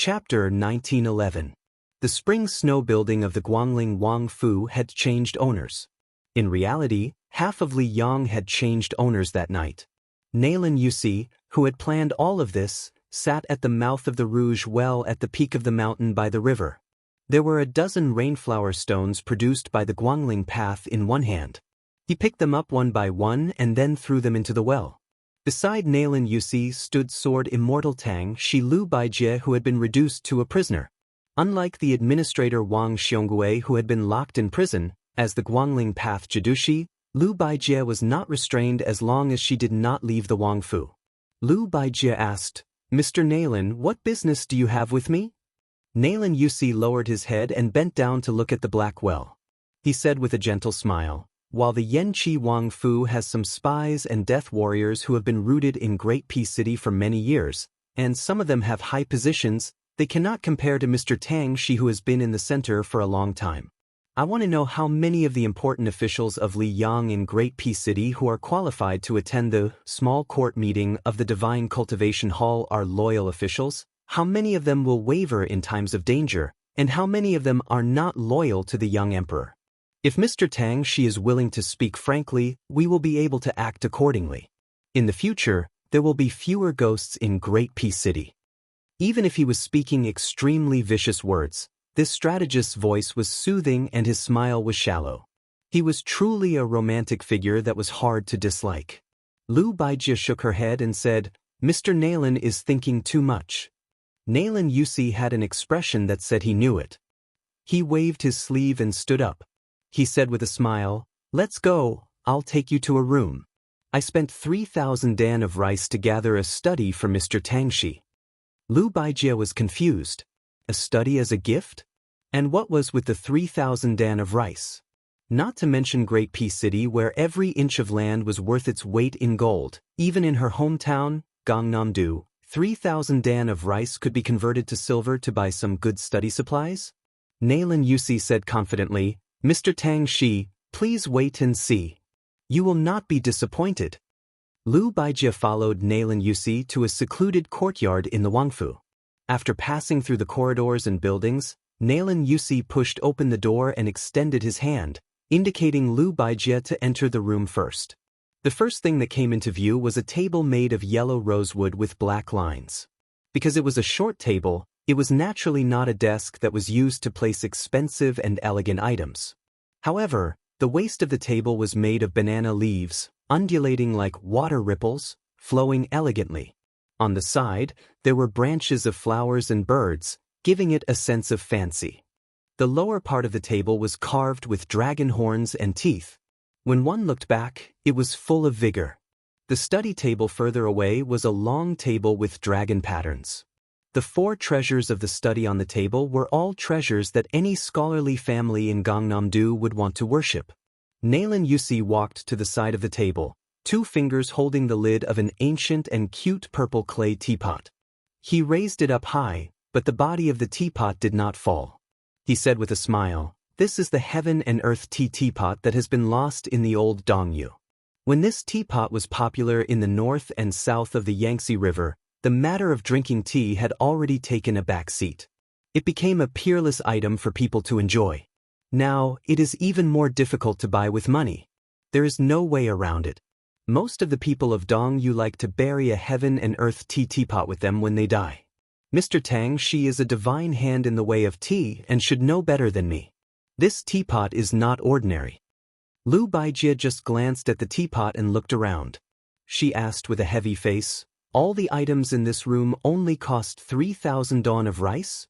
Chapter 1911. The spring snow building of the Guangling Wang Fu had changed owners. In reality, half of Li Yang had changed owners that night. Naylan Yusi, who had planned all of this, sat at the mouth of the Rouge Well at the peak of the mountain by the river. There were a dozen rainflower stones produced by the Guangling path in one hand. He picked them up one by one and then threw them into the well. Beside Naylan Yusi stood sword immortal Tang Shi Lu Baijie, who had been reduced to a prisoner. Unlike the administrator Wang Xiongui, who had been locked in prison, as the Guangling path Jidushi, Lu Baijie was not restrained as long as she did not leave the Wang Fu. Lu Baijie asked, "Mr. Naylan, what business do you have with me?" Naylan Yusi lowered his head and bent down to look at the black well. He said with a gentle smile, "While the Yanqi Wang Fu has some spies and death warriors who have been rooted in Great Peace City for many years, and some of them have high positions, they cannot compare to Mr. Tang Shi, who has been in the center for a long time. I want to know how many of the important officials of Li Yang in Great Peace City who are qualified to attend the small court meeting of the Divine Cultivation Hall are loyal officials, how many of them will waver in times of danger, and how many of them are not loyal to the young emperor. If Mr. Tang Shi is willing to speak frankly, we will be able to act accordingly. In the future, there will be fewer ghosts in Great Peace City." Even if he was speaking extremely vicious words, this strategist's voice was soothing and his smile was shallow. He was truly a romantic figure that was hard to dislike. Lu Baijie shook her head and said, "Mr. Naylan is thinking too much." Naylan Yusi had an expression that said he knew it. He waved his sleeve and stood up. He said with a smile, "Let's go, I'll take you to a room. I spent 3,000 dan of rice to gather a study for Mr. Tang Shi." Lu Baijie was confused. A study as a gift? And what was with the 3,000 dan of rice? Not to mention Great Peace City, where every inch of land was worth its weight in gold. Even in her hometown, Gangnam-do, 3,000 dan of rice could be converted to silver to buy some good study supplies? Naylan Yusi said confidently, "Mr. Tang Shi, please wait and see. You will not be disappointed." Lu Baijie followed Naylan Yusi to a secluded courtyard in the Wangfu. After passing through the corridors and buildings, Naylan Yusi pushed open the door and extended his hand, indicating Lu Baijie to enter the room first. The first thing that came into view was a table made of yellow rosewood with black lines. Because it was a short table, it was naturally not a desk that was used to place expensive and elegant items. However, the waist of the table was made of banana leaves, undulating like water ripples, flowing elegantly. On the side, there were branches of flowers and birds, giving it a sense of fancy. The lower part of the table was carved with dragon horns and teeth. When one looked back, it was full of vigor. The study table further away was a long table with dragon patterns. The 4 treasures of the study on the table were all treasures that any scholarly family in Gangnam-do would want to worship. Naylan Yusi walked to the side of the table, 2 fingers holding the lid of an ancient and cute purple clay teapot. He raised it up high, but the body of the teapot did not fall. He said with a smile, "This is the heaven and earth tea teapot that has been lost in the old Dongyu." When this teapot was popular in the north and south of the Yangtze River, the matter of drinking tea had already taken a back seat. It became a peerless item for people to enjoy. Now, it is even more difficult to buy with money. There is no way around it. Most of the people of Dongyu like to bury a heaven and earth tea teapot with them when they die. Mr. Tang Shi is a divine hand in the way of tea and should know better than me. This teapot is not ordinary. Lu Baijie just glanced at the teapot and looked around. She asked with a heavy face, "All the items in this room only cost 3,000 dan of rice?"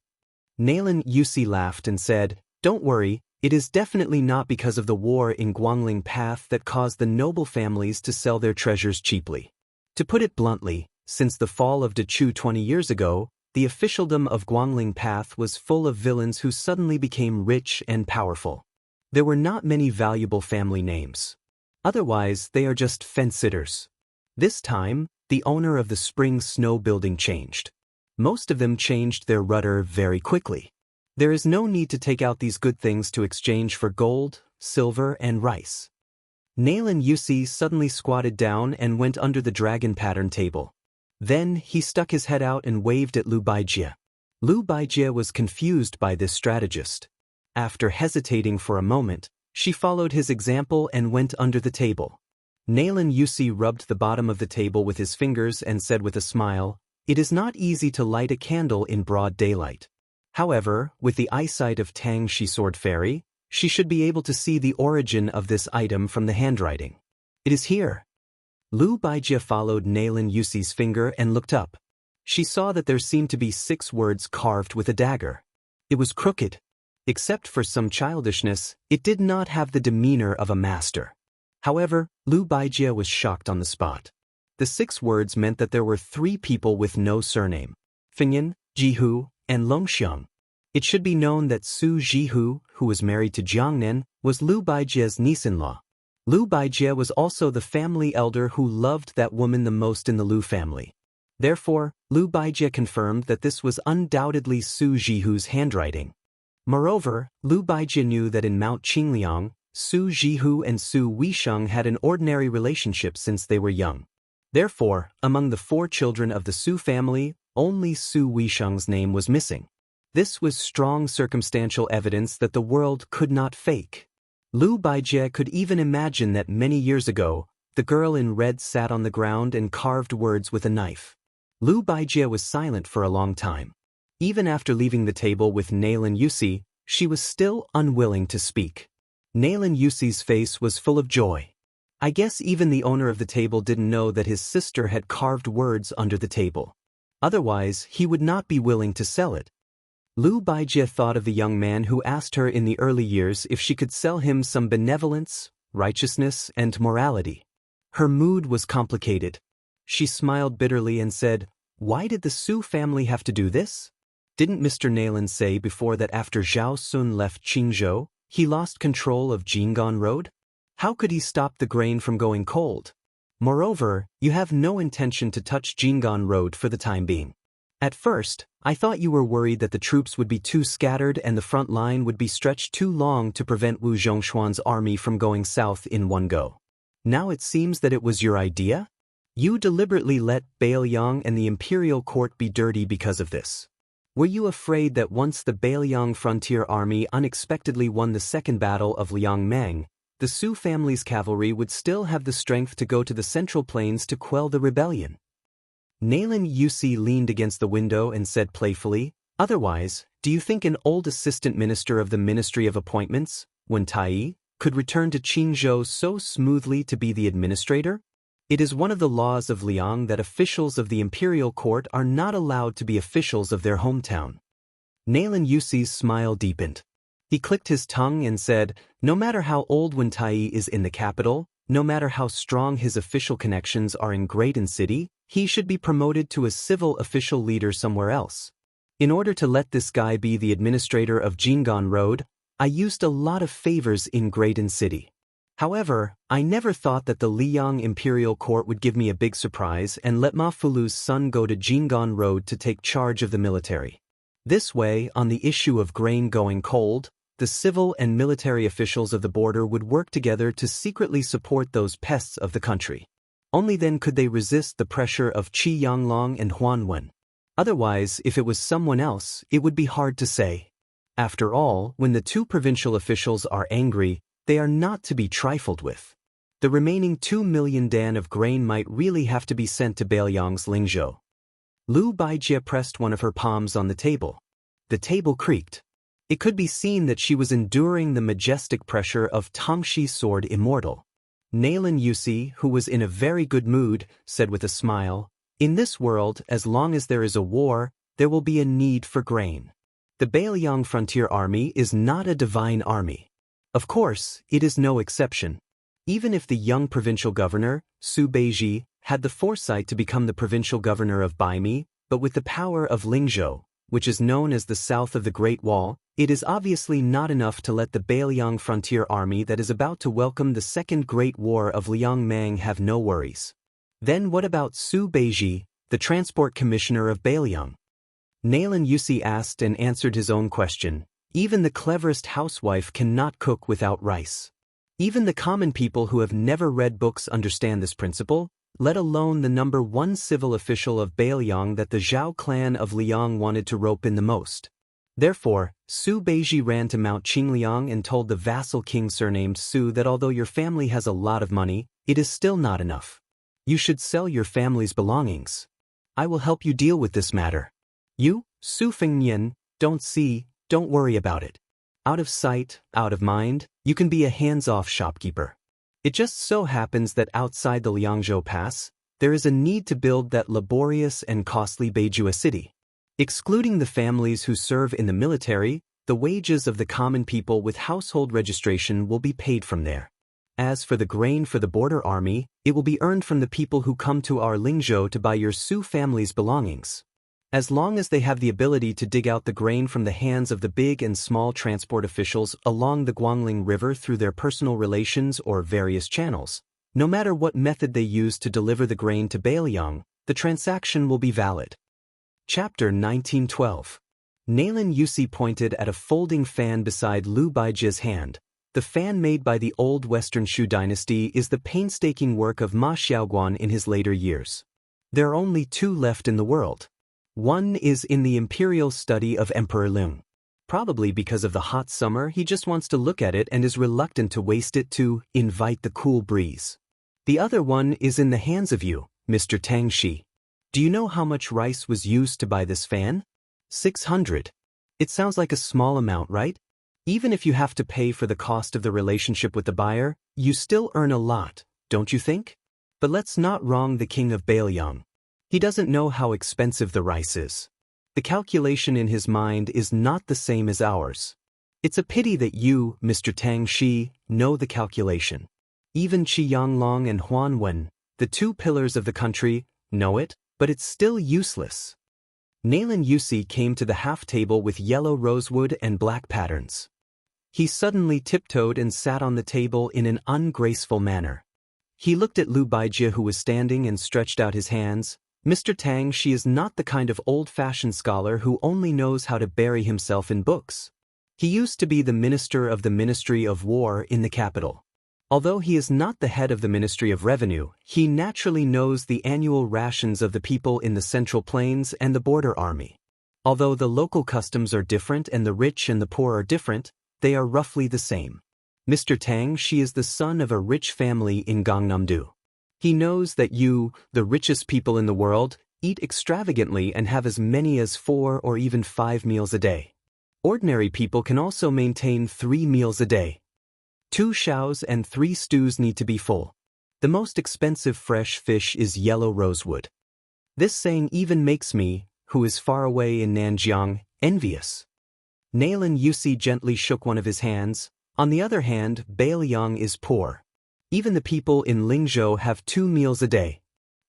Naylan Yusi laughed and said, "Don't worry, it is definitely not because of the war in Guangling Path that caused the noble families to sell their treasures cheaply. To put it bluntly, since the fall of Dechu 20 years ago, the officialdom of Guangling Path was full of villains who suddenly became rich and powerful. There were not many valuable family names. Otherwise, they are just fence-sitters. This time, the owner of the spring snow building changed. Most of them changed their rudder very quickly. There is no need to take out these good things to exchange for gold, silver, and rice." Naylan Yusi suddenly squatted down and went under the dragon pattern table. Then he stuck his head out and waved at Lu Baijie. Lu Baijie was confused by this strategist. After hesitating for a moment, she followed his example and went under the table. Nalan Yusi rubbed the bottom of the table with his fingers and said with a smile, "It is not easy to light a candle in broad daylight. However, with the eyesight of Tang Shi Sword Fairy, she should be able to see the origin of this item from the handwriting. It is here." Lu Baijie followed Nalan Yusi's finger and looked up. She saw that there seemed to be 6 words carved with a dagger. It was crooked. Except for some childishness, it did not have the demeanor of a master. However, Lu Baijie was shocked on the spot. The 6 words meant that there were 3 people with no surname: Fingyan, Jihu, and Longxiang. It should be known that Su Jihu, who was married to Jiangnan, was Lu Baijie's niece-in-law. Lu Baijie was also the family elder who loved that woman the most in the Lu family. Therefore, Lu Baijie confirmed that this was undoubtedly Su Jihu's handwriting. Moreover, Lu Baijie knew that in Mount Qingliang, Su Jihu and Su Weisheng had an ordinary relationship since they were young. Therefore, among the 4 children of the Su family, only Su Weisheng's name was missing. This was strong circumstantial evidence that the world could not fake. Lu Baijie could even imagine that many years ago, the girl in red sat on the ground and carved words with a knife. Lu Baijie was silent for a long time. Even after leaving the table with Nalan Yusi, she was still unwilling to speak. Nalan Yusi's face was full of joy. I guess even the owner of the table didn't know that his sister had carved words under the table. Otherwise, he would not be willing to sell it. Lu Baijie thought of the young man who asked her in the early years if she could sell him some benevolence, righteousness, and morality. Her mood was complicated. She smiled bitterly and said, "Why did the Su family have to do this? Didn't Mr. Nalan say before that after Zhao Sun left Qingzhou, he lost control of Jing'an Road? How could he stop the grain from going cold? Moreover, you have no intention to touch Jing'an Road for the time being. At first, I thought you were worried that the troops would be too scattered and the front line would be stretched too long to prevent Wu Zhongshuan's army from going south in one go. Now it seems that it was your idea? You deliberately let Bailiang and the imperial court be dirty because of this. Were you afraid that once the Bailiang frontier army unexpectedly won the second battle of Liangmeng, the Su family's cavalry would still have the strength to go to the central plains to quell the rebellion?" Nalan Yusi leaned against the window and said playfully, "Otherwise, do you think an old assistant minister of the Ministry of Appointments, Wen Tai, could return to Qingzhou so smoothly to be the administrator? It is one of the laws of Liang that officials of the imperial court are not allowed to be officials of their hometown." Nalan Yusi's smile deepened. He clicked his tongue and said, "No matter how old Wen Tai is in the capital, no matter how strong his official connections are in Graydon City, he should be promoted to a civil official leader somewhere else. In order to let this guy be the administrator of Jing'an Road, I used a lot of favors in Graydon City. However, I never thought that the Liang Imperial Court would give me a big surprise and let Ma Fulu's son go to Jing'an Road to take charge of the military. This way, on the issue of grain going cold, the civil and military officials of the border would work together to secretly support those pests of the country. Only then could they resist the pressure of Qi Yanglong and Huan Wen. Otherwise, if it was someone else, it would be hard to say. After all, when the 2 provincial officials are angry, they are not to be trifled with. The remaining 2 million dan of grain might really have to be sent to Bailiang's Lingzhou. Lu Baijie pressed one of her palms on the table. The table creaked. It could be seen that she was enduring the majestic pressure of Tangxi's sword immortal. Nalan Yusi, who was in a very good mood, said with a smile, "In this world, as long as there is a war, there will be a need for grain. The Bailiang frontier army is not a divine army. Of course, it is no exception. Even if the young provincial governor, Su Beiji, had the foresight to become the provincial governor of Baimi, but with the power of Lingzhou, which is known as the south of the Great Wall, it is obviously not enough to let the Bailiang frontier army that is about to welcome the Second Great War of Liangmeng have no worries. Then what about Su Beiji, the transport commissioner of Bailiang?" Nalan Yusi asked and answered his own question. Even the cleverest housewife cannot cook without rice. Even the common people who have never read books understand this principle. let alone the number one civil official of Bailiang that the Zhao clan of Liang wanted to rope in the most. Therefore, Su Beiji ran to Mount Qingliang and told the vassal king surnamed Su that although your family has a lot of money, it is still not enough. You should sell your family's belongings. I will help you deal with this matter. You, Su Fengnian, don't worry about it. Out of sight, out of mind, you can be a hands-off shopkeeper. It just so happens that outside the Liangzhou Pass, there is a need to build that laborious and costly Beijua city. Excluding the families who serve in the military, the wages of the common people with household registration will be paid from there. As for the grain for the border army, it will be earned from the people who come to our Lingzhou to buy your Su family's belongings. As long as they have the ability to dig out the grain from the hands of the big and small transport officials along the Guangling River through their personal relations or various channels, no matter what method they use to deliver the grain to Bailiang, the transaction will be valid. Chapter 1912. Nalin Yusi pointed at a folding fan beside Lu Baijia's hand. The fan made by the old Western Shu dynasty is the painstaking work of Ma Xiaoguan in his later years. There are only two left in the world. One is in the imperial study of Emperor Lung. Probably because of the hot summer, he just wants to look at it and is reluctant to waste it to invite the cool breeze. The other one is in the hands of you, Mr. Tang Shi. Do you know how much rice was used to buy this fan? 600. It sounds like a small amount, right? Even if you have to pay for the cost of the relationship with the buyer, you still earn a lot, don't you think? But let's not wrong the king of Bailiang. He doesn't know how expensive the rice is. The calculation in his mind is not the same as ours. It's a pity that you, Mr. Tang Shi, know the calculation. Even Qi Yanglong and Huan Wen, the two pillars of the country, know it, but it's still useless. Nalin Yusi came to the half-table with yellow rosewood and black patterns. He suddenly tiptoed and sat on the table in an ungraceful manner. He looked at Lu Baijia, who was standing, and stretched out his hands. Mr. Tang, she is not the kind of old-fashioned scholar who only knows how to bury himself in books. He used to be the minister of the Ministry of War in the capital. Although he is not the head of the Ministry of Revenue, he naturally knows the annual rations of the people in the Central Plains and the Border Army. Although the local customs are different and the rich and the poor are different, they are roughly the same. Mr. Tang, she is the son of a rich family in Gangnam-do. He knows that you, the richest people in the world, eat extravagantly and have as many as 4 or even 5 meals a day. Ordinary people can also maintain 3 meals a day. 2 shows and 3 stews need to be full. The most expensive fresh fish is yellow rosewood. This saying even makes me, who is far away in Nanjiang, envious. Nalin Yusi gently shook one of his hands. On the other hand, Bailiang is poor. Even the people in Lingzhou have 2 meals a day.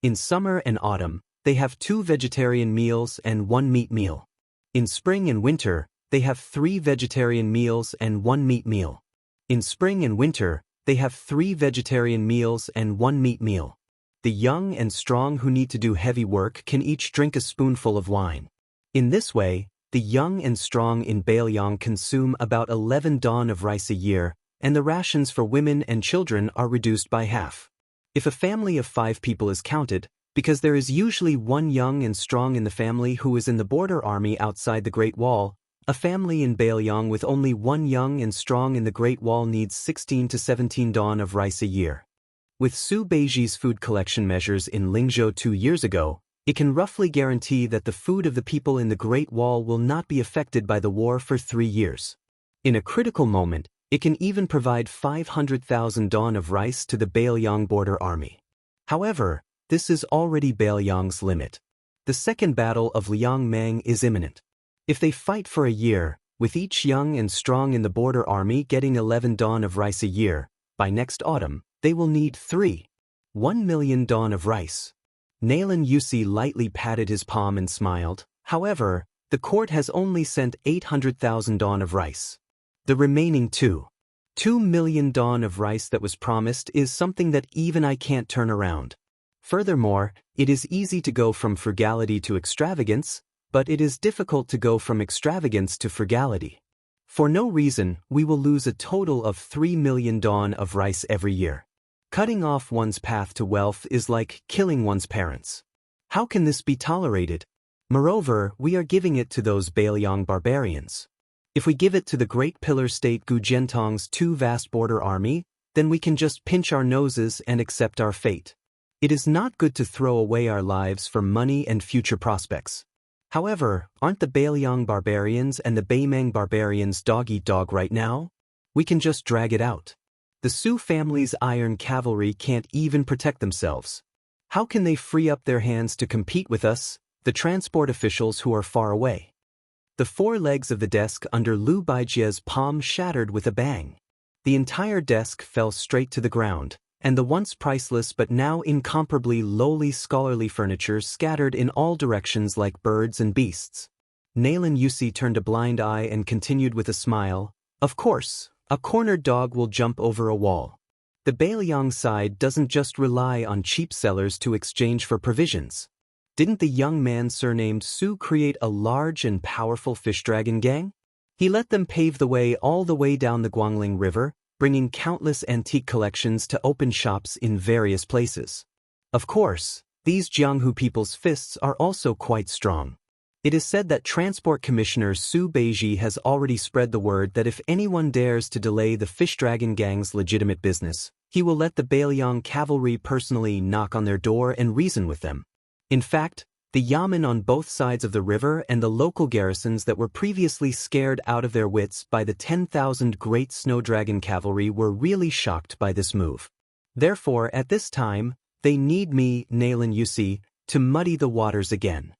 In summer and autumn, they have 2 vegetarian meals and 1 meat meal. In spring and winter, they have 3 vegetarian meals and 1 meat meal. In spring and winter, they have 3 vegetarian meals and 1 meat meal. The young and strong who need to do heavy work can each drink a spoonful of wine. In this way, the young and strong in Bailiang consume about 11 dawn of rice a year, and the rations for women and children are reduced by half. If a family of 5 people is counted, because there is usually one young and strong in the family who is in the border army outside the Great Wall, a family in Bailiang with only one young and strong in the Great Wall needs 16 to 17 dawn of rice a year. With Su Beiji's food collection measures in Lingzhou 2 years ago, it can roughly guarantee that the food of the people in the Great Wall will not be affected by the war for 3 years. In a critical moment, it can even provide 500,000 dawn of rice to the Bailiang border army. However, this is already Bailiang's limit. The second battle of Liangmang is imminent. If they fight for a year, with each young and strong in the border army getting 11 dawn of rice a year, by next autumn, they will need 1 million dawn of rice. Nalin Yusi lightly patted his palm and smiled. However, the court has only sent 800,000 dawn of rice. The remaining 2 million dawn of rice that was promised is something that even I can't turn around. Furthermore, it is easy to go from frugality to extravagance, but it is difficult to go from extravagance to frugality. For no reason, we will lose a total of 3 million dawn of rice every year. Cutting off one's path to wealth is like killing one's parents. How can this be tolerated? Moreover, we are giving it to those Bailiang barbarians. If we give it to the great pillar state Gu Gentong's too vast border army, then we can just pinch our noses and accept our fate. It is not good to throw away our lives for money and future prospects. However, aren't the Bailiang barbarians and the Baimeng barbarians dog-eat-dog right now? We can just drag it out. The Su family's iron cavalry can't even protect themselves. How can they free up their hands to compete with us, the transport officials who are far away? The four legs of the desk under Lu Baijie's palm shattered with a bang. The entire desk fell straight to the ground, and the once priceless but now incomparably lowly scholarly furniture scattered in all directions like birds and beasts. Naylan Yusi turned a blind eye and continued with a smile, "Of course, a cornered dog will jump over a wall. The Bailiang side doesn't just rely on cheap sellers to exchange for provisions. Didn't the young man surnamed Su create a large and powerful fish dragon gang? He let them pave the way all the way down the Guangling River, bringing countless antique collections to open shops in various places. Of course, these Jianghu people's fists are also quite strong. It is said that Transport Commissioner Su Beiji has already spread the word that if anyone dares to delay the Fish Dragon Gang's legitimate business, he will let the Bailiang cavalry personally knock on their door and reason with them. In fact, the yamen on both sides of the river and the local garrisons that were previously scared out of their wits by the 10,000 great snow dragon cavalry were really shocked by this move. Therefore, at this time, they need me, Naylan Yusi, to muddy the waters again."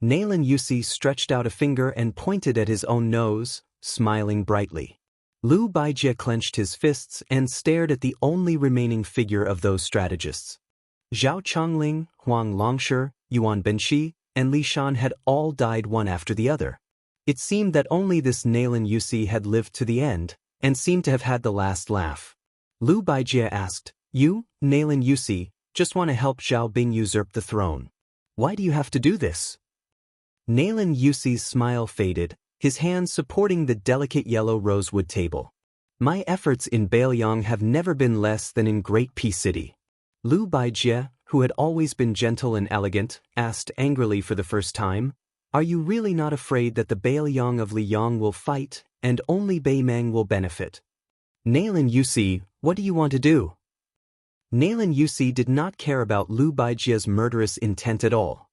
Naylan Yusi stretched out a finger and pointed at his own nose, smiling brightly. Lu Baijie clenched his fists and stared at the only remaining figure of those strategists. Zhao Chongling, Huang Longshi, Yuan Benshi, and Li Shan had all died one after the other. It seemed that only this Naylan Yusi had lived to the end, and seemed to have had the last laugh. Lu Baijie asked, "You, Naylan Yusi, just want to help Zhao Bing usurp the throne. Why do you have to do this?" Naylan Yusi's smile faded, his hands supporting the delicate yellow rosewood table. "My efforts in Bailiang have never been less than in Great Peace City." Lu Baijie, who had always been gentle and elegant, asked angrily for the first time, "Are you really not afraid that the Bailiang of Liyang will fight, and only Baimeng will benefit?" "Naylan Yusi, what do you want to do?" Naylan Yusi did not care about Lu Baijie's murderous intent at all.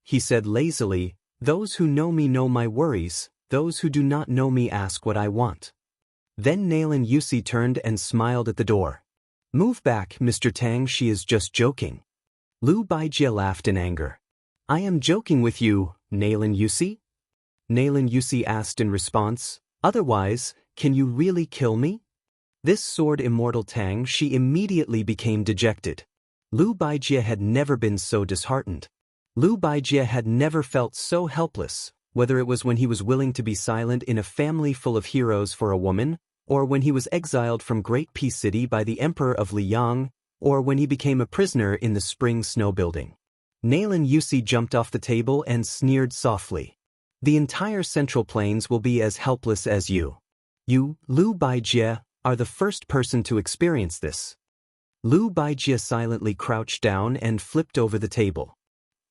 He said lazily, "Those who know me know my worries, those who do not know me ask what I want." Then Naylan Yusi turned and smiled at the door. "Move back, Mr. Tang, she is just joking." Lu Baijie laughed in anger. "I am joking with you, Naylan Yusi?" Naylan Yusi asked in response, "Otherwise, can you really kill me?" This sword immortal Tang, she immediately became dejected. Lu Baijie had never been so disheartened. Lu Baijie had never felt so helpless, whether it was when he was willing to be silent in a family full of heroes for a woman, or when he was exiled from Great Peace City by the Emperor of Liyang, or when he became a prisoner in the Spring Snow Building. Naylan Yusi jumped off the table and sneered softly. "The entire Central Plains will be as helpless as you. You, Lu Baijie, are the first person to experience this." Lu Baijie silently crouched down and flipped over the table.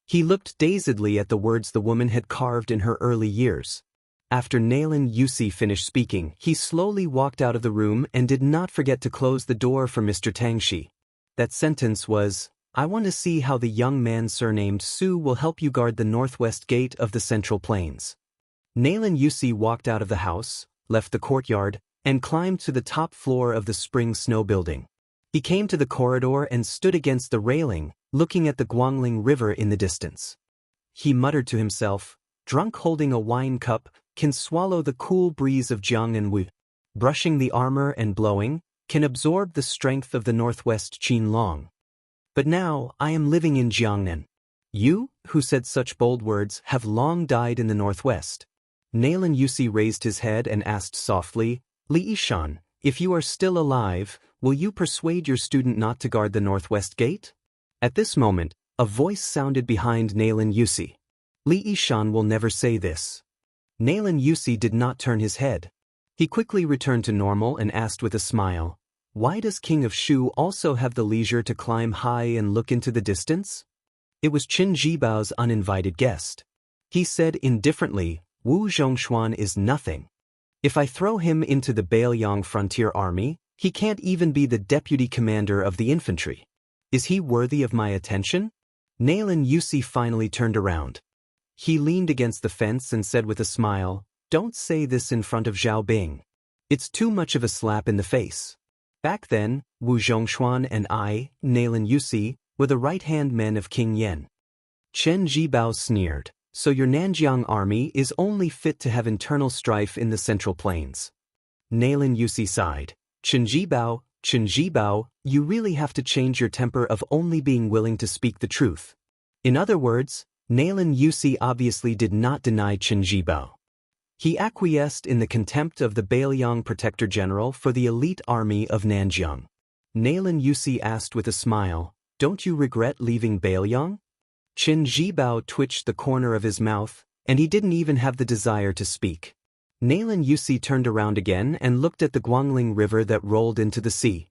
He looked dazedly at the words the woman had carved in her early years. After Naylan Yusi finished speaking, he slowly walked out of the room and did not forget to close the door for Mr. Tangshi. That sentence was, "I want to see how the young man surnamed Su will help you guard the northwest gate of the Central Plains." Naylan Yusi walked out of the house, left the courtyard, and climbed to the top floor of the Spring Snow Building. He came to the corridor and stood against the railing, looking at the Guangling River in the distance. He muttered to himself, "Drunk holding a wine cup, can swallow the cool breeze of Jiangnan. Brushing the armor and blowing, can absorb the strength of the northwest Qinlong. But now I am living in Jiangnan. You, who said such bold words, have long died in the northwest." Naylan Yusi raised his head and asked softly, "Li Yishan, if you are still alive, will you persuade your student not to guard the northwest gate?" At this moment, a voice sounded behind Naylan Yusi. "Li Yishan will never say this." Naylan Yusi did not turn his head. He quickly returned to normal and asked with a smile, Why does King of Shu also have the leisure to climb high and look into the distance? It was Qin Jibao's uninvited guest. He said indifferently, Wu Zhongshuan is nothing. If I throw him into the Bailiang frontier army, he can't even be the deputy commander of the infantry. Is he worthy of my attention? Nailan Yusi finally turned around. He leaned against the fence and said with a smile, Don't say this in front of Zhao Bing. It's too much of a slap in the face. Back then, Wu Zhongshuan and I, Nailan Yusi, were the right-hand men of King Yen. Chen Jibao sneered, So your Nanjiang army is only fit to have internal strife in the Central Plains. Nailan Yusi sighed. Chen Jibao, you really have to change your temper of only being willing to speak the truth. In other words, Nailan Yusi obviously did not deny Chen Jibao. He acquiesced in the contempt of the Bailiang Protector General for the elite army of Nanjiang. Nailan Yusi asked with a smile, Don't you regret leaving Bailiang? Chen Jibao twitched the corner of his mouth, and he didn't even have the desire to speak. Nailan Yusi turned around again and looked at the Guangling River that rolled into the sea.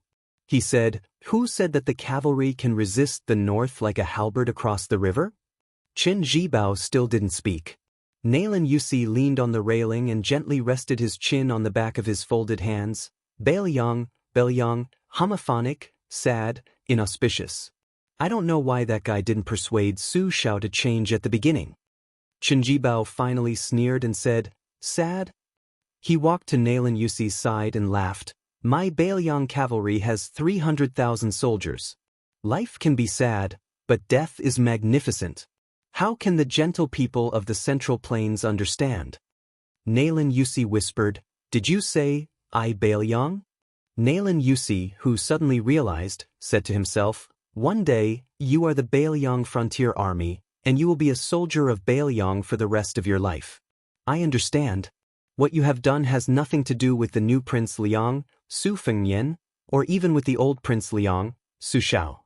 He said, Who said that the cavalry can resist the north like a halberd across the river? Chen Jibao still didn't speak. Nailan Yusi leaned on the railing and gently rested his chin on the back of his folded hands. Bailiang, homophonic, sad, inauspicious. I don't know why that guy didn't persuade Su Shao to change at the beginning. Chen Jibao finally sneered and said, Sad? He walked to Nailan Yusi's side and laughed. My Bailiang cavalry has 300,000 soldiers. Life can be sad, but death is magnificent. How can the gentle people of the Central Plains understand? Nailan Yusi whispered, Did you say, I Bailiang? Nailan Yusi, who suddenly realized, said to himself, One day, you are the Bailiang frontier army, and you will be a soldier of Bailiang for the rest of your life. I understand. What you have done has nothing to do with the new Prince Liang, Su Fengnian, or even with the old Prince Liang, Su Shao.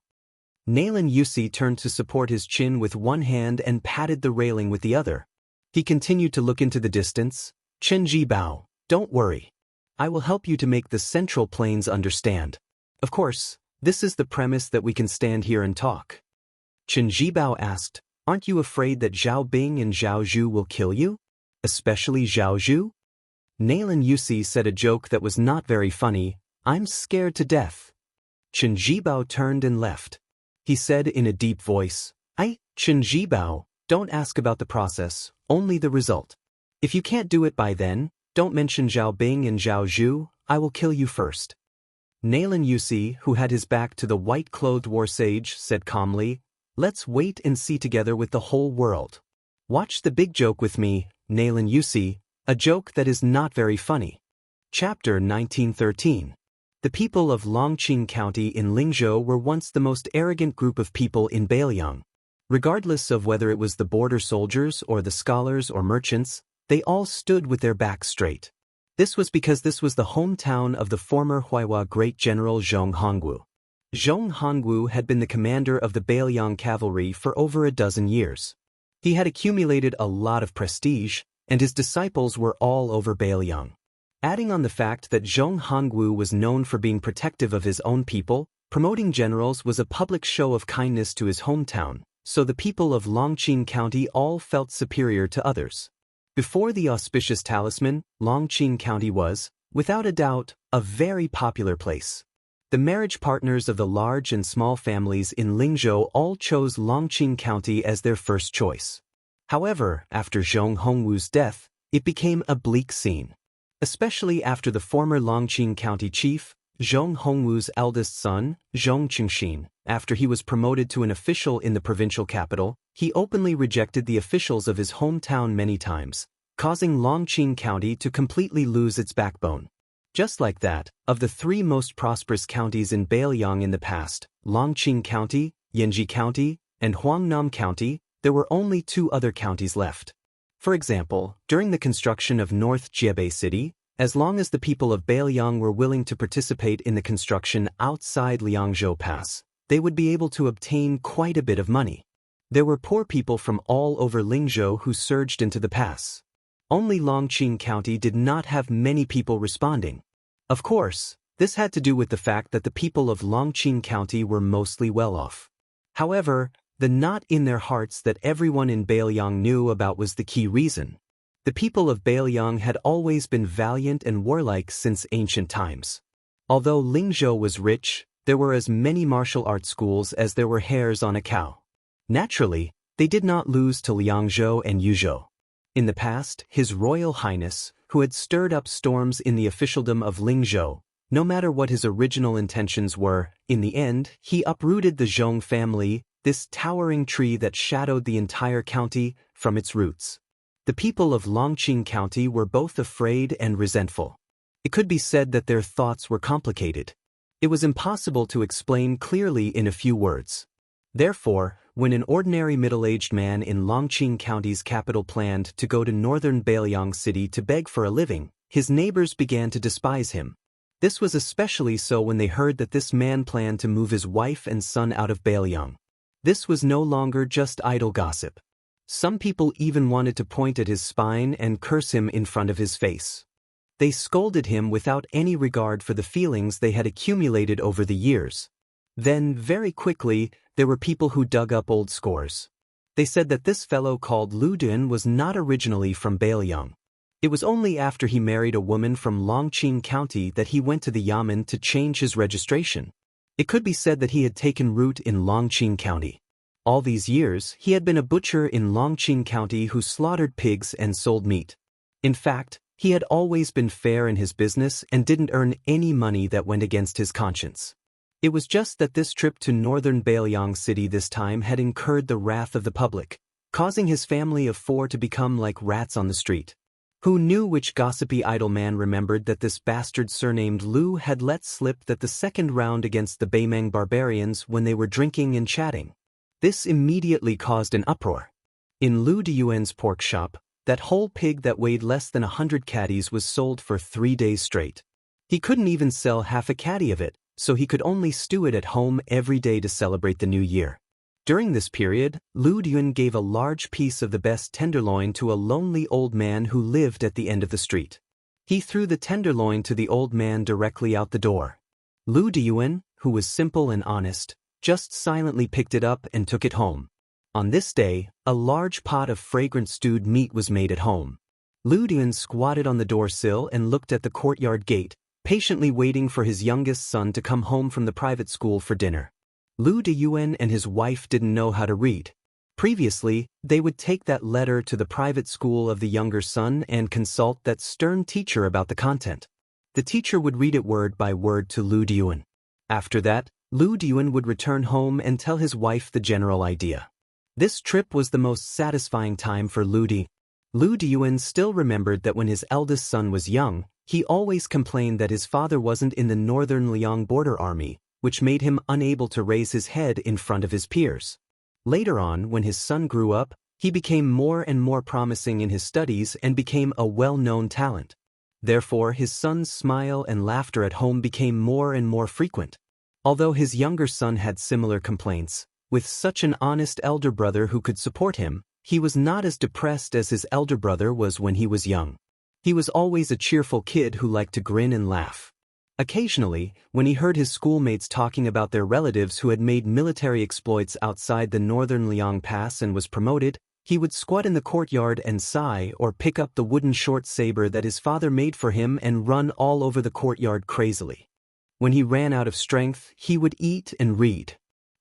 Nailan Yusi turned to support his chin with one hand and patted the railing with the other. He continued to look into the distance. Chen Jibao, don't worry. I will help you to make the Central Plains understand. Of course, this is the premise that we can stand here and talk. Chen Jibao asked, Aren't you afraid that Zhao Bing and Zhao Zhu will kill you? Especially Zhao Zhu? Nailan Yusi said a joke that was not very funny, I'm scared to death. Chen Jibao turned and left. He said in a deep voice, Chen Jibao, don't ask about the process, only the result. If you can't do it by then, don't mention Zhao Bing and Zhao Zhu, I will kill you first. Nailan Yusi, who had his back to the white-clothed war sage, said calmly, Let's wait and see together with the whole world. Watch the big joke with me, Nailan Yusi, a joke that is not very funny. Chapter 1913. The people of Longqing County in Lingzhou were once the most arrogant group of people in Bailiang. Regardless of whether it was the border soldiers or the scholars or merchants, they all stood with their backs straight. This was because this was the hometown of the former Huaihua great general Zhong Hongwu. Zhong Hongwu had been the commander of the Bailiang cavalry for over a dozen years. He had accumulated a lot of prestige, and his disciples were all over Bailiang. Adding on the fact that Zhong Hongwu was known for being protective of his own people, promoting generals was a public show of kindness to his hometown, so the people of Longqing County all felt superior to others. Before the auspicious talisman, Longqing County was, without a doubt, a very popular place. The marriage partners of the large and small families in Lingzhou all chose Longqing County as their first choice. However, after Zhong Hongwu's death, it became a bleak scene. Especially after the former Longqing County chief, Zhong Hongwu's eldest son, Zhong Qingxin, after he was promoted to an official in the provincial capital, he openly rejected the officials of his hometown many times, causing Longqing County to completely lose its backbone. Just like that, of the three most prosperous counties in Bailiang in the past, Longqing County, Yanji County, and Huangnam County, there were only two other counties left. For example, during the construction of North Jiebei City, as long as the people of Bailiang were willing to participate in the construction outside Liangzhou Pass, they would be able to obtain quite a bit of money. There were poor people from all over Lingzhou who surged into the pass. Only Longqing County did not have many people responding. Of course, This had to do with the fact that the people of Longqing County were mostly well-off. However, the knot in their hearts that everyone in Bailiang knew about was the key reason. The people of Bailiang had always been valiant and warlike since ancient times. Although Lingzhou was rich, there were as many martial arts schools as there were hairs on a cow. Naturally, they did not lose to Liangzhou and Yuzhou. In the past, His Royal Highness, who had stirred up storms in the officialdom of Lingzhou, no matter what his original intentions were, in the end, he uprooted the Zhong family, this towering tree that shadowed the entire county, from its roots. The people of Longqing County were both afraid and resentful. It could be said that their thoughts were complicated. It was impossible to explain clearly in a few words. Therefore, when an ordinary middle-aged man in Longqing County's capital planned to go to northern Bailiang City to beg for a living, his neighbors began to despise him. This was especially so when they heard that this man planned to move his wife and son out of Bailiang. This was no longer just idle gossip. Some people even wanted to point at his spine and curse him in front of his face. They scolded him without any regard for the feelings they had accumulated over the years. Then, very quickly, there were people who dug up old scores. They said that this fellow called Lu Dun was not originally from Bailiang. It was only after he married a woman from Longqing County that he went to the Yamen to change his registration. It could be said that he had taken root in Longqing County. All these years, he had been a butcher in Longqing County who slaughtered pigs and sold meat. In fact, he had always been fair in his business and didn't earn any money that went against his conscience. It was just that this trip to northern Bailiang City this time had incurred the wrath of the public, causing his family of 4 to become like rats on the street. Who knew which gossipy idle man remembered that this bastard surnamed Lu had let slip that the second round against the Baimeng barbarians when they were drinking and chatting. This immediately caused an uproar. In Lu Diyuan's pork shop, that whole pig that weighed less than 100 caddies was sold for 3 days straight. He couldn't even sell half a caddy of it, so he could only stew it at home every day to celebrate the new year. During this period, Lu Diyuan gave a large piece of the best tenderloin to a lonely old man who lived at the end of the street. He threw the tenderloin to the old man directly out the door. Lu Diyuan, who was simple and honest, just silently picked it up and took it home. On this day, a large pot of fragrant stewed meat was made at home. Lu Diyuan squatted on the doorsill and looked at the courtyard gate, patiently waiting for his youngest son to come home from the private school for dinner. Lu Diyuan and his wife didn't know how to read. Previously, they would take that letter to the private school of the younger son and consult that stern teacher about the content. The teacher would read it word by word to Lu Diyuan. After that, Lu Diyuan would return home and tell his wife the general idea. This trip was the most satisfying time for Lu Di. Lu Diyuan still remembered that when his eldest son was young, he always complained that his father wasn't in the northern Liang border army, which made him unable to raise his head in front of his peers. Later on, when his son grew up, he became more and more promising in his studies and became a well-known talent. Therefore, his son's smile and laughter at home became more and more frequent. Although his younger son had similar complaints, with such an honest elder brother who could support him, he was not as depressed as his elder brother was when he was young. He was always a cheerful kid who liked to grin and laugh. Occasionally, when he heard his schoolmates talking about their relatives who had made military exploits outside the northern Liang Pass and was promoted, he would squat in the courtyard and sigh or pick up the wooden short saber that his father made for him and run all over the courtyard crazily. When he ran out of strength, he would eat and read.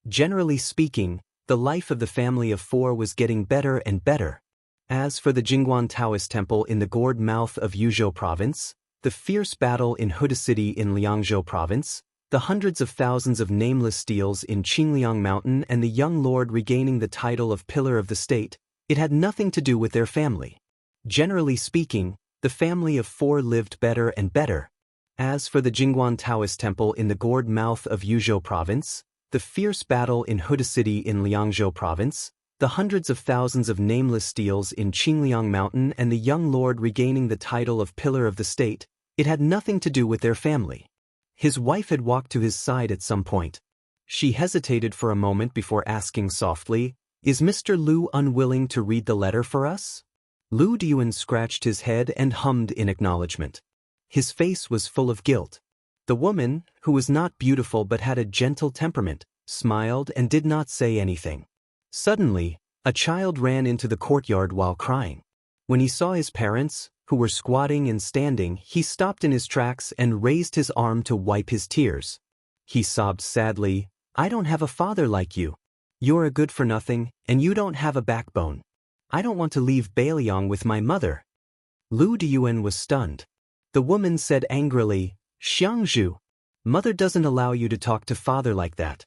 Generally speaking, the life of the family of 4 was getting better and better. As for the Jingguan Taoist temple in the gourd mouth of Yuzhou province, the fierce battle in Huda City in Liangzhou province, the hundreds of thousands of nameless steals in Qingliang Mountain and the young lord regaining the title of Pillar of the State, it had nothing to do with their family. Generally speaking, the family of 4 lived better and better. As for the Jingguan Taoist temple in the gourd mouth of Yuzhou province, the fierce battle in Huda City in Liangzhou province, the hundreds of thousands of nameless steals in Qingliang Mountain and the young lord regaining the title of Pillar of the State, it had nothing to do with their family. His wife had walked to his side at some point. She hesitated for a moment before asking softly, "Is Mr. Lu unwilling to read the letter for us?" Lu Diyuan scratched his head and hummed in acknowledgement. His face was full of guilt. The woman, who was not beautiful but had a gentle temperament, smiled and did not say anything. Suddenly, a child ran into the courtyard while crying. When he saw his parents, who were squatting and standing, he stopped in his tracks and raised his arm to wipe his tears. He sobbed sadly, "I don't have a father like you. You're a good-for-nothing, and you don't have a backbone. I don't want to leave Bailiang with my mother." Lu Diyuan was stunned. The woman said angrily, "Xiangzhu, mother doesn't allow you to talk to father like that."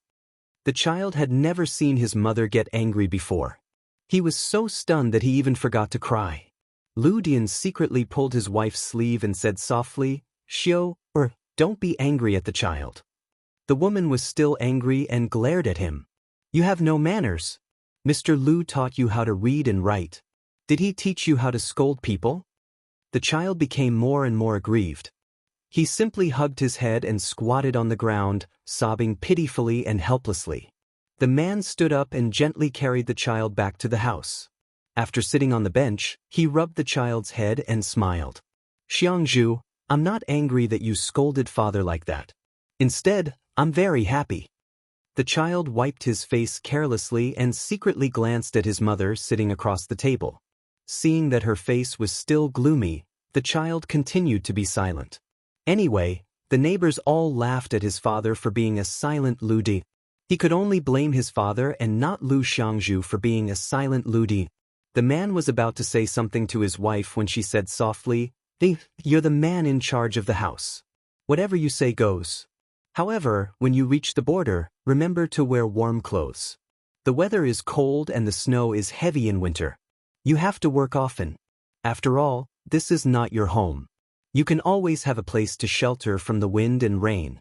The child had never seen his mother get angry before. He was so stunned that he even forgot to cry. Lu Dian secretly pulled his wife's sleeve and said softly, "Xiao, don't be angry at the child." The woman was still angry and glared at him. "You have no manners. Mr. Lu taught you how to read and write. Did he teach you how to scold people?" The child became more and more aggrieved. He simply hugged his head and squatted on the ground, sobbing pitifully and helplessly. The man stood up and gently carried the child back to the house. After sitting on the bench, he rubbed the child's head and smiled. "Xiangzhu, I'm not angry that you scolded father like that. Instead, I'm very happy." The child wiped his face carelessly and secretly glanced at his mother sitting across the table. Seeing that her face was still gloomy, the child continued to be silent. Anyway, the neighbors all laughed at his father for being a silent Ludi. He could only blame his father and not Lu Xiangzhu for being a silent Ludi. The man was about to say something to his wife when she said softly, "You're the man in charge of the house. Whatever you say goes. However, when you reach the border, remember to wear warm clothes. The weather is cold and the snow is heavy in winter. You have to work often. After all, this is not your home. You can always have a place to shelter from the wind and rain.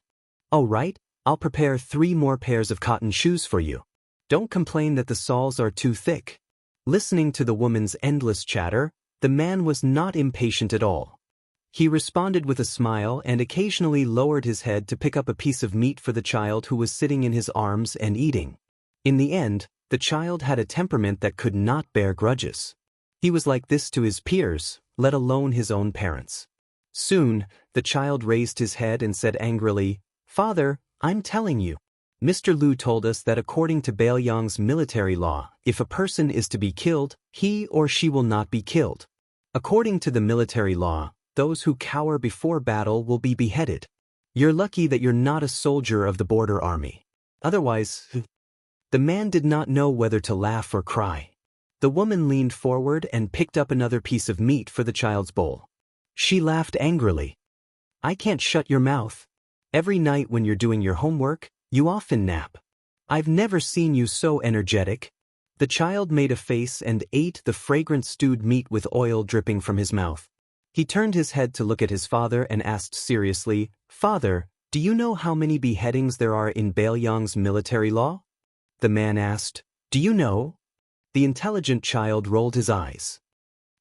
Oh right, I'll prepare 3 more pairs of cotton shoes for you. Don't complain that the soles are too thick." Listening to the woman's endless chatter, the man was not impatient at all. He responded with a smile and occasionally lowered his head to pick up a piece of meat for the child who was sitting in his arms and eating. In the end, the child had a temperament that could not bear grudges. He was like this to his peers, let alone his own parents. Soon, the child raised his head and said angrily, "Father, I'm telling you. Mr. Lu told us that according to Bailiang's military law, if a person is to be killed, he or she will not be killed. According to the military law, those who cower before battle will be beheaded. You're lucky that you're not a soldier of the border army. Otherwise..." The man did not know whether to laugh or cry. The woman leaned forward and picked up another piece of meat for the child's bowl. She laughed angrily. "I can't shut your mouth. Every night when you're doing your homework, you often nap. I've never seen you so energetic." The child made a face and ate the fragrant stewed meat with oil dripping from his mouth. He turned his head to look at his father and asked seriously, "Father, do you know how many beheadings there are in Bailiang's military law?" The man asked, "Do you know?" The intelligent child rolled his eyes.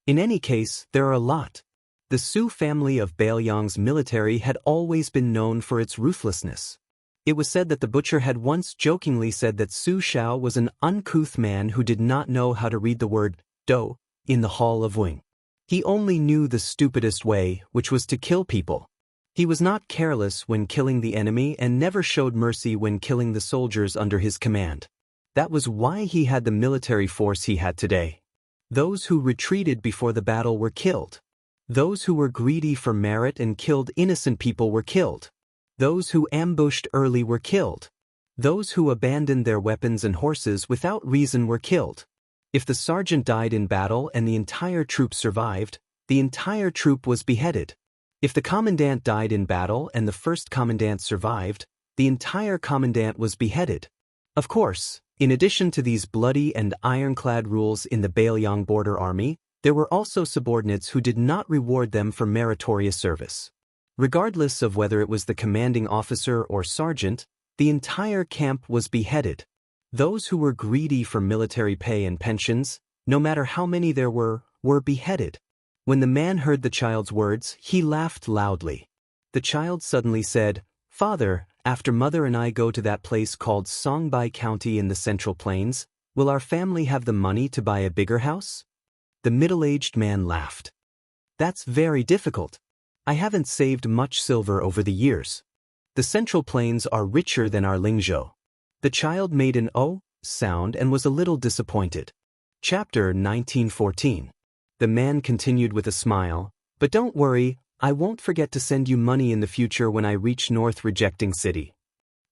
"In any case, there are a lot. The Su family of Bailiang's military had always been known for its ruthlessness. It was said that the butcher had once jokingly said that Su Shao was an uncouth man who did not know how to read the word do in the Hall of Wing. He only knew the stupidest way, which was to kill people. He was not careless when killing the enemy and never showed mercy when killing the soldiers under his command. That was why he had the military force he had today. Those who retreated before the battle were killed. Those who were greedy for merit and killed innocent people were killed. Those who ambushed early were killed. Those who abandoned their weapons and horses without reason were killed. If the sergeant died in battle and the entire troop survived, the entire troop was beheaded. If the commandant died in battle and the first commandant survived, the entire commandant was beheaded. Of course, in addition to these bloody and ironclad rules in the Bailiang border army, there were also subordinates who did not reward them for meritorious service. Regardless of whether it was the commanding officer or sergeant, the entire camp was beheaded. Those who were greedy for military pay and pensions, no matter how many there were beheaded. When the man heard the child's words, he laughed loudly. The child suddenly said, "Father, after Mother and I go to that place called Songbai County in the Central Plains, will our family have the money to buy a bigger house?" The middle-aged man laughed. "That's very difficult. I haven't saved much silver over the years. The Central Plains are richer than our Lingzhou. The child made an "oh" sound and was a little disappointed. Chapter 1914. The man continued with a smile, "But don't worry, I won't forget to send you money in the future when I reach North Rejecting City."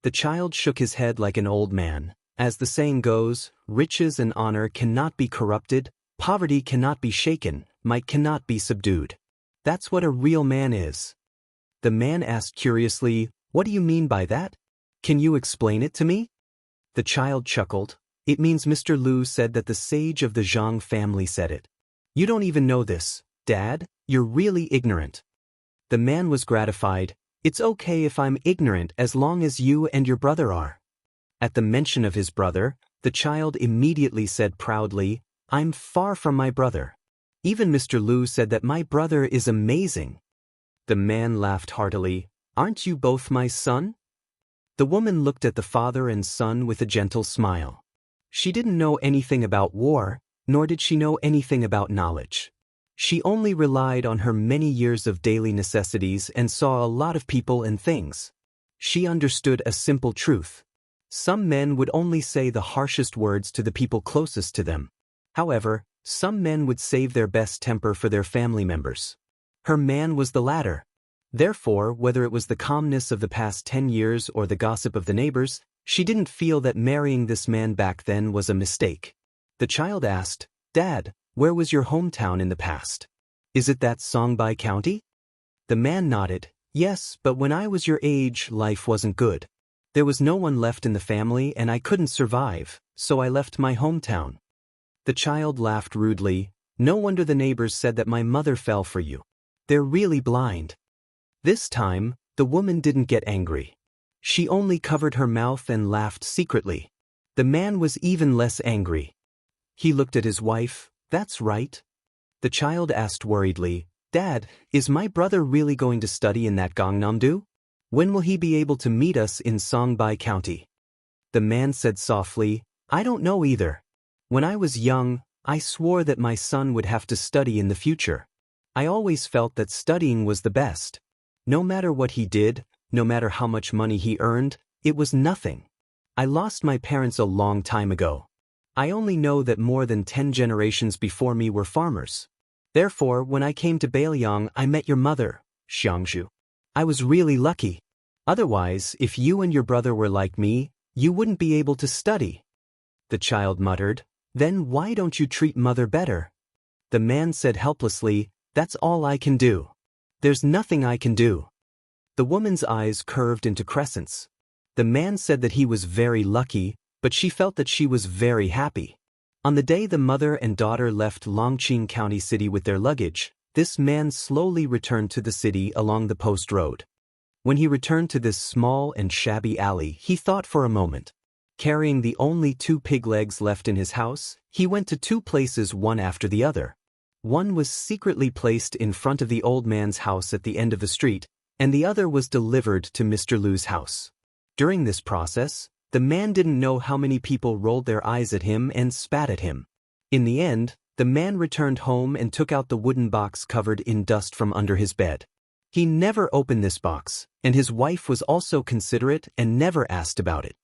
The child shook his head like an old man. As the saying goes, riches and honor cannot be corrupted, poverty cannot be shaken, might cannot be subdued. That's what a real man is. The man asked curiously, "What do you mean by that? Can you explain it to me?" The child chuckled. "It means Mr. Lu said that the sage of the Zhang family said it. You don't even know this, Dad, you're really ignorant." The man was gratified. "It's okay if I'm ignorant as long as you and your brother are." At the mention of his brother, the child immediately said proudly, "I'm far from my brother. Even Mr. Lu said that my brother is amazing." The man laughed heartily. "Aren't you both my son?" The woman looked at the father and son with a gentle smile. She didn't know anything about war, nor did she know anything about knowledge. She only relied on her many years of daily necessities and saw a lot of people and things. She understood a simple truth. Some men would only say the harshest words to the people closest to them. However, some men would save their best temper for their family members. Her man was the latter. Therefore, whether it was the calmness of the past 10 years or the gossip of the neighbors, she didn't feel that marrying this man back then was a mistake. The child asked, "Dad, where was your hometown in the past? Is it that Songhai County?" The man nodded. "Yes, but when I was your age, life wasn't good. There was no one left in the family and I couldn't survive, so I left my hometown." The child laughed rudely. "No wonder the neighbors said that my mother fell for you. They're really blind." This time, the woman didn't get angry. She only covered her mouth and laughed secretly. The man was even less angry. He looked at his wife. "That's right." The child asked worriedly, "Dad, is my brother really going to study in that Gangnam-do? When will he be able to meet us in Songhai County?" The man said softly, "I don't know either. When I was young, I swore that my son would have to study in the future. I always felt that studying was the best. No matter what he did, no matter how much money he earned, it was nothing. I lost my parents a long time ago. I only know that more than 10 generations before me were farmers. Therefore, when I came to Bailiang, I met your mother, Xiangshu. I was really lucky. Otherwise, if you and your brother were like me, you wouldn't be able to study." The child muttered, "Then why don't you treat mother better?" The man said helplessly, "That's all I can do. There's nothing I can do." The woman's eyes curved into crescents. The man said that he was very lucky, but she felt that she was very happy. On the day the mother and daughter left Longqing County City with their luggage, this man slowly returned to the city along the post road. When he returned to this small and shabby alley, he thought for a moment. Carrying the only 2 pig legs left in his house, he went to 2 places one after the other. One was secretly placed in front of the old man's house at the end of the street, and the other was delivered to Mr. Lu's house. During this process, the man didn't know how many people rolled their eyes at him and spat at him. In the end, the man returned home and took out the wooden box covered in dust from under his bed. He never opened this box, and his wife was also considerate and never asked about it.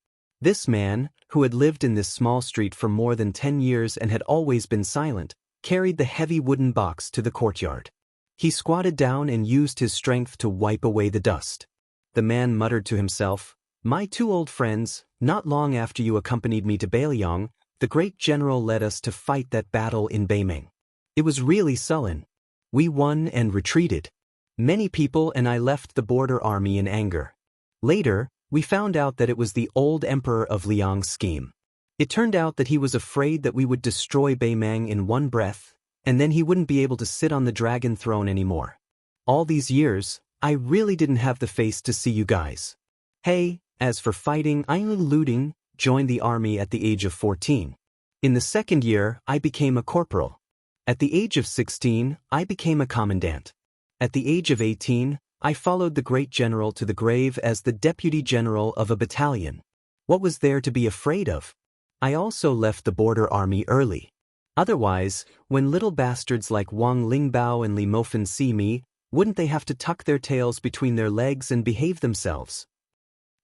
This man, who had lived in this small street for more than 10 years and had always been silent, carried the heavy wooden box to the courtyard. He squatted down and used his strength to wipe away the dust. The man muttered to himself, "My 2 old friends, not long after you accompanied me to Bailiang, the great general led us to fight that battle in Beiming. It was really sullen. We won and retreated. Many people and I left the border army in anger. Later, we found out that it was the old emperor of Liang's scheme. It turned out that he was afraid that we would destroy Beimang in one breath, and then he wouldn't be able to sit on the dragon throne anymore. All these years, I really didn't have the face to see you guys. Hey, as for fighting, I looting, joined the army at the age of 14. In the second year, I became a corporal. At the age of 16, I became a commandant. At the age of 18, I followed the great general to the grave as the deputy general of a battalion. What was there to be afraid of? I also left the border army early. Otherwise, when little bastards like Wang Lingbao and Li Mofan see me, wouldn't they have to tuck their tails between their legs and behave themselves?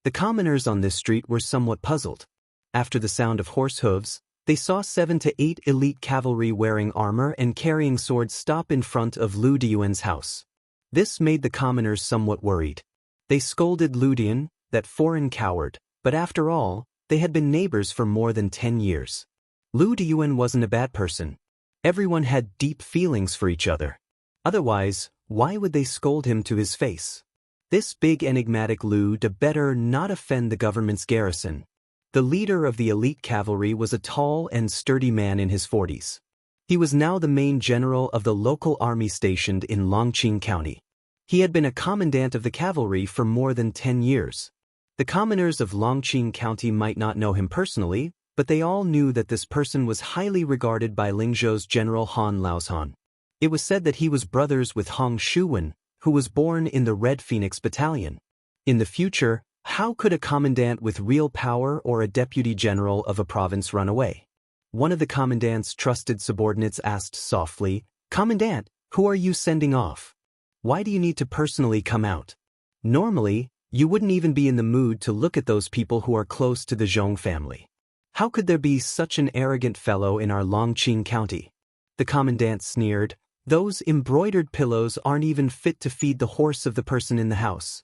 The commoners on this street were somewhat puzzled. After the sound of horse hooves, they saw 7 to 8 elite cavalry wearing armor and carrying swords stop in front of Lu Diyuan's house. This made the commoners somewhat worried. They scolded Lu Diyan, that foreign coward, but after all, they had been neighbors for more than 10 years. Lu Diyuan wasn't a bad person. Everyone had deep feelings for each other. Otherwise, why would they scold him to his face? This big enigmatic Lu Di better not offend the government's garrison. The leader of the elite cavalry was a tall and sturdy man in his 40s. He was now the main general of the local army stationed in Longqing County. He had been a commandant of the cavalry for more than 10 years. The commoners of Longqing County might not know him personally, but they all knew that this person was highly regarded by Lingzhou's General Han Laozhan. It was said that he was brothers with Hong Shuwen, who was born in the Red Phoenix Battalion. In the future, how could a commandant with real power or a deputy general of a province run away? One of the commandant's trusted subordinates asked softly, "Commandant, who are you sending off? Why do you need to personally come out? Normally, you wouldn't even be in the mood to look at those people who are close to the Zhong family. How could there be such an arrogant fellow in our Longqing County?" The commandant sneered, "Those embroidered pillows aren't even fit to feed the horse of the person in the house."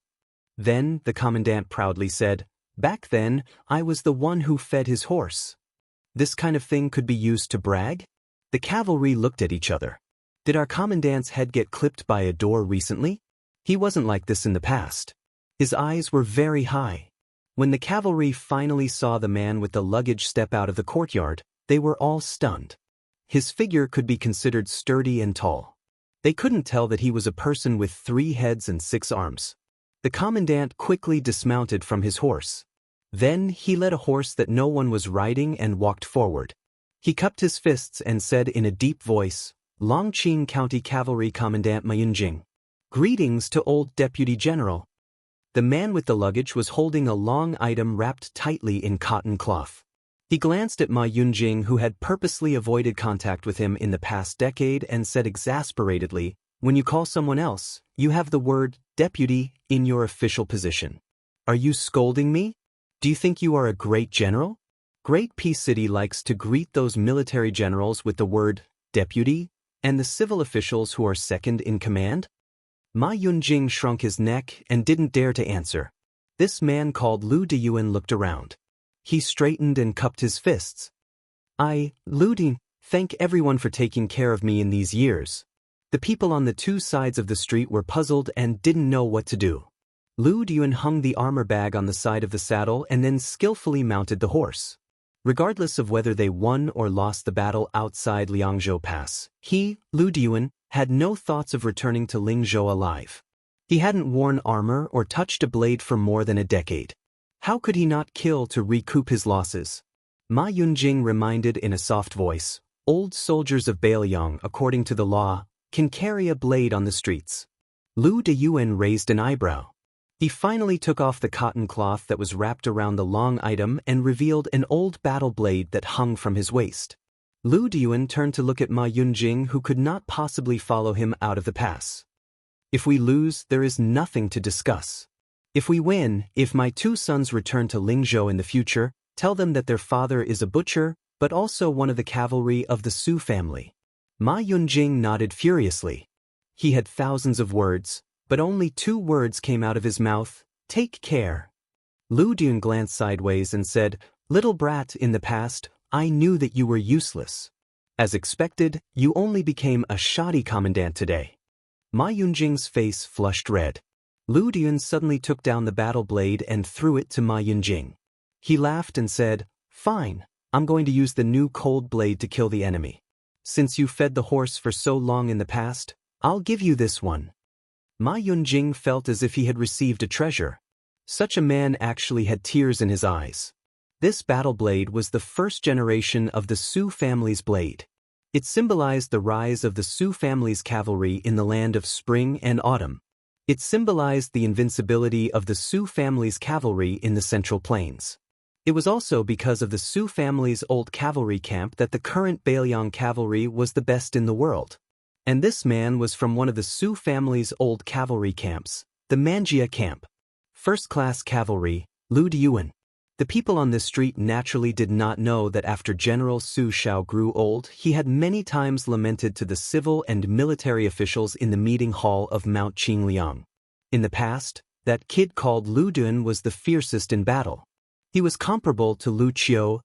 Then, the commandant proudly said, "Back then, I was the one who fed his horse." This kind of thing could be used to brag? The cavalry looked at each other. Did our commandant's head get clipped by a door recently? He wasn't like this in the past. His eyes were very high. When the cavalry finally saw the man with the luggage step out of the courtyard, they were all stunned. His figure could be considered sturdy and tall. They couldn't tell that he was a person with 3 heads and 6 arms. The commandant quickly dismounted from his horse. Then he led a horse that no one was riding and walked forward. He cupped his fists and said in a deep voice, "Longqing County Cavalry Commandant Ma Yunjing. Greetings to old Deputy General." The man with the luggage was holding a long item wrapped tightly in cotton cloth. He glanced at Ma Yunjing, who had purposely avoided contact with him in the past decade, and said exasperatedly, "When you call someone else, you have the word deputy in your official position. Are you scolding me? Do you think you are a great general? Great Peace City likes to greet those military generals with the word deputy, and the civil officials who are second in command?" Ma Yunjing shrunk his neck and didn't dare to answer. This man called Lu Diyuan looked around. He straightened and cupped his fists. Lu Di, thank everyone for taking care of me in these years." The people on the 2 sides of the street were puzzled and didn't know what to do. Lu Diyuan hung the armor bag on the side of the saddle and then skillfully mounted the horse. Regardless of whether they won or lost the battle outside Liangzhou Pass, he, Lu Diyuan, had no thoughts of returning to Lingzhou alive. He hadn't worn armor or touched a blade for more than a decade. How could he not kill to recoup his losses? Ma Yunjing reminded in a soft voice, "Old soldiers of Bailiang, according to the law, can carry a blade on the streets." Lu Diyuan raised an eyebrow. He finally took off the cotton cloth that was wrapped around the long item and revealed an old battle blade that hung from his waist. Lu Diyuan turned to look at Ma Yunjing, who could not possibly follow him out of the pass. "If we lose, there is nothing to discuss. If we win, if my 2 sons return to Lingzhou in the future, tell them that their father is a butcher, but also one of the cavalry of the Su family." Ma Yunjing nodded furiously. He had thousands of words, but only 2 words came out of his mouth: "Take care." Lu Diyuan glanced sideways and said, "Little brat, in the past, I knew that you were useless. As expected, you only became a shoddy commandant today." Ma Yunjing's face flushed red. Lu Diyuan suddenly took down the battle blade and threw it to Ma Yunjing. He laughed and said, "Fine, I'm going to use the new cold blade to kill the enemy. Since you fed the horse for so long in the past, I'll give you this one." Ma Yunjing felt as if he had received a treasure. Such a man actually had tears in his eyes. This battle blade was the first generation of the Su family's blade. It symbolized the rise of the Su family's cavalry in the land of spring and autumn. It symbolized the invincibility of the Su family's cavalry in the Central Plains. It was also because of the Su family's old cavalry camp that the current Bailiang cavalry was the best in the world. And this man was from one of the Su family's old cavalry camps, the Manjia camp. First-class cavalry, Lu Diyuan. The people on this street naturally did not know that after General Su Shao grew old, he had many times lamented to the civil and military officials in the meeting hall of Mount Qingliang. In the past, that kid called Lu Dun was the fiercest in battle. He was comparable to Lu Qiu.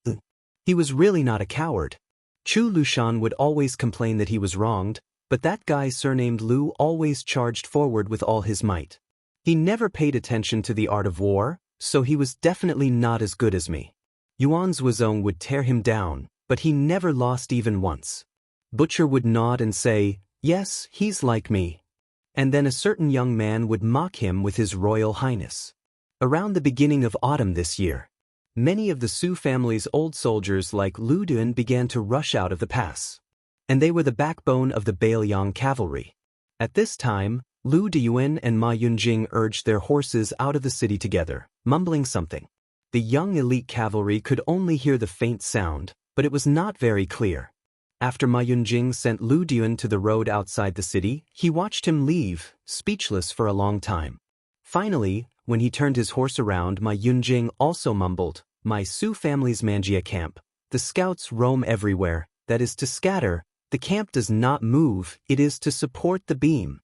He was really not a coward. Chu Lushan would always complain that he was wronged, but that guy surnamed Lu always charged forward with all his might. He never paid attention to the art of war, so he was definitely not as good as me. Yuan Zhuozong would tear him down, but he never lost even once. Butcher would nod and say, "Yes, he's like me." And then a certain young man would mock him with his Royal Highness. Around the beginning of autumn this year, many of the Su family's old soldiers like Lu Dun began to rush out of the pass. And they were the backbone of the Bailiang cavalry. At this time, Lu Diyuan and Ma Yunjing urged their horses out of the city together, mumbling something. The young elite cavalry could only hear the faint sound, but it was not very clear. After Ma Yunjing sent Lu Diyuan to the road outside the city, he watched him leave, speechless for a long time. Finally, when he turned his horse around, Ma Yunjing also mumbled, "My Su family's Manjia camp. The scouts roam everywhere, that is to scatter. The camp does not move, it is to support the beam."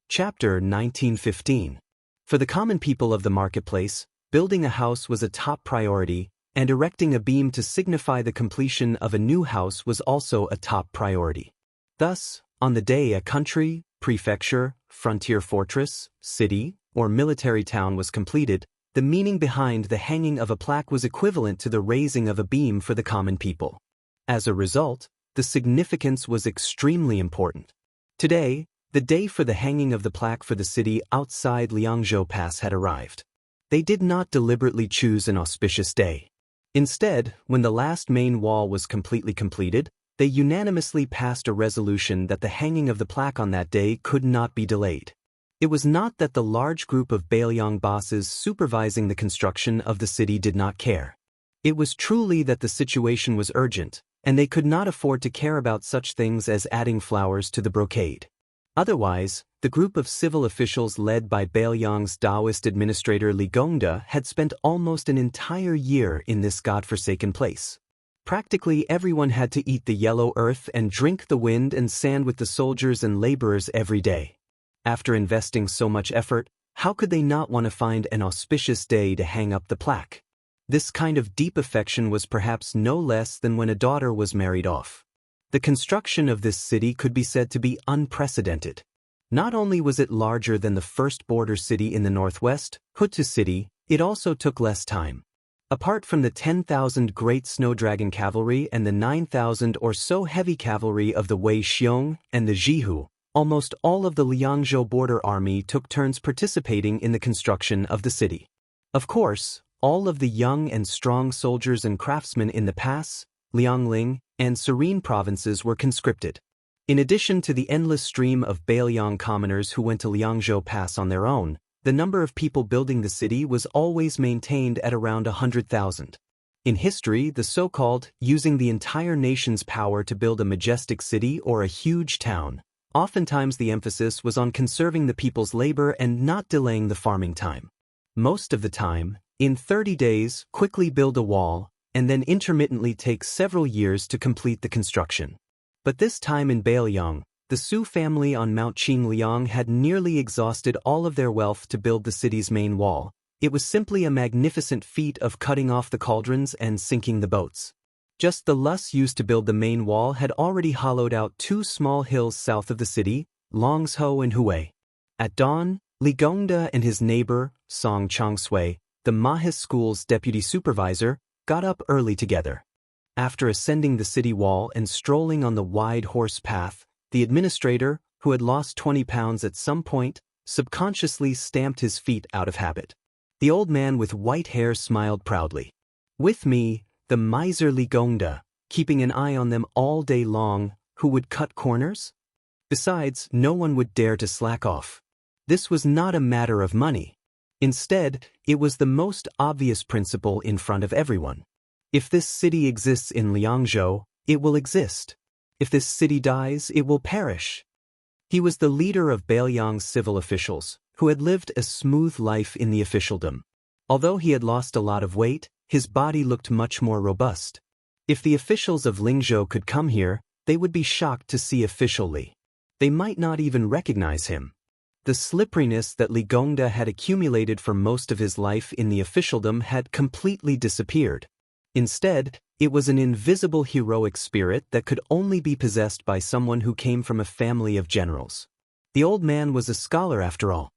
Chapter 1915. For the common people of the marketplace, building a house was a top priority, and erecting a beam to signify the completion of a new house was also a top priority. Thus, on the day a country, prefecture, frontier fortress, city, or military town was completed, the meaning behind the hanging of a plaque was equivalent to the raising of a beam for the common people. As a result, the significance was extremely important. Today, the day for the hanging of the plaque for the city outside Liangzhou Pass had arrived. They did not deliberately choose an auspicious day. Instead, when the last main wall was completely completed, they unanimously passed a resolution that the hanging of the plaque on that day could not be delayed. It was not that the large group of Bailiang bosses supervising the construction of the city did not care. It was truly that the situation was urgent, and they could not afford to care about such things as adding flowers to the brocade. Otherwise, the group of civil officials led by Bailiang's Taoist administrator Li Gongda had spent almost an entire year in this godforsaken place. Practically everyone had to eat the yellow earth and drink the wind and sand with the soldiers and laborers every day. After investing so much effort, how could they not want to find an auspicious day to hang up the plaque? This kind of deep affection was perhaps no less than when a daughter was married off. The construction of this city could be said to be unprecedented. Not only was it larger than the first border city in the northwest, Hutu City, it also took less time. Apart from the 10,000 great snow dragon cavalry and the 9,000 or so heavy cavalry of the Wei Xiong and the Jihu, almost all of the Liangzhou border army took turns participating in the construction of the city. Of course, all of the young and strong soldiers and craftsmen in the Pass, Liangling, and Serene provinces were conscripted. In addition to the endless stream of Bailiang commoners who went to Liangzhou Pass on their own, the number of people building the city was always maintained at around 100,000. In history, the so-called using the entire nation's power to build a majestic city or a huge town, oftentimes the emphasis was on conserving the people's labor and not delaying the farming time. Most of the time, in 30 days, quickly build a wall, and then intermittently take several years to complete the construction. But this time in Bailiang, the Su family on Mount Qingliang had nearly exhausted all of their wealth to build the city's main wall. It was simply a magnificent feat of cutting off the cauldrons and sinking the boats. Just the loess used to build the main wall had already hollowed out 2 small hills south of the city, Longzhou and Huai. At dawn, Li Gongda and his neighbor, Song Chongsui, the Mahis School's deputy supervisor, got up early together. After ascending the city wall and strolling on the wide horse path, the administrator, who had lost 20 pounds at some point, subconsciously stamped his feet out of habit. The old man with white hair smiled proudly. With me, the miserly Gongda, keeping an eye on them all day long, who would cut corners? Besides, no one would dare to slack off. This was not a matter of money. Instead, it was the most obvious principle in front of everyone. If this city exists in Liangzhou, it will exist. If this city dies, it will perish. He was the leader of Bailiang's civil officials, who had lived a smooth life in the officialdom. Although he had lost a lot of weight, his body looked much more robust. If the officials of Lingzhou could come here, they would be shocked to see official Li. They might not even recognize him. The slipperiness that Li Gongda had accumulated for most of his life in the officialdom had completely disappeared. Instead, it was an invisible heroic spirit that could only be possessed by someone who came from a family of generals. The old man was a scholar after all.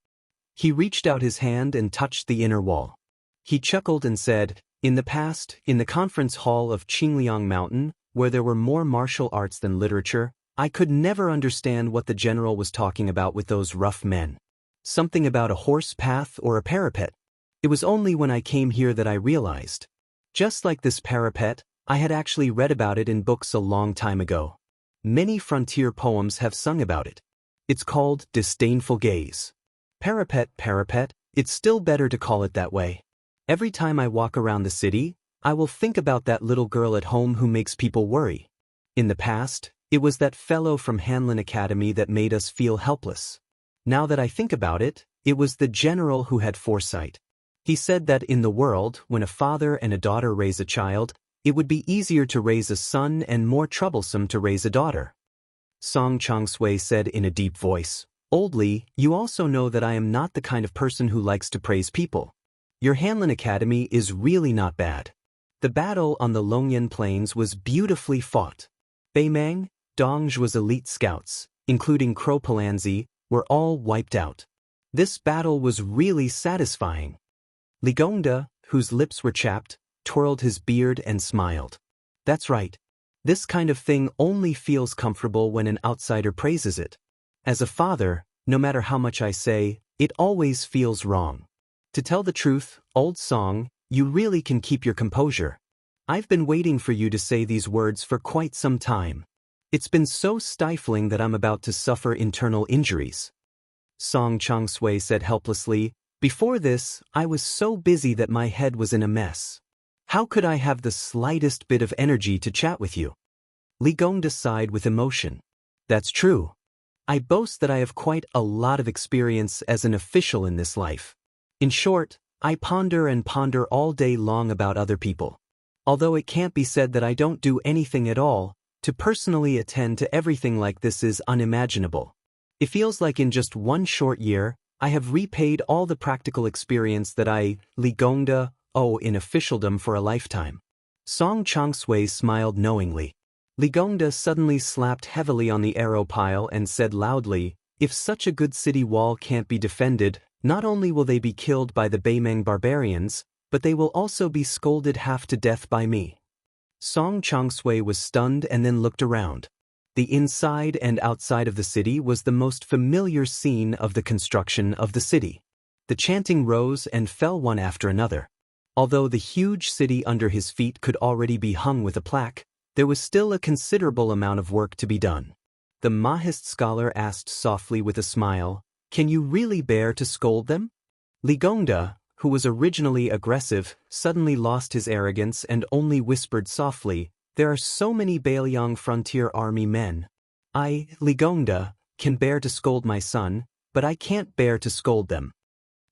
He reached out his hand and touched the inner wall. He chuckled and said, "In the past, in the conference hall of Qingliang Mountain, where there were more martial arts than literature, I could never understand what the general was talking about with those rough men. Something about a horse path or a parapet. It was only when I came here that I realized. Just like this parapet, I had actually read about it in books a long time ago. Many frontier poems have sung about it. It's called Disdainful Gaze. Parapet, it's still better to call it that way. Every time I walk around the city, I will think about that little girl at home who makes people worry. In the past, it was that fellow from Hanlin Academy that made us feel helpless. Now that I think about it, it was the general who had foresight. He said that in the world, when a father and a daughter raise a child, it would be easier to raise a son and more troublesome to raise a daughter." Song Chongsui said in a deep voice, "Old Li, you also know that I am not the kind of person who likes to praise people. Your Hanlin Academy is really not bad. The battle on the Longyan Plains was beautifully fought. Beimang, Dongzhu's elite scouts, including Crow Palanzi, were all wiped out. This battle was really satisfying." Li Gongda, whose lips were chapped, twirled his beard and smiled. "That's right. This kind of thing only feels comfortable when an outsider praises it. As a father, no matter how much I say, it always feels wrong. To tell the truth, old Song, you really can keep your composure. I've been waiting for you to say these words for quite some time. It's been so stifling that I'm about to suffer internal injuries." Song Chongsui said helplessly, "Before this, I was so busy that my head was in a mess. How could I have the slightest bit of energy to chat with you?" Li Gongda sighed with emotion. "That's true. I boast that I have quite a lot of experience as an official in this life. In short, I ponder and ponder all day long about other people. Although it can't be said that I don't do anything at all, to personally attend to everything like this is unimaginable. It feels like in just one short year, I have repaid all the practical experience that I, Li Gongda, owe in officialdom for a lifetime." Song Chongsui smiled knowingly. Li Gongda suddenly slapped heavily on the arrow pile and said loudly, "If such a good city wall can't be defended, not only will they be killed by the Beimeng barbarians, but they will also be scolded half to death by me." Song Chongsui was stunned and then looked around. The inside and outside of the city was the most familiar scene of the construction of the city. The chanting rose and fell one after another. Although the huge city under his feet could already be hung with a plaque, there was still a considerable amount of work to be done. The Mahist scholar asked softly with a smile, "Can you really bear to scold them?" Li Gongda, who was originally aggressive, suddenly lost his arrogance and only whispered softly, "There are so many Bailiang frontier army men. I, Li Gongda, can bear to scold my son, but I can't bear to scold them."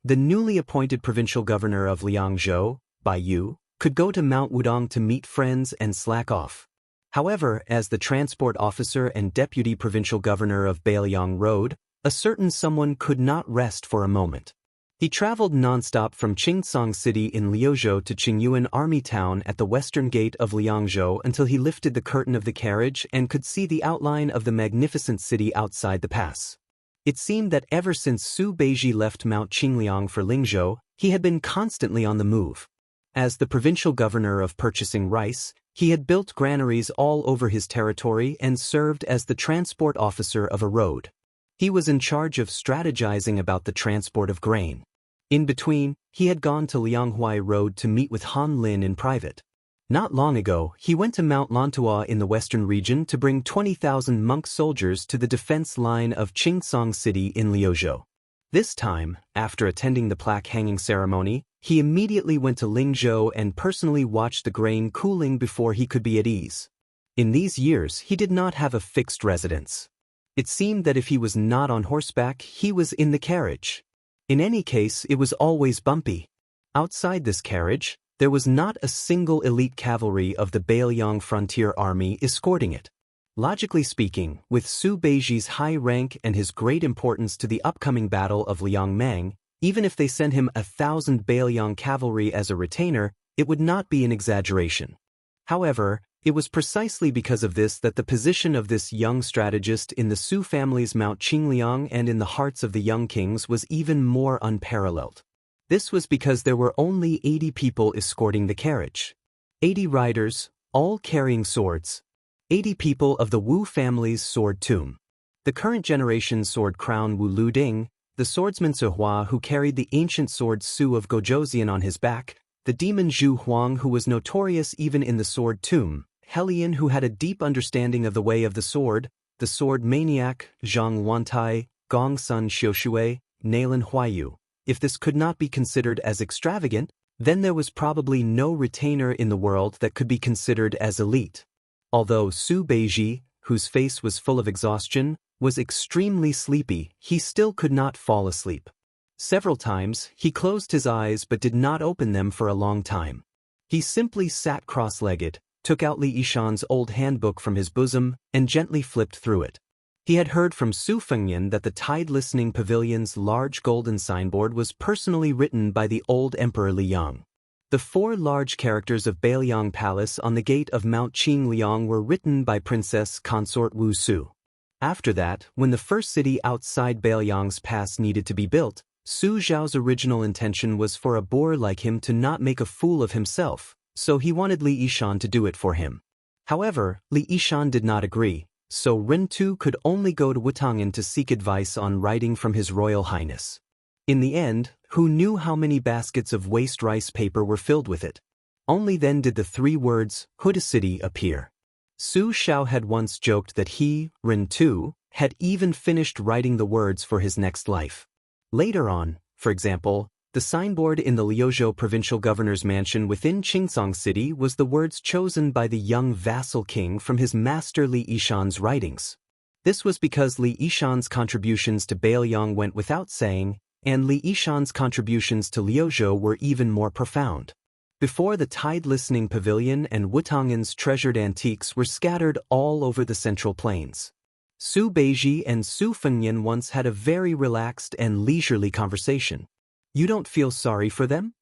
The newly appointed provincial governor of Liangzhou, Bai Yu, could go to Mount Wudong to meet friends and slack off. However, as the transport officer and deputy provincial governor of Bailiang Road, a certain someone could not rest for a moment. He traveled nonstop from Qingsong City in Liuzhou to Qingyuan Army Town at the western gate of Liangzhou until he lifted the curtain of the carriage and could see the outline of the magnificent city outside the pass. It seemed that ever since Su Beiji left Mount Qingliang for Lingzhou, he had been constantly on the move. As the provincial governor of purchasing rice, he had built granaries all over his territory and served as the transport officer of a road. He was in charge of strategizing about the transport of grain. In between, he had gone to Lianghuai Road to meet with Han Lin in private. Not long ago, he went to Mount Lantua in the western region to bring 20,000 monk soldiers to the defense line of Qingsong City in Liuzhou. This time, after attending the plaque hanging ceremony, he immediately went to Lingzhou and personally watched the grain cooling before he could be at ease. In these years, he did not have a fixed residence. It seemed that if he was not on horseback, he was in the carriage. In any case, it was always bumpy. Outside this carriage, there was not a single elite cavalry of the Bailiang frontier army escorting it. Logically speaking, with Su Beiji's high rank and his great importance to the upcoming battle of Liangmang, even if they sent him 1,000 Bailiang cavalry as a retainer, it would not be an exaggeration. However, it was precisely because of this that the position of this young strategist in the Su family's Mount Qingliang and in the hearts of the young kings was even more unparalleled. This was because there were only 80 people escorting the carriage. 80 riders, all carrying swords. 80 people of the Wu family's sword tomb. The current generation's sword crown Wu Luding, the swordsman Su Hua who carried the ancient sword Su of Gojoseon on his back, the demon Zhu Huang who was notorious even in the sword tomb, Helian who had a deep understanding of the way of the sword maniac Zhang Wantai, Gong Sun Xiushui, Nalan Huayu. If this could not be considered as extravagant, then there was probably no retainer in the world that could be considered as elite. Although Su Beiji, whose face was full of exhaustion, was extremely sleepy, he still could not fall asleep. Several times, he closed his eyes but did not open them for a long time. He simply sat cross-legged, took out Li Yishan's old handbook from his bosom, and gently flipped through it. He had heard from Su Fengyan that the Tide Listening Pavilion's large golden signboard was personally written by the old Emperor Liang. The 4 large characters of Bailiang Palace on the gate of Mount Qingliang were written by Princess Consort Wu Su. After that, when the first city outside Bailiang's pass needed to be built, Su Zhao's original intention was for a boor like him to not make a fool of himself, so he wanted Li Yishan to do it for him. However, Li Yishan did not agree, so Ren Tu could only go to Wutangan to seek advice on writing from His Royal Highness. In the end, who knew how many baskets of waste rice paper were filled with it? Only then did the 3 words, Huda City, appear. Su Xiao had once joked that he, Ren Tu, had even finished writing the words for his next life. Later on, for example, the signboard in the Liuzhou provincial governor's mansion within Qingsong City was the words chosen by the young vassal king from his master Li Yishan's writings. This was because Li Yishan's contributions to Bailiang went without saying, and Li Yishan's contributions to Liuzhou were even more profound. Before the Tide Listening Pavilion and Wutangan's treasured antiques were scattered all over the Central Plains. Su Beiji and Su Fengyan once had a very relaxed and leisurely conversation. You don't feel sorry for them?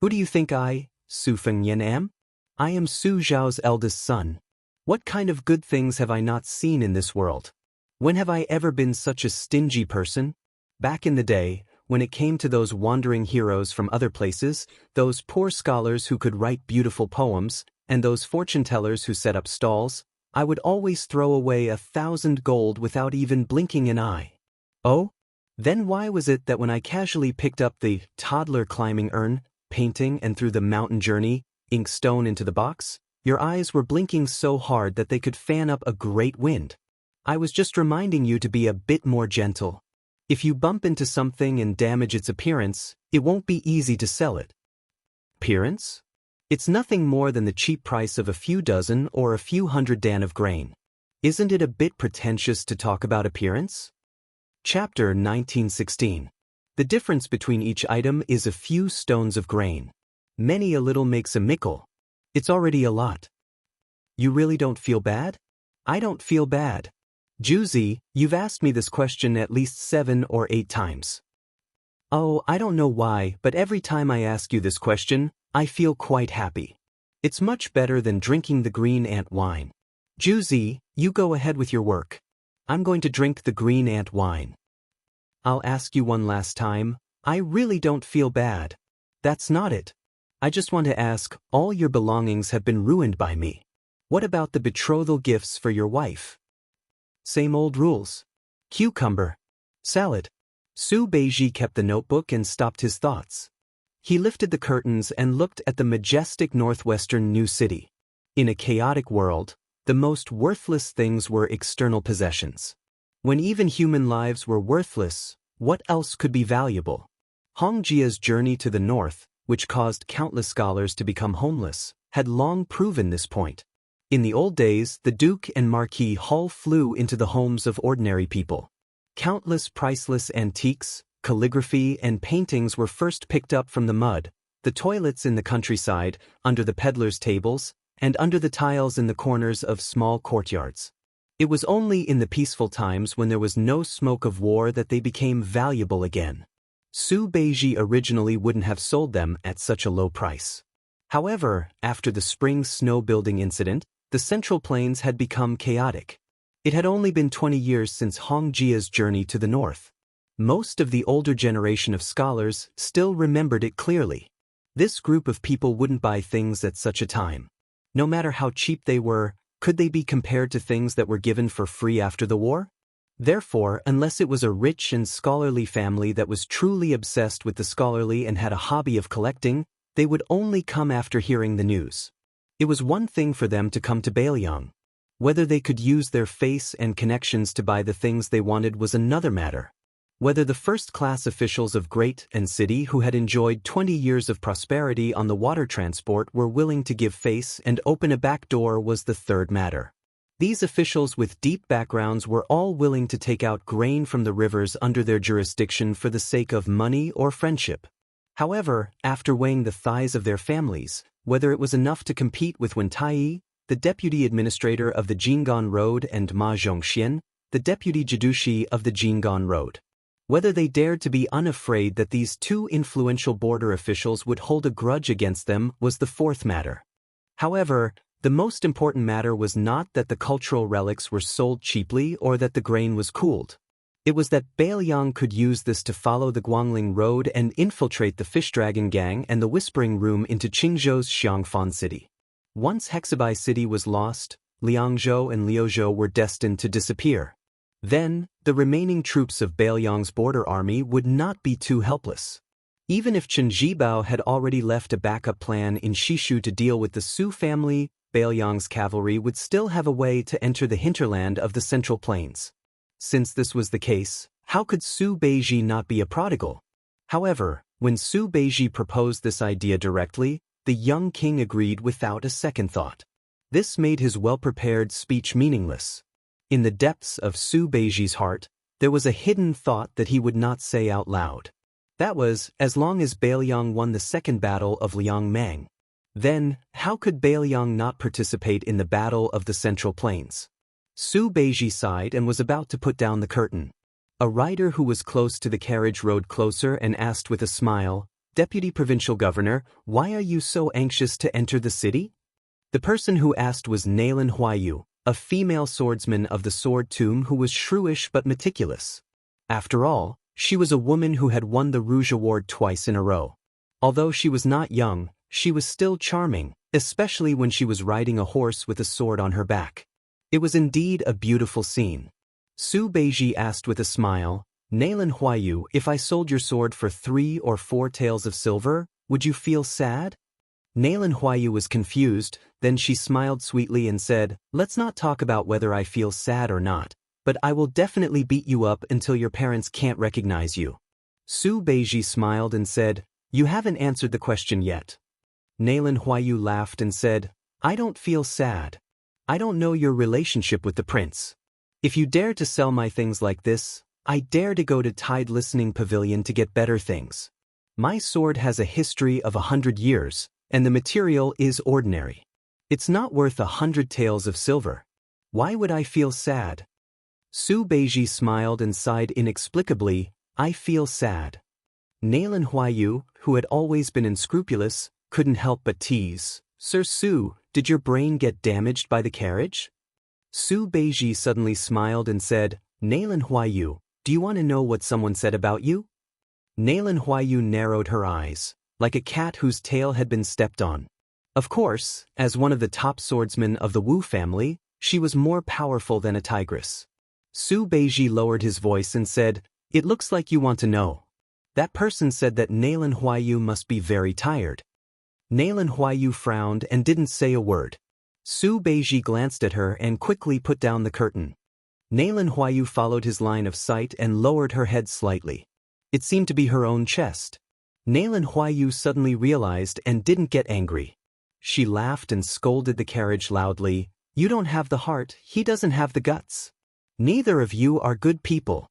Who do you think I, Su Fengyan, am? I am Su Zhao's eldest son. What kind of good things have I not seen in this world? When have I ever been such a stingy person? Back in the day, when it came to those wandering heroes from other places, those poor scholars who could write beautiful poems, and those fortune-tellers who set up stalls, I would always throw away 1,000 gold without even blinking an eye. Oh? Then why was it that when I casually picked up the toddler climbing urn, painting and through the mountain journey, ink stone into the box, your eyes were blinking so hard that they could fan up a great wind? I was just reminding you to be a bit more gentle. If you bump into something and damage its appearance, it won't be easy to sell it. Appearance? It's nothing more than the cheap price of a few dozen or a few hundred dan of grain. Isn't it a bit pretentious to talk about appearance? Chapter 1916. The difference between each item is a few stones of grain. Many a little makes a mickle. It's already a lot. You really don't feel bad? I don't feel bad. Juzi, you've asked me this question at least 7 or 8 times. Oh, I don't know why, but every time I ask you this question, I feel quite happy. It's much better than drinking the green ant wine. Juzi, you go ahead with your work. I'm going to drink the green ant wine. I'll ask you one last time, I really don't feel bad. That's not it. I just want to ask, all your belongings have been ruined by me. What about the betrothal gifts for your wife? Same old rules. Cucumber. Salad. Su Beiji kept the notebook and stopped his thoughts. He lifted the curtains and looked at the majestic northwestern New City. In a chaotic world, the most worthless things were external possessions. When even human lives were worthless, what else could be valuable? Hongjia's journey to the north, which caused countless scholars to become homeless, had long proven this point. In the old days, the Duke and Marquis Hull flew into the homes of ordinary people. Countless priceless antiques, calligraphy, and paintings were first picked up from the mud, The toilets in the countryside, under the peddlers' tables, and under the tiles in the corners of small courtyards. It was only in the peaceful times when there was no smoke of war that they became valuable again. Su Beiji originally wouldn't have sold them at such a low price. However, after the spring snow building incident, the Central Plains had become chaotic. It had only been 20 years since Hong Jia's journey to the north. Most of the older generation of scholars still remembered it clearly. This group of people wouldn't buy things at such a time. No matter how cheap they were, could they be compared to things that were given for free after the war? Therefore, unless it was a rich and scholarly family that was truly obsessed with the scholarly and had a hobby of collecting, they would only come after hearing the news. It was one thing for them to come to Bailiang. Whether they could use their face and connections to buy the things they wanted was another matter. Whether the first-class officials of Great and City who had enjoyed 20 years of prosperity on the water transport were willing to give face and open a back door was the third matter. These officials with deep backgrounds were all willing to take out grain from the rivers under their jurisdiction for the sake of money or friendship. However, after weighing the thighs of their families, whether it was enough to compete with Wen Tai, the deputy administrator of the Jinggan Road, and Ma Zhongxian, the deputy jidushi of the Jinggan Road, whether they dared to be unafraid that these two influential border officials would hold a grudge against them was the fourth matter. However, the most important matter was not that the cultural relics were sold cheaply or that the grain was cooled. It was that Bailiang could use this to follow the Guangling Road and infiltrate the Fish Dragon Gang and the Whispering Room into Qingzhou's Xiangfan City. Once Hexabai City was lost, Liangzhou and Liuzhou were destined to disappear. Then, the remaining troops of Bailiang's border army would not be too helpless. Even if Chen Zhibao had already left a backup plan in Shishu to deal with the Su family, Bailiang's cavalry would still have a way to enter the hinterland of the Central Plains. Since this was the case, how could Su Beiji not be a prodigal? However, when Su Beiji proposed this idea directly, the young king agreed without a second thought. This made his well-prepared speech meaningless. In the depths of Su Beiji's heart, there was a hidden thought that he would not say out loud. That was, as long as Bailiang won the second battle of Liangmang. Then, how could Bailiang not participate in the battle of the Central Plains? Su Beiji sighed and was about to put down the curtain. A rider who was close to the carriage rode closer and asked with a smile, "Deputy Provincial Governor, why are you so anxious to enter the city?" The person who asked was Nalan Huayu, a female swordsman of the Sword Tomb who was shrewish but meticulous. After all, she was a woman who had won the Rouge Award twice in a row. Although she was not young, she was still charming, especially when she was riding a horse with a sword on her back. It was indeed a beautiful scene. Su Beiji asked with a smile, "Nalan Huayu, if I sold your sword for 3 or 4 taels of silver, would you feel sad?" Nalan Huayu was confused, then she smiled sweetly and said, "Let's not talk about whether I feel sad or not, but I will definitely beat you up until your parents can't recognize you." Su Beiji smiled and said, "You haven't answered the question yet." Nalan Huayu laughed and said, "I don't feel sad. I don't know your relationship with the prince. If you dare to sell my things like this, I dare to go to Tide Listening Pavilion to get better things. My sword has a history of 100 years, and the material is ordinary. It's not worth 100 taels of silver. Why would I feel sad?" Su Beiji smiled and sighed inexplicably, "I feel sad." Nalan Huayu, who had always been unscrupulous, couldn't help but tease, "Sir Su, did your brain get damaged by the carriage?" Su Beiji suddenly smiled and said, "Nalan Huayu, do you want to know what someone said about you?" Nalan Huayu narrowed her eyes, like a cat whose tail had been stepped on. Of course, as one of the top swordsmen of the Wu family, she was more powerful than a tigress. Su Beiji lowered his voice and said, "It looks like you want to know. That person said that Nalan Huayu must be very tired." Nalan Huayu frowned and didn't say a word. Su Beiji glanced at her and quickly put down the curtain. Nalan Huayu followed his line of sight and lowered her head slightly. It seemed to be her own chest. Nalan Huayu suddenly realized and didn't get angry. She laughed and scolded the carriage loudly, "You don't have the heart, he doesn't have the guts. Neither of you are good people."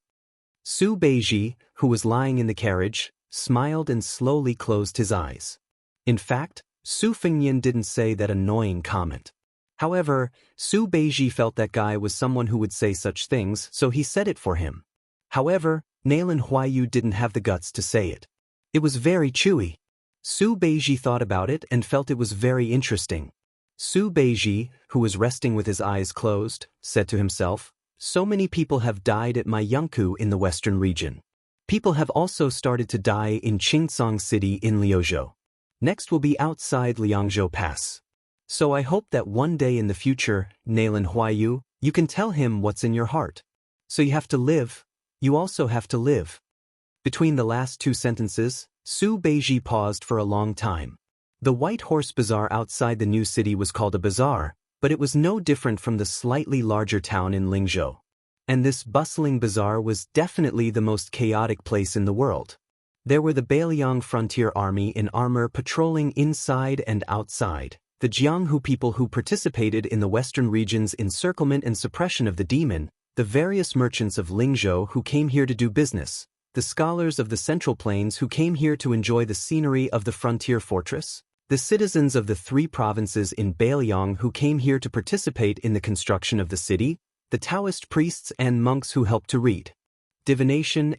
Su Beiji, who was lying in the carriage, smiled and slowly closed his eyes. In fact, Su Fengnian didn't say that annoying comment. However, Su Beiji felt that guy was someone who would say such things, so he said it for him. However, Nalan Huayu didn't have the guts to say it. It was very chewy. Su Beiji thought about it and felt it was very interesting. Su Beiji, who was resting with his eyes closed, said to himself, "So many people have died at my Yangku in the western region. People have also started to die in Qingsong City in Liuzhou. Next will be outside Liangzhou Pass. So I hope that one day in the future, Nalan Huayu, you can tell him what's in your heart. So you have to live. You also have to live." Between the last two sentences, Su Beiji paused for a long time. The White Horse Bazaar outside the new city was called a bazaar, but it was no different from the slightly larger town in Lingzhou. And this bustling bazaar was definitely the most chaotic place in the world. There were the Bailiang Frontier Army in armor patrolling inside and outside, the Jianghu people who participated in the western region's encirclement and suppression of the demon, the various merchants of Lingzhou who came here to do business, the scholars of the Central Plains who came here to enjoy the scenery of the frontier fortress, the citizens of the three provinces in Bailiang who came here to participate in the construction of the city, the Taoist priests and monks who helped to read divination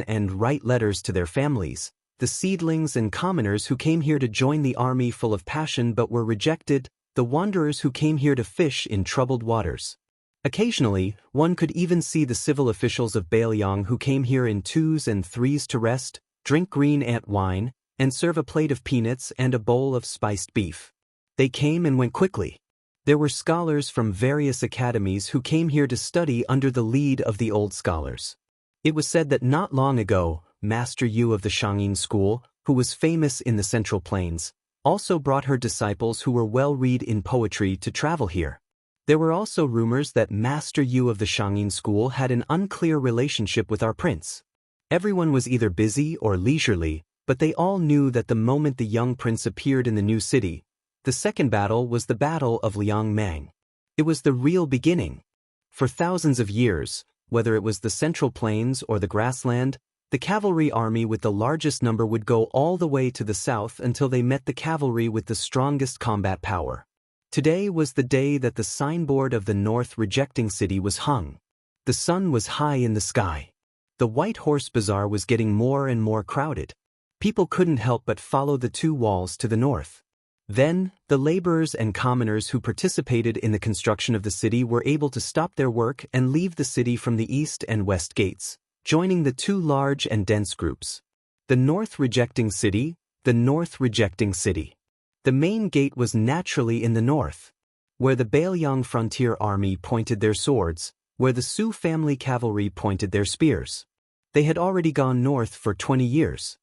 and write letters to their families, the seedlings and commoners who came here to join the army full of passion but were rejected, the wanderers who came here to fish in troubled waters. Occasionally, one could even see the civil officials of Bailiang who came here in twos and threes to rest, drink green ant wine, and serve a plate of peanuts and a bowl of spiced beef. They came and went quickly. There were scholars from various academies who came here to study under the lead of the old scholars. It was said that not long ago, Master Yu of the Shangyin School, who was famous in the Central Plains, also brought her disciples who were well-read in poetry to travel here. There were also rumors that Master Yu of the Shangyin School had an unclear relationship with our prince. Everyone was either busy or leisurely, but they all knew that the moment the young prince appeared in the new city, the second battle was the Battle of Liangmang. It was the real beginning. For thousands of years, whether it was the Central Plains or the grassland, the cavalry army with the largest number would go all the way to the south until they met the cavalry with the strongest combat power. Today was the day that the signboard of the North rejecting city was hung. The sun was high in the sky. The White Horse Bazaar was getting more and more crowded. People couldn't help but follow the two walls to the north. Then, the laborers and commoners who participated in the construction of the city were able to stop their work and leave the city from the east and west gates, joining the two large and dense groups. The North rejecting city, the North rejecting city. The main gate was naturally in the north, where the Bailiang Frontier Army pointed their swords, where the Su family cavalry pointed their spears. They had already gone north for 20 years.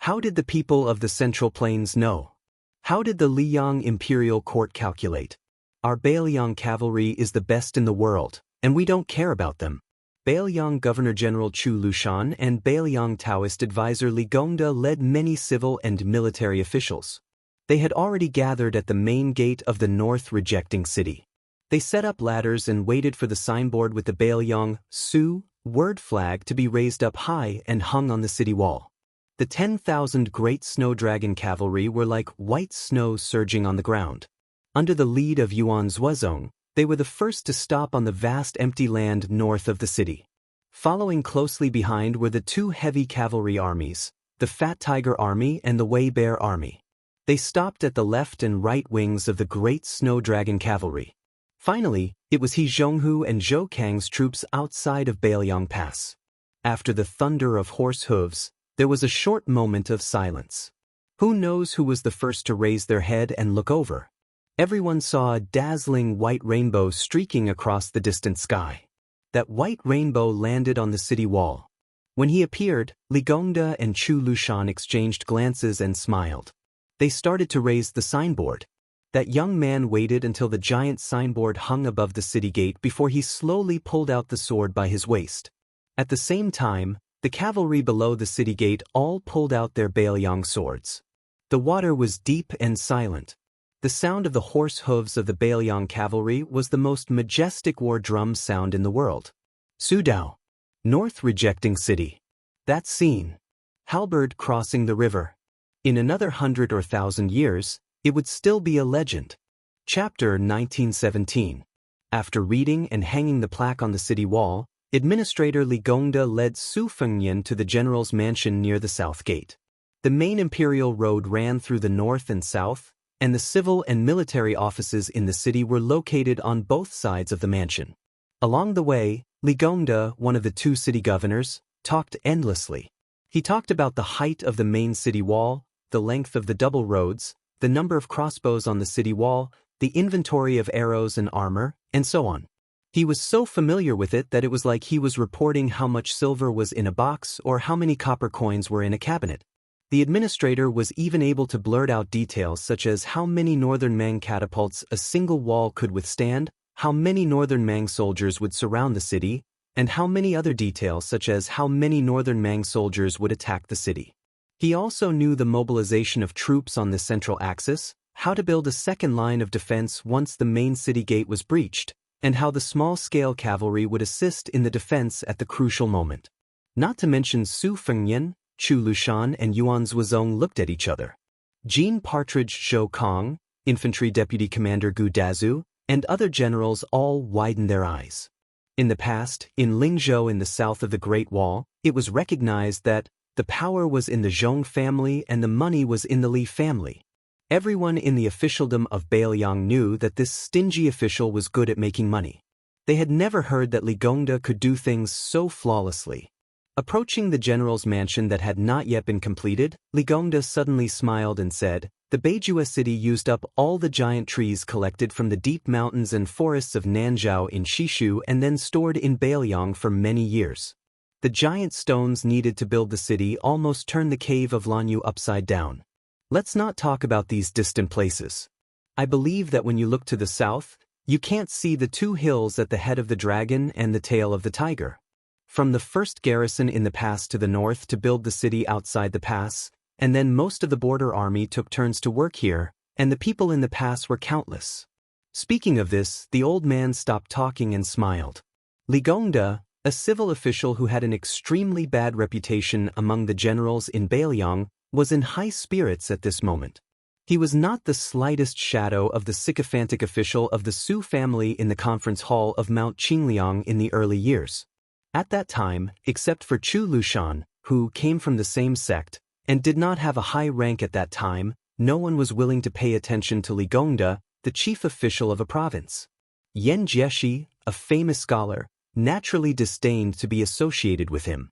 How did the people of the Central Plains know? How did the Liang Imperial Court calculate? Our Bailiang cavalry is the best in the world, and we don't care about them. Bailiang Governor-General Chu Lushan and Bailiang Taoist advisor Li Gongda led many civil and military officials. They had already gathered at the main gate of the North rejecting city. They set up ladders and waited for the signboard with the Bailiang Su word flag to be raised up high and hung on the city wall. The 10,000 great snow dragon cavalry were like white snow surging on the ground. Under the lead of Yuan Zuozong, they were the first to stop on the vast empty land north of the city. Following closely behind were the two heavy cavalry armies, the Fat Tiger Army and the Wei Bear Army. They stopped at the left and right wings of the great snow dragon cavalry. Finally, it was He Zhonghu and Zhou Kang's troops outside of Bailiang Pass. After the thunder of horse hooves, there was a short moment of silence. Who knows who was the first to raise their head and look over? Everyone saw a dazzling white rainbow streaking across the distant sky. That white rainbow landed on the city wall. When he appeared, Li Gongda and Chu Lushan exchanged glances and smiled. They started to raise the signboard. That young man waited until the giant signboard hung above the city gate before he slowly pulled out the sword by his waist. At the same time, the cavalry below the city gate all pulled out their Bailiang swords. The water was deep and silent. The sound of the horse hooves of the Bailiang cavalry was the most majestic war drum sound in the world. Sudao. North rejecting city. That scene. Halberd crossing the river. In another 100 or 1,000 years, it would still be a legend. Chapter 1917. After reading and hanging the plaque on the city wall, Administrator Li Gongda led Su Fengnian to the general's mansion near the south gate. The main imperial road ran through the north and south, and the civil and military offices in the city were located on both sides of the mansion. Along the way, Li Gongda, one of the two city governors, talked endlessly. He talked about the height of the main city wall, the length of the double roads, the number of crossbows on the city wall, the inventory of arrows and armor, and so on. He was so familiar with it that it was like he was reporting how much silver was in a box or how many copper coins were in a cabinet. The administrator was even able to blurt out details such as how many Northern Mang catapults a single wall could withstand, how many Northern Mang soldiers would surround the city, and how many other details such as how many Northern Mang soldiers would attack the city. He also knew the mobilization of troops on the central axis, how to build a second line of defense once the main city gate was breached, and how the small-scale cavalry would assist in the defense at the crucial moment. Not to mention Su Fengnian, Chu Lushan and Yuan Zuozong looked at each other. Jean Partridge Zhou Kong, Infantry Deputy Commander Gu Dazu, and other generals all widened their eyes. In the past, in Lingzhou in the south of the Great Wall, it was recognized that the power was in the Zhong family and the money was in the Li family. Everyone in the officialdom of Bailiang knew that this stingy official was good at making money. They had never heard that Li Gongda could do things so flawlessly. Approaching the general's mansion that had not yet been completed, Li Gongda suddenly smiled and said, "The Beijua city used up all the giant trees collected from the deep mountains and forests of Nanzhao in Shishu and then stored in Bailiang for many years. The giant stones needed to build the city almost turned the cave of Lanyu upside down. Let's not talk about these distant places. I believe that when you look to the south, you can't see the two hills at the head of the dragon and the tail of the tiger. From the first garrison in the pass to the north to build the city outside the pass, and then most of the border army took turns to work here, and the people in the pass were countless." Speaking of this, the old man stopped talking and smiled. Li Gongda, a civil official who had an extremely bad reputation among the generals in Bailiang, was in high spirits at this moment. He was not the slightest shadow of the sycophantic official of the Su family in the conference hall of Mount Qingliang in the early years. At that time, except for Chu Lushan, who came from the same sect, and did not have a high rank at that time, no one was willing to pay attention to Li Gongda, the chief official of a province. Yan Jieshi, a famous scholar, naturally disdained to be associated with him.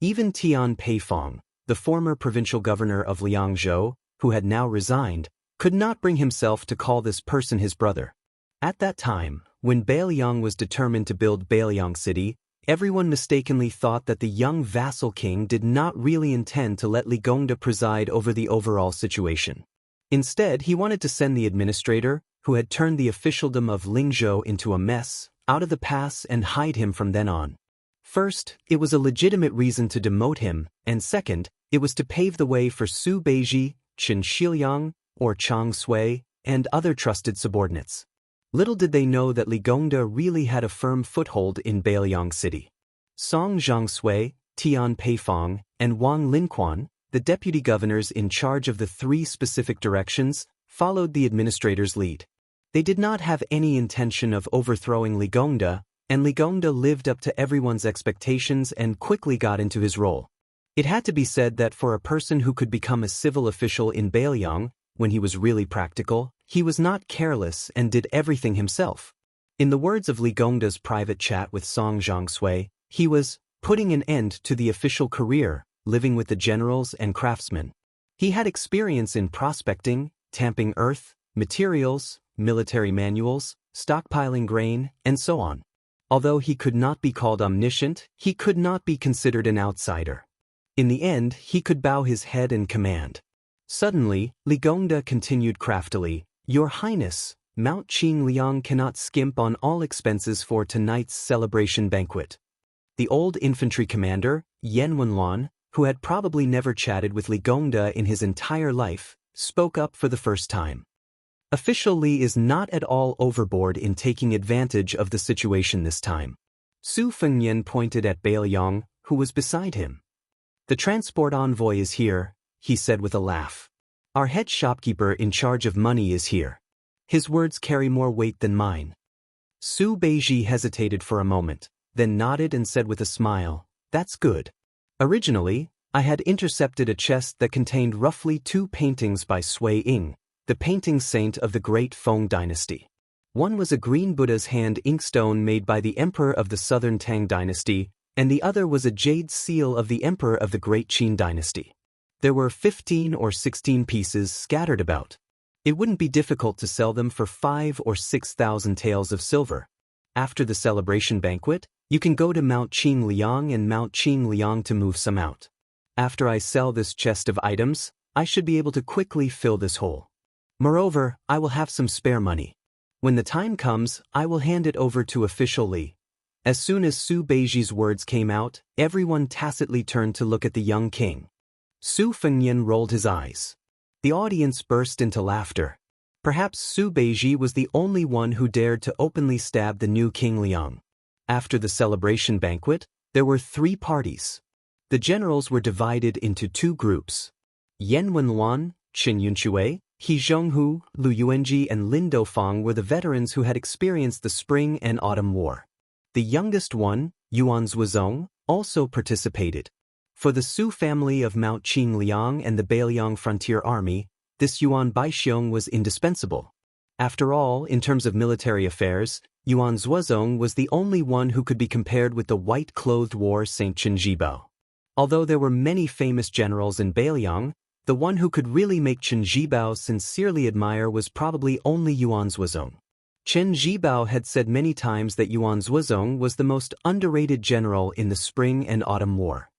Even Tian Peifong, the former provincial governor of Liangzhou, who had now resigned, could not bring himself to call this person his brother. At that time, when Bailiang was determined to build Bailiang City, everyone mistakenly thought that the young vassal king did not really intend to let Li Gongda preside over the overall situation. Instead, he wanted to send the administrator, who had turned the officialdom of Lingzhou into a mess, out of the pass and hide him from then on. First, it was a legitimate reason to demote him, and second, it was to pave the way for Su Beiji, Qin Shiliang, or Chang Sui, and other trusted subordinates. Little did they know that Li Gongda really had a firm foothold in Bailiang City. Song Zhangsui, Tian Peifong, and Wang Linquan, the deputy governors in charge of the three specific directions, followed the administrator's lead. They did not have any intention of overthrowing Li Gongda, and Li Gongda lived up to everyone's expectations and quickly got into his role. It had to be said that for a person who could become a civil official in Bailiang, when he was really practical, he was not careless and did everything himself. In the words of Li Gongda's private chat with Song Zhangsui, he was putting an end to the official career, living with the generals and craftsmen. He had experience in prospecting, tamping earth, materials, military manuals, stockpiling grain, and so on. Although he could not be called omniscient, he could not be considered an outsider. In the end, he could bow his head and command. Suddenly, Li Gongda continued craftily, "Your Highness, Mount Qingliang cannot skimp on all expenses for tonight's celebration banquet." The old infantry commander, Yan Wenlan, who had probably never chatted with Li Gongda in his entire life, spoke up for the first time. Official Li is not at all overboard in taking advantage of the situation this time. Su Fengnian pointed at Bailiang, who was beside him. "The transport envoy is here. he said with a laugh. Our head shopkeeper in charge of money is here. His words carry more weight than mine. Su Beiji hesitated for a moment, then nodded and said with a smile, "That's good. Originally, I had intercepted a chest that contained roughly 2 paintings by Sui Ying, the painting saint of the great Feng dynasty. One was a green Buddha's hand inkstone made by the emperor of the southern Tang dynasty, and the other was a jade seal of the emperor of the great Qin dynasty. There were 15 or 16 pieces scattered about. It wouldn't be difficult to sell them for 5 or 6,000 taels of silver. After the celebration banquet, you can go to Mount Qingliang and Mount Qingliang to move some out. After I sell this chest of items, I should be able to quickly fill this hole. Moreover, I will have some spare money. When the time comes, I will hand it over to official Li." As soon as Su Beiji's words came out, everyone tacitly turned to look at the young king. Su Fengnian rolled his eyes. The audience burst into laughter. Perhaps Su Beiji was the only one who dared to openly stab the new King Liang. After the celebration banquet, there were 3 parties. The generals were divided into 2 groups. Yan Wenluan, Qin Yunque, He Zhonghu, Lu Yuanji and Lin Dofang were the veterans who had experienced the Spring and Autumn War. The youngest one, Yuan Zuozong, also participated. For the Su family of Mount Qingliang and the Beiliang Frontier Army, this Yuan Baixiong was indispensable. After all, in terms of military affairs, Yuan Zuozong was the only one who could be compared with the white-clothed war Saint Chen Jibao. Although there were many famous generals in Beiliang, the one who could really make Chen Jibao sincerely admire was probably only Yuan Zuozong. Chen Jibao had said many times that Yuan Zuozong was the most underrated general in the Spring and Autumn War.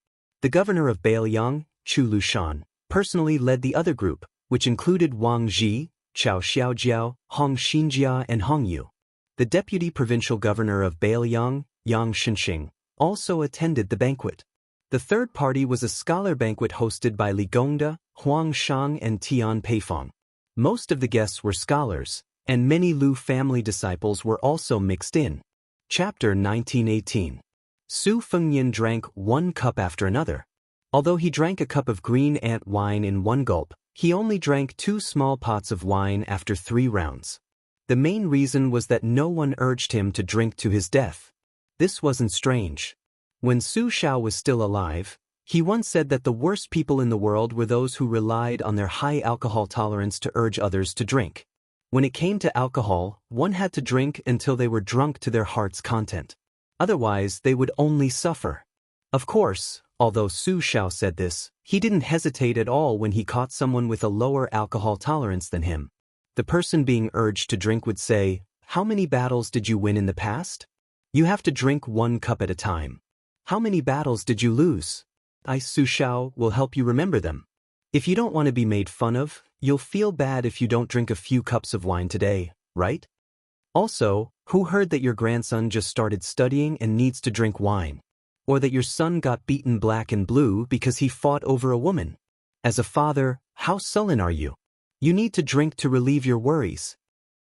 The governor of Beiliang, Chu Lushan, personally led the other group, which included Wang Ji, Chao Xiaojiao, Hong Xinjia and Hong Yu. The deputy provincial governor of Beiliang, Yang Shenxing, also attended the banquet. The third party was a scholar banquet hosted by Li Gongda, Huang Shang and Tian Peifong. Most of the guests were scholars, and many Lu family disciples were also mixed in. Chapter 1918. Su Fengnian drank 1 cup after another. Although he drank a cup of green ant wine in 1 gulp, he only drank 2 small pots of wine after 3 rounds. The main reason was that no one urged him to drink to his death. This wasn't strange. When Su Shao was still alive, he once said that the worst people in the world were those who relied on their high alcohol tolerance to urge others to drink. When it came to alcohol, one had to drink until they were drunk to their heart's content. Otherwise, they would only suffer. Of course, although Su Shao said this, he didn't hesitate at all when he caught someone with a lower alcohol tolerance than him. The person being urged to drink would say, "How many battles did you win in the past? You have to drink 1 cup at a time. How many battles did you lose? I, Su Shao, will help you remember them. If you don't want to be made fun of, you'll feel bad if you don't drink a few cups of wine today, right? Also, who heard that your grandson just started studying and needs to drink wine? Or that your son got beaten black and blue because he fought over a woman? As a father, how sullen are you? You need to drink to relieve your worries."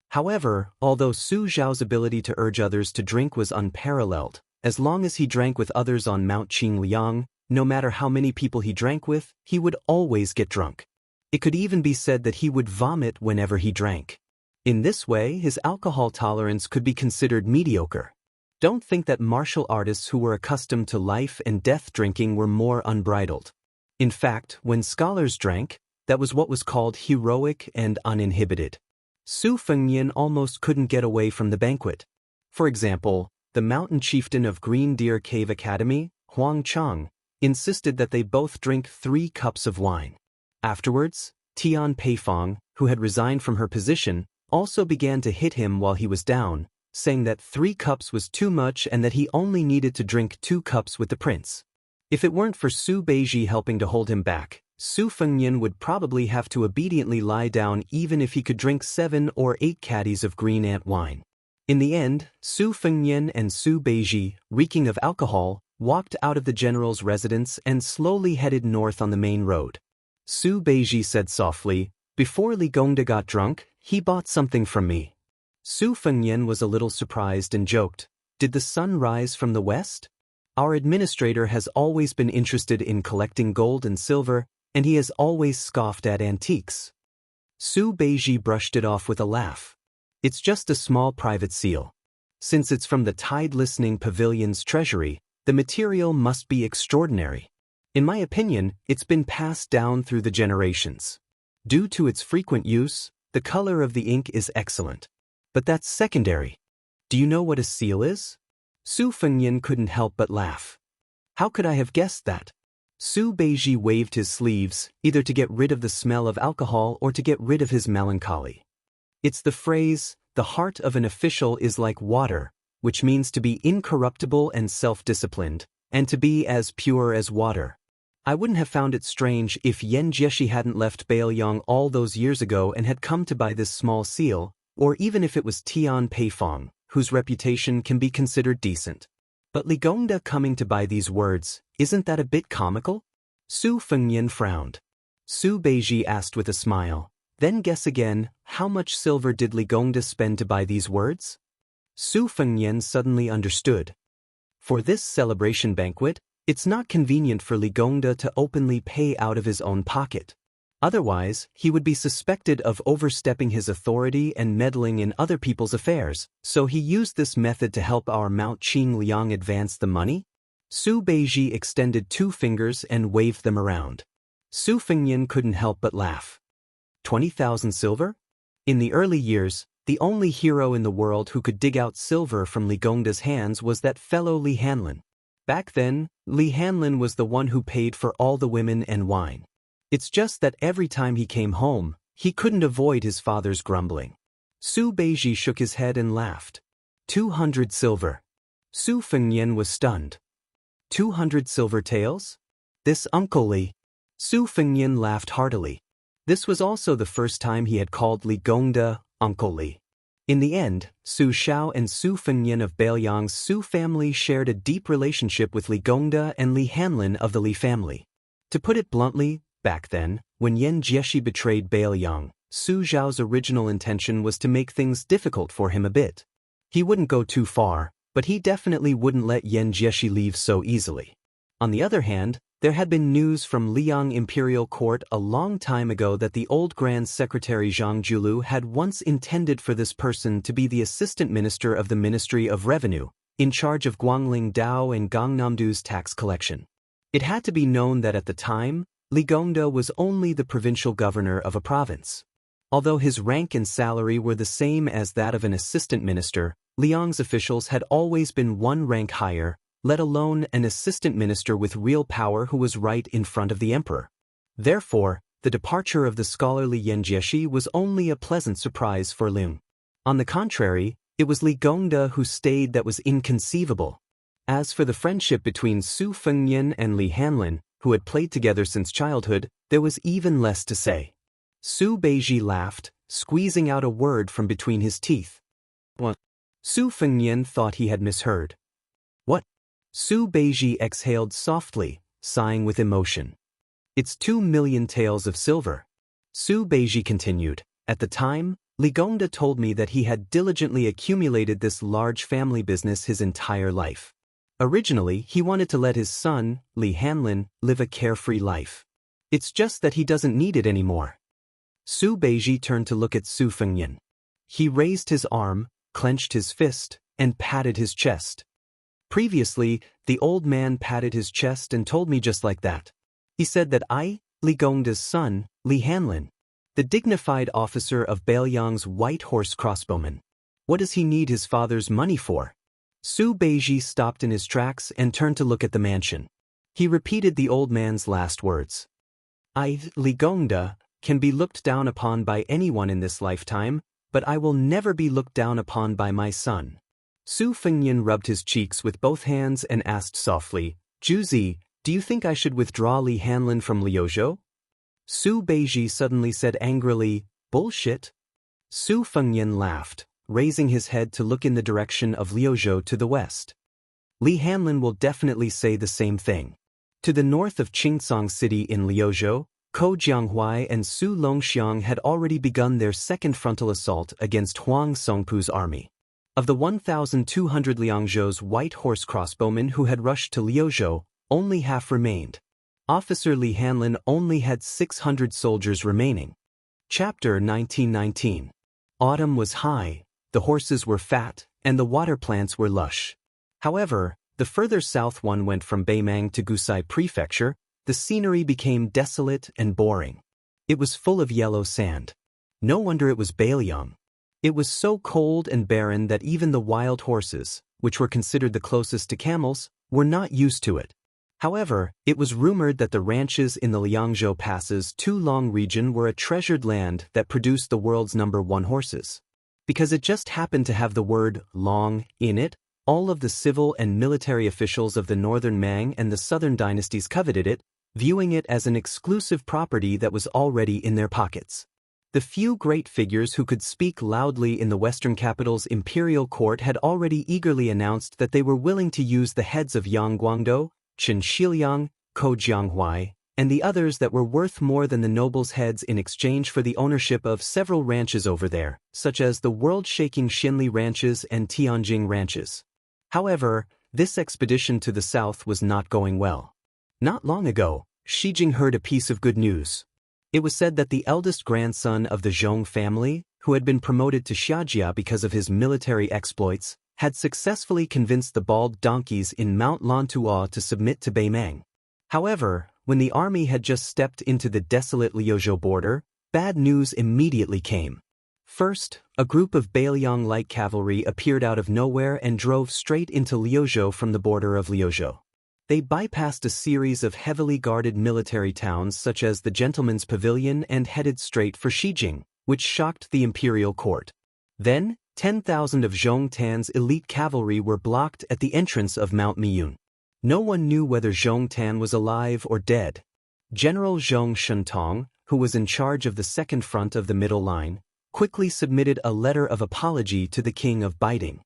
However, although Su Zhao's ability to urge others to drink was unparalleled, as long as he drank with others on Mount Qingliang, no matter how many people he drank with, he would always get drunk. It could even be said that he would vomit whenever he drank. In this way, his alcohol tolerance could be considered mediocre. Don't think that martial artists who were accustomed to life and death drinking were more unbridled. In fact, when scholars drank, that was what was called heroic and uninhibited. Su Fengnian almost couldn't get away from the banquet. For example, the mountain chieftain of Green Deer Cave Academy, Huang Chang, insisted that they both drink 3 cups of wine. Afterwards, Tian Peifong, who had resigned from her position, also began to hit him while he was down, saying that 3 cups was too much and that he only needed to drink 2 cups with the prince. If it weren't for Su Beiji helping to hold him back, Su Fengnian would probably have to obediently lie down even if he could drink 7 or 8 caddies of green ant wine. In the end, Su Fengnian and Su Beiji, reeking of alcohol, walked out of the general's residence and slowly headed north on the main road. Su Beiji said softly, "Before Li Gongda got drunk, he bought something from me." Su Fengnian was a little surprised and joked, "Did the sun rise from the west? Our administrator has always been interested in collecting gold and silver, and he has always scoffed at antiques. Su Beiji brushed it off with a laugh. It's just a small private seal. Since it's from the Tide Listening Pavilion's treasury, the material must be extraordinary. In my opinion, it's been passed down through the generations. Due to its frequent use, the color of the ink is excellent. But that's secondary. Do you know what a seal is? Su Fengnian couldn't help but laugh. How could I have guessed that? Su Beiji waved his sleeves, either to get rid of the smell of alcohol or to get rid of his melancholy. It's the phrase, "The heart of an official is like water," which means to be incorruptible and self-disciplined, and to be as pure as water. I wouldn't have found it strange if Yan Jieshi hadn't left Baoyang all those years ago and had come to buy this small seal, or even if it was Tian Peifong, whose reputation can be considered decent. But Li Gongda coming to buy these words, isn't that a bit comical? Su Fengnian frowned. Su Beiji asked with a smile, "Then guess again, how much silver did Li Gongda spend to buy these words?" Su Fengnian suddenly understood. For this celebration banquet, it's not convenient for Li Gongda to openly pay out of his own pocket. Otherwise, he would be suspected of overstepping his authority and meddling in other people's affairs, so he used this method to help our Mount Qing Liang advance the money. Su Beiji extended 2 fingers and waved them around. Su Fengnian couldn't help but laugh. 20,000 silver? In the early years, the only hero in the world who could dig out silver from Li Gongda's hands was that fellow Li Hanlin. Back then, Li Hanlin was the one who paid for all the women and wine. It's just that every time he came home, he couldn't avoid his father's grumbling. Su Beiji shook his head and laughed. 200 silver. Su Fengnian was stunned. 200 silver taels? This Uncle Li. Su Fengnian laughed heartily. This was also the first time he had called Li Gongda Uncle Li. In the end, Su Xiao and Su Fengnian of Baoyang's Su family shared a deep relationship with Li Gongda and Li Hanlin of the Li family. To put it bluntly, back then, when Yan Jieshi betrayed Baoyang, Su Xiao's original intention was to make things difficult for him a bit. He wouldn't go too far, but he definitely wouldn't let Yan Jieshi leave so easily. On the other hand, there had been news from Liang Imperial Court a long time ago that the old Grand Secretary Zhang Julu had once intended for this person to be the Assistant Minister of the Ministry of Revenue, in charge of Guangling Dao and Gangnamdu's tax collection. It had to be known that at the time, Li Gongda was only the provincial governor of a province. Although his rank and salary were the same as that of an assistant minister, Liang's officials had always been one rank higher, let alone an assistant minister with real power who was right in front of the emperor. Therefore, the departure of the scholarly Yan Jieshi was only a pleasant surprise for Liang. On the contrary, it was Li Gongda who stayed that was inconceivable. As for the friendship between Su Fengnian and Li Hanlin, who had played together since childhood, there was even less to say. Su Beiji laughed, squeezing out a word from between his teeth. What? Su Fengnian thought he had misheard. What? Su Beiji exhaled softly, sighing with emotion. It's 2 million taels of silver. Su Beiji continued. At the time, Li Gongda told me that he had diligently accumulated this large family business his entire life. Originally, he wanted to let his son, Li Hanlin, live a carefree life. It's just that he doesn't need it anymore. Su Beiji turned to look at Su Fengnian. He raised his arm, clenched his fist, and patted his chest. Previously, the old man patted his chest and told me just like that. He said that I, Li Gongda's son, Li Hanlin, the dignified officer of Baoyang's White Horse crossbowmen. What does he need his father's money for? Su Beiji stopped in his tracks and turned to look at the mansion. He repeated the old man's last words. I, Li Gongda, can be looked down upon by anyone in this lifetime, but I will never be looked down upon by my son. Su Fengnian rubbed his cheeks with both hands and asked softly, Juzi, do you think I should withdraw Li Hanlin from Liuzhou? Su Beiji suddenly said angrily, bullshit. Su Fengnian laughed, raising his head to look in the direction of Liuzhou to the west. Li Hanlin will definitely say the same thing. To the north of Qingsong City in Liuzhou, Ko Jianghuai and Su Longxiang had already begun their second frontal assault against Huang Songpu's army. Of the 1,200 Liangzhou's White Horse crossbowmen who had rushed to Liuzhou, only half remained. Officer Li Hanlin only had 600 soldiers remaining. Chapter 1919. Autumn was high, the horses were fat, and the water plants were lush. However, the further south one went from Beimang to Gusai Prefecture, the scenery became desolate and boring. It was full of yellow sand. No wonder it was Bailiang. It was so cold and barren that even the wild horses, which were considered the closest to camels, were not used to it. However, it was rumored that the ranches in the Liangzhou Pass's Tulong region were a treasured land that produced the world's #1 horses. Because it just happened to have the word long in it, all of the civil and military officials of the northern Mang and the southern dynasties coveted it, viewing it as an exclusive property that was already in their pockets. The few great figures who could speak loudly in the western capital's imperial court had already eagerly announced that they were willing to use the heads of Yang Guangdou, Chen Shiliang, Ko Jianghuai, and the others that were worth more than the nobles' heads in exchange for the ownership of several ranches over there, such as the world-shaking Xinli ranches and Tianjing ranches. However, this expedition to the south was not going well. Not long ago, Xi Jing heard a piece of good news. It was said that the eldest grandson of the Zhong family, who had been promoted to Xiajia because of his military exploits, had successfully convinced the bald donkeys in Mount Lantuo to submit to Beimang. However, when the army had just stepped into the desolate Liuzhou border, bad news immediately came. First, a group of Bailiang light cavalry appeared out of nowhere and drove straight into Liuzhou from the border of Liuzhou. They bypassed a series of heavily guarded military towns such as the Gentleman's Pavilion and headed straight for Xijing, which shocked the imperial court. Then, 10,000 of Zhong Tan's elite cavalry were blocked at the entrance of Mount Miyun. No one knew whether Zhong Tan was alive or dead. General Zhong Shentong, who was in charge of the second front of the middle line, quickly submitted a letter of apology to the king of Baiting.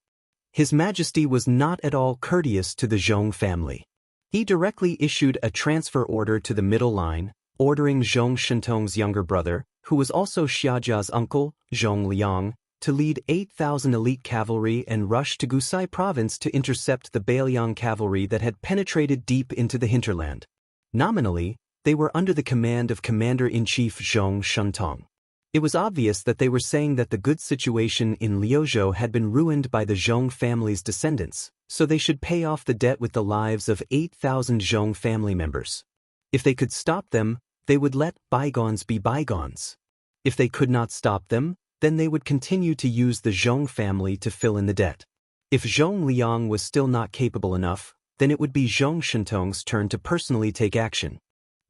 His Majesty was not at all courteous to the Zhong family. He directly issued a transfer order to the middle line, ordering Zhong Shentong's younger brother, who was also Xiajia's uncle, Zhong Liang, to lead 8,000 elite cavalry and rush to Gusai province to intercept the Bailiang cavalry that had penetrated deep into the hinterland. Nominally, they were under the command of Commander-in-Chief Zhong Shentong. It was obvious that they were saying that the good situation in Liuzhou had been ruined by the Zhong family's descendants, so they should pay off the debt with the lives of 8,000 Zhong family members. If they could stop them, they would let bygones be bygones. If they could not stop them, then they would continue to use the Zhong family to fill in the debt. If Zhong Liang was still not capable enough, then it would be Zhong Shentong's turn to personally take action.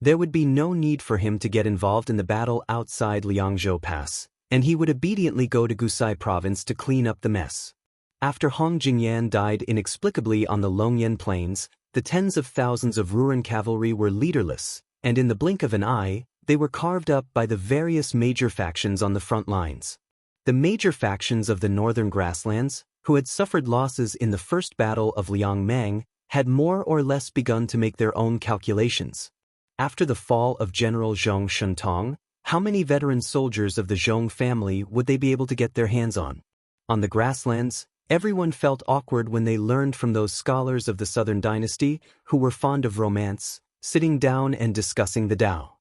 There would be no need for him to get involved in the battle outside Liangzhou Pass, and he would obediently go to Gusai province to clean up the mess. After Hong Jingyan died inexplicably on the Longyan plains, the tens of thousands of Ruren cavalry were leaderless, and in the blink of an eye, they were carved up by the various major factions on the front lines. The major factions of the northern grasslands, who had suffered losses in the first battle of Liangmang, had more or less begun to make their own calculations. After the fall of General Zhong Shentong, how many veteran soldiers of the Zhong family would they be able to get their hands on? On the grasslands, everyone felt awkward when they learned from those scholars of the southern dynasty, who were fond of romance, sitting down and discussing the Tao.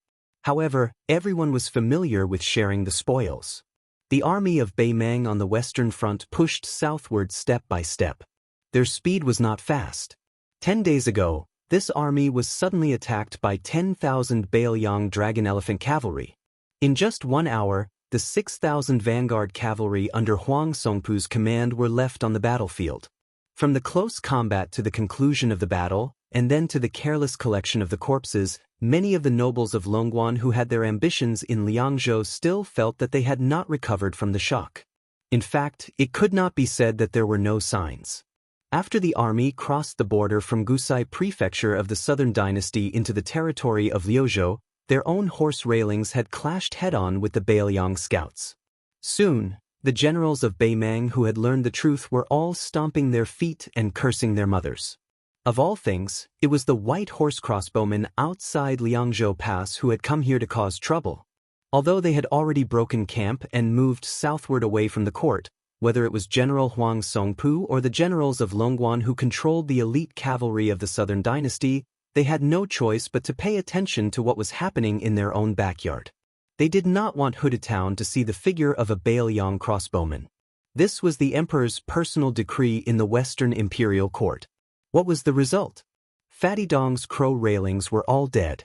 However, everyone was familiar with sharing the spoils. The army of Beimang on the western front pushed southward step by step. Their speed was not fast. 10 days ago, this army was suddenly attacked by 10,000 Bailiang dragon elephant cavalry. In just 1 hour, the 6,000 vanguard cavalry under Huang Songpu's command were left on the battlefield. From the close combat to the conclusion of the battle, and then to the careless collection of the corpses, many of the nobles of Longguan who had their ambitions in Liangzhou still felt that they had not recovered from the shock. In fact, it could not be said that there were no signs. After the army crossed the border from Gusai Prefecture of the Southern Dynasty into the territory of Liuzhou, their own horse railings had clashed head-on with the Bailiang scouts. Soon, the generals of Beimang who had learned the truth were all stomping their feet and cursing their mothers. Of all things, it was the white horse crossbowmen outside Liangzhou Pass who had come here to cause trouble. Although they had already broken camp and moved southward away from the court, whether it was General Huang Songpu or the generals of Longguan who controlled the elite cavalry of the Southern Dynasty, they had no choice but to pay attention to what was happening in their own backyard. They did not want Huda Town to see the figure of a Bailiang crossbowman. This was the emperor's personal decree in the Western imperial court. What was the result? Fatty Dong's crow railings were all dead.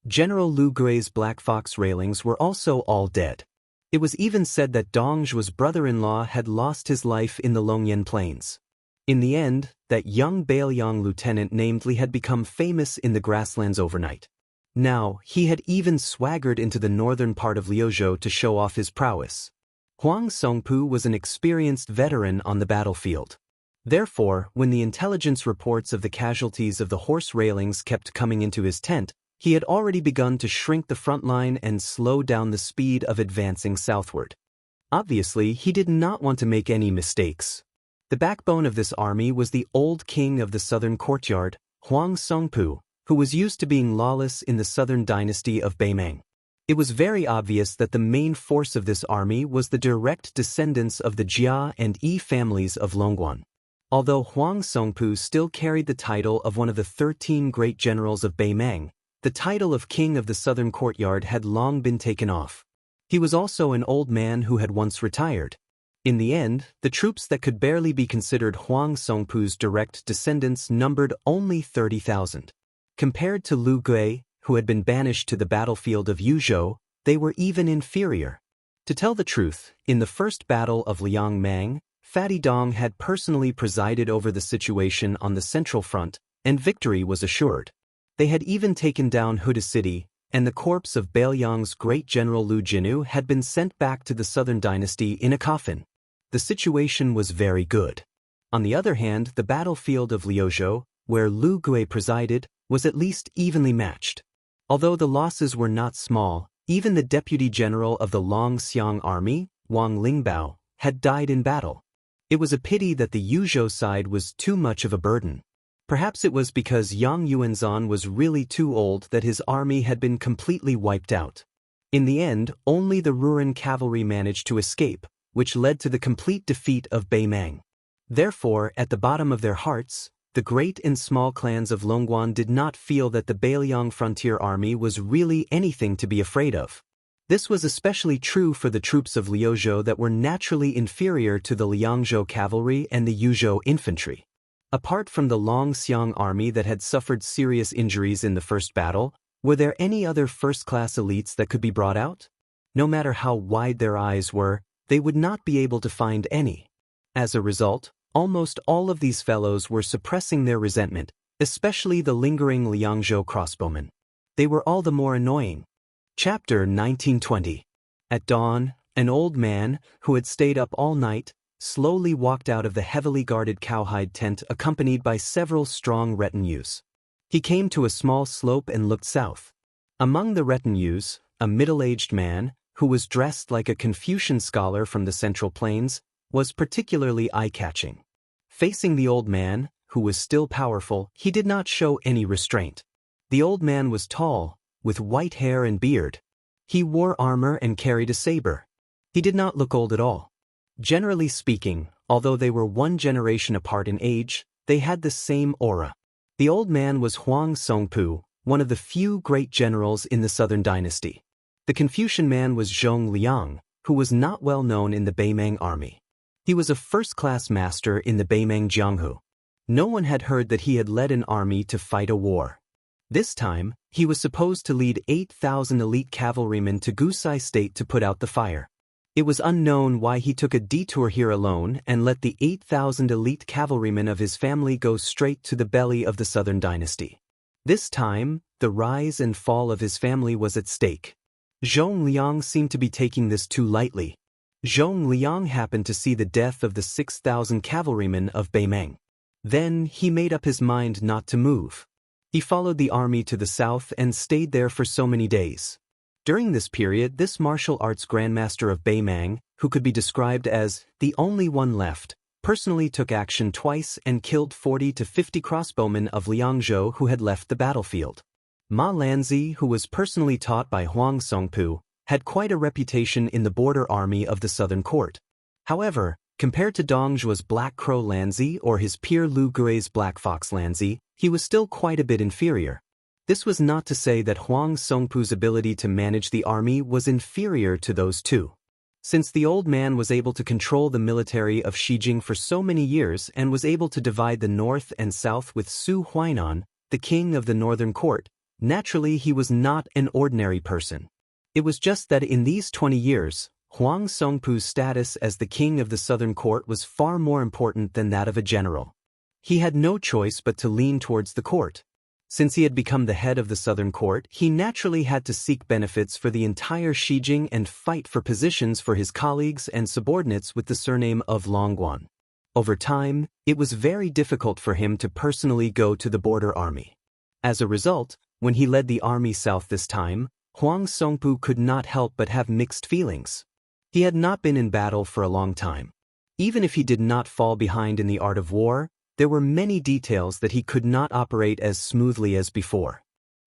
General Lu Gui's black fox railings were also all dead. It was even said that Dongzhu's brother-in-law had lost his life in the Longyan Plains. In the end, that young Bailiang lieutenant named Li had become famous in the grasslands overnight. Now, he had even swaggered into the northern part of Liuzhou to show off his prowess. Huang Songpu was an experienced veteran on the battlefield. Therefore, when the intelligence reports of the casualties of the horse railings kept coming into his tent, he had already begun to shrink the front line and slow down the speed of advancing southward. Obviously, he did not want to make any mistakes. The backbone of this army was the old king of the southern courtyard, Huang Songpu, who was used to being lawless in the southern dynasty of Beimeng. It was very obvious that the main force of this army was the direct descendants of the Jia and Yi families of Longguan. Although Huang Songpu still carried the title of one of the 13 great generals of Beimeng, the title of king of the southern courtyard had long been taken off. He was also an old man who had once retired. In the end, the troops that could barely be considered Huang Songpu's direct descendants numbered only 30,000. Compared to Lu Gui, who had been banished to the battlefield of Yuzhou, they were even inferior. To tell the truth, in the first battle of Liangmang, Fatty Dong had personally presided over the situation on the central front, and victory was assured. They had even taken down Huda City, and the corpse of Bailiang's great general Lu Jinu had been sent back to the southern dynasty in a coffin. The situation was very good. On the other hand, the battlefield of Liuzhou, where Lu Gui presided, was at least evenly matched. Although the losses were not small, even the deputy general of the Longxiang army, Wang Lingbao, had died in battle. It was a pity that the Yuzhou side was too much of a burden. Perhaps it was because Yang Yuanzhan was really too old that his army had been completely wiped out. In the end, only the Ruran cavalry managed to escape, which led to the complete defeat of Beimeng. Therefore, at the bottom of their hearts, the great and small clans of Longguan did not feel that the Bailiang frontier army was really anything to be afraid of. This was especially true for the troops of Liuzhou that were naturally inferior to the Liangzhou cavalry and the Yuzhou infantry. Apart from the Longxiang army that had suffered serious injuries in the first battle, were there any other first-class elites that could be brought out? No matter how wide their eyes were, they would not be able to find any. As a result, almost all of these fellows were suppressing their resentment, especially the lingering Liangzhou crossbowmen. They were all the more annoying. Chapter 1920. At dawn, an old man, who had stayed up all night, slowly walked out of the heavily guarded cowhide tent accompanied by several strong retinues. He came to a small slope and looked south. Among the retinues, a middle-aged man, who was dressed like a Confucian scholar from the Central Plains, was particularly eye-catching. Facing the old man, who was still powerful, he did not show any restraint. The old man was tall, with white hair and beard. He wore armor and carried a saber. He did not look old at all. Generally speaking, although they were one generation apart in age, they had the same aura. The old man was Huang Songpu, one of the few great generals in the southern dynasty. The Confucian man was Zhong Liang, who was not well known in the Beimeng army. He was a first-class master in the Beimeng Jianghu. No one had heard that he had led an army to fight a war. This time, he was supposed to lead 8,000 elite cavalrymen to Gusai State to put out the fire. It was unknown why he took a detour here alone and let the 8,000 elite cavalrymen of his family go straight to the belly of the southern dynasty. This time, the rise and fall of his family was at stake. Zhong Liang seemed to be taking this too lightly. Zhong Liang happened to see the death of the 6,000 cavalrymen of Beimeng. Then he made up his mind not to move. He followed the army to the south and stayed there for so many days. During this period, this martial arts grandmaster of Beimeng, who could be described as the only one left, personally took action twice and killed 40 to 50 crossbowmen of Liangzhou who had left the battlefield. Ma Lanzi, who was personally taught by Huang Songpu, had quite a reputation in the border army of the southern court. However, compared to Dongzhu's Black Crow Lanzi or his peer Lu Gui's Black Fox Lanzi, he was still quite a bit inferior. This was not to say that Huang Songpu's ability to manage the army was inferior to those two. Since the old man was able to control the military of Xijing for so many years and was able to divide the north and south with Su Huainan, the king of the northern court, naturally he was not an ordinary person. It was just that in these 20 years, Huang Songpu's status as the king of the southern court was far more important than that of a general. He had no choice but to lean towards the court. Since he had become the head of the southern court, he naturally had to seek benefits for the entire Xijing and fight for positions for his colleagues and subordinates with the surname of Longguan. Over time, it was very difficult for him to personally go to the border army. As a result, when he led the army south this time, Huang Songpu could not help but have mixed feelings. He had not been in battle for a long time. Even if he did not fall behind in the art of war, there were many details that he could not operate as smoothly as before.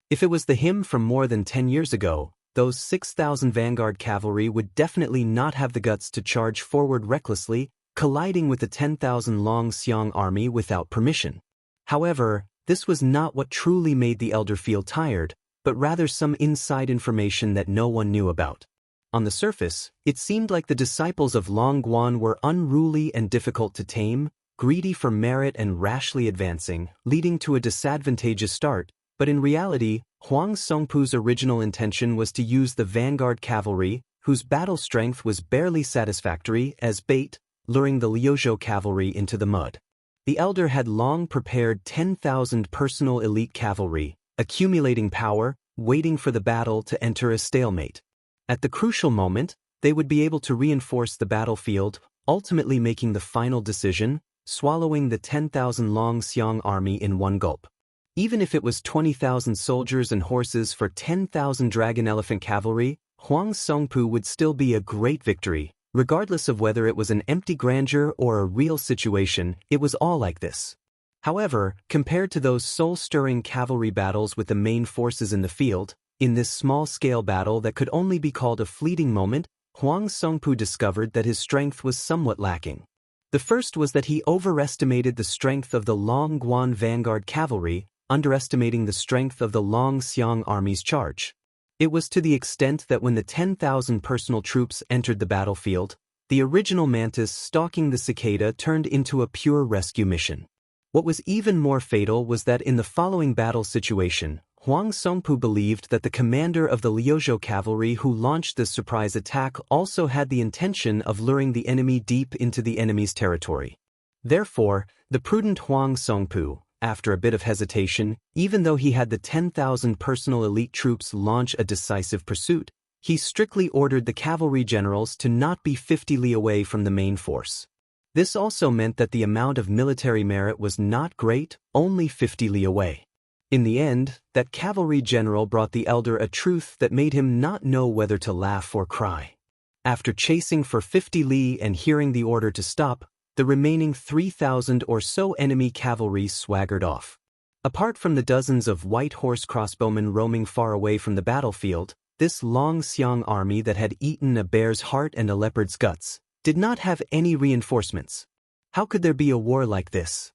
If it was the him from more than 10 years ago, those 6,000 vanguard cavalry would definitely not have the guts to charge forward recklessly, colliding with the 10,000 Long Xiong army without permission. However, this was not what truly made the elder feel tired, but rather some inside information that no one knew about. On the surface, it seemed like the disciples of Longguan were unruly and difficult to tame, greedy for merit and rashly advancing, leading to a disadvantageous start, but in reality, Huang Songpu's original intention was to use the vanguard cavalry, whose battle strength was barely satisfactory, as bait, luring the Liuzhou cavalry into the mud. The elder had long prepared 10,000 personal elite cavalry, accumulating power, waiting for the battle to enter a stalemate. At the crucial moment, they would be able to reinforce the battlefield, ultimately making the final decision, swallowing the 10,000 Long Xiong army in one gulp. Even if it was 20,000 soldiers and horses for 10,000 dragon elephant cavalry, Huang Songpu would still be a great victory, regardless of whether it was an empty grandeur or a real situation. It was all like this. However, compared to those soul-stirring cavalry battles with the main forces in the field, in this small-scale battle that could only be called a fleeting moment, Huang Songpu discovered that his strength was somewhat lacking. The first was that he overestimated the strength of the Longguan vanguard cavalry, underestimating the strength of the Long Xiong army's charge. It was to the extent that when the 10,000 personal troops entered the battlefield, the original mantis stalking the cicada turned into a pure rescue mission. What was even more fatal was that in the following battle situation, Huang Songpu believed that the commander of the Liuzhou cavalry who launched this surprise attack also had the intention of luring the enemy deep into the enemy's territory. Therefore, the prudent Huang Songpu, after a bit of hesitation, even though he had the 10,000 personal elite troops launch a decisive pursuit, he strictly ordered the cavalry generals to not be 50 li away from the main force. This also meant that the amount of military merit was not great, only 50 li away. In the end, that cavalry general brought the elder a truth that made him not know whether to laugh or cry. After chasing for 50 li and hearing the order to stop, the remaining 3,000 or so enemy cavalry swaggered off. Apart from the dozens of white horse crossbowmen roaming far away from the battlefield, this Long Xiong army that had eaten a bear's heart and a leopard's guts did not have any reinforcements. How could there be a war like this?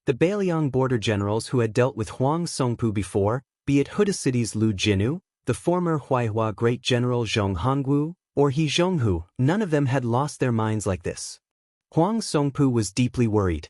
The Beiliang border generals who had dealt with Huang Songpu before, be it Huda City's Lu Jinu, the former Huaihua great general Zhong Hongwu, or He Zhonghu, none of them had lost their minds like this. Huang Songpu was deeply worried.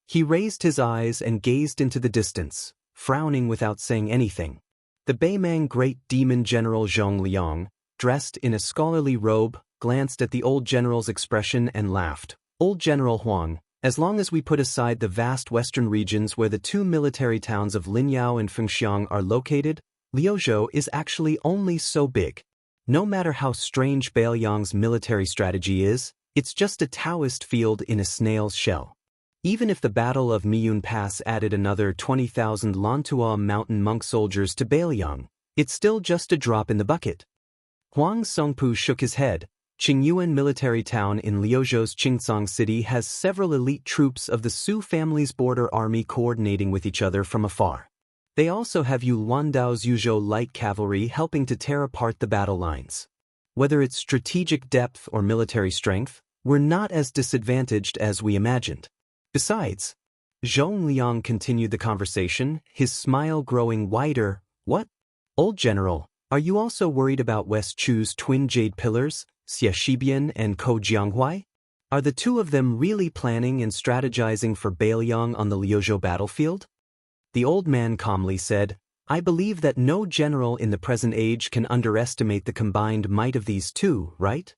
He raised his eyes and gazed into the distance, frowning without saying anything. The Beimang great demon general Zhong Liang, dressed in a scholarly robe, glanced at the old general's expression and laughed. Old General Huang, as long as we put aside the vast western regions where the two military towns of Linyao and Fengxiang are located, Liuzhou is actually only so big. No matter how strange Beiliang's military strategy is, it's just a Taoist field in a snail's shell. Even if the Battle of Miyun Pass added another 20,000 Lantua mountain monk soldiers to Beiliang, it's still just a drop in the bucket. Huang Songpu shook his head. Qingyuan military town in Liuzhou's Qingcang city has several elite troops of the Su family's border army coordinating with each other from afar. They also have Yuandao's Yuzhou light cavalry helping to tear apart the battle lines. Whether it's strategic depth or military strength, we're not as disadvantaged as we imagined. Besides, Zhong Liang continued the conversation, his smile growing wider, What? Old General, are you also worried about West Chu's twin jade pillars, Xie Shibian and Ko Jianghuai? Are the two of them really planning and strategizing for Bailiang on the Liuzhou battlefield? The old man calmly said, I believe that no general in the present age can underestimate the combined might of these two, right?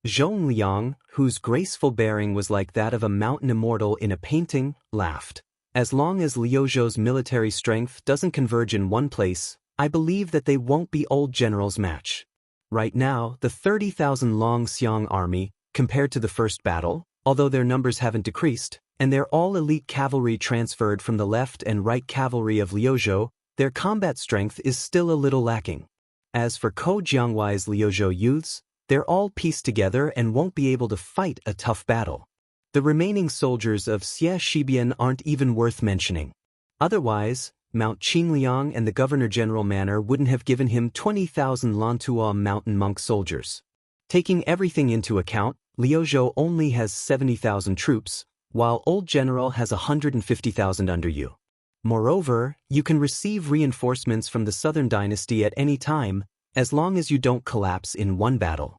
Zhong Liang, whose graceful bearing was like that of a mountain immortal in a painting, laughed. As long as Liuzhou's military strength doesn't converge in one place, I believe that they won't be old general's match. Right now, the 30,000 Long Xiang army, compared to the first battle, although their numbers haven't decreased, and they're all elite cavalry transferred from the left and right cavalry of Liuzhou, their combat strength is still a little lacking. As for Ko Jianghuai's Liuzhou youths, they're all pieced together and won't be able to fight a tough battle. The remaining soldiers of Xie Shibian aren't even worth mentioning. Otherwise, Mount Qingliang and the Governor-General Manor wouldn't have given him 20,000 Lantua mountain monk soldiers. Taking everything into account, Liuzhou only has 70,000 troops, while Old General has 150,000 under you. Moreover, you can receive reinforcements from the Southern Dynasty at any time, as long as you don't collapse in one battle.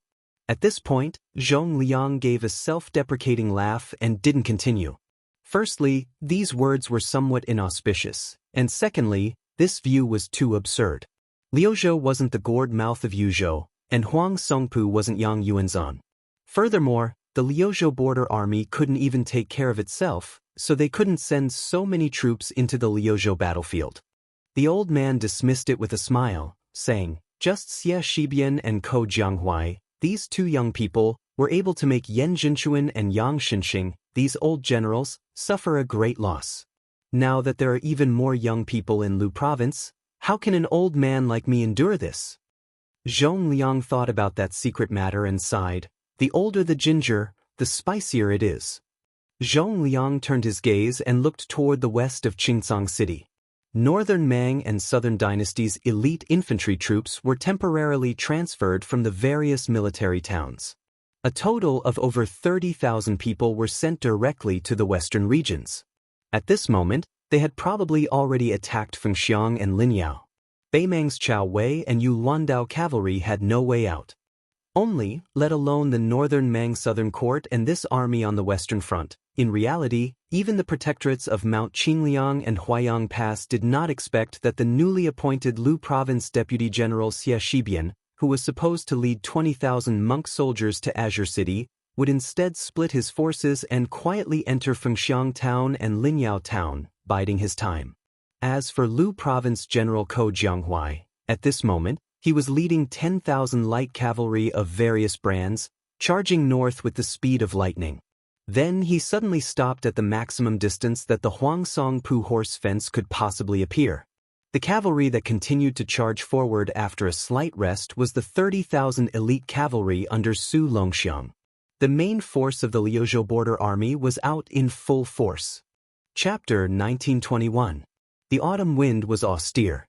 At this point, Zhong Liang gave a self-deprecating laugh and didn't continue. Firstly, these words were somewhat inauspicious, and secondly, this view was too absurd. Liuzhou wasn't the gourd mouth of Yuzhou, and Huang Songpu wasn't Yang Yuanzhan. Furthermore, the Liuzhou border army couldn't even take care of itself, so they couldn't send so many troops into the Liuzhou battlefield. The old man dismissed it with a smile, saying, just Xie Shibian and Ko Jianghuai, these two young people, were able to make Yan Jinchuan and Yang Xinxing, these old generals, suffer a great loss. Now that there are even more young people in Lu province, how can an old man like me endure this? Zhong Liang thought about that secret matter and sighed. The older the ginger, the spicier it is. Zhong Liang turned his gaze and looked toward the west of Qingcang City. Northern Mang and Southern Dynasty's elite infantry troops were temporarily transferred from the various military towns. A total of over 30,000 people were sent directly to the western regions. At this moment, they had probably already attacked Fengxiang and Linyao. Beimang's Chao Wei and Yu Luandao cavalry had no way out. Only, let alone the northern Mang southern court and this army on the western front. In reality, even the protectorates of Mount Qingliang and Huayang Pass did not expect that the newly appointed Lu Province Deputy General Xie Shibian, who was supposed to lead 20,000 monk soldiers to Azure City, would instead split his forces and quietly enter Fengxiang Town and Linyao Town, biding his time. As for Lu Province General Ko Jianghuai, at this moment, he was leading 10,000 light cavalry of various brands, charging north with the speed of lightning. Then he suddenly stopped at the maximum distance that the Huangsongpu horse fence could possibly appear. The cavalry that continued to charge forward after a slight rest was the 30,000 elite cavalry under Su Longxiang. The main force of the Liuzhou border army was out in full force. Chapter 1921. The autumn wind was austere.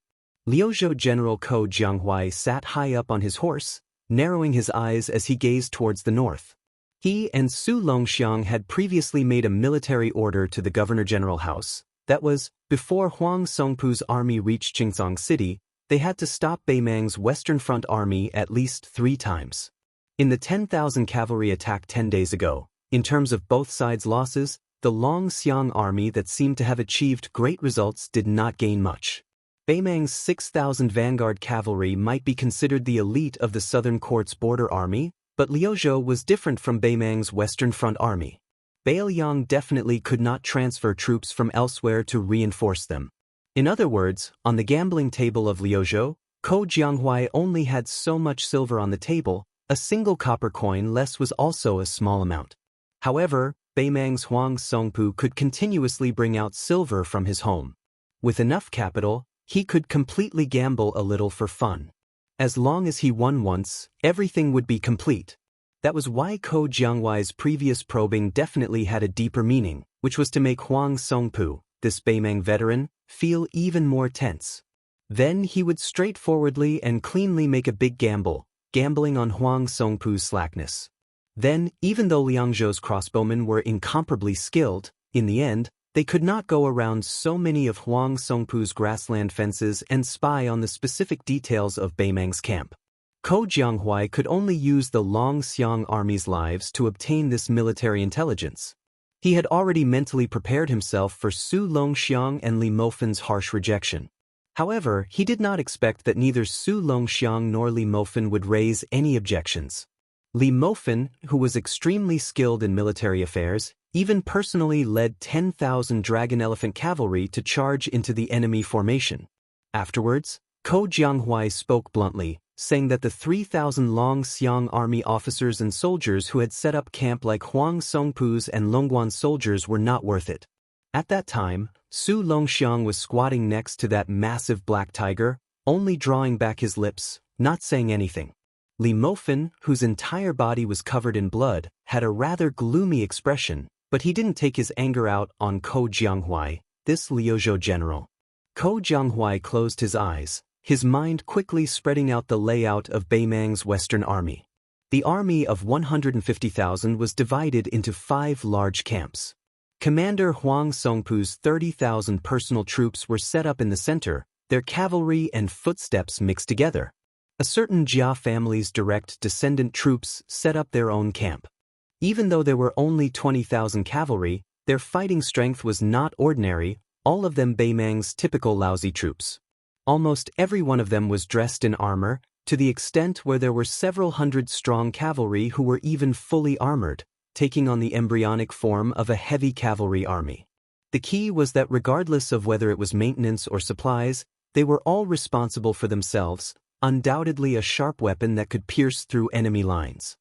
Liuzhou General Ko Jianghuai sat high up on his horse, narrowing his eyes as he gazed towards the north. He and Su Longxiang had previously made a military order to the Governor-General House. That was, before Huang Songpu's army reached Qingcang City, they had to stop Beimang's Western Front army at least 3 times. In the 10,000 cavalry attack 10 days ago, in terms of both sides' losses, the Long Xiang army that seemed to have achieved great results did not gain much. Beimang's 6,000 vanguard cavalry might be considered the elite of the Southern Court's border army, but Liuzhou was different from Beimang's Western Front army. Bailiang definitely could not transfer troops from elsewhere to reinforce them. In other words, on the gambling table of Liuzhou, Ko Jianghuai only had so much silver on the table, a single copper coin less was also a small amount. However, Beimang's Huang Songpu could continuously bring out silver from his home. With enough capital, he could completely gamble a little for fun. As long as he won once, everything would be complete. That was why Ko Jianghuai's previous probing definitely had a deeper meaning, which was to make Huang Songpu, this Beimang veteran, feel even more tense. Then he would straightforwardly and cleanly make a big gamble, gambling on Huang Songpu's slackness. Then, even though Liangzhou's crossbowmen were incomparably skilled, in the end, They could not go around so many of Huang Songpu's grassland fences and spy on the specific details of Beimang's camp. Ko Jianghuai could only use the Longxiang army's lives to obtain this military intelligence. He had already mentally prepared himself for Su Longxiang and Li Mofen's harsh rejection. However, he did not expect that neither Su Longxiang nor Li Mofen would raise any objections. Li Mofen, who was extremely skilled in military affairs, even personally led 10,000 dragon elephant cavalry to charge into the enemy formation. Afterwards, Ko Jianghuai spoke bluntly, saying that the 3,000 Longxiang army officers and soldiers who had set up camp like Huang Songpu's and Longguan's soldiers were not worth it. At that time, Su Longxiang was squatting next to that massive black tiger, only drawing back his lips, not saying anything. Li Mofen, whose entire body was covered in blood, had a rather gloomy expression, but he didn't take his anger out on Ko Jianghuai, this Liuzhou general. Ko Jianghuai closed his eyes, his mind quickly spreading out the layout of Beimang's Western Army. The army of 150,000 was divided into 5 large camps. Commander Huang Songpu's 30,000 personal troops were set up in the center, their cavalry and footsteps mixed together. A certain Jia family's direct descendant troops set up their own camp. Even though there were only 20,000 cavalry, their fighting strength was not ordinary, all of them Beimang's typical lousy troops. Almost every one of them was dressed in armor, to the extent where there were several hundred strong cavalry who were even fully armored, taking on the embryonic form of a heavy cavalry army. The key was that regardless of whether it was maintenance or supplies, they were all responsible for themselves, undoubtedly a sharp weapon that could pierce through enemy lines.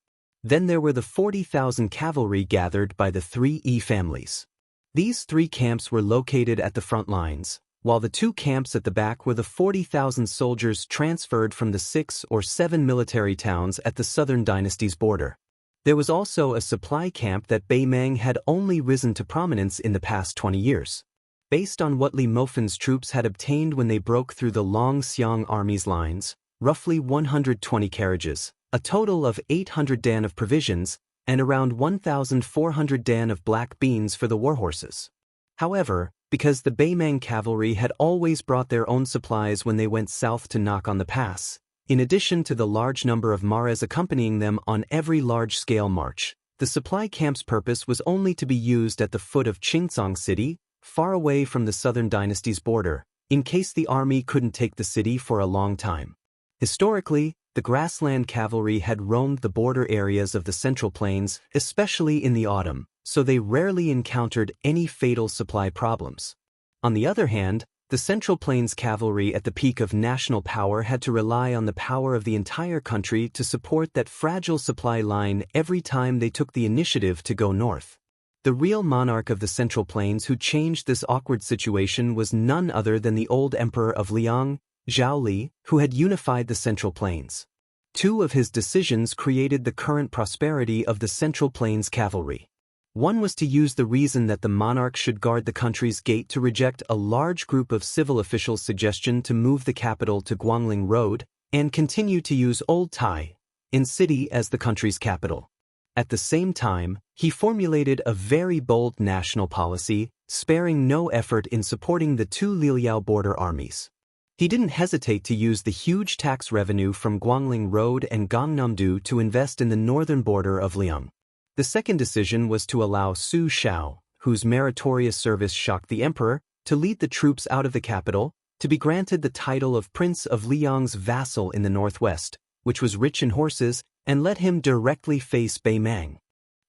Then there were the 40,000 cavalry gathered by the 3 families. These 3 camps were located at the front lines, while the 2 camps at the back were the 40,000 soldiers transferred from the 6 or 7 military towns at the southern dynasty's border. There was also a supply camp that Beimang had only risen to prominence in the past 20 years. Based on what Li Mofen's troops had obtained when they broke through the Longxiang army's lines, roughly 120 carriages, a total of 800 dan of provisions, and around 1,400 dan of black beans for the warhorses. However, because the Beimang cavalry had always brought their own supplies when they went south to knock on the pass, in addition to the large number of Maras accompanying them on every large-scale march, the supply camp's purpose was only to be used at the foot of Qingcang City, far away from the southern dynasty's border, in case the army couldn't take the city for a long time. Historically, the grassland cavalry had roamed the border areas of the Central Plains, especially in the autumn, so they rarely encountered any fatal supply problems. On the other hand, the Central Plains cavalry at the peak of national power had to rely on the power of the entire country to support that fragile supply line every time they took the initiative to go north. The real monarch of the Central Plains who changed this awkward situation was none other than the old emperor of Liang, Zhao Li, who had unified the Central Plains. 2 of his decisions created the current prosperity of the Central Plains cavalry. One was to use the reason that the monarch should guard the country's gate to reject a large group of civil officials' suggestion to move the capital to Guangling Road and continue to use Old Tai in city as the country's capital. At the same time, he formulated a very bold national policy, sparing no effort in supporting the 2 Liliao border armies. He didn't hesitate to use the huge tax revenue from Guangling Road and Gangnam-do to invest in the northern border of Liang. The second decision was to allow Su Shao, whose meritorious service shocked the emperor, to lead the troops out of the capital, to be granted the title of Prince of Liang's vassal in the northwest, which was rich in horses, and let him directly face Beimang.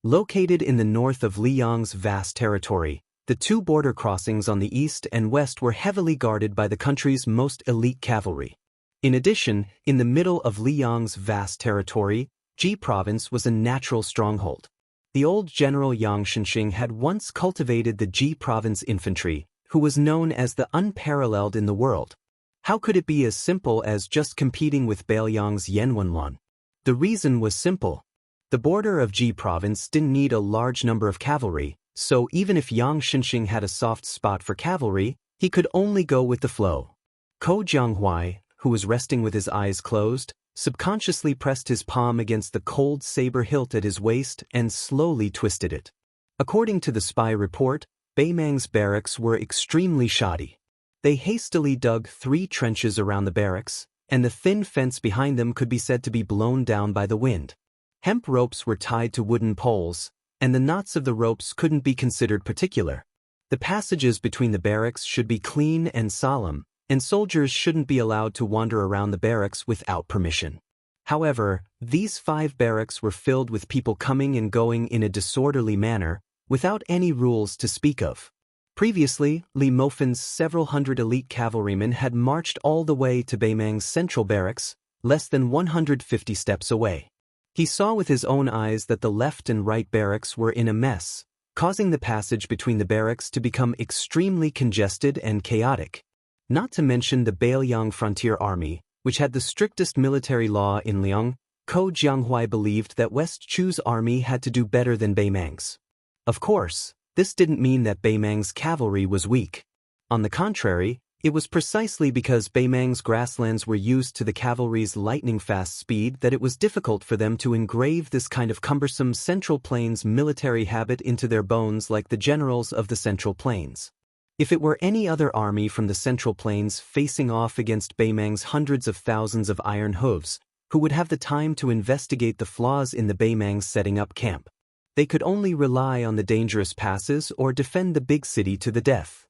Located in the north of Liang's vast territory, the 2 border crossings on the east and west were heavily guarded by the country's most elite cavalry. In addition, in the middle of Liang's vast territory, Ji province was a natural stronghold. The old general Yang Shenxing had once cultivated the Ji province infantry, who was known as the unparalleled in the world. How could it be as simple as just competing with Beiliang's Yanwenwan? The reason was simple. The border of Ji province didn't need a large number of cavalry, so even if Yang Shenxing had a soft spot for cavalry, he could only go with the flow. Ko Jianghuai, who was resting with his eyes closed, subconsciously pressed his palm against the cold saber hilt at his waist and slowly twisted it. According to the spy report, Baimang's barracks were extremely shoddy. They hastily dug 3 trenches around the barracks, and the thin fence behind them could be said to be blown down by the wind. Hemp ropes were tied to wooden poles, and the knots of the ropes couldn't be considered particular. The passages between the barracks should be clean and solemn, and soldiers shouldn't be allowed to wander around the barracks without permission. However, these 5 barracks were filled with people coming and going in a disorderly manner, without any rules to speak of. Previously, Li Mofin's several hundred elite cavalrymen had marched all the way to Baimang's central barracks, less than 150 steps away. He saw with his own eyes that the left and right barracks were in a mess, causing the passage between the barracks to become extremely congested and chaotic. Not to mention the Bailiang Frontier Army, which had the strictest military law in Liang. Ko Jianghuai believed that West Chu's army had to do better than Baimang's. Of course, this didn't mean that Baimang's cavalry was weak. On the contrary, it was precisely because Baimang's grasslands were used to the cavalry's lightning-fast speed that it was difficult for them to engrave this kind of cumbersome Central Plains military habit into their bones like the generals of the Central Plains. If it were any other army from the Central Plains facing off against Baimang's hundreds of thousands of iron hooves, who would have the time to investigate the flaws in the Baimang's setting up camp, they could only rely on the dangerous passes or defend the big city to the death.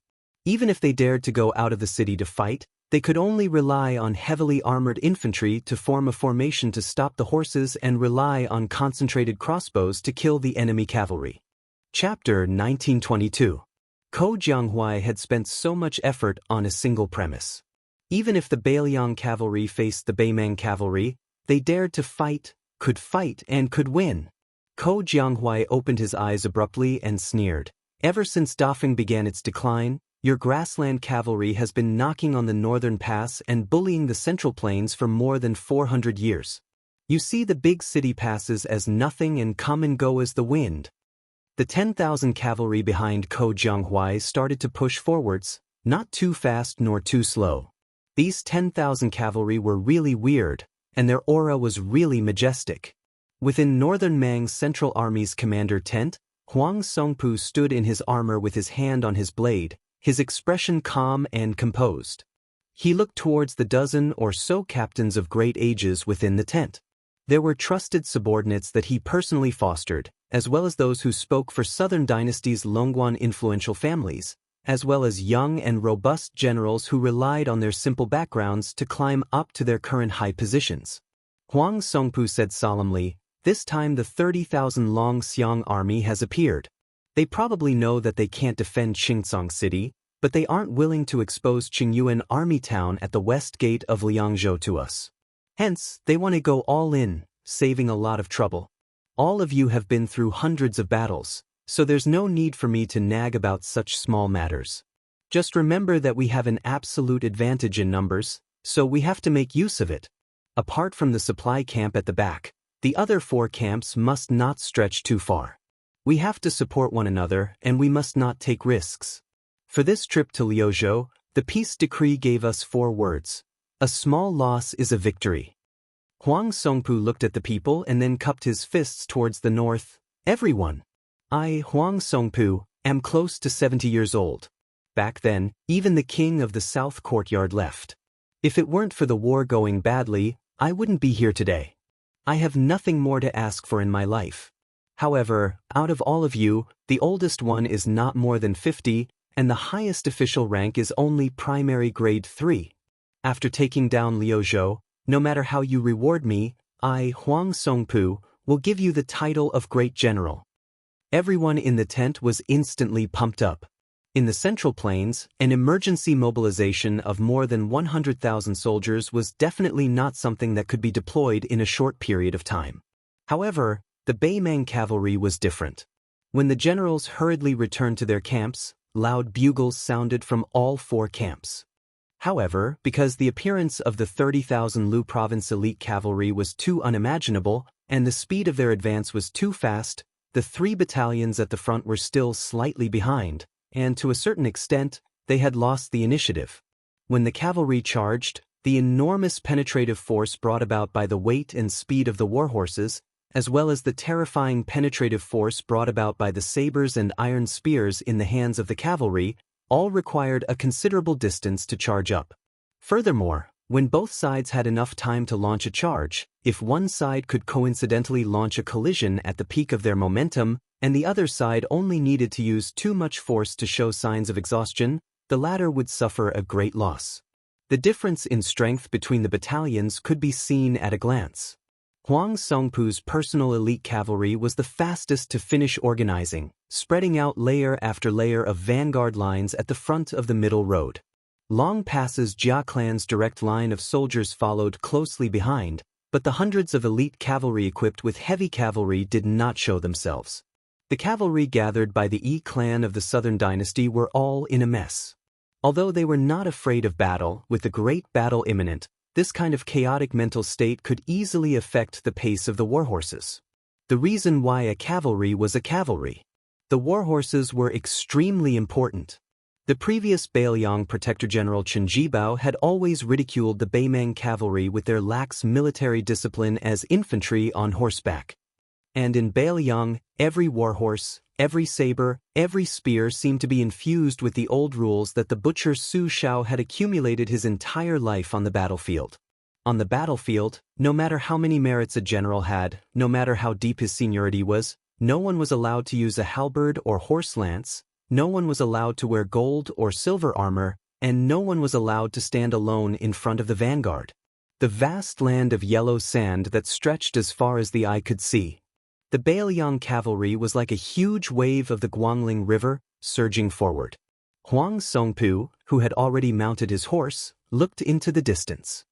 Even if they dared to go out of the city to fight, they could only rely on heavily armored infantry to form a formation to stop the horses and rely on concentrated crossbows to kill the enemy cavalry. Chapter 1922. Ko Jianghuai had spent so much effort on a single premise. Even if the Bailiang cavalry faced the Baimang cavalry, they dared to fight, and could win. Ko Jianghuai opened his eyes abruptly and sneered. Ever since Dafeng began its decline, your grassland cavalry has been knocking on the northern pass and bullying the Central Plains for more than 400 years. You see the big city passes as nothing and come and go as the wind. The 10,000 cavalry behind Ko Jianghuai started to push forwards, not too fast nor too slow. These 10,000 cavalry were really weird, and their aura was really majestic. Within Northern Mang's Central Army's commander tent, Huang Songpu stood in his armor with his hand on his blade, his expression calm and composed. He looked towards the dozen or so captains of great ages within the tent. There were trusted subordinates that he personally fostered, as well as those who spoke for Southern Dynasty's Longguan influential families, as well as young and robust generals who relied on their simple backgrounds to climb up to their current high positions. Huang Songpu said solemnly, "This time the 30,000 Long Xiang army has appeared. They probably know that they can't defend Qingcang City, but they aren't willing to expose Qingyuan Army Town at the west gate of Liangzhou to us. Hence, they want to go all in, saving a lot of trouble. All of you have been through hundreds of battles, so there's no need for me to nag about such small matters. Just remember that we have an absolute advantage in numbers, so we have to make use of it. Apart from the supply camp at the back, the other 4 camps must not stretch too far. We have to support one another and we must not take risks." For this trip to Liuzhou, the peace decree gave us 4 words. A small loss is a victory. Huang Songpu looked at the people and then cupped his fists towards the north. "Everyone. I, Huang Songpu, am close to 70 years old. Back then, even the king of the South Courtyard left. If it weren't for the war going badly, I wouldn't be here today. I have nothing more to ask for in my life. However, out of all of you, the oldest one is not more than 50, and the highest official rank is only primary grade 3. After taking down Liuzhou, no matter how you reward me, I, Huang Songpu, will give you the title of Great General." Everyone in the tent was instantly pumped up. In the Central Plains, an emergency mobilization of more than 100,000 soldiers was definitely not something that could be deployed in a short period of time. However, the Baimang cavalry was different. When the generals hurriedly returned to their camps, loud bugles sounded from all 4 camps. However, because the appearance of the 30,000 Lu Province elite cavalry was too unimaginable, and the speed of their advance was too fast, the 3 battalions at the front were still slightly behind, and to a certain extent, they had lost the initiative. When the cavalry charged, the enormous penetrative force brought about by the weight and speed of the war horses, as well as the terrifying penetrative force brought about by the sabers and iron spears in the hands of the cavalry, all required a considerable distance to charge up. Furthermore, when both sides had enough time to launch a charge, if one side could coincidentally launch a collision at the peak of their momentum, and the other side only needed to use too much force to show signs of exhaustion, the latter would suffer a great loss. The difference in strength between the battalions could be seen at a glance. Huang Songpu's personal elite cavalry was the fastest to finish organizing, spreading out layer after layer of vanguard lines at the front of the middle road. Long Pass's Jia clan's direct line of soldiers followed closely behind, but the hundreds of elite cavalry equipped with heavy cavalry did not show themselves. The cavalry gathered by the Yi clan of the Southern Dynasty were all in a mess. Although they were not afraid of battle, with the great battle imminent, this kind of chaotic mental state could easily affect the pace of the warhorses. The reason why a cavalry was a cavalry. The warhorses were extremely important. The previous Bailiang Protector General Chen Jibao had always ridiculed the Beimang cavalry with their lax military discipline as infantry on horseback. And in Bailiang, every warhorse, every saber, every spear seemed to be infused with the old rules that the butcher Su Shao had accumulated his entire life on the battlefield. On the battlefield, no matter how many merits a general had, no matter how deep his seniority was, no one was allowed to use a halberd or horse lance, no one was allowed to wear gold or silver armor, and no one was allowed to stand alone in front of the vanguard. The vast land of yellow sand that stretched as far as the eye could see. The Bailiang cavalry was like a huge wave of the Guangling River, surging forward. Huang Songpu, who had already mounted his horse, looked into the distance.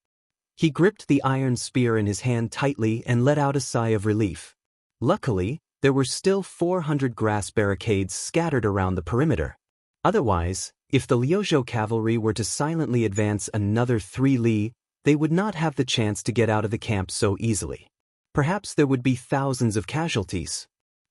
He gripped the iron spear in his hand tightly and let out a sigh of relief. Luckily, there were still 400 grass barricades scattered around the perimeter. Otherwise, if the Liuzhou cavalry were to silently advance another 3 li, they would not have the chance to get out of the camp so easily. Perhaps there would be thousands of casualties.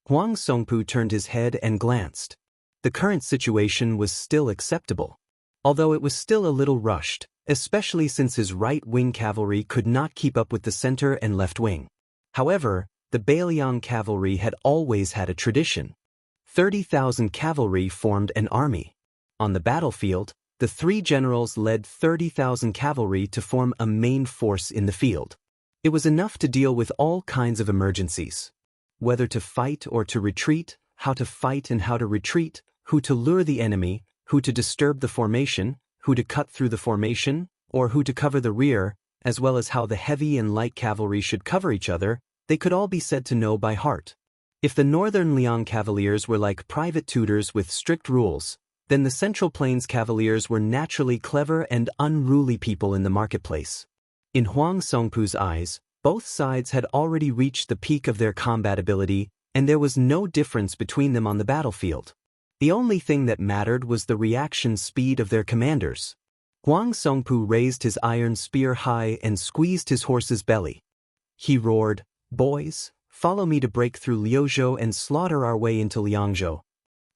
Huang Songpu turned his head and glanced. The current situation was still acceptable, although it was still a little rushed, especially since his right-wing cavalry could not keep up with the center and left wing. However, the Bailiang cavalry had always had a tradition. 30,000 cavalry formed an army. On the battlefield, the 3 generals led 30,000 cavalry to form a main force in the field. It was enough to deal with all kinds of emergencies. Whether to fight or to retreat, how to fight and how to retreat, who to lure the enemy, who to disturb the formation, who to cut through the formation, or who to cover the rear, as well as how the heavy and light cavalry should cover each other, they could all be said to know by heart. If the Northern Liang Cavaliers were like private tutors with strict rules, then the Central Plains Cavaliers were naturally clever and unruly people in the marketplace. In Huang Songpu's eyes, both sides had already reached the peak of their combat ability, and there was no difference between them on the battlefield. The only thing that mattered was the reaction speed of their commanders. Huang Songpu raised his iron spear high and squeezed his horse's belly. He roared, "Boys, follow me to break through Liuzhou and slaughter our way into Liangzhou."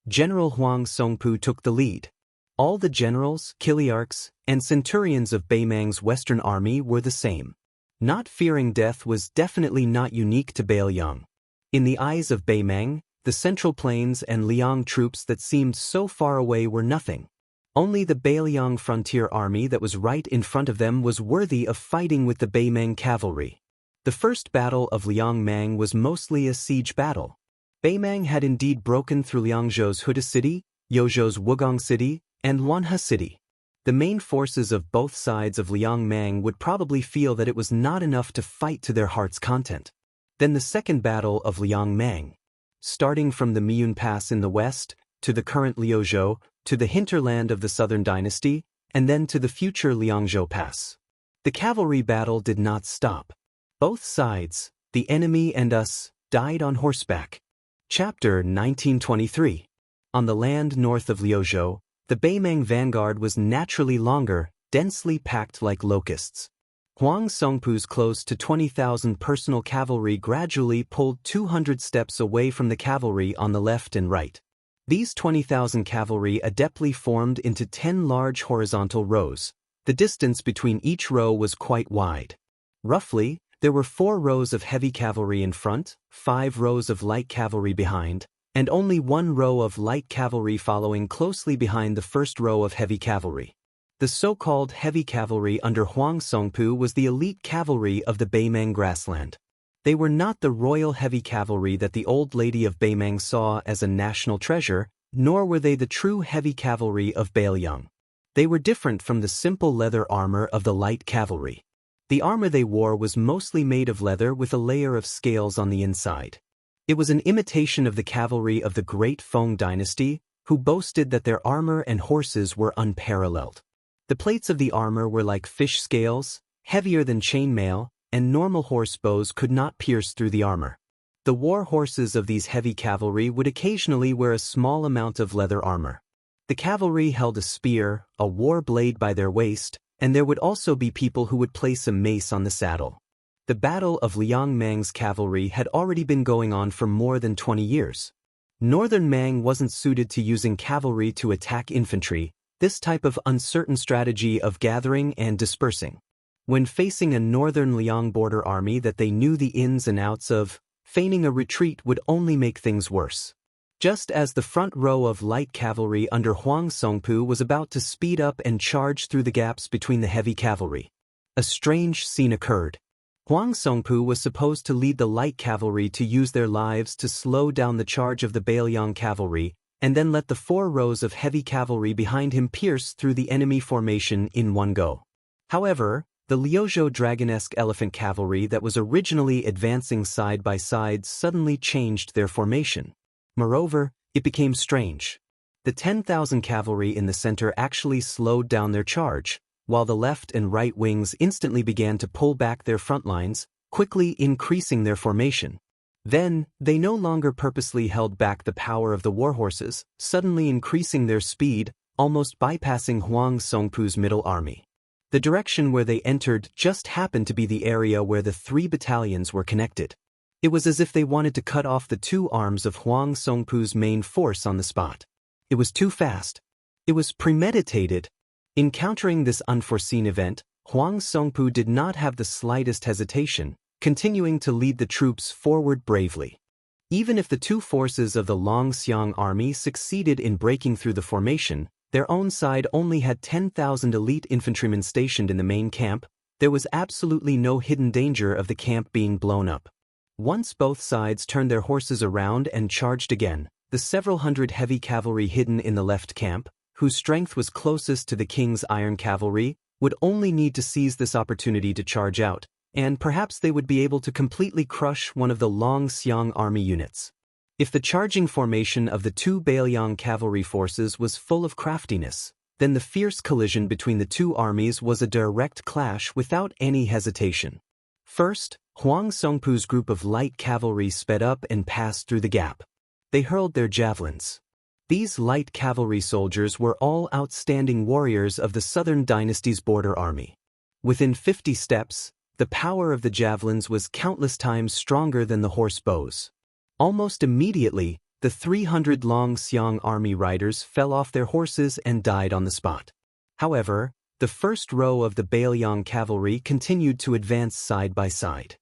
General Huang Songpu took the lead. All the generals, kiliarchs, and centurions of Beimang's Western army were the same. Not fearing death was definitely not unique to Bailiang. In the eyes of Beimang, the Central Plains and Liang troops that seemed so far away were nothing. Only the Bailiang frontier army that was right in front of them was worthy of fighting with the Beimang cavalry. The first battle of Liangmang was mostly a siege battle. Beimang had indeed broken through Liangzhou's Huda city, Yozhou's Wugong city, and Wanhe city. The main forces of both sides of Liangmang would probably feel that it was not enough to fight to their heart's content. Then the second battle of Liangmang. Starting from the Miyun Pass in the west, to the current Liuzhou, to the hinterland of the Southern Dynasty, and then to the future Liangzhou Pass. The cavalry battle did not stop. Both sides, the enemy and us, died on horseback. Chapter 1923. On the land north of Liuzhou, the Beimang vanguard was naturally longer, densely packed like locusts. Huang Songpu's close to 20,000 personal cavalry gradually pulled 200 steps away from the cavalry on the left and right. These 20,000 cavalry adeptly formed into 10 large horizontal rows. The distance between each row was quite wide. Roughly, There were 4 rows of heavy cavalry in front, 5 rows of light cavalry behind, and only 1 row of light cavalry following closely behind the first row of heavy cavalry. The so-called heavy cavalry under Huang Songpu was the elite cavalry of the Beimang grassland. They were not the royal heavy cavalry that the old lady of Beimang saw as a national treasure, nor were they the true heavy cavalry of Bailiang. They were different from the simple leather armor of the light cavalry. The armor they wore was mostly made of leather with a layer of scales on the inside. It was an imitation of the cavalry of the Great Feng dynasty, who boasted that their armor and horses were unparalleled. The plates of the armor were like fish scales, heavier than chainmail, and normal horse bows could not pierce through the armor. The war horses of these heavy cavalry would occasionally wear a small amount of leather armor. The cavalry held a spear, a war blade by their waist, and there would also be people who would place a mace on the saddle. The Battle of Liang Mang's cavalry had already been going on for more than 20 years. Northern Mang wasn't suited to using cavalry to attack infantry, this type of uncertain strategy of gathering and dispersing. When facing a northern Liang border army that they knew the ins and outs of, feigning a retreat would only make things worse. Just as the front row of light cavalry under Huang Songpu was about to speed up and charge through the gaps between the heavy cavalry, a strange scene occurred. Huang Songpu was supposed to lead the light cavalry to use their lives to slow down the charge of the Bailiang cavalry, and then let the 4 rows of heavy cavalry behind him pierce through the enemy formation in one go. However, the Liuzhou dragonesque elephant cavalry that was originally advancing side by side suddenly changed their formation. Moreover, it became strange. The 10,000 cavalry in the center actually slowed down their charge, while the left and right wings instantly began to pull back their front lines, quickly increasing their formation. Then, they no longer purposely held back the power of the warhorses, suddenly increasing their speed, almost bypassing Huang Songpu's middle army. The direction where they entered just happened to be the area where the 3 battalions were connected. It was as if they wanted to cut off the 2 arms of Huang Songpu's main force on the spot. It was too fast. It was premeditated. Encountering this unforeseen event, Huang Songpu did not have the slightest hesitation, continuing to lead the troops forward bravely. Even if the 2 forces of the Longxiang army succeeded in breaking through the formation, their own side only had 10,000 elite infantrymen stationed in the main camp. There was absolutely no hidden danger of the camp being blown up. Once both sides turned their horses around and charged again, the several hundred heavy cavalry hidden in the left camp, whose strength was closest to the king's iron cavalry, would only need to seize this opportunity to charge out, and perhaps they would be able to completely crush one of the Longxiang army units. If the charging formation of the 2 Bailiang cavalry forces was full of craftiness, then the fierce collision between the 2 armies was a direct clash without any hesitation. First, Huang Songpu's group of light cavalry sped up and passed through the gap. They hurled their javelins. These light cavalry soldiers were all outstanding warriors of the Southern Dynasty's border army. Within 50 steps, the power of the javelins was countless times stronger than the horse bows. Almost immediately, the 300 Longxiang army riders fell off their horses and died on the spot. However, the first row of the Bailiang cavalry continued to advance side by side.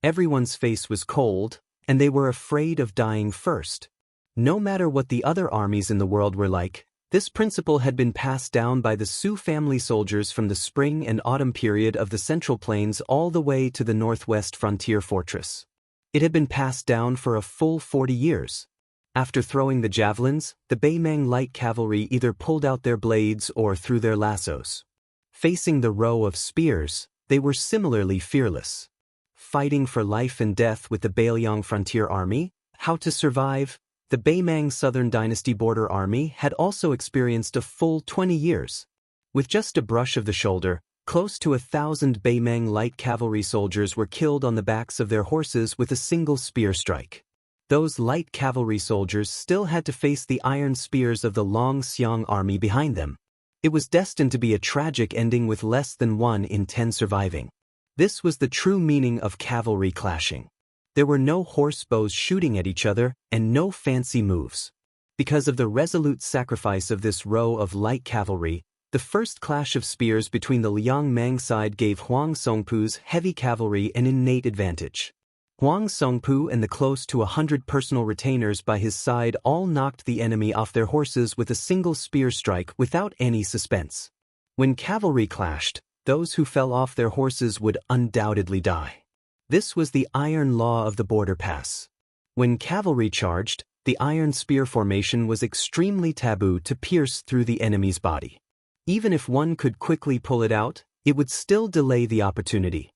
Everyone's face was cold, and they were afraid of dying first. No matter what the other armies in the world were like, this principle had been passed down by the Su family soldiers from the spring and autumn period of the Central Plains all the way to the northwest frontier fortress. It had been passed down for a full 40 years. After throwing the javelins, the Beimang light cavalry either pulled out their blades or threw their lassos. Facing the row of spears, they were similarly fearless. Fighting for life and death with the Bailiang frontier army, how to survive, the Beimang Southern Dynasty border army had also experienced a full 20 years. With just a brush of the shoulder, close to 1,000 Beimang light cavalry soldiers were killed on the backs of their horses with a single spear strike. Those light cavalry soldiers still had to face the iron spears of the Longxiang army behind them. It was destined to be a tragic ending with less than 1 in 10 surviving. This was the true meaning of cavalry clashing. There were no horse bows shooting at each other, and no fancy moves. Because of the resolute sacrifice of this row of light cavalry, The first clash of spears between the Liang-Mang side gave Huang Songpu's heavy cavalry an innate advantage. Huang Songpu and the close to 100 personal retainers by his side all knocked the enemy off their horses with a single spear strike without any suspense. When cavalry clashed, those who fell off their horses would undoubtedly die. This was the iron law of the border pass. When cavalry charged, the iron spear formation was extremely taboo to pierce through the enemy's body. Even if one could quickly pull it out, it would still delay the opportunity.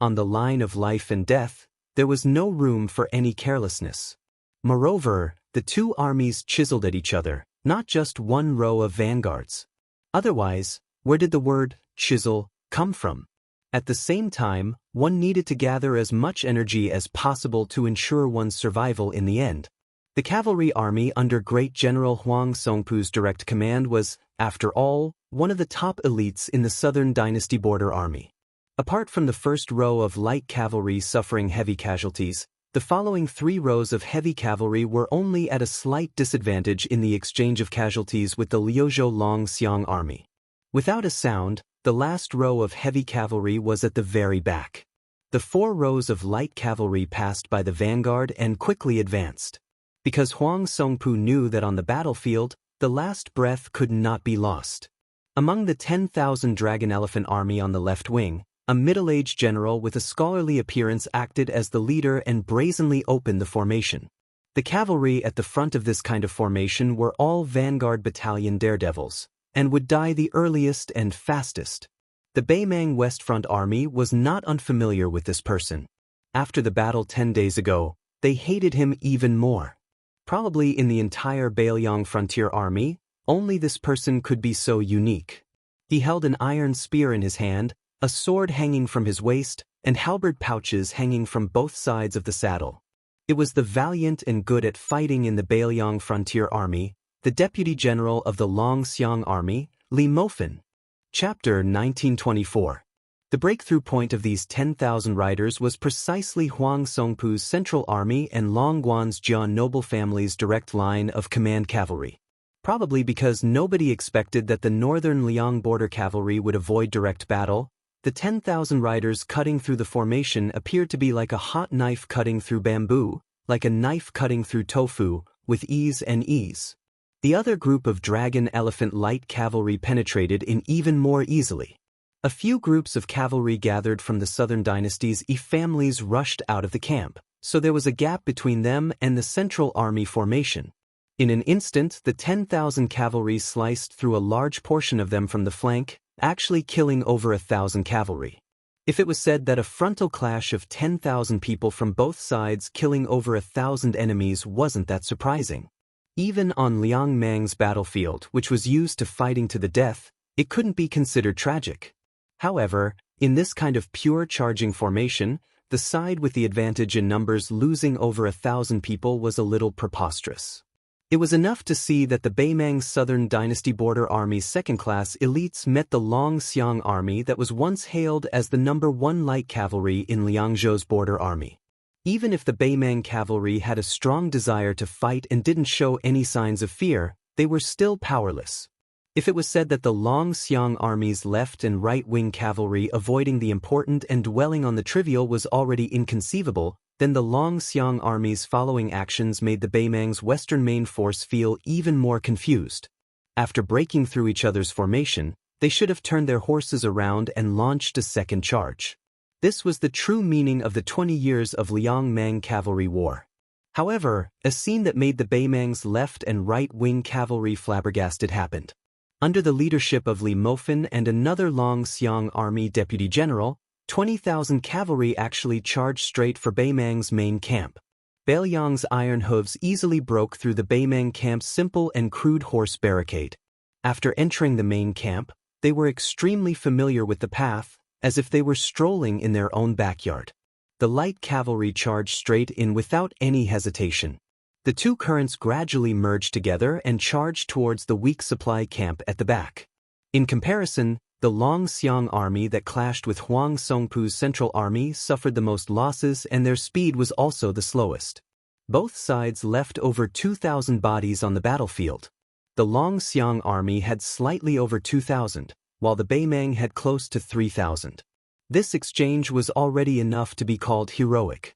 On the line of life and death, there was no room for any carelessness. Moreover, the two armies chiseled at each other, not just one row of vanguards. Otherwise, where did the word chisel come from? At the same time, one needed to gather as much energy as possible to ensure one's survival in the end. The cavalry army under Great General Huang Songpu's direct command was, after all, one of the top elites in the Southern Dynasty border army. Apart from the first row of light cavalry suffering heavy casualties, the following 3 rows of heavy cavalry were only at a slight disadvantage in the exchange of casualties with the Liuzhou Longxiang army. Without a sound, the last row of heavy cavalry was at the very back. The 4 rows of light cavalry passed by the vanguard and quickly advanced. Because Huang Songpu knew that on the battlefield, the last breath could not be lost. Among the 10,000 dragon elephant army on the left wing, a middle-aged general with a scholarly appearance acted as the leader and brazenly opened the formation. The cavalry at the front of this kind of formation were all vanguard battalion daredevils, and would die the earliest and fastest. The Beimang West Front army was not unfamiliar with this person. After the battle 10 days ago, they hated him even more. Probably in the entire Beiliang frontier army, only this person could be so unique. He held an iron spear in his hand, a sword hanging from his waist, and halberd pouches hanging from both sides of the saddle. It was the valiant and good at fighting in the Beiliang frontier army, the deputy general of the Longxiang army, Li Mofan. Chapter 1924. The breakthrough point of these 10,000 riders was precisely Huang Songpu's central army and Longguan's Jian noble family's direct line of command cavalry. Probably because nobody expected that the northern Liang border cavalry would avoid direct battle, the 10,000 riders cutting through the formation appeared to be like a hot knife cutting through bamboo, like a knife cutting through tofu, with ease and ease. The other group of dragon elephant light cavalry penetrated in even more easily. A few groups of cavalry gathered from the Southern Dynasty's families rushed out of the camp, so there was a gap between them and the central army formation. In an instant, the 10,000 cavalry sliced through a large portion of them from the flank, actually killing over 1,000 cavalry. If it was said that a frontal clash of 10,000 people from both sides killing over 1,000 enemies wasn't that surprising. Even on Liang Mang's battlefield, which was used to fighting to the death, it couldn't be considered tragic. However, in this kind of pure charging formation, the side with the advantage in numbers losing over 1,000 people was a little preposterous. It was enough to see that the Beimang Southern Dynasty Border Army's second-class elites met the Longxiang army that was once hailed as the #1 light cavalry in Liangzhou's border army. Even if the Beimang cavalry had a strong desire to fight and didn't show any signs of fear, they were still powerless. If it was said that the Longxiang army's left and right-wing cavalry avoiding the important and dwelling on the trivial was already inconceivable, then the Longxiang army's following actions made the Beimang's western main force feel even more confused. After breaking through each other's formation, they should have turned their horses around and launched a second charge. This was the true meaning of the 20 years of Liang Mang cavalry war. However, a scene that made the Beimang's left and right-wing cavalry flabbergasted happened. Under the leadership of Li Mofan and another Longxiang army deputy general, 20,000 cavalry actually charged straight for Beimang's main camp. Beiliang's iron hooves easily broke through the Beimang camp's simple and crude horse barricade. After entering the main camp, they were extremely familiar with the path, as if they were strolling in their own backyard. The light cavalry charged straight in without any hesitation. The two currents gradually merged together and charged towards the weak supply camp at the back. In comparison, the Longxiang army that clashed with Huang Songpu's central army suffered the most losses and their speed was also the slowest. Both sides left over 2,000 bodies on the battlefield. The Longxiang army had slightly over 2,000, while the Beimang had close to 3,000. This exchange was already enough to be called heroic.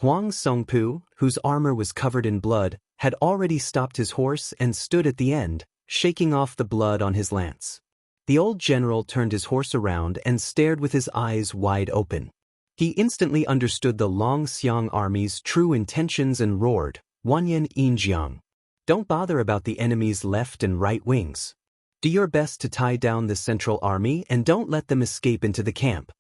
Huang Songpu, whose armor was covered in blood, had already stopped his horse and stood at the end, shaking off the blood on his lance. The old general turned his horse around and stared with his eyes wide open. He instantly understood the Longxiang army's true intentions and roared, "Wanyan Yinjiang. Don't bother about the enemy's left and right wings. Do your best to tie down the central army and don't let them escape into the camp."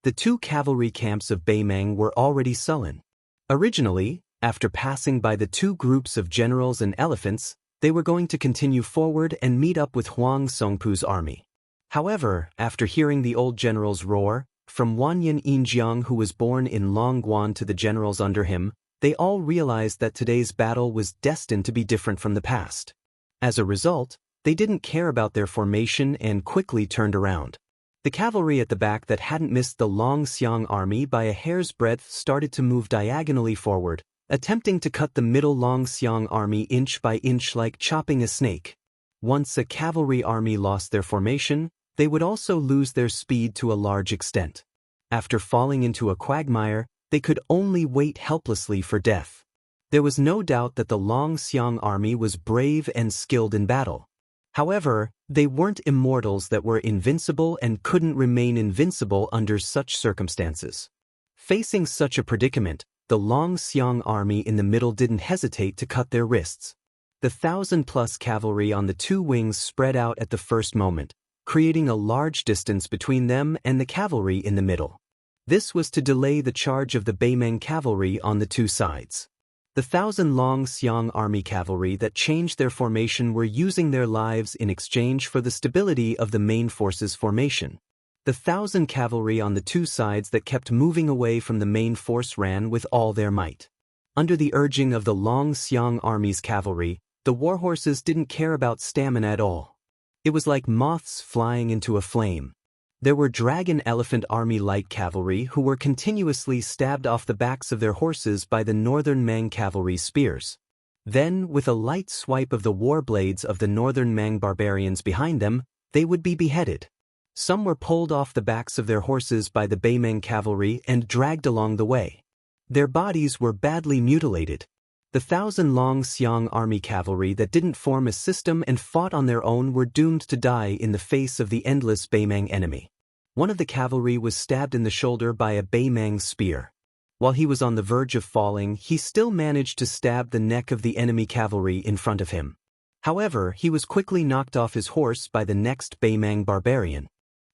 The two cavalry camps of Beimang were already sullen. Originally, after passing by the two groups of generals and elephants, they were going to continue forward and meet up with Huang Songpu's army. However, after hearing the old general's roar, from Wanyan Yinjiang, who was born in Longguan, to the generals under him, they all realized that today's battle was destined to be different from the past. As a result, they didn't care about their formation and quickly turned around. The cavalry at the back that hadn't missed the Longxiang army by a hair's breadth started to move diagonally forward, attempting to cut the middle Longxiang army inch by inch like chopping a snake. Once a cavalry army lost their formation, they would also lose their speed to a large extent. After falling into a quagmire, they could only wait helplessly for death. There was no doubt that the Longxiang army was brave and skilled in battle. However, they weren't immortals that were invincible and couldn't remain invincible under such circumstances. Facing such a predicament, the Longxiang army in the middle didn't hesitate to cut their wrists. The 1,000-plus cavalry on the two wings spread out at the first moment, creating a large distance between them and the cavalry in the middle. This was to delay the charge of the Beimang cavalry on the two sides. The 1,000 Longxiang army cavalry that changed their formation were using their lives in exchange for the stability of the main force's formation. The 1,000 cavalry on the two sides that kept moving away from the main force ran with all their might. Under the urging of the Longxiang army's cavalry, the warhorses didn't care about stamina at all. It was like moths flying into a flame. There were Dragon Elephant Army light cavalry who were continuously stabbed off the backs of their horses by the Northern Mang cavalry spears. Then, with a light swipe of the war blades of the Northern Mang barbarians behind them, they would be beheaded. Some were pulled off the backs of their horses by the Beimang cavalry and dragged along the way. Their bodies were badly mutilated. The 1,000 Longxiang army cavalry that didn't form a system and fought on their own were doomed to die in the face of the endless Beimang enemy. One of the cavalry was stabbed in the shoulder by a Beimang spear. While he was on the verge of falling, he still managed to stab the neck of the enemy cavalry in front of him. However, he was quickly knocked off his horse by the next Beimang barbarian.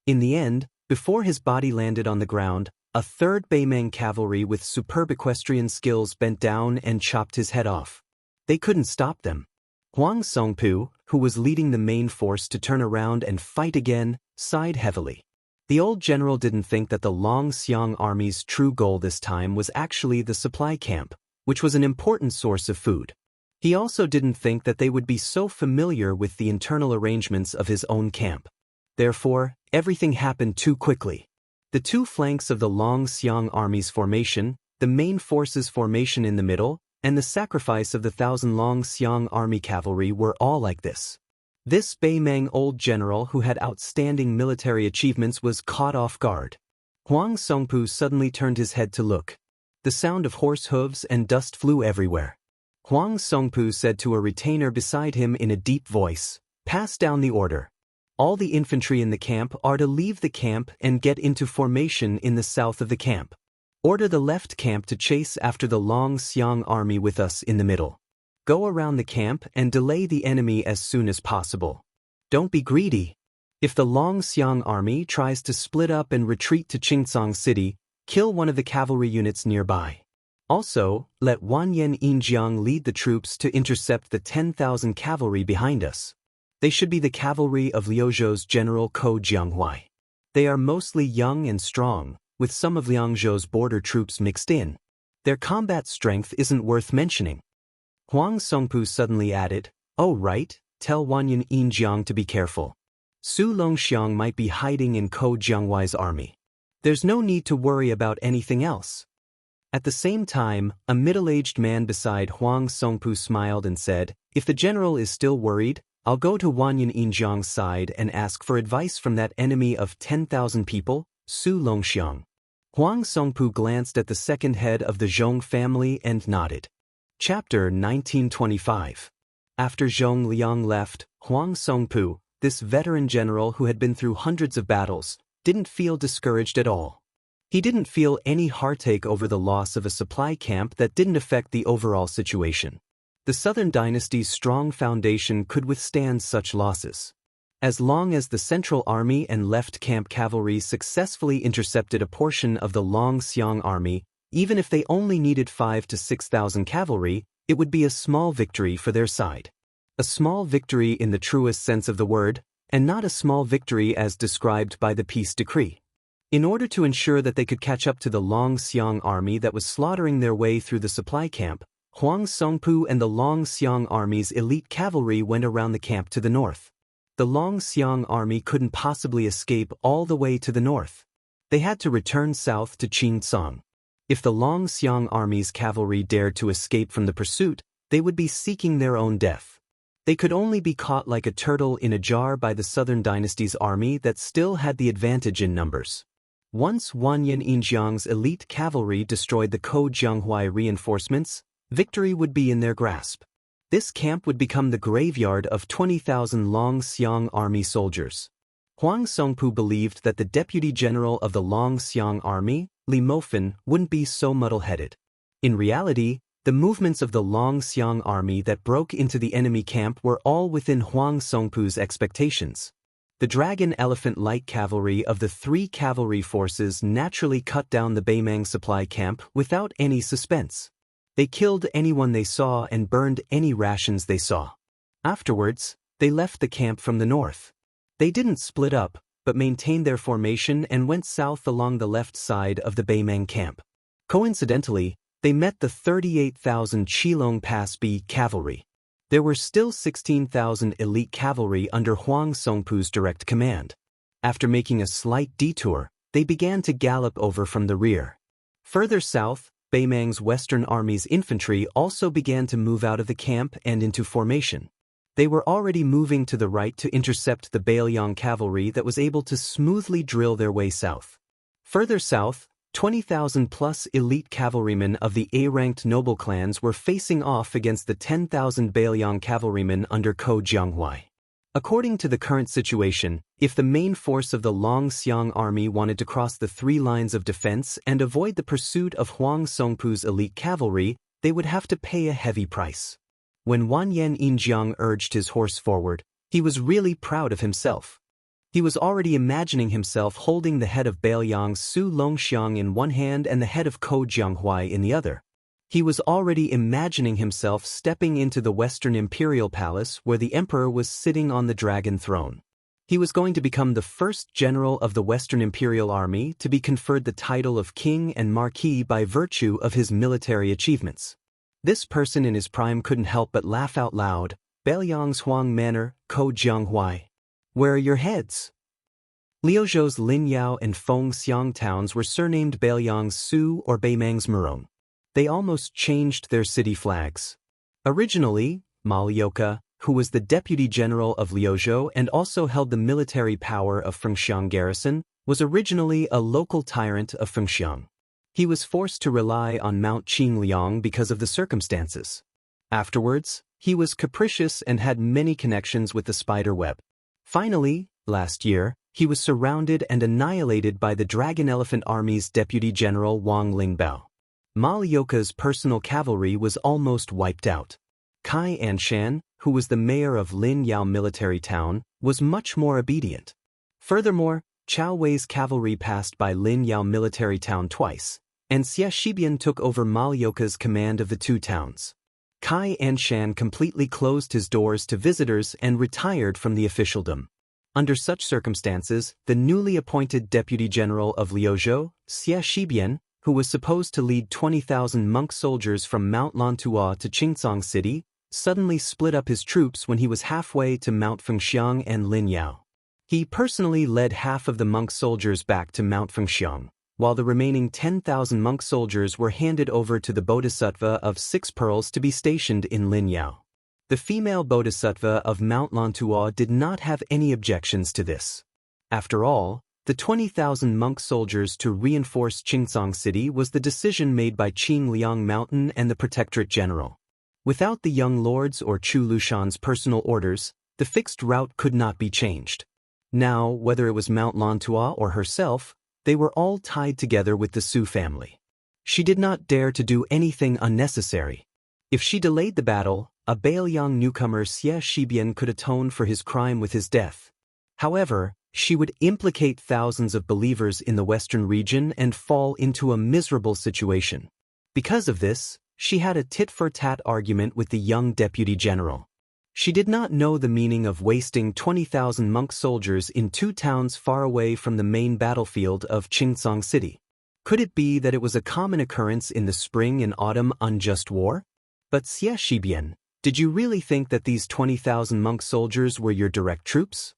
In the end, before his body landed on the ground, a third Beimang cavalry with superb equestrian skills bent down and chopped his head off. They couldn't stop them. Huang Songpu, who was leading the main force to turn around and fight again, sighed heavily. The old general didn't think that the Longxiang army's true goal this time was actually the supply camp, which was an important source of food. He also didn't think that they would be so familiar with the internal arrangements of his own camp. Therefore, everything happened too quickly. The two flanks of the Longxiang army's formation, the main force's formation in the middle, and the sacrifice of the 1,000 Longxiang army cavalry were all like this. This Beimang old general who had outstanding military achievements was caught off guard. Huang Songpu suddenly turned his head to look. The sound of horse hooves and dust flew everywhere. Huang Songpu said to a retainer beside him in a deep voice, "Pass down the order. All the infantry in the camp are to leave the camp and get into formation in the south of the camp. Order the left camp to chase after the Longxiang army with us in the middle. Go around the camp and delay the enemy as soon as possible. Don't be greedy. If the Longxiang army tries to split up and retreat to Qingsong City, kill one of the cavalry units nearby. Also, let Wanyan Yinjiang lead the troops to intercept the 10,000 cavalry behind us. They should be the cavalry of Liuzhou's general Ko Jianghuai. They are mostly young and strong, with some of Liangzhou's border troops mixed in. Their combat strength isn't worth mentioning." Huang Songpu suddenly added, "Oh right, tell Wanyan Yinjiang to be careful. Su Longxiang might be hiding in Ko Jianghuai's army. There's no need to worry about anything else." At the same time, a middle-aged man beside Huang Songpu smiled and said, "If the general is still worried, I'll go to Wanyan Yinjiang's side and ask for advice from that enemy of 10,000 people, Su Longxiang. Huang Songpu glanced at the second head of the Zhong family and nodded. Chapter 1925. After Zhong Liang left, Huang Songpu, this veteran general who had been through hundreds of battles, didn't feel discouraged at all. He didn't feel any heartache over the loss of a supply camp that didn't affect the overall situation. The Southern dynasty's strong foundation could withstand such losses. As long as the Central Army and left camp cavalry successfully intercepted a portion of the Longxiang army, even if they only needed 5,000 to 6,000 cavalry, it would be a small victory for their side. A small victory in the truest sense of the word, and not a small victory as described by the peace decree. In order to ensure that they could catch up to the Longxiang army that was slaughtering their way through the supply camp, Huang Songpu and the Longxiang army's elite cavalry went around the camp to the north. The Longxiang army couldn't possibly escape all the way to the north. They had to return south to Qingcang. If the Longxiang army's cavalry dared to escape from the pursuit, they would be seeking their own death. They could only be caught like a turtle in a jar by the Southern dynasty's army that still had the advantage in numbers. Once Wanyan Yinjiang's elite cavalry destroyed the Ko-Jianghuai reinforcements, victory would be in their grasp. This camp would become the graveyard of 20,000 Longxiang army soldiers. Huang Songpu believed that the deputy general of the Longxiang army, Li Mofan, wouldn't be so muddle-headed. In reality, the movements of the Longxiang army that broke into the enemy camp were all within Huang Songpu's expectations. The dragon elephant light cavalry of the three cavalry forces naturally cut down the Beimang supply camp without any suspense. They killed anyone they saw and burned any rations they saw. Afterwards, they left the camp from the north. They didn't split up, but maintained their formation and went south along the left side of the Beimang camp. Coincidentally, they met the 38,000 Qilong Pass B cavalry. There were still 16,000 elite cavalry under Huang Songpu's direct command. After making a slight detour, they began to gallop over from the rear. Further south, Beimang's Western Army's infantry also began to move out of the camp and into formation. They were already moving to the right to intercept the Bailiang cavalry that was able to smoothly drill their way south. Further south, 20,000 plus elite cavalrymen of the A-ranked noble clans were facing off against the 10,000 Bailiang cavalrymen under Ko-Jianghuai. According to the current situation, if the main force of the Longxiang army wanted to cross the three lines of defense and avoid the pursuit of Huang Songpu's elite cavalry, they would have to pay a heavy price. When Wanyan Yinjiang urged his horse forward, he was really proud of himself. He was already imagining himself holding the head of Bailiang's Su Longxiang in one hand and the head of Ko-Jianghuai in the other. He was already imagining himself stepping into the Western Imperial Palace where the Emperor was sitting on the dragon throne. He was going to become the first general of the Western Imperial Army to be conferred the title of King and Marquis by virtue of his military achievements. This person in his prime couldn't help but laugh out loud. Bailiang's Huang Manor, Ko-Jianghuai. Where are your heads? Liuzhou's Linyao and Fengxiang towns were surnamed Bailiang's Su or Beimang's Murong. They almost changed their city flags. Originally, Malioka, who was the deputy general of Liuzhou and also held the military power of Fengxiang garrison, was originally a local tyrant of Fengxiang. He was forced to rely on Mount Qingliang because of the circumstances. Afterwards, he was capricious and had many connections with the spider web. Finally, last year, he was surrounded and annihilated by the Dragon Elephant Army's deputy general Wang Lingbao. Malioka's personal cavalry was almost wiped out. Kai Anshan, who was the mayor of Lin Yao military town, was much more obedient. Furthermore, Chao Wei's cavalry passed by Lin Yao military town twice, and Xia Shibian took over Malioka's command of the two towns. Kai Anshan completely closed his doors to visitors and retired from the officialdom. Under such circumstances, the newly appointed deputy general of Liuzhou, Xia Shibian, who was supposed to lead 20,000 monk soldiers from Mount Lantua to Qingcang City, suddenly split up his troops when he was halfway to Mount Fengxiang and Linyao. He personally led half of the monk soldiers back to Mount Fengxiang, while the remaining 10,000 monk soldiers were handed over to the Bodhisattva of 6 Pearls to be stationed in Linyao. The female bodhisattva of Mount Lantuo did not have any objections to this. After all, the 20,000 monk soldiers to reinforce Qingzhong City was the decision made by Qing Liang Mountain and the Protectorate General. Without the young lords or Chu Lushan's personal orders, the fixed route could not be changed. Now, whether it was Mount Lantuo or herself, they were all tied together with the Su family. She did not dare to do anything unnecessary. If she delayed the battle, a Bailiang newcomer Xie Shibian could atone for his crime with his death. However, she would implicate thousands of believers in the western region and fall into a miserable situation. Because of this, she had a tit-for-tat argument with the young deputy general. She did not know the meaning of wasting 20,000 monk soldiers in 2 towns far away from the main battlefield of Qingzhong City. Could it be that it was a common occurrence in the spring and autumn unjust war? But Xie Shibian, did you really think that these 20,000 monk soldiers were your direct troops?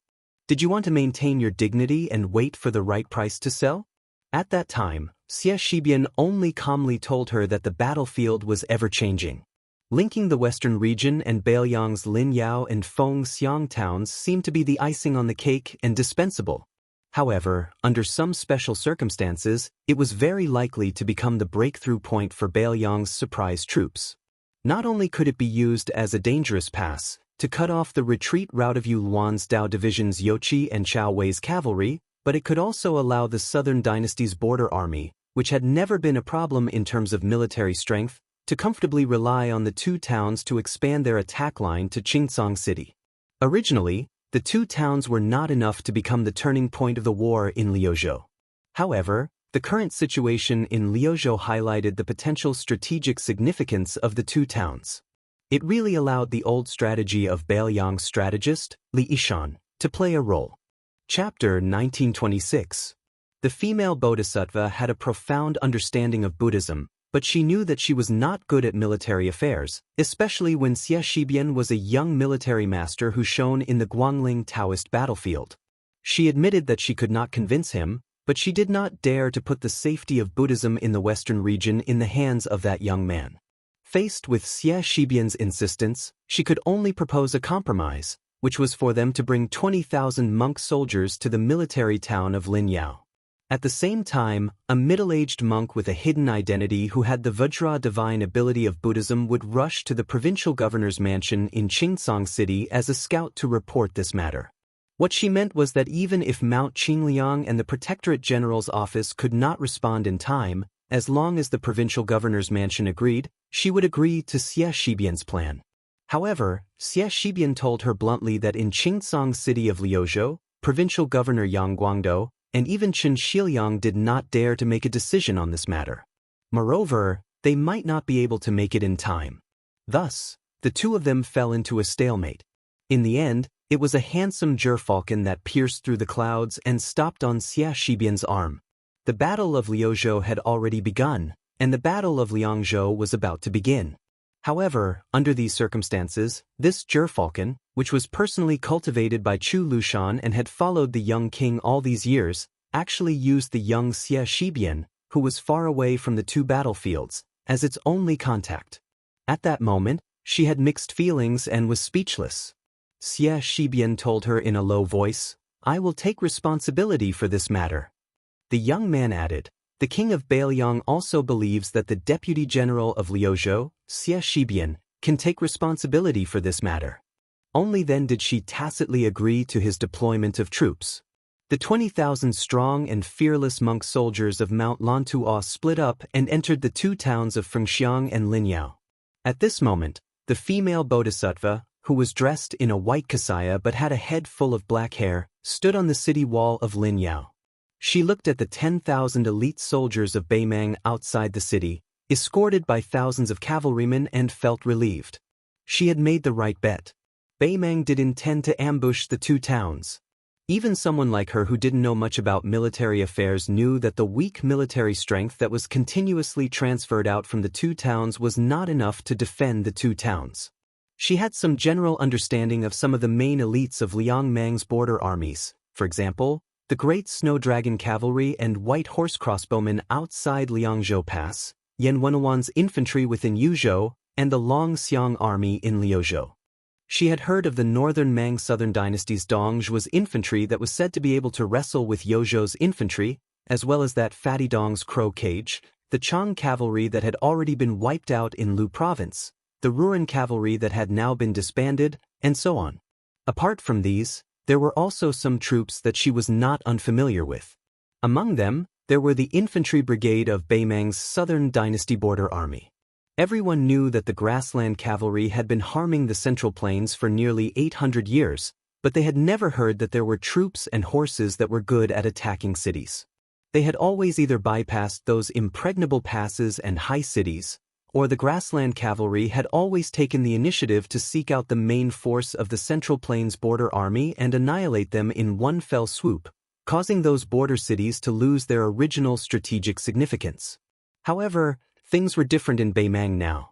Did you want to maintain your dignity and wait for the right price to sell? At that time, Xie Shibian only calmly told her that the battlefield was ever-changing. Linking the western region and Bailiang's Linyao and Fengxiang towns seemed to be the icing on the cake and dispensable. However, under some special circumstances, it was very likely to become the breakthrough point for Bailiang's surprise troops. Not only could it be used as a dangerous pass to cut off the retreat route of Yu Luan's Dao Division's Youqi and Chao Wei's cavalry, but it could also allow the Southern Dynasty's border army, which had never been a problem in terms of military strength, to comfortably rely on the 2 towns to expand their attack line to Qingzhong City. Originally, the 2 towns were not enough to become the turning point of the war in Liuzhou. However, the current situation in Liuzhou highlighted the potential strategic significance of the 2 towns. It really allowed the old strategy of Bailiang's strategist, Li Yishan, to play a role. Chapter 1926. The female bodhisattva had a profound understanding of Buddhism, but she knew that she was not good at military affairs, especially when Xie Shibian was a young military master who shone in the Guangling Taoist battlefield. She admitted that she could not convince him, but she did not dare to put the safety of Buddhism in the western region in the hands of that young man. Faced with Xie Shibian's insistence, she could only propose a compromise, which was for them to bring 20,000 monk soldiers to the military town of Linyao. At the same time, a middle-aged monk with a hidden identity who had the Vajra divine ability of Buddhism would rush to the provincial governor's mansion in Qingzhong City as a scout to report this matter. What she meant was that even if Mount Qingliang and the Protectorate General's office could not respond in time, as long as the provincial governor's mansion agreed, she would agree to Xie Shibian's plan. However, Xie Shibian told her bluntly that in Qingzhong City of Liuzhou, provincial governor Yang Guangdou, and even Chen Shiliang did not dare to make a decision on this matter. Moreover, they might not be able to make it in time. Thus, the 2 of them fell into a stalemate. In the end, it was a handsome gerfalcon that pierced through the clouds and stopped on Xie Shibian's arm. The Battle of Liuzhou had already begun, and the Battle of Liangzhou was about to begin. However, under these circumstances, this gerfalcon, which was personally cultivated by Chu Lushan and had followed the young king all these years, actually used the young Xie Shibian, who was far away from the 2 battlefields, as its only contact. At that moment, she had mixed feelings and was speechless. Xie Shibian told her in a low voice, "I will take responsibility for this matter." The young man added, "The king of Bailiang also believes that the deputy general of Liuzhou, Xie Shibian, can take responsibility for this matter." Only then did she tacitly agree to his deployment of troops. The 20,000 strong and fearless monk soldiers of Mount Lantuo split up and entered the 2 towns of Fengxiang and Linyao. At this moment, the female bodhisattva, who was dressed in a white kasaya but had a head full of black hair, stood on the city wall of Linyao. She looked at the 10,000 elite soldiers of Beimang outside the city, escorted by thousands of cavalrymen, and felt relieved. She had made the right bet. Beimang did intend to ambush the 2 towns. Even someone like her who didn't know much about military affairs knew that the weak military strength that was continuously transferred out from the 2 towns was not enough to defend the 2 towns. She had some general understanding of some of the main elites of Liang Mang's border armies, for example, the Great Snow Dragon Cavalry and White Horse Crossbowmen outside Liangzhou Pass, Yan Wenwan's infantry within Yuzhou, and the Long Xiang Army in Liuzhou. She had heard of the northern Mang southern dynasty's Dongzhi was infantry that was said to be able to wrestle with Yozhou's infantry, as well as that Fatty Dong's crow cage, the Chang cavalry that had already been wiped out in Lu province, the Ruan cavalry that had now been disbanded, and so on. Apart from these, there were also some troops that she was not unfamiliar with. Among them, there were the infantry brigade of Beimang's southern dynasty border army. Everyone knew that the grassland cavalry had been harming the Central Plains for nearly 800 years, but they had never heard that there were troops and horses that were good at attacking cities. They had always either bypassed those impregnable passes and high cities, or the grassland cavalry had always taken the initiative to seek out the main force of the Central Plains border army and annihilate them in one fell swoop, causing those border cities to lose their original strategic significance. However, things were different in Beimang now.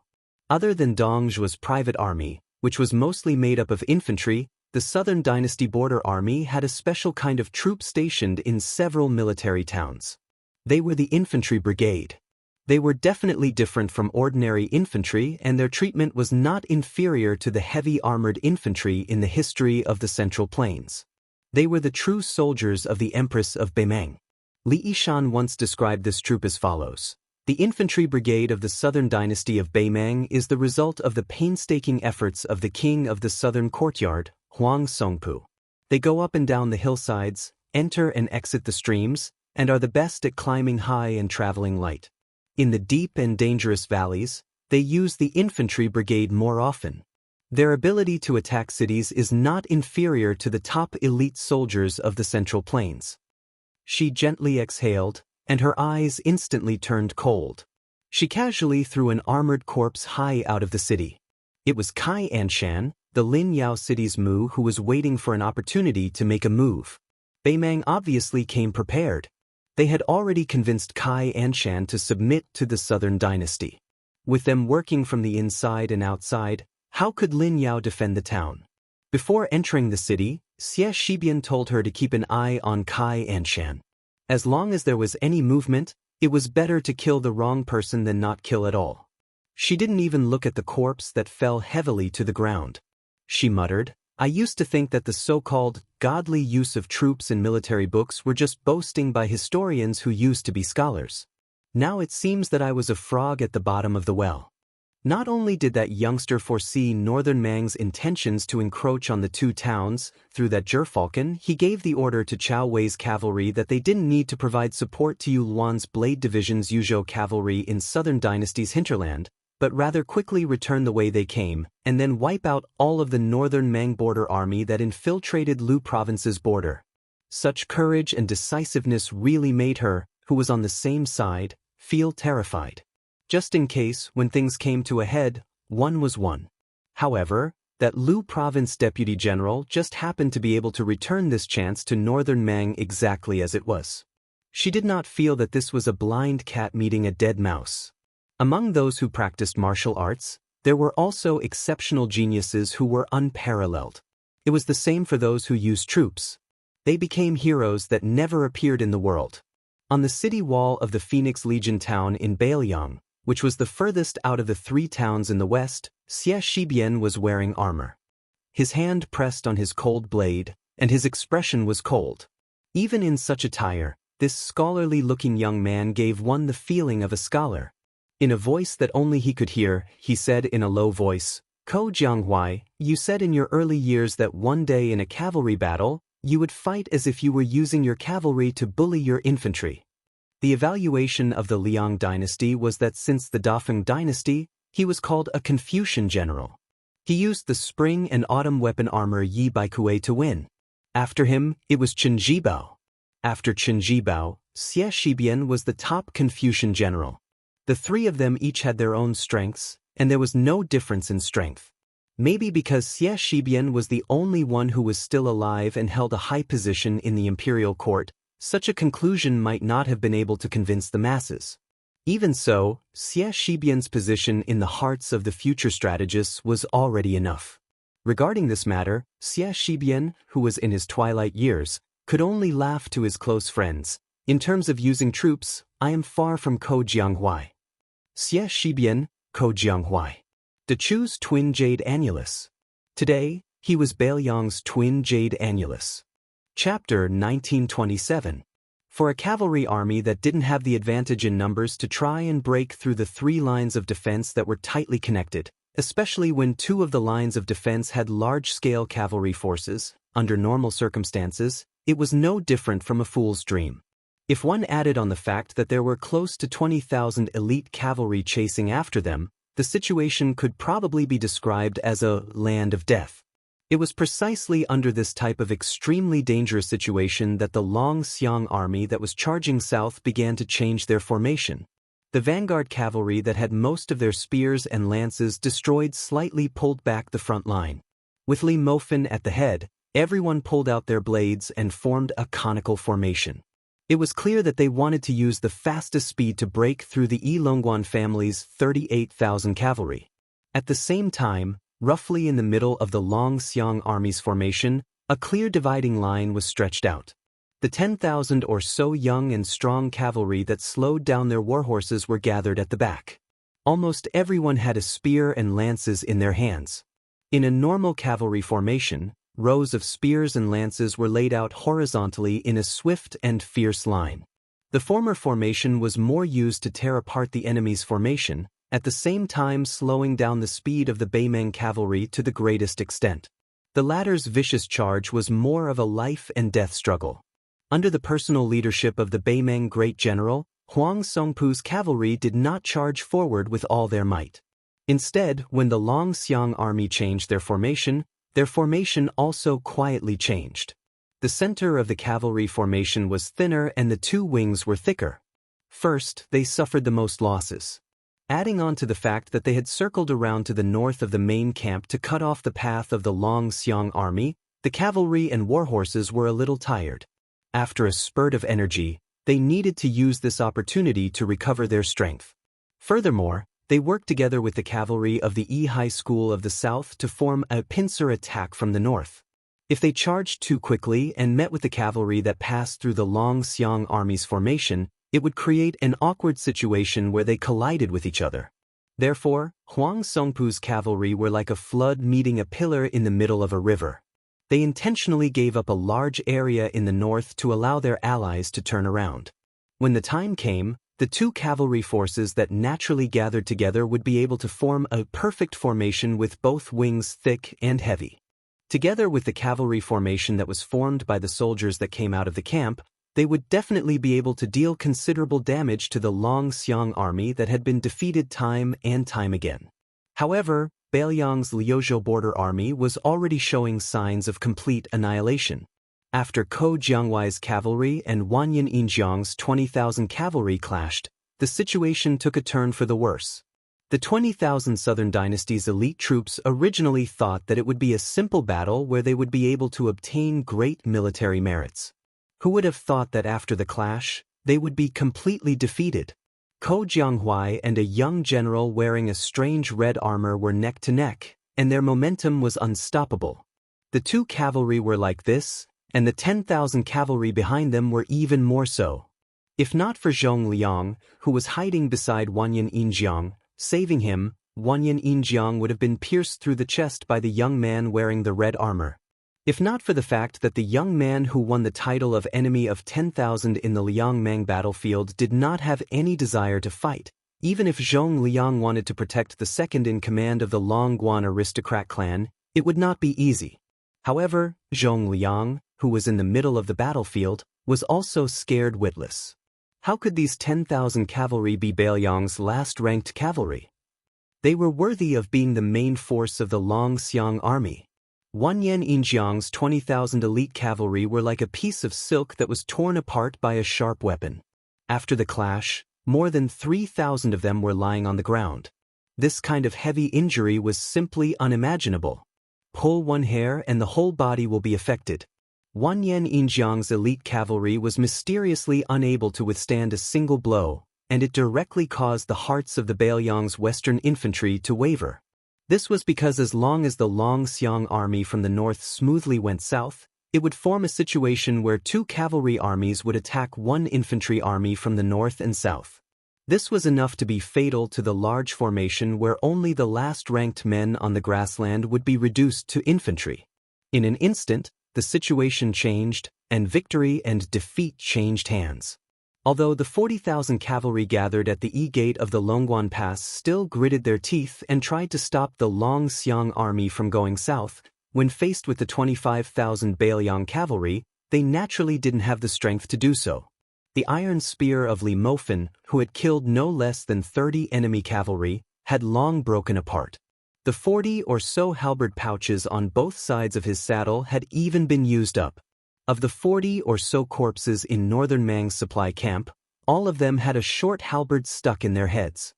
Other than Dongzhi's private army, which was mostly made up of infantry, the Southern Dynasty Border Army had a special kind of troop stationed in several military towns. They were the infantry brigade. They were definitely different from ordinary infantry, and their treatment was not inferior to the heavy armored infantry in the history of the Central Plains. They were the true soldiers of the Empress of Beimang. Li Yishan once described this troop as follows. The infantry brigade of the Southern Dynasty of Beimang is the result of the painstaking efforts of the king of the Southern Courtyard, Huang Songpu. They go up and down the hillsides, enter and exit the streams, and are the best at climbing high and traveling light. In the deep and dangerous valleys, they use the infantry brigade more often. Their ability to attack cities is not inferior to the top elite soldiers of the Central Plains. She gently exhaled, and her eyes instantly turned cold. She casually threw an armored corpse high out of the city. It was Kai Anshan, the Lin Yao city's Mu, who was waiting for an opportunity to make a move. Beimang obviously came prepared. They had already convinced Kai Anshan to submit to the Southern Dynasty. With them working from the inside and outside, how could Lin Yao defend the town? Before entering the city, Xie Shibian told her to keep an eye on Kai Anshan. As long as there was any movement, it was better to kill the wrong person than not kill at all. She didn't even look at the corpse that fell heavily to the ground. She muttered, "I used to think that the so-called godly use of troops in military books were just boasting by historians who used to be scholars. Now it seems that I was a frog at the bottom of the well." Not only did that youngster foresee Northern Mang's intentions to encroach on the two towns, through that gerfalcon, he gave the order to Chao Wei's cavalry that they didn't need to provide support to Yu Luan's Blade Division's Yuzhou cavalry in Southern Dynasty's hinterland, but rather quickly return the way they came, and then wipe out all of the Northern Mang border army that infiltrated Lu province's border. Such courage and decisiveness really made her, who was on the same side, feel terrified. Just in case, when things came to a head, one was won. However, that Lu province deputy general just happened to be able to return this chance to Northern Mang exactly as it was. She did not feel that this was a blind cat meeting a dead mouse. Among those who practiced martial arts, there were also exceptional geniuses who were unparalleled. It was the same for those who used troops. They became heroes that never appeared in the world. On the city wall of the Phoenix Legion town in Bailiang, which was the furthest out of the three towns in the west, Xie Shibian was wearing armor. His hand pressed on his cold blade, and his expression was cold. Even in such attire, this scholarly-looking young man gave one the feeling of a scholar. In a voice that only he could hear, he said in a low voice, "Ko Jianghuai, you said in your early years that one day in a cavalry battle, you would fight as if you were using your cavalry to bully your infantry." The evaluation of the Liang dynasty was that since the Dafeng dynasty, he was called a Confucian general. He used the spring and autumn weapon armor Yi Baikue to win. After him, it was Chen Jibao. After Chen Jibao, Xie Shibian was the top Confucian general. The three of them each had their own strengths, and there was no difference in strength. Maybe because Xie Shibian was the only one who was still alive and held a high position in the imperial court, such a conclusion might not have been able to convince the masses. Even so, Xie Shibian's position in the hearts of the future strategists was already enough. Regarding this matter, Xie Shibian, who was in his twilight years, could only laugh to his close friends. "In terms of using troops, I am far from Ko Jianghuai." Xie Shibian, Ko Jianghuai. De Chu's twin jade annulus. Today, he was Baelyong's twin Jade Annulus. Chapter 1927. For a cavalry army that didn't have the advantage in numbers to try and break through the three lines of defense that were tightly connected, especially when two of the lines of defense had large-scale cavalry forces, under normal circumstances, it was no different from a fool's dream. If one added on the fact that there were close to 20,000 elite cavalry chasing after them, the situation could probably be described as a land of death. It was precisely under this type of extremely dangerous situation that the Long Xiang army that was charging south began to change their formation. The vanguard cavalry that had most of their spears and lances destroyed slightly pulled back the front line. With Li Mofin at the head, everyone pulled out their blades and formed a conical formation. It was clear that they wanted to use the fastest speed to break through the Yi Longguan family's 38,000 cavalry. At the same time, roughly in the middle of the Long Xiang army's formation, a clear dividing line was stretched out. The 10,000 or so young and strong cavalry that slowed down their warhorses were gathered at the back. Almost everyone had a spear and lances in their hands. In a normal cavalry formation, rows of spears and lances were laid out horizontally in a swift and fierce line. The former formation was more used to tear apart the enemy's formation, at the same time slowing down the speed of the Baimeng cavalry to the greatest extent. The latter's vicious charge was more of a life-and-death struggle. Under the personal leadership of the Baimeng great general, Huang Songpu's cavalry did not charge forward with all their might. Instead, when the Long Xiang army changed their formation also quietly changed. The center of the cavalry formation was thinner and the two wings were thicker. First, they suffered the most losses. Adding on to the fact that they had circled around to the north of the main camp to cut off the path of the Long Xiang army, the cavalry and warhorses were a little tired. After a spurt of energy, they needed to use this opportunity to recover their strength. Furthermore, they worked together with the cavalry of the Yi High School of the south to form a pincer attack from the north. If they charged too quickly and met with the cavalry that passed through the Long Xiang army's formation, it would create an awkward situation where they collided with each other. Therefore, Huang Songpu's cavalry were like a flood meeting a pillar in the middle of a river. They intentionally gave up a large area in the north to allow their allies to turn around. When the time came, the two cavalry forces that naturally gathered together would be able to form a perfect formation with both wings thick and heavy. Together with the cavalry formation that was formed by the soldiers that came out of the camp, they would definitely be able to deal considerable damage to the Long Xiang army that had been defeated time and time again. However, Baelyong's Liuzhou border army was already showing signs of complete annihilation. After Ko Jiangwai's cavalry and Wanyan Yinjiang's 20,000 cavalry clashed, the situation took a turn for the worse. The 20,000 Southern Dynasty's elite troops originally thought that it would be a simple battle where they would be able to obtain great military merits. Who would have thought that after the clash, they would be completely defeated? Ko Jianghuai and a young general wearing a strange red armor were neck to neck, and their momentum was unstoppable. The two cavalry were like this, and the 10,000 cavalry behind them were even more so. If not for Zhong Liang, who was hiding beside Wanyan Yinjiang, saving him, Wanyan Yinjiang would have been pierced through the chest by the young man wearing the red armor. If not for the fact that the young man who won the title of Enemy of 10,000 in the Liangmang battlefield did not have any desire to fight, even if Zhong Liang wanted to protect the second-in-command of the Longguan aristocrat clan, it would not be easy. However, Zhong Liang, who was in the middle of the battlefield, was also scared witless. How could these 10,000 cavalry be Baelyong's last-ranked cavalry? They were worthy of being the main force of the Long Xiang army. Wanyan Yinjiang's 20,000 elite cavalry were like a piece of silk that was torn apart by a sharp weapon. After the clash, more than 3,000 of them were lying on the ground. This kind of heavy injury was simply unimaginable. Pull one hair and the whole body will be affected. Wanyan Yinjiang's elite cavalry was mysteriously unable to withstand a single blow, and it directly caused the hearts of the Baelyong's western infantry to waver. This was because as long as the Long Xiang army from the north smoothly went south, it would form a situation where two cavalry armies would attack one infantry army from the north and south. This was enough to be fatal to the large formation where only the last-ranked men on the grassland would be reduced to infantry. In an instant, the situation changed, and victory and defeat changed hands. Although the 40,000 cavalry gathered at the E-gate of the Longguan Pass still gritted their teeth and tried to stop the Long-Xiang army from going south, when faced with the 25,000 Bailiang cavalry, they naturally didn't have the strength to do so. The iron spear of Li Mofan, who had killed no less than 30 enemy cavalry, had long broken apart. The 40 or so halberd pouches on both sides of his saddle had even been used up. Of the 40 or so corpses in northern Mang's supply camp, all of them had a short halberd stuck in their heads.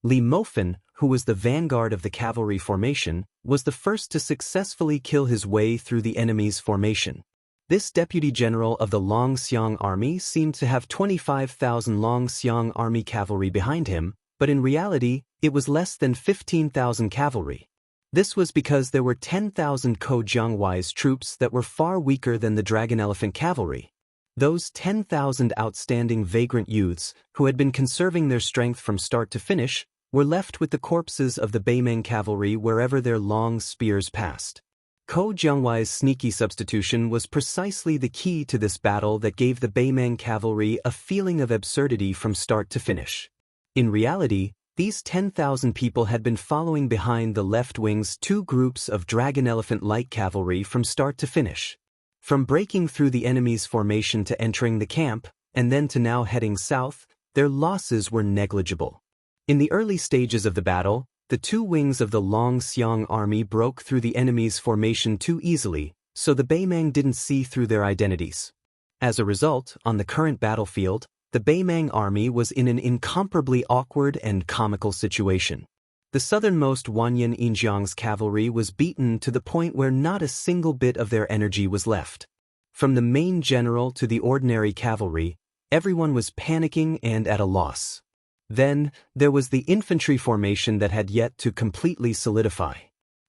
Li Mofan, who was the vanguard of the cavalry formation, was the first to successfully kill his way through the enemy's formation. This deputy general of the Long-Xiang army seemed to have 25,000 Long-Xiang army cavalry behind him, but in reality, it was less than 15,000 cavalry. This was because there were 10,000 Ko Jianghuai's troops that were far weaker than the Dragon Elephant cavalry. Those 10,000 outstanding vagrant youths, who had been conserving their strength from start to finish, were left with the corpses of the Beimeng cavalry wherever their long spears passed. Ko Jianghuai's sneaky substitution was precisely the key to this battle that gave the Beimeng cavalry a feeling of absurdity from start to finish. In reality, these 10,000 people had been following behind the left wing's two groups of Dragon Elephant light cavalry from start to finish. From breaking through the enemy's formation to entering the camp, and then to now heading south, their losses were negligible. In the early stages of the battle, the two wings of the Long-Xiang army broke through the enemy's formation too easily, so the Beimeng didn't see through their identities. As a result, on the current battlefield, the Beimeng army was in an incomparably awkward and comical situation. The southernmost Wanyan Yinjiang's cavalry was beaten to the point where not a single bit of their energy was left. From the main general to the ordinary cavalry, everyone was panicking and at a loss. Then, there was the infantry formation that had yet to completely solidify.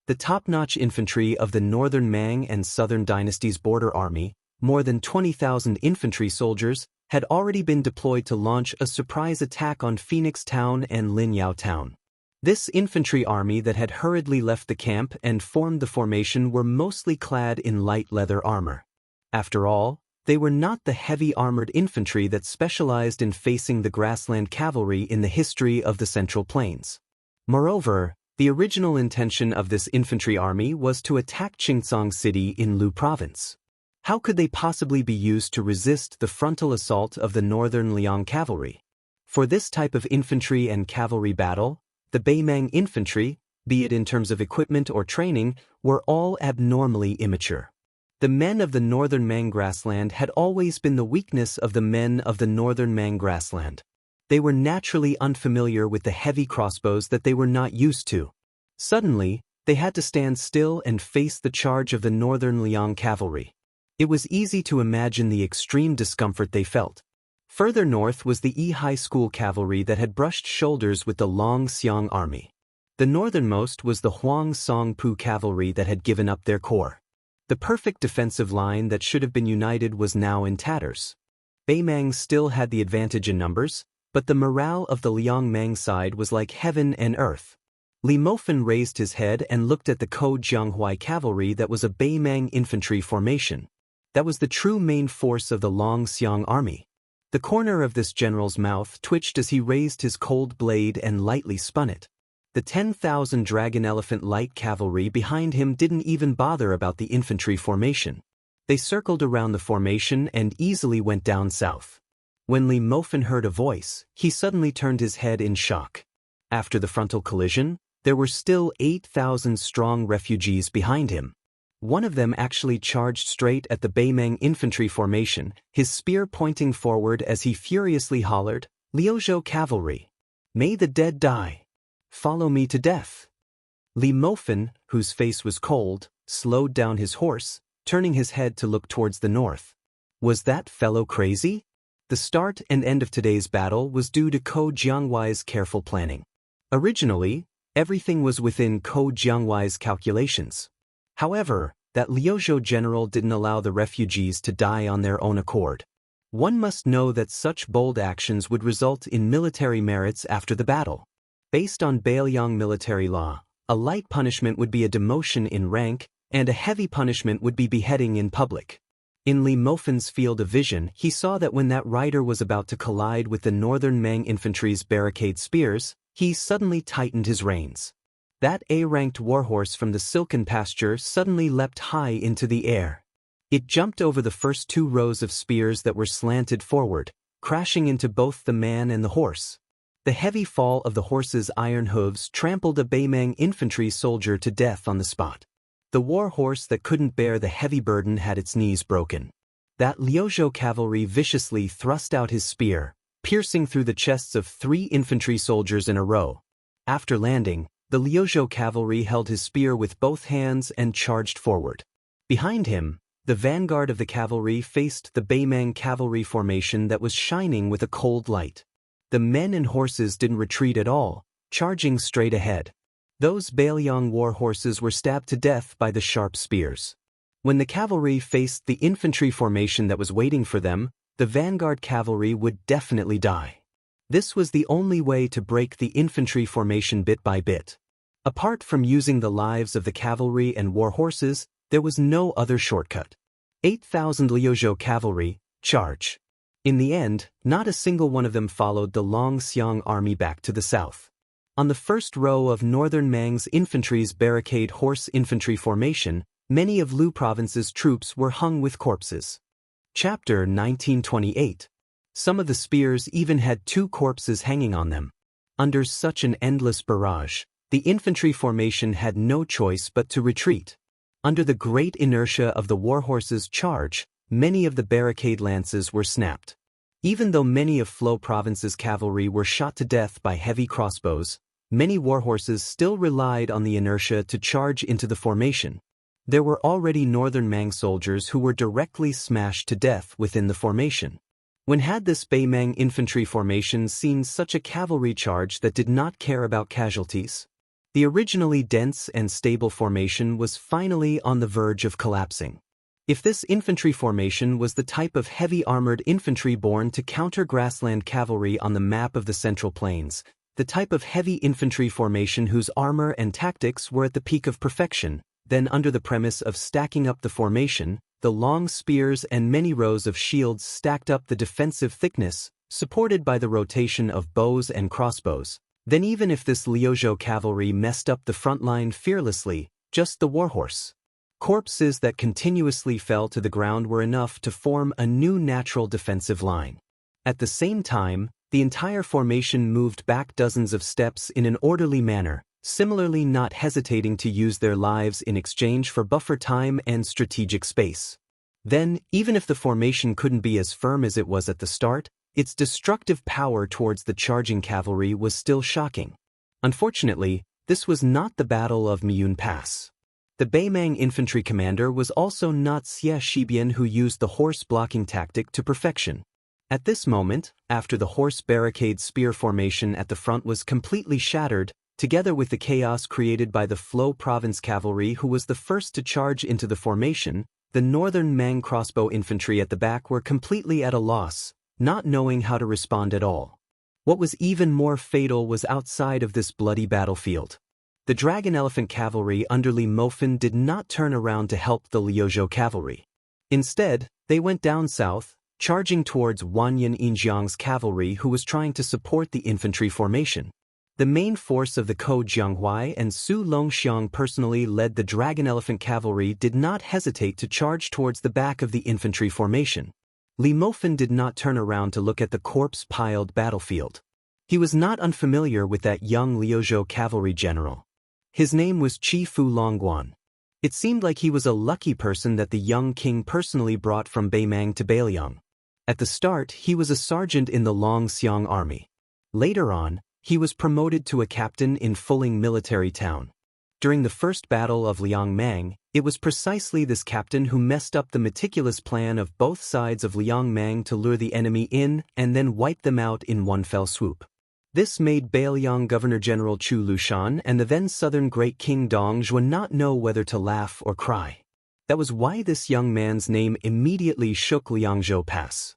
The top-notch infantry of the northern Mang and southern dynasty's border army, more than 20,000 infantry soldiers, had already been deployed to launch a surprise attack on Phoenix Town and Linyao Town. This infantry army that had hurriedly left the camp and formed the formation were mostly clad in light leather armor. After all, they were not the heavy armored infantry that specialized in facing the grassland cavalry in the history of the Central Plains. Moreover, the original intention of this infantry army was to attack Qingcang City in Lu Province. How could they possibly be used to resist the frontal assault of the northern Liang cavalry? For this type of infantry and cavalry battle, the Beimeng infantry, be it in terms of equipment or training, were all abnormally immature. The men of the northern Mang grassland had always been the weakness of the men of the northern Mang grassland. They were naturally unfamiliar with the heavy crossbows that they were not used to. Suddenly, they had to stand still and face the charge of the northern Liang cavalry. It was easy to imagine the extreme discomfort they felt. Further north was the Yi High School cavalry that had brushed shoulders with the Long-Xiang army. The northernmost was the Huang Song-pu cavalry that had given up their corps. The perfect defensive line that should have been united was now in tatters. Beimeng still had the advantage in numbers, but the morale of the Liang Mang side was like heaven and earth. Li Mofan raised his head and looked at the Ko Jianghuai cavalry that was a Beimeng infantry formation. That was the true main force of the Long-Xiang army. The corner of this general's mouth twitched as he raised his cold blade and lightly spun it. The 10,000 Dragon Elephant light cavalry behind him didn't even bother about the infantry formation. They circled around the formation and easily went down south. When Li Mofan heard a voice, he suddenly turned his head in shock. After the frontal collision, there were still 8,000 strong refugees behind him. One of them actually charged straight at the Beimeng infantry formation, his spear pointing forward as he furiously hollered, "Liuzhou cavalry! May the dead die! Follow me to death!" Li Mofan, whose face was cold, slowed down his horse, turning his head to look towards the north. Was that fellow crazy? The start and end of today's battle was due to Ko Jianghuai's careful planning. Originally, everything was within Ko Jianghuai's calculations. However, that Liuzhou general didn't allow the refugees to die on their own accord. One must know that such bold actions would result in military merits after the battle. Based on Bailiang military law, a light punishment would be a demotion in rank, and a heavy punishment would be beheading in public. In Li Mofan's field of vision, he saw that when that rider was about to collide with the northern Mang infantry's barricade spears, he suddenly tightened his reins. That A-ranked warhorse from the silken pasture suddenly leapt high into the air. It jumped over the first 2 rows of spears that were slanted forward, crashing into both the man and the horse. The heavy fall of the horse's iron hooves trampled a Baimang infantry soldier to death on the spot. The war horse that couldn't bear the heavy burden had its knees broken. That Liuzhou cavalry viciously thrust out his spear, piercing through the chests of 3 infantry soldiers in a row. After landing, the Liuzhou cavalry held his spear with both hands and charged forward. Behind him, the vanguard of the cavalry faced the Baimang cavalry formation that was shining with a cold light. The men and horses didn't retreat at all, charging straight ahead. Those Bailiang war horses were stabbed to death by the sharp spears. When the cavalry faced the infantry formation that was waiting for them, the vanguard cavalry would definitely die. This was the only way to break the infantry formation bit by bit. Apart from using the lives of the cavalry and war horses, there was no other shortcut. 8,000 Liuzhou cavalry, charge. In the end, not a single one of them followed the Longxiang army back to the south. On the first row of northern Mang's infantry's barricade horse infantry formation, many of Lu province's troops were hung with corpses. Chapter 1928. Some of the spears even had 2 corpses hanging on them. Under such an endless barrage, the infantry formation had no choice but to retreat. Under the great inertia of the warhorse's charge, many of the barricade lances were snapped. Even though many of Flo province's cavalry were shot to death by heavy crossbows, many warhorses still relied on the inertia to charge into the formation. There were already northern Mang soldiers who were directly smashed to death within the formation. When had this Baimang infantry formation seen such a cavalry charge that did not care about casualties? The originally dense and stable formation was finally on the verge of collapsing. If this infantry formation was the type of heavy armored infantry born to counter grassland cavalry on the map of the Central Plains, the type of heavy infantry formation whose armor and tactics were at the peak of perfection, then under the premise of stacking up the formation, the long spears and many rows of shields stacked up the defensive thickness, supported by the rotation of bows and crossbows, then even if this Liuzhou cavalry messed up the front line fearlessly, just the warhorse. Corpses that continuously fell to the ground were enough to form a new natural defensive line. At the same time, the entire formation moved back dozens of steps in an orderly manner, similarly not hesitating to use their lives in exchange for buffer time and strategic space. Then, even if the formation couldn't be as firm as it was at the start, its destructive power towards the charging cavalry was still shocking. Unfortunately, this was not the Battle of Miyun Pass. The Baimang infantry commander was also not Xie Shibian, who used the horse blocking tactic to perfection. At this moment, after the horse barricade spear formation at the front was completely shattered, together with the chaos created by the Flo province cavalry who was the first to charge into the formation, the northern Mang crossbow infantry at the back were completely at a loss, not knowing how to respond at all. What was even more fatal was outside of this bloody battlefield. The Dragon Elephant cavalry under Li Mofan did not turn around to help the Liuzhou cavalry. Instead, they went down south, charging towards Wanyan Injiang's cavalry who was trying to support the infantry formation. The main force of the Ko Jianghuai and Su Longxiang personally led the Dragon Elephant cavalry did not hesitate to charge towards the back of the infantry formation. Li Mofan did not turn around to look at the corpse-piled battlefield. He was not unfamiliar with that young Liuzhou cavalry general. His name was Chi Fu Longguan. It seemed like he was a lucky person that the young king personally brought from Baimang to Bailiang. At the start, he was a sergeant in the Longxiang army. Later on, he was promoted to a captain in Fuling military town. During the first battle of Liangmang, it was precisely this captain who messed up the meticulous plan of both sides of Liangmang to lure the enemy in and then wipe them out in one fell swoop. This made Bailiang Governor-General Chu Lushan and the then southern great king Dong Zhuan not know whether to laugh or cry. That was why this young man's name immediately shook Liangzhou Pass.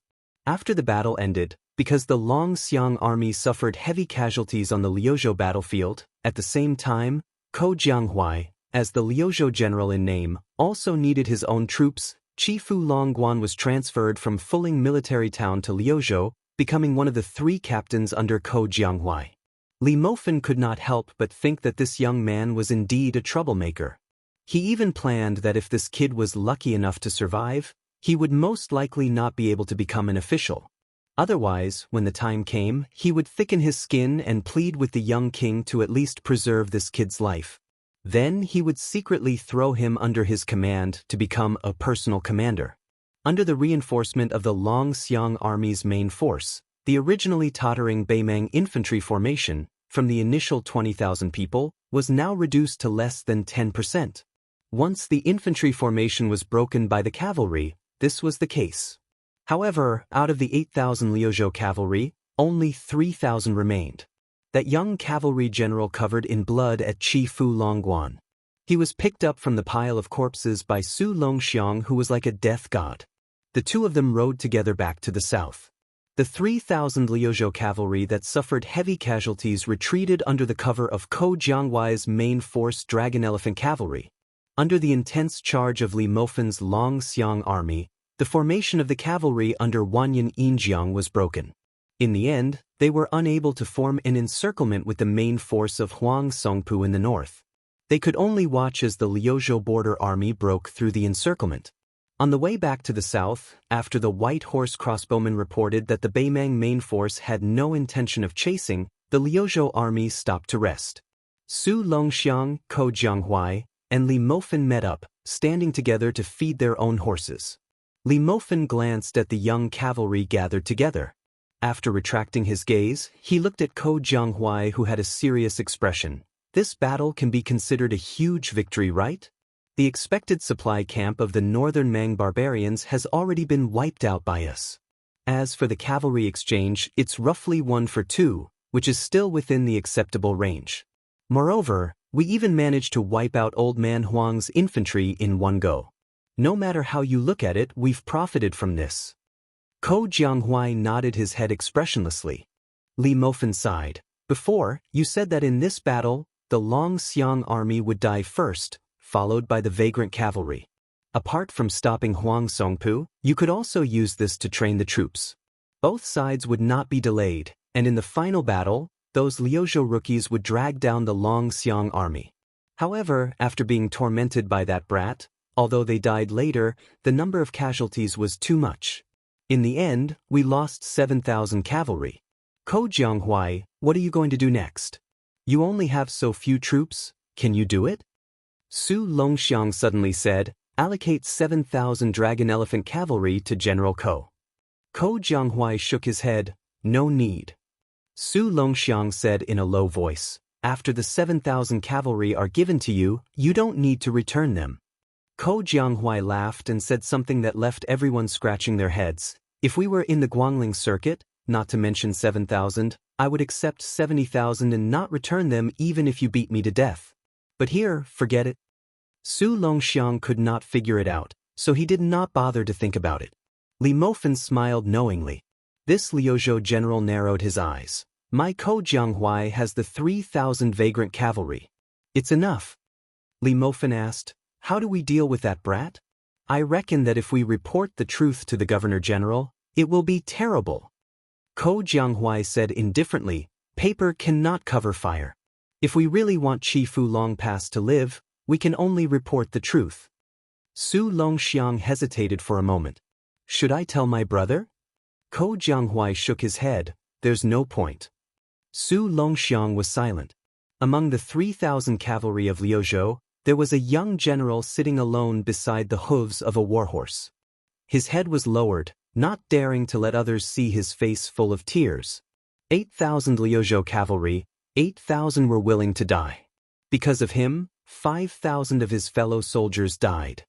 After the battle ended, because the Longxiang army suffered heavy casualties on the Liuzhou battlefield, at the same time, Ko Jianghuai, as the Liuzhou general in name, also needed his own troops. Chifu Longguan was transferred from Fuling military town to Liuzhou, becoming one of the 3 captains under Ko Jianghuai. Li Mofen could not help but think that this young man was indeed a troublemaker. He even planned that if this kid was lucky enough to survive, he would most likely not be able to become an official. Otherwise, when the time came, he would thicken his skin and plead with the young king to at least preserve this kid's life. Then he would secretly throw him under his command to become a personal commander. Under the reinforcement of the Longxiang army's main force, the originally tottering Beimang infantry formation, from the initial 20,000 people, was now reduced to less than 10%. Once the infantry formation was broken by the cavalry, this was the case. However, out of the 8,000 Liuzhou cavalry, only 3,000 remained. That young cavalry general covered in blood at Chifu Longguan. He was picked up from the pile of corpses by Su Longxiang, who was like a death god. The 2 of them rode together back to the south. The 3,000 Liuzhou cavalry that suffered heavy casualties retreated under the cover of Ko Jianghuai's main force Dragon Elephant Cavalry. Under the intense charge of Li Mofen's Longxiang army, the formation of the cavalry under Wanyan Yinjiang was broken. In the end, they were unable to form an encirclement with the main force of Huang Songpu in the north. They could only watch as the Liuzhou border army broke through the encirclement. On the way back to the south, after the White Horse crossbowmen reported that the Beimang main force had no intention of chasing, the Liuzhou army stopped to rest. Su Longxiang, Ko Jianghuai, and Li Mofen met up, standing together to feed their own horses. Li Mofen glanced at the young cavalry gathered together. After retracting his gaze, he looked at Ko Jianghuai, who had a serious expression. This battle can be considered a huge victory, right? The expected supply camp of the northern Mang barbarians has already been wiped out by us. As for the cavalry exchange, it's roughly 1 for 2, which is still within the acceptable range. Moreover, we even managed to wipe out Old Man Huang's infantry in one go. No matter how you look at it, we've profited from this. Ko Jianghuai nodded his head expressionlessly. Li Mofen sighed. Before, you said that in this battle, the Longxiang army would die first, followed by the vagrant cavalry. Apart from stopping Huang Songpu, you could also use this to train the troops. Both sides would not be delayed, and in the final battle, those Liuzhou rookies would drag down the Longxiang army. However, after being tormented by that brat, although they died later, the number of casualties was too much. In the end, we lost 7,000 cavalry. Ko Jianghuai, what are you going to do next? You only have so few troops, can you do it? Su Longxiang suddenly said, allocate 7,000 Dragon Elephant cavalry to General Ko. Ko Jianghuai shook his head, no need. Su Longxiang said in a low voice, after the 7,000 cavalry are given to you, you don't need to return them. Ko Jianghuai laughed and said something that left everyone scratching their heads. If we were in the Guangling circuit, not to mention 7,000, I would accept 70,000 and not return them even if you beat me to death. But here, forget it. Su Longxiang could not figure it out, so he did not bother to think about it. Li Mofen smiled knowingly. This Liuzhou general narrowed his eyes. My Ko Jianghuai has the 3,000 vagrant cavalry. It's enough. Li Mofen asked, how do we deal with that brat? I reckon that if we report the truth to the Governor-General, it will be terrible. Ko Jianghuai said indifferently, paper cannot cover fire. If we really want Chifu Longpass to live, we can only report the truth. Su Longxiang hesitated for a moment. Should I tell my brother? Ko Jianghuai shook his head, there's no point. Su Longxiang was silent. Among the 3,000 cavalry of Liuzhou, there was a young general sitting alone beside the hooves of a warhorse. His head was lowered, not daring to let others see his face full of tears. 8,000 Liuzhou cavalry, 8,000 were willing to die. Because of him, 5,000 of his fellow soldiers died.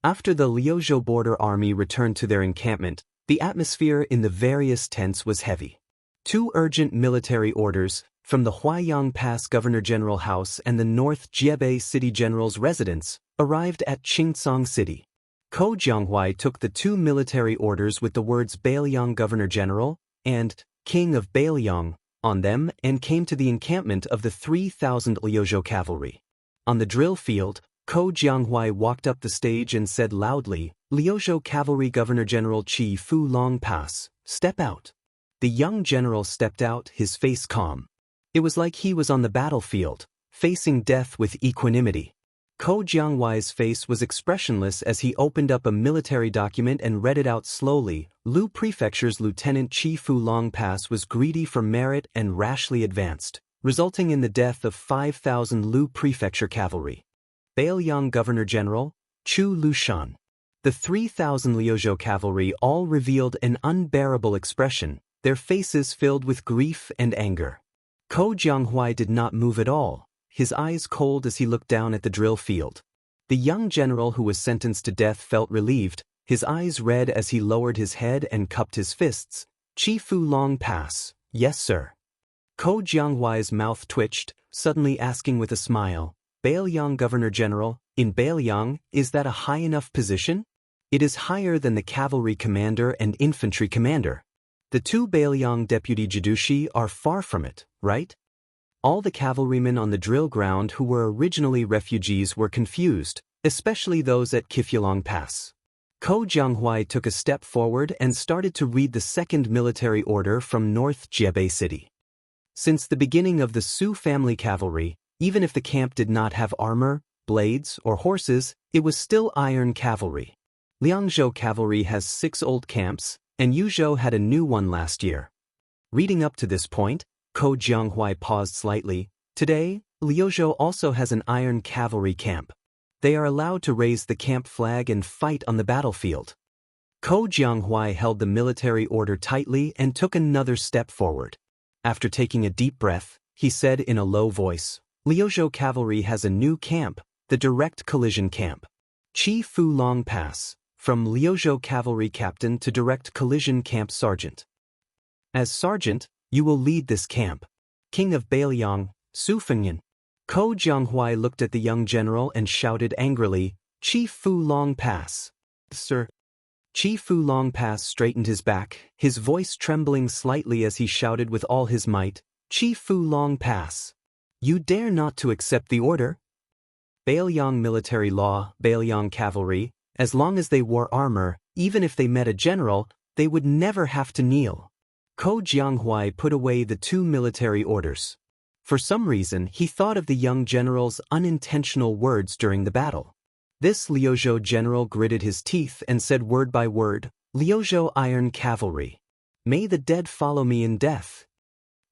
After the Liuzhou border army returned to their encampment, the atmosphere in the various tents was heavy. 2 urgent military orders, from the Huaiyang Pass Governor-General House and the North Jiebei City General's residence, arrived at Qingcang City. Ko Jianghua took the 2 military orders with the words Bailiang Governor General and King of Bailiang on them and came to the encampment of the 3,000 Liuzhou cavalry. On the drill field, Ko Jianghua walked up the stage and said loudly, "Liuzhou Cavalry Governor General Qi Fu Long Pass, step out." The young general stepped out, his face calm. It was like he was on the battlefield, facing death with equanimity. Ko Jianghuai's face was expressionless as he opened up a military document and read it out slowly. Lu Prefecture's Lieutenant Qi Fu Long Pass was greedy for merit and rashly advanced, resulting in the death of 5,000 Lu Prefecture cavalry. Bailiang Governor General, Chu Lushan. The 3,000 Liuzhou cavalry all revealed an unbearable expression, their faces filled with grief and anger. Ko Jianghua did not move at all, his eyes cold as he looked down at the drill field. The young general who was sentenced to death felt relieved, his eyes red as he lowered his head and cupped his fists. "Qi Fu Long Pass, yes sir." Ko Jianghua's mouth twitched, suddenly asking with a smile, "Bailiang Governor General, in Bailiang, is that a high enough position?" "It is higher than the cavalry commander and infantry commander. The 2 Bailiang deputy Jidushi are far from it, right?" All the cavalrymen on the drill ground who were originally refugees were confused, especially those at Kifyalong Pass. Ko Jianghua took a step forward and started to read the 2nd military order from North Jiebei City. Since the beginning of the Su family cavalry, even if the camp did not have armor, blades, or horses, it was still iron cavalry. Liangzhou cavalry has 6 old camps, and Yuzhou had a new one last year. Reading up to this point, Ko Jianghua paused slightly. Today, Liuzhou also has an iron cavalry camp. They are allowed to raise the camp flag and fight on the battlefield. Ko Jianghua held the military order tightly and took another step forward. After taking a deep breath, he said in a low voice, "Liuzhou cavalry has a new camp, the direct collision camp. Qi Fu Long Pass, from Liuzhou cavalry captain to direct collision camp sergeant. As sergeant, you will lead this camp. King of Bailiang, Su Fengyan." Ko Jianghua looked at the young general and shouted angrily, "Qi Fu Long Pass." "Sir." Qi Fu Long Pass straightened his back, his voice trembling slightly as he shouted with all his might, "Qi Fu Long Pass. You dare not to accept the order?" Bailiang military law, Bailiang cavalry, as long as they wore armor, even if they met a general, they would never have to kneel. Ko Jianghua put away the 2 military orders. For some reason, he thought of the young general's unintentional words during the battle. This Liuzhou general gritted his teeth and said word by word, "Liuzhou iron cavalry. May the dead follow me in death."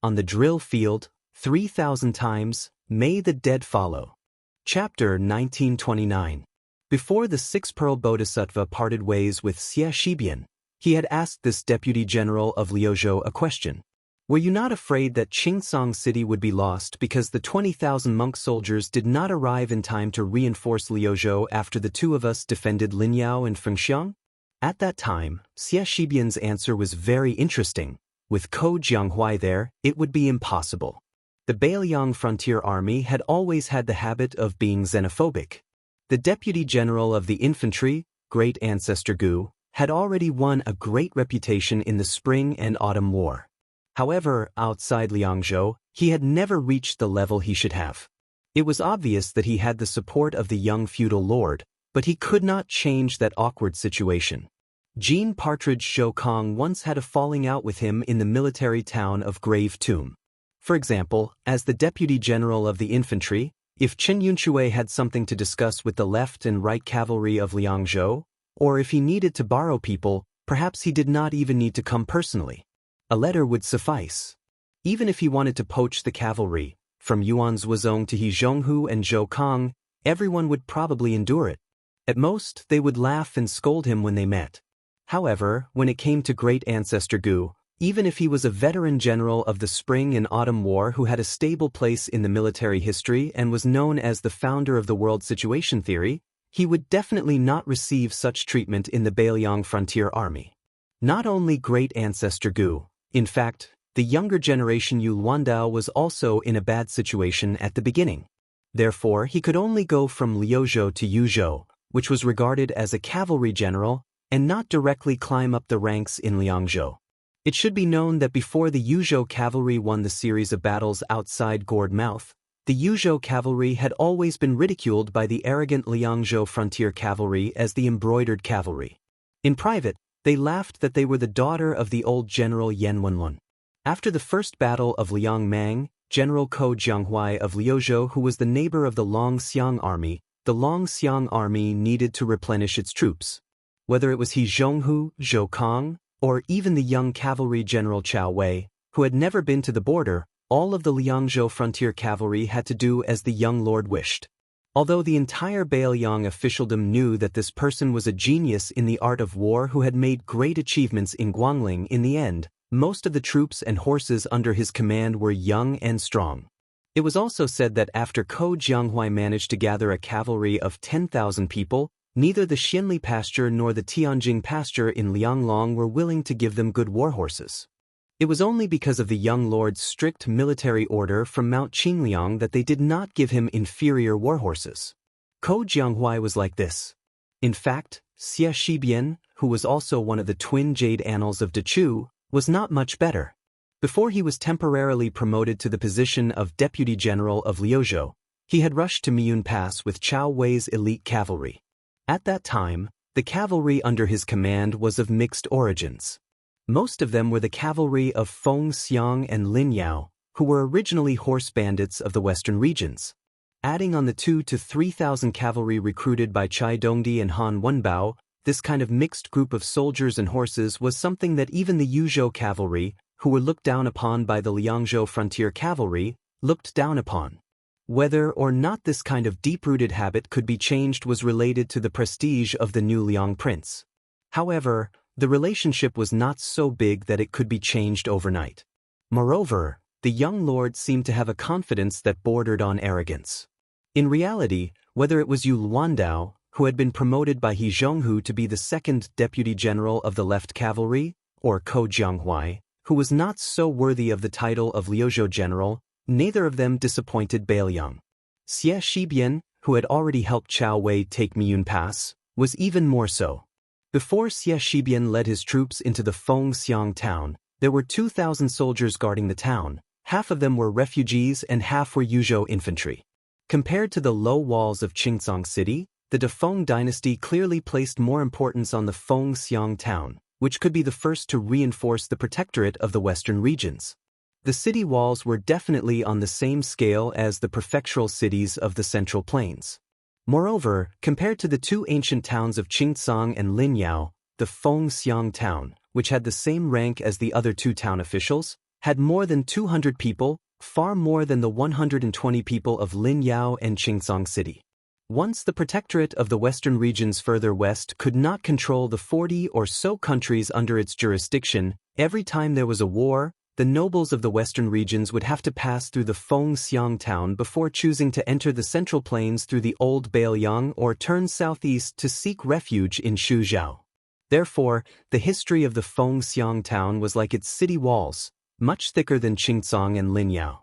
On the drill field, 3,000 times, "May the dead follow." Chapter 1929. Before the 6-pearl bodhisattva parted ways with Xie Shibian, he had asked this deputy general of Liuzhou a question. "Were you not afraid that Qingsong City would be lost because the 20,000 monk soldiers did not arrive in time to reinforce Liuzhou after the 2 of us defended Linyao and Fengxiang?" At that time, Xie Shibian's answer was very interesting. With Ko Jianghua there, it would be impossible. The Bailiang frontier army had always had the habit of being xenophobic. The deputy general of the infantry, great ancestor Gu, had already won a great reputation in the spring and autumn war. However, outside Liangzhou, he had never reached the level he should have. It was obvious that he had the support of the young feudal lord, but he could not change that awkward situation. Jean Partridge Shokong once had a falling out with him in the military town of Grave Tomb. For example, as the deputy general of the infantry, if Chen Yunshui had something to discuss with the left and right cavalry of Liangzhou, or if he needed to borrow people, perhaps he did not even need to come personally. A letter would suffice. Even if he wanted to poach the cavalry, from Yuan Zhuozong to He Zhonghu and Zhou Kong, everyone would probably endure it. At most, they would laugh and scold him when they met. However, when it came to great ancestor Gu, even if he was a veteran general of the Spring and Autumn War who had a stable place in the military history and was known as the founder of the world situation theory, he would definitely not receive such treatment in the Bailiang frontier army. Not only great ancestor Gu, in fact, the younger generation Yu Luandao was also in a bad situation at the beginning. Therefore, he could only go from Liuzhou to Yuzhou, which was regarded as a cavalry general, and not directly climb up the ranks in Liangzhou. It should be known that before the Yuzhou cavalry won the series of battles outside Gourd Mouth, the Yuzhou cavalry had always been ridiculed by the arrogant Liangzhou frontier cavalry as the embroidered cavalry. In private, they laughed that they were the daughter of the old general Yan Wenlun. After the first battle of Liangmang, General Ko Jianghuai of Liuzhou, who was the neighbor of the Longxiang army, the Longxiang army needed to replenish its troops. Whether it was He Zhonghu, Zhou Kong, or even the young cavalry general Chao Wei, who had never been to the border, all of the Liangzhou frontier cavalry had to do as the young lord wished. Although the entire Bailiang officialdom knew that this person was a genius in the art of war who had made great achievements in Guangling, in the end, most of the troops and horses under his command were young and strong. It was also said that after Ko Jianghuai managed to gather a cavalry of 10,000 people, neither the Xianli pasture nor the Tianjing pasture in Lianglong were willing to give them good war horses. It was only because of the young lord's strict military order from Mount Qingliang that they did not give him inferior war horses. Ko Jianghuai was like this. In fact, Xie Shibian, who was also one of the twin jade annals of Dechu, was not much better. Before he was temporarily promoted to the position of Deputy General of Liuzhou, he had rushed to Miyun Pass with Chao Wei's elite cavalry. At that time, the cavalry under his command was of mixed origins. Most of them were the cavalry of Feng Xiang and Lin Yao, who were originally horse bandits of the western regions. Adding on the 2,000 to 3,000 cavalry recruited by Chai Dongdi and Han Wenbao, this kind of mixed group of soldiers and horses was something that even the Yuzhou cavalry, who were looked down upon by the Liangzhou frontier cavalry, looked down upon. Whether or not this kind of deep-rooted habit could be changed was related to the prestige of the new Liang prince. However, the relationship was not so big that it could be changed overnight. Moreover, the young lord seemed to have a confidence that bordered on arrogance. In reality, whether it was Yu Luandao, who had been promoted by He Zhonghu to be the second deputy general of the left cavalry, or Ko Jianghuai, who was not so worthy of the title of Liuzhou general, neither of them disappointed Bailiang. Xie Shibian, who had already helped Chao Wei take Miyun Pass, was even more so. Before Xie Shibian led his troops into the Feng Xiang town, there were 2,000 soldiers guarding the town. Half of them were refugees and half were Yuzhou infantry. Compared to the low walls of Qingcang City, the Defeng dynasty clearly placed more importance on the Feng Xiang town, which could be the first to reinforce the protectorate of the western regions. The city walls were definitely on the same scale as the prefectural cities of the Central Plains. Moreover, compared to the two ancient towns of Qingcang and Linyao, the Feng Xiang town, which had the same rank as the other two town officials, had more than 200 people, far more than the 120 people of Linyao and Qingcang City. Once the protectorate of the western regions further west could not control the 40 or so countries under its jurisdiction, every time there was a war, the nobles of the western regions would have to pass through the Feng Xiang town before choosing to enter the Central Plains through the old Bailiang or turn southeast to seek refuge in Shuzhou. Therefore, the history of the Feng Xiang town was like its city walls, much thicker than Qingcang and Linyao.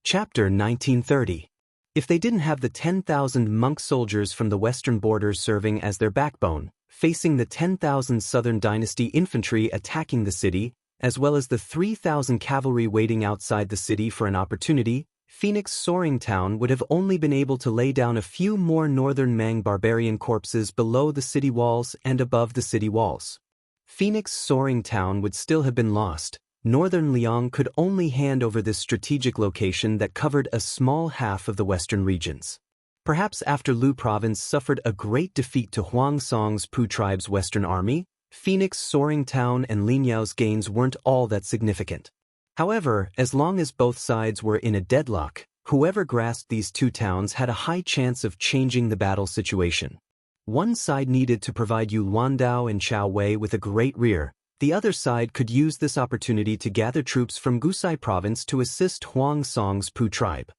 Chapter 1930. If they didn't have the 10,000 monk soldiers from the western borders serving as their backbone, facing the 10,000 southern dynasty infantry attacking the city, as well as the 3,000 cavalry waiting outside the city for an opportunity, Phoenix Soaring Town would have only been able to lay down a few more northern Mang barbarian corpses below the city walls and above the city walls. Phoenix Soaring Town would still have been lost. Northern Liang could only hand over this strategic location that covered a small half of the western regions. Perhaps after Lu Province suffered a great defeat to Huang Song's Pu tribe's western army, Phoenix Soaring Town and Linyao's gains weren't all that significant. However, as long as both sides were in a deadlock, whoever grasped these two towns had a high chance of changing the battle situation. One side needed to provide Yu Luandao and Chao Wei with a great rear. The other side could use this opportunity to gather troops from Gusai province to assist Huang Song's Pu tribe.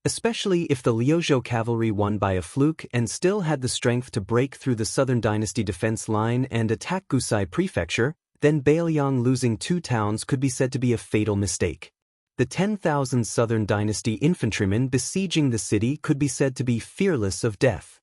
Especially if the Liuzhou cavalry won by a fluke and still had the strength to break through the southern dynasty defense line and attack Gusai prefecture, then Bailiang losing two towns could be said to be a fatal mistake. The 10,000 southern dynasty infantrymen besieging the city could be said to be fearless of death.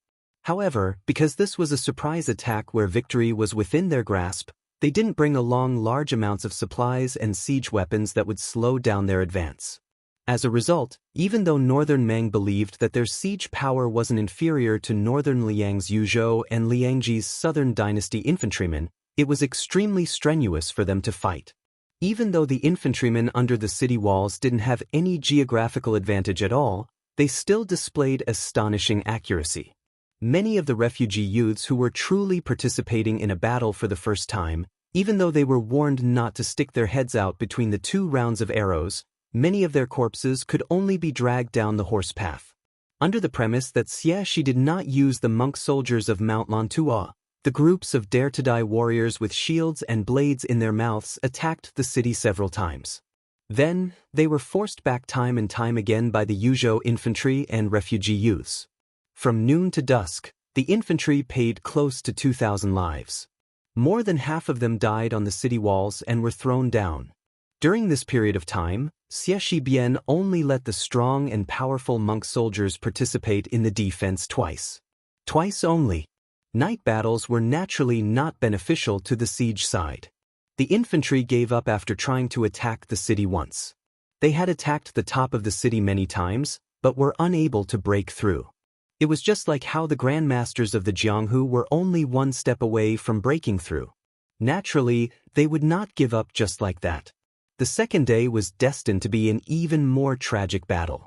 However, because this was a surprise attack where victory was within their grasp, they didn't bring along large amounts of supplies and siege weapons that would slow down their advance. As a result, even though Northern Meng believed that their siege power wasn't inferior to Northern Liang's Yuzhou and Liangji's Southern Dynasty infantrymen, it was extremely strenuous for them to fight. Even though the infantrymen under the city walls didn't have any geographical advantage at all, they still displayed astonishing accuracy. Many of the refugee youths who were truly participating in a battle for the first time, even though they were warned not to stick their heads out between the 2 rounds of arrows, many of their corpses could only be dragged down the horse path. Under the premise that Xie did not use the monk soldiers of Mount Lantua, the groups of dare-to-die warriors with shields and blades in their mouths attacked the city several times. Then, they were forced back time and time again by the Yuzhou infantry and refugee youths. From noon to dusk, the infantry paid close to 2,000 lives. More than half of them died on the city walls and were thrown down. During this period of time, Xie Shibian only let the strong and powerful monk soldiers participate in the defense twice. Twice only. Night battles were naturally not beneficial to the siege side. The infantry gave up after trying to attack the city once. They had attacked the top of the city many times, but were unable to break through. It was just like how the grandmasters of the Jianghu were only one step away from breaking through. Naturally, they would not give up just like that. The second day was destined to be an even more tragic battle.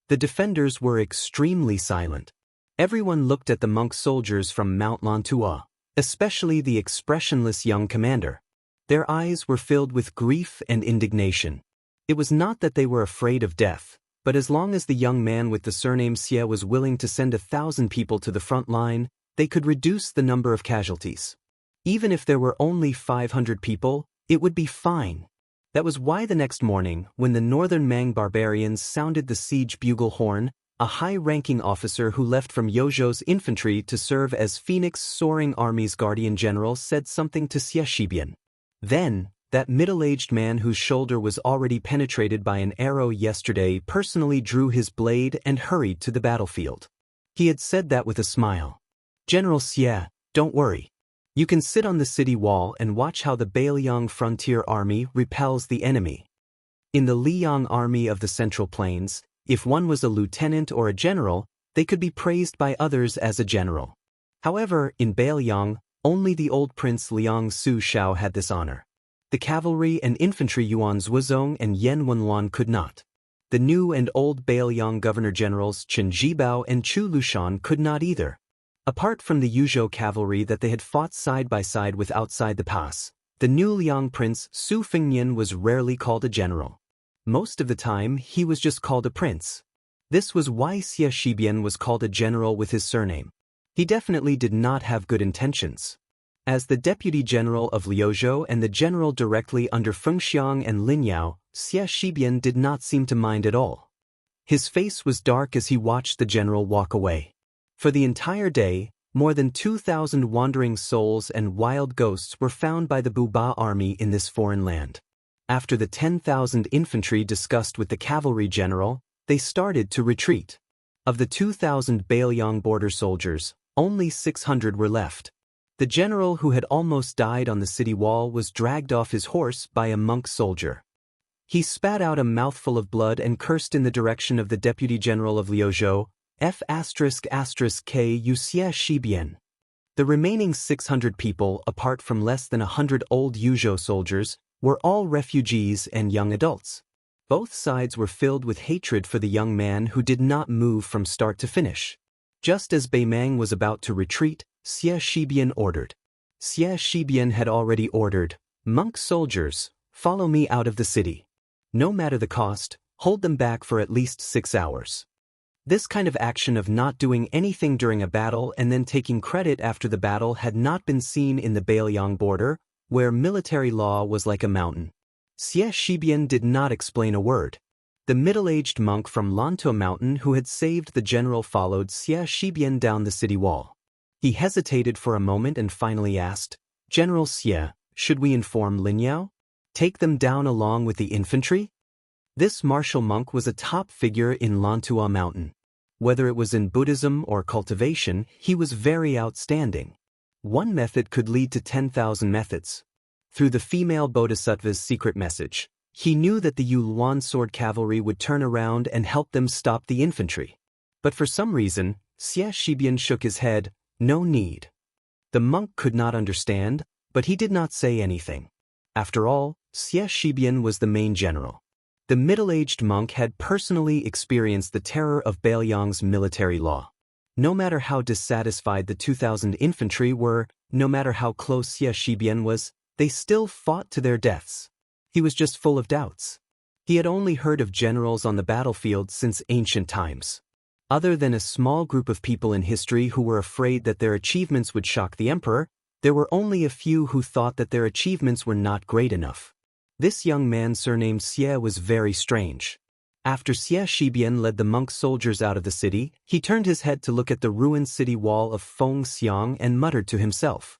The defenders were extremely silent. Everyone looked at the monk soldiers from Mount Lantua, especially the expressionless young commander. Their eyes were filled with grief and indignation. It was not that they were afraid of death, but as long as the young man with the surname Xie was willing to send 1,000 people to the front line, they could reduce the number of casualties. Even if there were only 500 people, it would be fine. That was why the next morning, when the Northern Mang barbarians sounded the siege bugle horn, a high-ranking officer who left from Yozhou's infantry to serve as Phoenix Soaring Army's guardian general said something to Xie Shibian. Then, that middle-aged man whose shoulder was already penetrated by an arrow yesterday personally drew his blade and hurried to the battlefield. He had said that with a smile. "General Xie, don't worry. You can sit on the city wall and watch how the Beiliang Frontier Army repels the enemy." In the Liang Army of the Central Plains, if one was a lieutenant or a general, they could be praised by others as a general. However, in Beiliang, only the old Prince Liang Su Shao had this honor. The cavalry and infantry Yuan Zhuozong and Yan Wenluan could not. The new and old Beiliang governor-generals Chen Zhibao and Chu Lushan could not either. Apart from the Yuzhou cavalry that they had fought side by side with outside the pass, the new Liang prince Su Fengnian was rarely called a general. Most of the time, he was just called a prince. This was why Xie Shibian was called a general with his surname. He definitely did not have good intentions. As the deputy general of Liuzhou and the general directly under Fengxiang and Linyao, Xie Shibian did not seem to mind at all. His face was dark as he watched the general walk away. For the entire day, more than 2,000 wandering souls and wild ghosts were found by the Buba army in this foreign land. After the 10,000 infantry discussed with the cavalry general, they started to retreat. Of the 2,000 Beiliang border soldiers, only 600 were left. The general who had almost died on the city wall was dragged off his horse by a monk soldier. He spat out a mouthful of blood and cursed in the direction of the deputy general of Liuzhou, F***K Xie Shibian. The remaining 600 people, apart from less than 100 old Yuzhou soldiers, were all refugees and young adults. Both sides were filled with hatred for the young man who did not move from start to finish. Just as Beimang was about to retreat, Xie Shibian ordered. Xie Shibian had already ordered, "Monk soldiers, follow me out of the city. No matter the cost, hold them back for at least 6 hours." This kind of action of not doing anything during a battle and then taking credit after the battle had not been seen in the Beiliang border, where military law was like a mountain. Xie Shibian did not explain a word. The middle-aged monk from Lantua Mountain who had saved the general followed Xie Shibian down the city wall. He hesitated for a moment and finally asked, "General Xie, should we inform Linyao? Take them down along with the infantry?" This martial monk was a top figure in Lantua Mountain. Whether it was in Buddhism or cultivation, he was very outstanding. One method could lead to 10,000 methods. Through the female bodhisattva's secret message, he knew that the Yulwan sword cavalry would turn around and help them stop the infantry. But for some reason, Xie Shibian shook his head. No need. The monk could not understand, but he did not say anything. After all, Xie Shibian was the main general. The middle-aged monk had personally experienced the terror of Bailiang's military law. No matter how dissatisfied the 2,000 infantry were, no matter how close Xie Shibian was, they still fought to their deaths. He was just full of doubts. He had only heard of generals on the battlefield since ancient times. Other than a small group of people in history who were afraid that their achievements would shock the emperor, there were only a few who thought that their achievements were not great enough. This young man surnamed Xie was very strange. After Xie Shibian led the monk soldiers out of the city, he turned his head to look at the ruined city wall of Fengxiang and muttered to himself.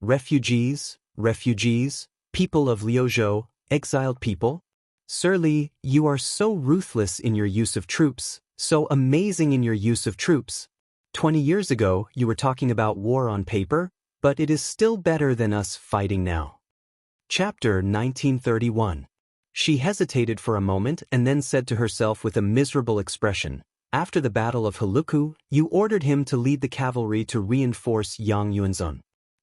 Refugees, refugees, people of Liuzhou, exiled people? Sir Li, you are so ruthless in your use of troops, so amazing in your use of troops. 20 years ago, you were talking about war on paper, but it is still better than us fighting now. Chapter 1931. She hesitated for a moment and then said to herself with a miserable expression, after the Battle of Heluku, you ordered him to lead the cavalry to reinforce Yang Yuanzun.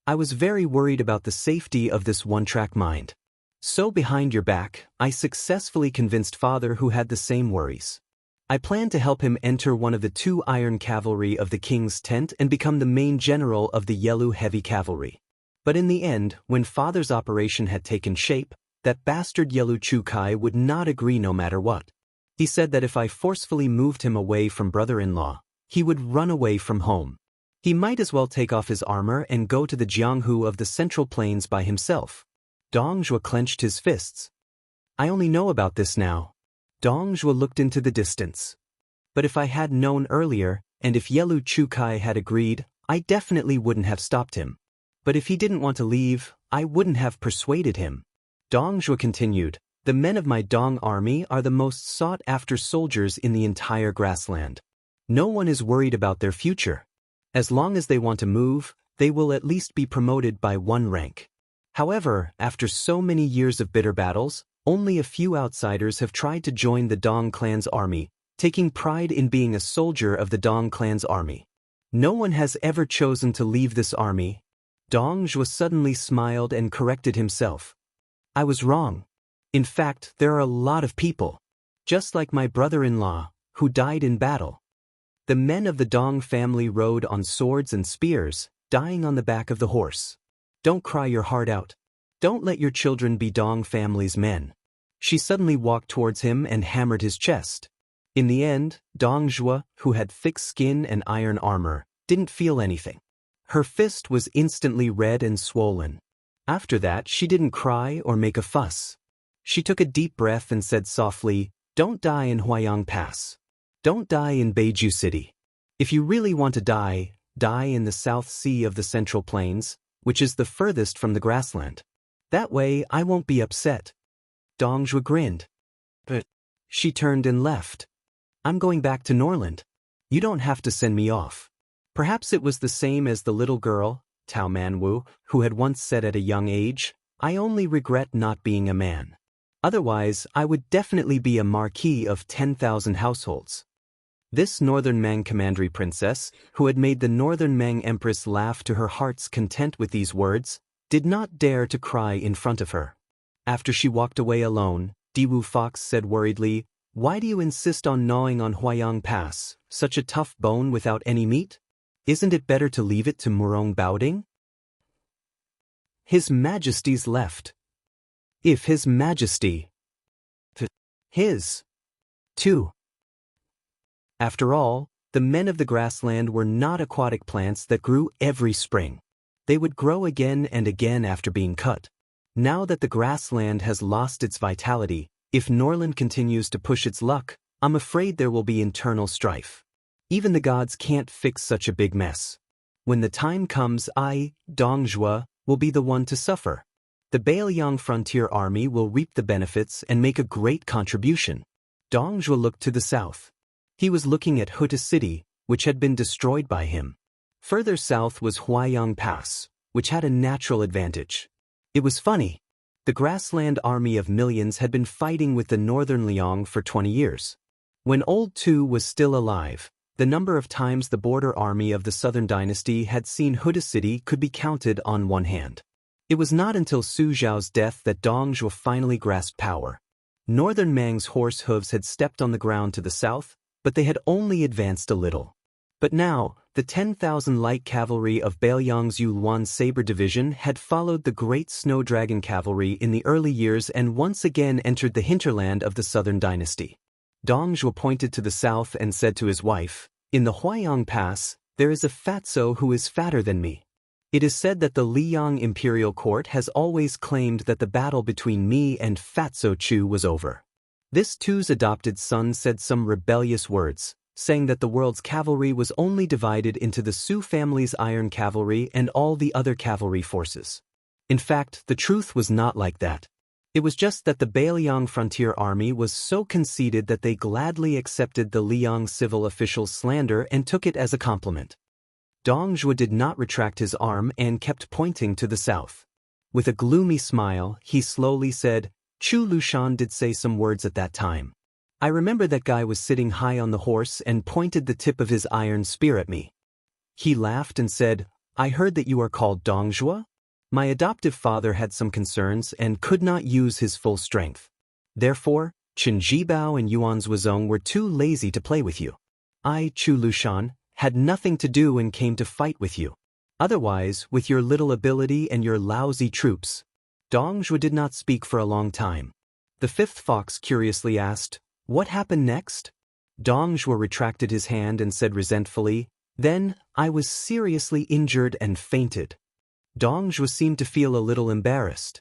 I was very worried about the safety of this one-track mind. So behind your back, I successfully convinced father who had the same worries. I planned to help him enter one of the 2 iron cavalry of the king's tent and become the main general of the Yelu heavy cavalry. But in the end, when father's operation had taken shape, that bastard Yelu Chukai would not agree no matter what. He said that if I forcefully moved him away from brother-in-law, he would run away from home. He might as well take off his armor and go to the Jianghu of the Central Plains by himself. Dong Zhuo clenched his fists. I only know about this now. Dong Zhuo looked into the distance. But if I had known earlier, and if Yelu Chukai had agreed, I definitely wouldn't have stopped him. But if he didn't want to leave, I wouldn't have persuaded him. Dong Zhuo continued, the men of my Dong army are the most sought-after soldiers in the entire grassland. No one is worried about their future. As long as they want to move, they will at least be promoted by 1 rank. However, after so many years of bitter battles, only a few outsiders have tried to join the Dong clan's army, taking pride in being a soldier of the Dong clan's army. No one has ever chosen to leave this army. Dong Zhuo suddenly smiled and corrected himself. I was wrong. In fact, there are a lot of people, just like my brother-in-law, who died in battle. The men of the Dong family rode on swords and spears, dying on the back of the horse. Don't cry your heart out. Don't let your children be Dong family's men. She suddenly walked towards him and hammered his chest. In the end, Dong Zhuo, who had thick skin and iron armor, didn't feel anything. Her fist was instantly red and swollen. After that, she didn't cry or make a fuss. She took a deep breath and said softly, don't die in Huayang Pass. Don't die in Beiju City. If you really want to die, die in the South Sea of the Central Plains, which is the furthest from the grassland. That way, I won't be upset. Dong Zhuo grinned. But she turned and left. I'm going back to Norland. You don't have to send me off. Perhaps it was the same as the little girl, Tao Manwu, who had once said at a young age, I only regret not being a man. Otherwise, I would definitely be a marquis of 10,000 households. This Northern Mang commandery princess, who had made the Northern Mang empress laugh to her heart's content with these words, did not dare to cry in front of her. After she walked away alone, Diwu Fox said worriedly, why do you insist on gnawing on Huayang Pass, such a tough bone without any meat? Isn't it better to leave it to Murong Baoding? His Majesty's left. If His Majesty. His. Too. After all, the men of the grassland were not aquatic plants that grew every spring. They would grow again and again after being cut. Now that the grassland has lost its vitality, if Norland continues to push its luck, I'm afraid there will be internal strife. Even the gods can't fix such a big mess. When the time comes, I, Dong Zhuo, will be the one to suffer. The Bailiang frontier army will reap the benefits and make a great contribution. Dong Zhuo looked to the south. He was looking at Huta City, which had been destroyed by him. Further south was Huaiyang Pass, which had a natural advantage. It was funny. The grassland army of millions had been fighting with the northern Liang for 20 years. When Old Tu was still alive, the number of times the border army of the southern dynasty had seen Huta City could be counted on one hand. It was not until Su Zhao's death that Dong Zhuo finally grasped power. Northern Mang's horse hooves had stepped on the ground to the south, but they had only advanced a little. But now, the 10,000 light cavalry of Bailiang's Yuluan Saber Division had followed the great Snow Dragon cavalry in the early years and once again entered the hinterland of the southern dynasty. Dong Zhuo pointed to the south and said to his wife, "In the Huaiyang Pass, there is a fatso who is fatter than me. It is said that the Liyang imperial court has always claimed that the battle between me and Fatso Chu was over." This Tu's adopted son said some rebellious words, saying that the world's cavalry was only divided into the Su family's iron cavalry and all the other cavalry forces. In fact, the truth was not like that. It was just that the Bailiang frontier army was so conceited that they gladly accepted the Liang civil official's slander and took it as a compliment. Dong Zhuo did not retract his arm and kept pointing to the south. With a gloomy smile, he slowly said, "Chu Lushan did say some words at that time. I remember that guy was sitting high on the horse and pointed the tip of his iron spear at me. He laughed and said, 'I heard that you are called Dong Zhuo?' My adoptive father had some concerns and could not use his full strength. Therefore, Chen Jibao and Yuan Zuozong were too lazy to play with you. I, Chu Lushan, had nothing to do and came to fight with you. Otherwise, with your little ability and your lousy troops." Dong Zhuo did not speak for a long time. The fifth fox curiously asked, "What happened next?" Dong Zhuo retracted his hand and said resentfully, "Then, I was seriously injured and fainted." Dong Zhuo seemed to feel a little embarrassed.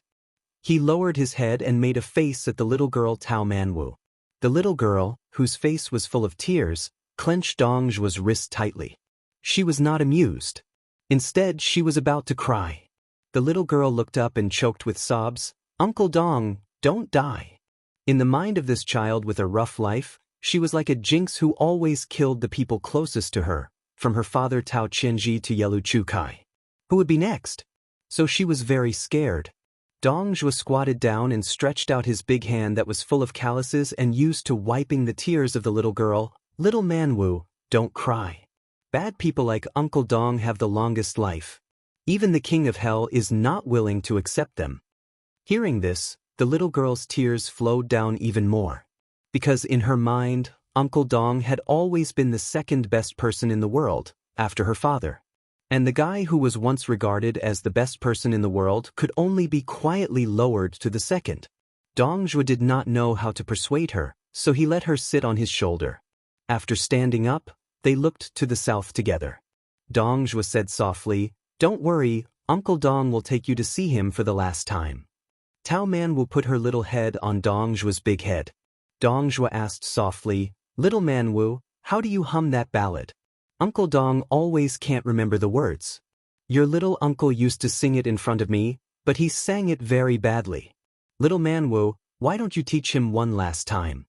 He lowered his head and made a face at the little girl Tao Manwu. The little girl, whose face was full of tears, clenched Dong Zhuo's wrist tightly. She was not amused. Instead, she was about to cry. The little girl looked up and choked with sobs, "Uncle Dong, don't die." In the mind of this child with a rough life, she was like a jinx who always killed the people closest to her, from her father Tao Qianji to Yelu Chu Kai. Who would be next? So she was very scared. Dong Zhuo squatted down and stretched out his big hand that was full of calluses and used to wiping the tears of the little girl. "Little Manwu, don't cry. Bad people like Uncle Dong have the longest life. Even the king of hell is not willing to accept them." Hearing this, the little girl's tears flowed down even more. Because in her mind, Uncle Dong had always been the second best person in the world, after her father. And the guy who was once regarded as the best person in the world could only be quietly lowered to the second. Dong Zhuo did not know how to persuade her, so he let her sit on his shoulder. After standing up, they looked to the south together. Dong Zhuo said softly, "Don't worry, Uncle Dong will take you to see him for the last time." Tao Man will put her little head on Dong Zhuo's big head. Dong Zhuo asked softly, "Little Man Wu, how do you hum that ballad? Uncle Dong always can't remember the words. Your little uncle used to sing it in front of me, but he sang it very badly. Little Man Wu, why don't you teach him one last time?"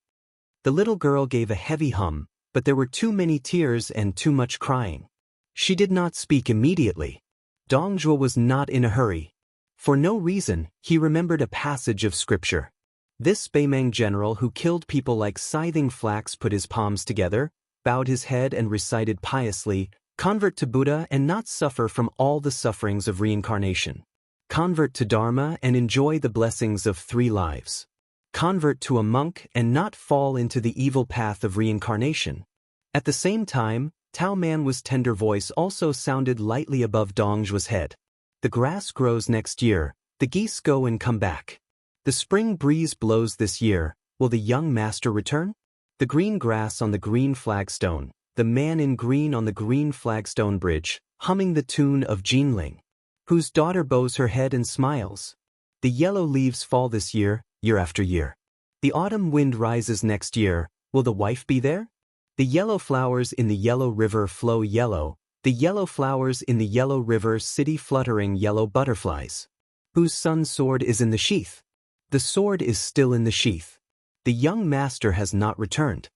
The little girl gave a heavy hum, but there were too many tears and too much crying. She did not speak immediately. Dong Zhuo was not in a hurry. For no reason, he remembered a passage of scripture. This Beimang general who killed people like scything flax put his palms together, bowed his head and recited piously, "Convert to Buddha and not suffer from all the sufferings of reincarnation. Convert to Dharma and enjoy the blessings of 3 lives. Convert to a monk and not fall into the evil path of reincarnation." At the same time, Tao Manwu's tender voice also sounded lightly above Dong Zhuo's head. "The grass grows next year, the geese go and come back. The spring breeze blows this year, will the young master return? The green grass on the green flagstone, the man in green on the green flagstone bridge, humming the tune of Jinling, whose daughter bows her head and smiles. The yellow leaves fall this year, year after year. The autumn wind rises next year, will the wife be there? The yellow flowers in the yellow river flow yellow, the yellow flowers in the yellow river city fluttering yellow butterflies. Whose son's sword is in the sheath? The sword is still in the sheath. The young master has not returned.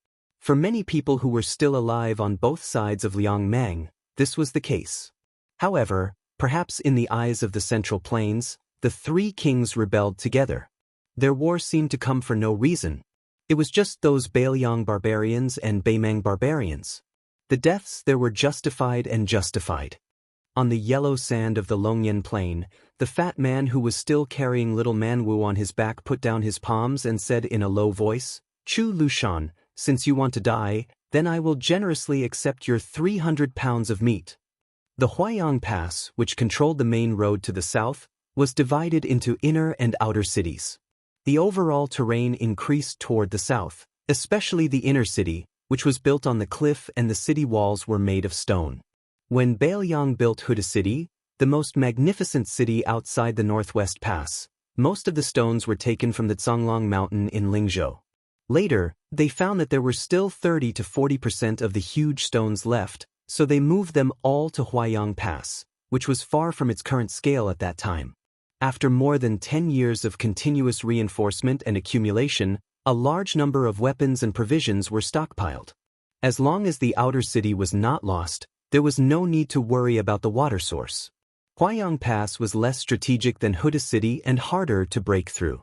For many people who were still alive on both sides of Liangmang, this was the case. However, perhaps in the eyes of the Central Plains, the three kings rebelled together. Their war seemed to come for no reason. It was just those Bailiang barbarians and Baimang barbarians. The deaths there were justified and justified. On the yellow sand of the Longyan plain, the fat man who was still carrying little Manwu on his back put down his palms and said in a low voice, "Chu Lushan, since you want to die, then I will generously accept your 300 pounds of meat." The Huaiyang Pass, which controlled the main road to the south, was divided into inner and outer cities. The overall terrain increased toward the south, especially the inner city, which was built on the cliff and the city walls were made of stone. When Bailiang built Huda City, the most magnificent city outside the Northwest Pass, most of the stones were taken from the Zonglong Mountain in Lingzhou. Later, they found that there were still 30 to 40% of the huge stones left, so they moved them all to Huaiyang Pass, which was far from its current scale at that time. After more than 10 years of continuous reinforcement and accumulation, a large number of weapons and provisions were stockpiled. As long as the outer city was not lost, there was no need to worry about the water source. Huaiyang Pass was less strategic than Huda City and harder to break through.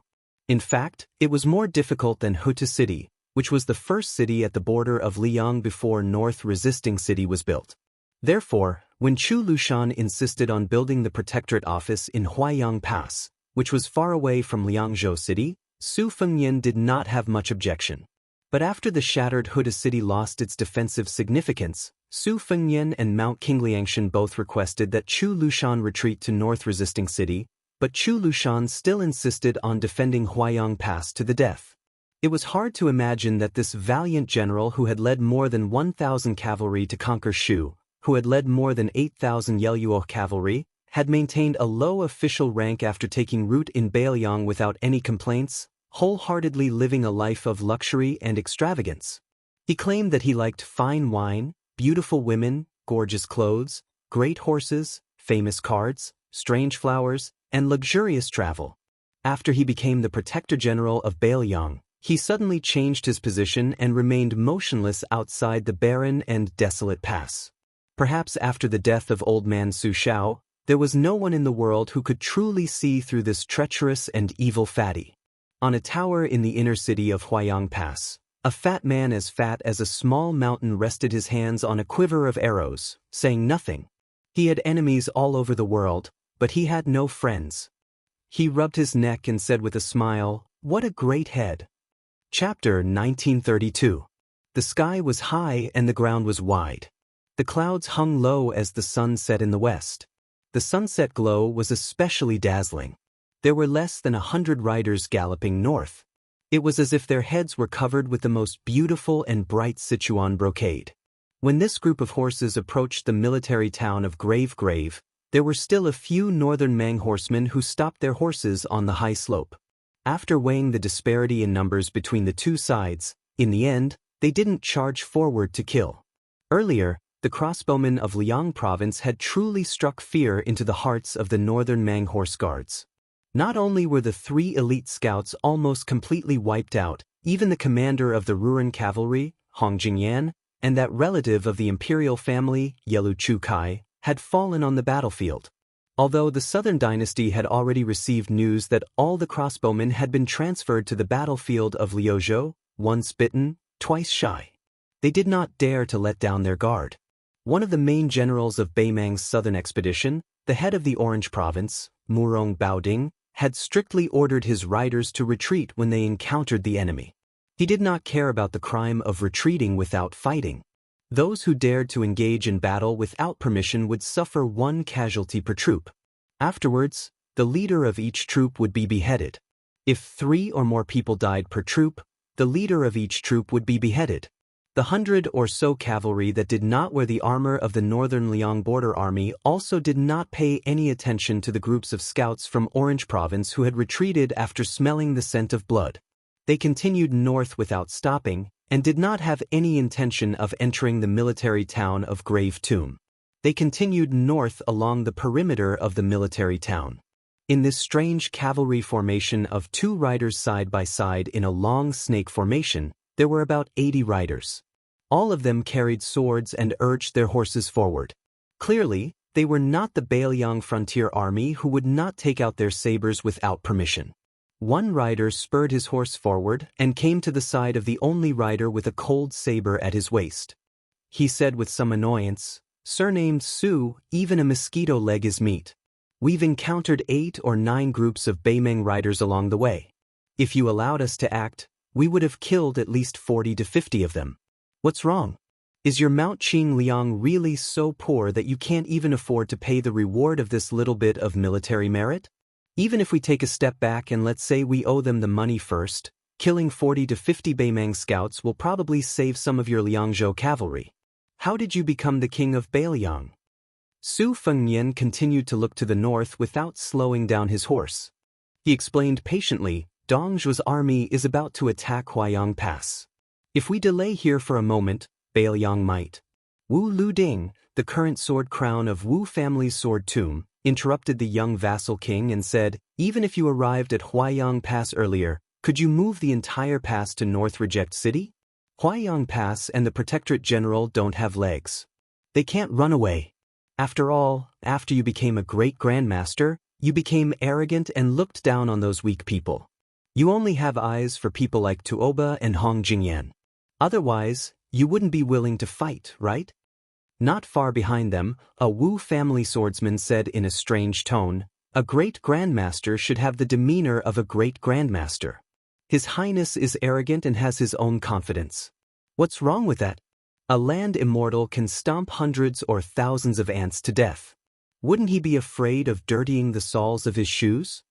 In fact, it was more difficult than Huda City, which was the first city at the border of Liang before North Resisting City was built. Therefore, when Chu Lushan insisted on building the protectorate office in Huaiyang Pass, which was far away from Liangzhou City, Su Fengyan did not have much objection. But after the shattered Huda City lost its defensive significance, Su Fengyan and Mount Qingliangshan both requested that Chu Lushan retreat to North Resisting City, but Chu Lushan still insisted on defending Huaiyang Pass to the death. It was hard to imagine that this valiant general who had led more than 1,000 cavalry to conquer Shu, who had led more than 8,000 Yeluo cavalry, had maintained a low official rank after taking root in Bailiang without any complaints, wholeheartedly living a life of luxury and extravagance. He claimed that he liked fine wine, beautiful women, gorgeous clothes, great horses, famous cards, strange flowers, and luxurious travel. After he became the Protector General of Bailiang, he suddenly changed his position and remained motionless outside the barren and desolate pass. Perhaps after the death of old man Su Shao, there was no one in the world who could truly see through this treacherous and evil fatty. On a tower in the inner city of Huaiyang Pass, a fat man as fat as a small mountain rested his hands on a quiver of arrows, saying nothing. He had enemies all over the world, but he had no friends. He rubbed his neck and said with a smile, "What a great head." Chapter 1932. The sky was high and the ground was wide. The clouds hung low as the sun set in the west. The sunset glow was especially dazzling. There were less than 100 riders galloping north. It was as if their heads were covered with the most beautiful and bright Sichuan brocade. When this group of horses approached the military town of Grave, there were still a few northern Mang horsemen who stopped their horses on the high slope. After weighing the disparity in numbers between the two sides, in the end, they didn't charge forward to kill. Earlier, the crossbowmen of Liang province had truly struck fear into the hearts of the northern Mang horse guards. Not only were the 3 elite scouts almost completely wiped out, even the commander of the Ruran cavalry, Hong Jingyan, and that relative of the imperial family, Yelu Chu Kai, had fallen on the battlefield. Although the southern dynasty had already received news that all the crossbowmen had been transferred to the battlefield of Liuzhou, once bitten, twice shy. They did not dare to let down their guard. One of the main generals of Baimang's southern expedition, the head of the Orange province, Murong Baoding, had strictly ordered his riders to retreat when they encountered the enemy. He did not care about the crime of retreating without fighting. Those who dared to engage in battle without permission would suffer 1 casualty per troop. Afterwards, the leader of each troop would be beheaded. If 3 or more people died per troop, the leader of each troop would be beheaded. The 100 or so cavalry that did not wear the armor of the Northern Liang Border Army also did not pay any attention to the groups of scouts from Orange Province who had retreated after smelling the scent of blood. They continued north without stopping, and did not have any intention of entering the military town of Grave Tomb. They continued north along the perimeter of the military town. In this strange cavalry formation of 2 riders side by side in a long snake formation, there were about 80 riders. All of them carried swords and urged their horses forward. Clearly, they were not the Bailiang frontier army who would not take out their sabers without permission. One rider spurred his horse forward and came to the side of the only rider with a cold saber at his waist. He said with some annoyance, "Surnamed Su, even a mosquito leg is meat. We've encountered 8 or 9 groups of Beimeng riders along the way. If you allowed us to act, we would have killed at least 40 to 50 of them. What's wrong? Is your Mount Qing Liang really so poor that you can't even afford to pay the reward of this little bit of military merit? Even if we take a step back and let's say we owe them the money first, killing 40 to 50 Beimeng scouts will probably save some of your Liangzhou cavalry. How did you become the king of Bailiang?" Su Fengnian continued to look to the north without slowing down his horse. He explained patiently, "Dongzhuo's army is about to attack Huayang Pass. If we delay here for a moment, Bailiang might." Wu Luding, the current sword crown of Wu family's sword tomb, interrupted the young vassal king and said, "Even if you arrived at Huayang Pass earlier, could you move the entire pass to North Reject City? Huayang Pass and the Protectorate General don't have legs. They can't run away. After all, after you became a great grandmaster, you became arrogant and looked down on those weak people. You only have eyes for people like Tuoba and Hong Jingyan. Otherwise, you wouldn't be willing to fight, right?" Not far behind them, a Wu family swordsman said in a strange tone, "A great grandmaster should have the demeanor of a great grandmaster. His Highness is arrogant and has his own confidence. What's wrong with that? A land immortal can stomp hundreds or thousands of ants to death. Wouldn't he be afraid of dirtying the soles of his shoes?"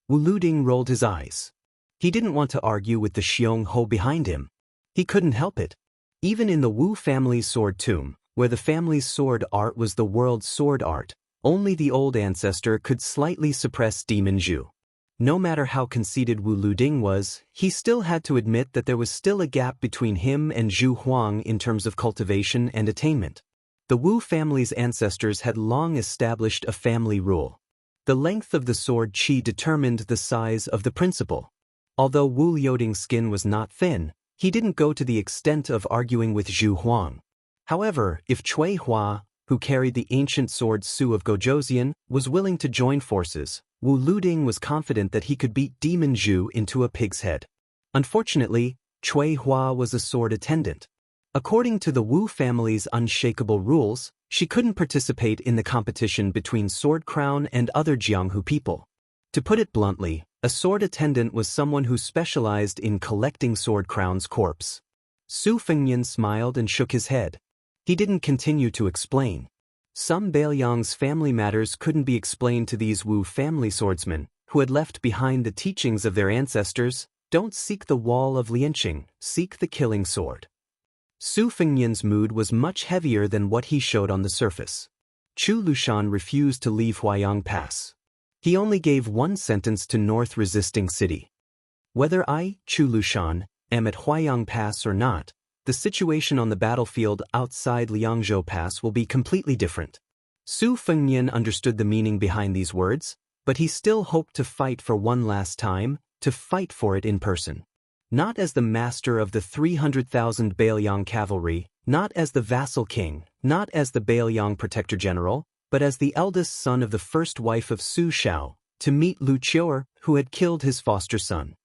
Wu Luding rolled his eyes. He didn't want to argue with the Xiong Ho behind him. He couldn't help it. Even in the Wu family's sword tomb, where the family's sword art was the world's sword art, only the old ancestor could slightly suppress Demon Zhu. No matter how conceited Wu Luding was, he still had to admit that there was still a gap between him and Zhu Huang in terms of cultivation and attainment. The Wu family's ancestors had long established a family rule. The length of the sword qi determined the size of the principal. Although Wu Liuding's skin was not thin, he didn't go to the extent of arguing with Zhu Huang. However, if Cui Hua, who carried the ancient sword Su of Gojoseon, was willing to join forces, Wu Luding was confident that he could beat Demon Zhu into a pig's head. Unfortunately, Cui Hua was a sword attendant. According to the Wu family's unshakable rules, she couldn't participate in the competition between Sword Crown and other Jianghu people. To put it bluntly, a sword attendant was someone who specialized in collecting Sword Crown's corpse. Su Fengnian smiled and shook his head. He didn't continue to explain. Some Bailiang's family matters couldn't be explained to these Wu family swordsmen, who had left behind the teachings of their ancestors. Don't seek the wall of Lianqing, seek the killing sword. Su Fengnian's mood was much heavier than what he showed on the surface. Chu Lushan refused to leave Huayang Pass. He only gave one sentence to North Resisting City. "Whether I, Chu Lushan, am at Huayang Pass or not, the situation on the battlefield outside Liangzhou Pass will be completely different." Su Fengnian understood the meaning behind these words, but he still hoped to fight for one last time, to fight for it in person. Not as the master of the 300,000 Bailiang cavalry, not as the vassal king, not as the Bailiang protector general, but as the eldest son of the first wife of Su Shao, to meet Lu Qiu'er, who had killed his foster son.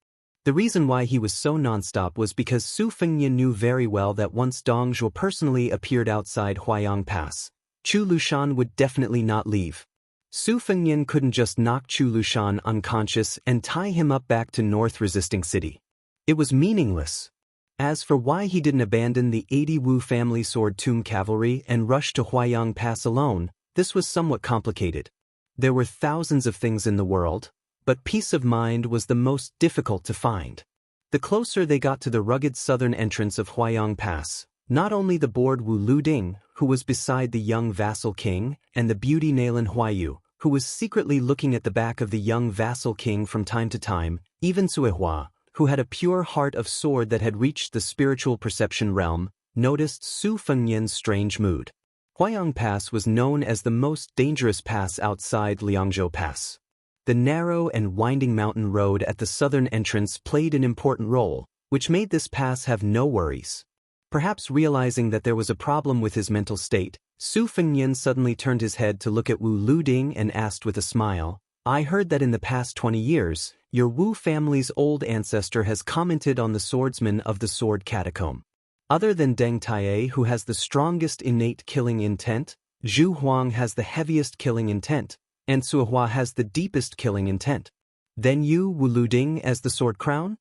The reason why he was so nonstop was because Su Fengnian knew very well that once Dongzhuo personally appeared outside Huayang Pass, Chu Lushan would definitely not leave. Su Fengnian couldn't just knock Chu Lushan unconscious and tie him up back to North Resisting City. It was meaningless. As for why he didn't abandon the 80 Wu family sword tomb cavalry and rush to Huayang Pass alone, this was somewhat complicated. There were thousands of things in the world, but peace of mind was the most difficult to find. The closer they got to the rugged southern entrance of Huayang Pass, not only the bored Wu Luding, who was beside the young vassal king, and the beauty Nalan Huayu, who was secretly looking at the back of the young vassal king from time to time, even Suihua, who had a pure heart of sword that had reached the spiritual perception realm, noticed Su Fengnian's strange mood. Huayang Pass was known as the most dangerous pass outside Liangzhou Pass. The narrow and winding mountain road at the southern entrance played an important role, which made this pass have no worries. Perhaps realizing that there was a problem with his mental state, Su Fengnian suddenly turned his head to look at Wu Luding and asked with a smile, "I heard that in the past 20 years, your Wu family's old ancestor has commented on the swordsman of the sword catacomb. Other than Deng Taie, who has the strongest innate killing intent, Zhu Huang has the heaviest killing intent, and Suihua has the deepest killing intent. Then you, Wu Luding, as the sword crown?"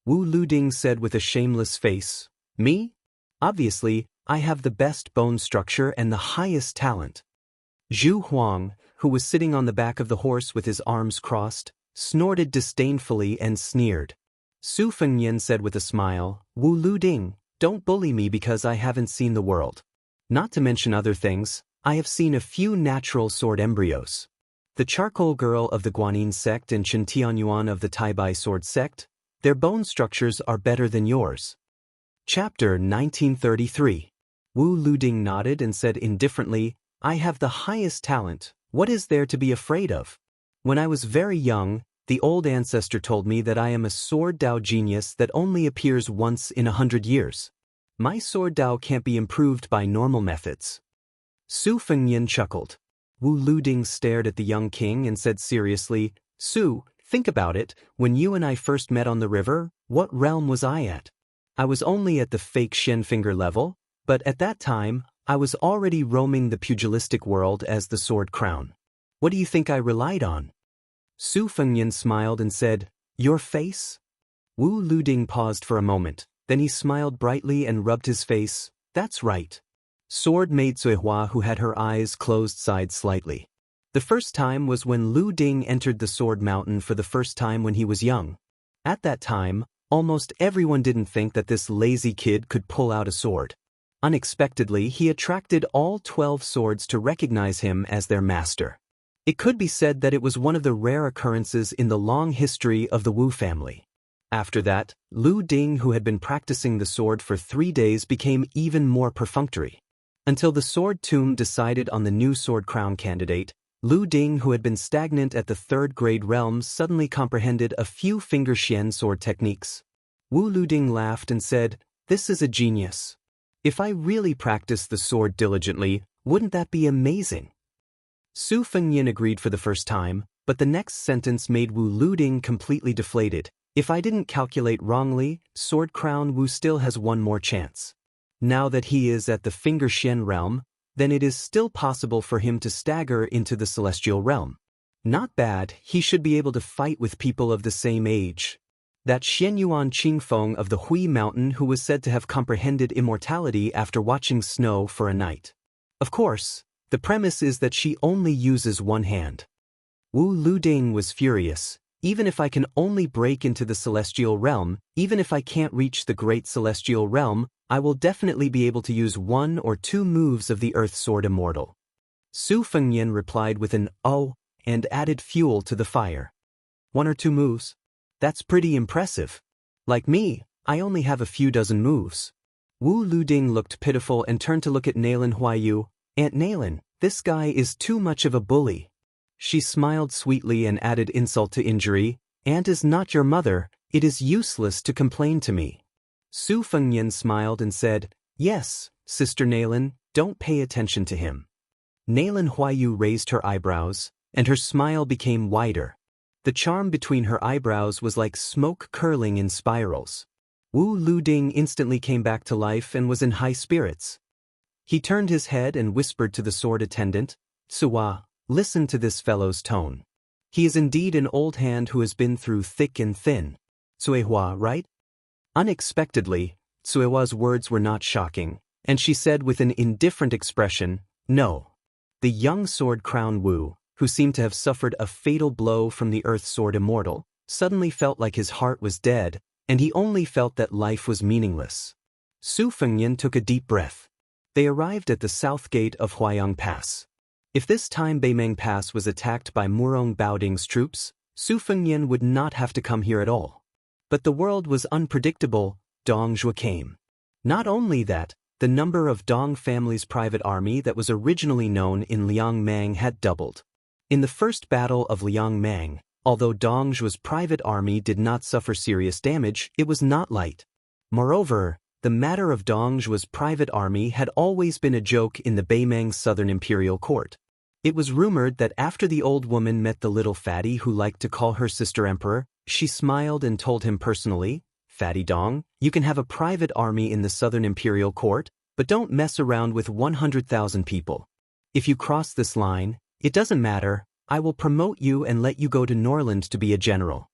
Wu Luding said with a shameless face, "Me? Obviously, I have the best bone structure and the highest talent." Zhu Huang, who was sitting on the back of the horse with his arms crossed, snorted disdainfully and sneered. Su Fengnian said with a smile, "Wu Luding, don't bully me because I haven't seen the world. Not to mention other things, I have seen a few natural sword embryos. The charcoal girl of the Guanyin sect and Chen Tianyuan of the Taibai sword sect, their bone structures are better than yours." Chapter 1933. Wu Luding nodded and said indifferently, "I have the highest talent. What is there to be afraid of? When I was very young, the old ancestor told me that I am a sword Dao genius that only appears once in 100 years. My sword Dao can't be improved by normal methods." Su Fengnian chuckled. Wu Luding stared at the young king and said seriously, "Su, think about it, when you and I first met on the river, what realm was I at? I was only at the fake Shenfinger level, but at that time, I was already roaming the pugilistic world as the sword crown. What do you think I relied on?" Su Fengnian smiled and said, "Your face?" Wu Luding paused for a moment, then he smiled brightly and rubbed his face. "That's right." Sword maid Suihua, who had her eyes closed, sighed slightly. The first time was when Lu Ding entered the Sword Mountain for the first time when he was young. At that time, almost everyone didn't think that this lazy kid could pull out a sword. Unexpectedly, he attracted all 12 swords to recognize him as their master. It could be said that it was one of the rare occurrences in the long history of the Wu family. After that, Lu Ding, who had been practicing the sword for 3 days, became even more perfunctory. Until the sword tomb decided on the new sword crown candidate, Lu Ding, who had been stagnant at the 3rd grade realms, suddenly comprehended a few finger xian sword techniques. Wu Luding laughed and said, "This is a genius. If I really practice the sword diligently, wouldn't that be amazing?" Su Fengnian agreed for the first time, but the next sentence made Wu Luding completely deflated. "If I didn't calculate wrongly, Sword Crown Wu still has one more chance. Now that he is at the finger xian realm, then it is still possible for him to stagger into the celestial realm. Not bad, he should be able to fight with people of the same age. That Xianyuan Qingfeng of the Hui Mountain who was said to have comprehended immortality after watching snow for a night. Of course, the premise is that she only uses one hand." Wu Luding was furious. "Even if I can only break into the celestial realm, even if I can't reach the great celestial realm, I will definitely be able to use 1 or 2 moves of the Earth Sword Immortal." Su Fengnian replied with an "oh," and added fuel to the fire. "1 or 2 moves? That's pretty impressive. Like me, I only have a few dozen moves." Wu Luding looked pitiful and turned to look at Nailin Huayu. "Aunt Nailin, this guy is too much of a bully." She smiled sweetly and added insult to injury, "Aunt is not your mother, it is useless to complain to me." Su Fengnian smiled and said, "Yes, Sister Nailin, don't pay attention to him." Nailin Huayu raised her eyebrows, and her smile became wider. The charm between her eyebrows was like smoke curling in spirals. Wu Luding instantly came back to life and was in high spirits. He turned his head and whispered to the sword attendant, "Suwa, listen to this fellow's tone. He is indeed an old hand who has been through thick and thin. Suihua, right?" Unexpectedly, Suihua's words were not shocking, and she said with an indifferent expression, "No." The young sword crown Wu, who seemed to have suffered a fatal blow from the Earth Sword Immortal, suddenly felt like his heart was dead, and he only felt that life was meaningless. Su Fengnian took a deep breath. They arrived at the south gate of Huayang Pass. If this time Beimeng Pass was attacked by Murong Baoding's troops, Su Fengnian would not have to come here at all. But the world was unpredictable. Dong Zhuo came. Not only that, the number of Dong family's private army that was originally known in Liangmang had doubled. In the first battle of Liangmang, although Dong Zhuo's private army did not suffer serious damage, it was not light. Moreover, the matter of Dongzhu's private army had always been a joke in the Beimang's southern imperial court. It was rumored that after the old woman met the little fatty who liked to call her sister emperor, she smiled and told him personally, "Fatty Dong, you can have a private army in the southern imperial court, but don't mess around with 100,000 people. If you cross this line, it doesn't matter, I will promote you and let you go to Norland to be a general."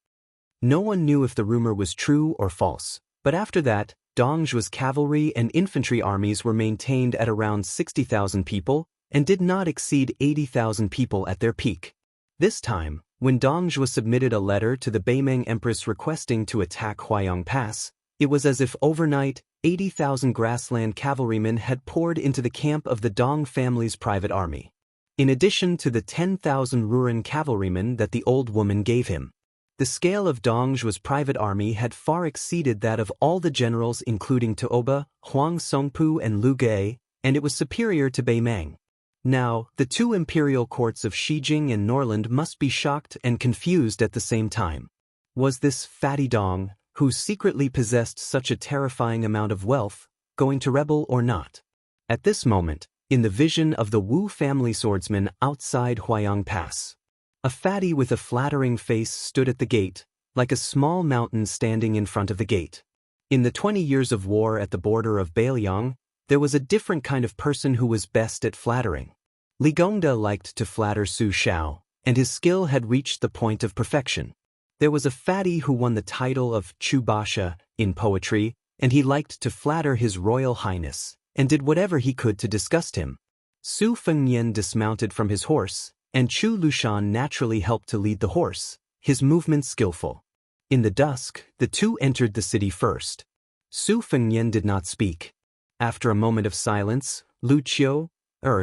No one knew if the rumor was true or false, but after that, Dongzhu's cavalry and infantry armies were maintained at around 60,000 people and did not exceed 80,000 people at their peak. This time, when Dongzhu submitted a letter to the Beimang Empress requesting to attack Huayang Pass, it was as if overnight, 80,000 grassland cavalrymen had poured into the camp of the Dong family's private army. In addition to the 10,000 Ruren cavalrymen that the old woman gave him. The scale of Dongzhu's private army had far exceeded that of all the generals including Tuoba, Huang Songpu and Lu Ge, and it was superior to Beimang. Now, the two imperial courts of Shijing and Norland must be shocked and confused at the same time. Was this fatty Dong, who secretly possessed such a terrifying amount of wealth, going to rebel or not? At this moment, in the vision of the Wu family swordsman outside Huayang Pass, a fatty with a flattering face stood at the gate, like a small mountain standing in front of the gate. In the 20 years of war at the border of Bailiang, there was a different kind of person who was best at flattering. Li Gongda liked to flatter Su Shao, and his skill had reached the point of perfection. There was a fatty who won the title of Chu Basha in poetry, and he liked to flatter His Royal Highness, and did whatever he could to disgust him. Su Fengnian dismounted from his horse, and Chu Lushan naturally helped to lead the horse, his movements skillful. In the dusk, the two entered the city first. Su Fengnian did not speak. After a moment of silence, Lu Qiu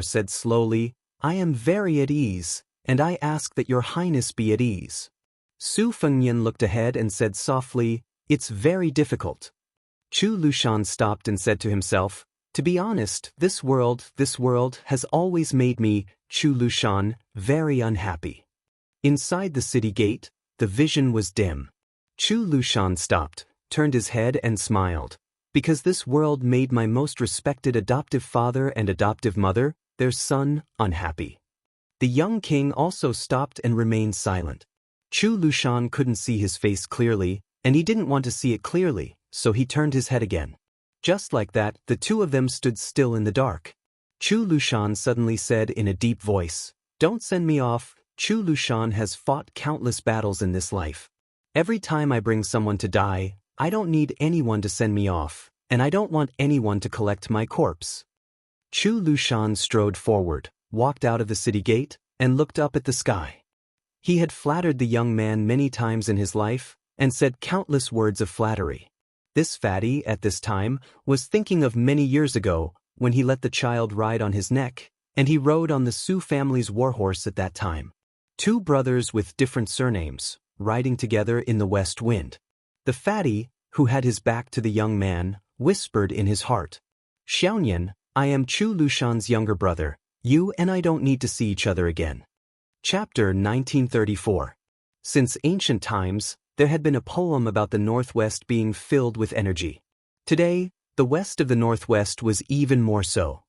said slowly, "I am very at ease, and I ask that your highness be at ease." Su Fengnian looked ahead and said softly, "It's very difficult." Chu Lushan stopped and said to himself, "To be honest, this world has always made me, Chu Lushan, very unhappy." Inside the city gate, the vision was dim. Chu Lushan stopped, turned his head and smiled. "Because this world made my most respected adoptive father and adoptive mother, their son, unhappy." The young king also stopped and remained silent. Chu Lushan couldn't see his face clearly, and he didn't want to see it clearly, so he turned his head again. Just like that, the two of them stood still in the dark. Chu Lushan suddenly said in a deep voice, "Don't send me off. Chu Lushan has fought countless battles in this life. Every time I bring someone to die, I don't need anyone to send me off, and I don't want anyone to collect my corpse." Chu Lushan strode forward, walked out of the city gate, and looked up at the sky. He had flattered the young man many times in his life, and said countless words of flattery. This fatty, at this time, was thinking of many years ago, when he let the child ride on his neck, and he rode on the Su family's warhorse at that time. Two brothers with different surnames, riding together in the west wind. The fatty, who had his back to the young man, whispered in his heart, "Xiaonian, I am Chu Lushan's younger brother. You and I don't need to see each other again." Chapter 1934. Since ancient times, there had been a poem about the Northwest being filled with energy. Today, the west of the Northwest was even more so.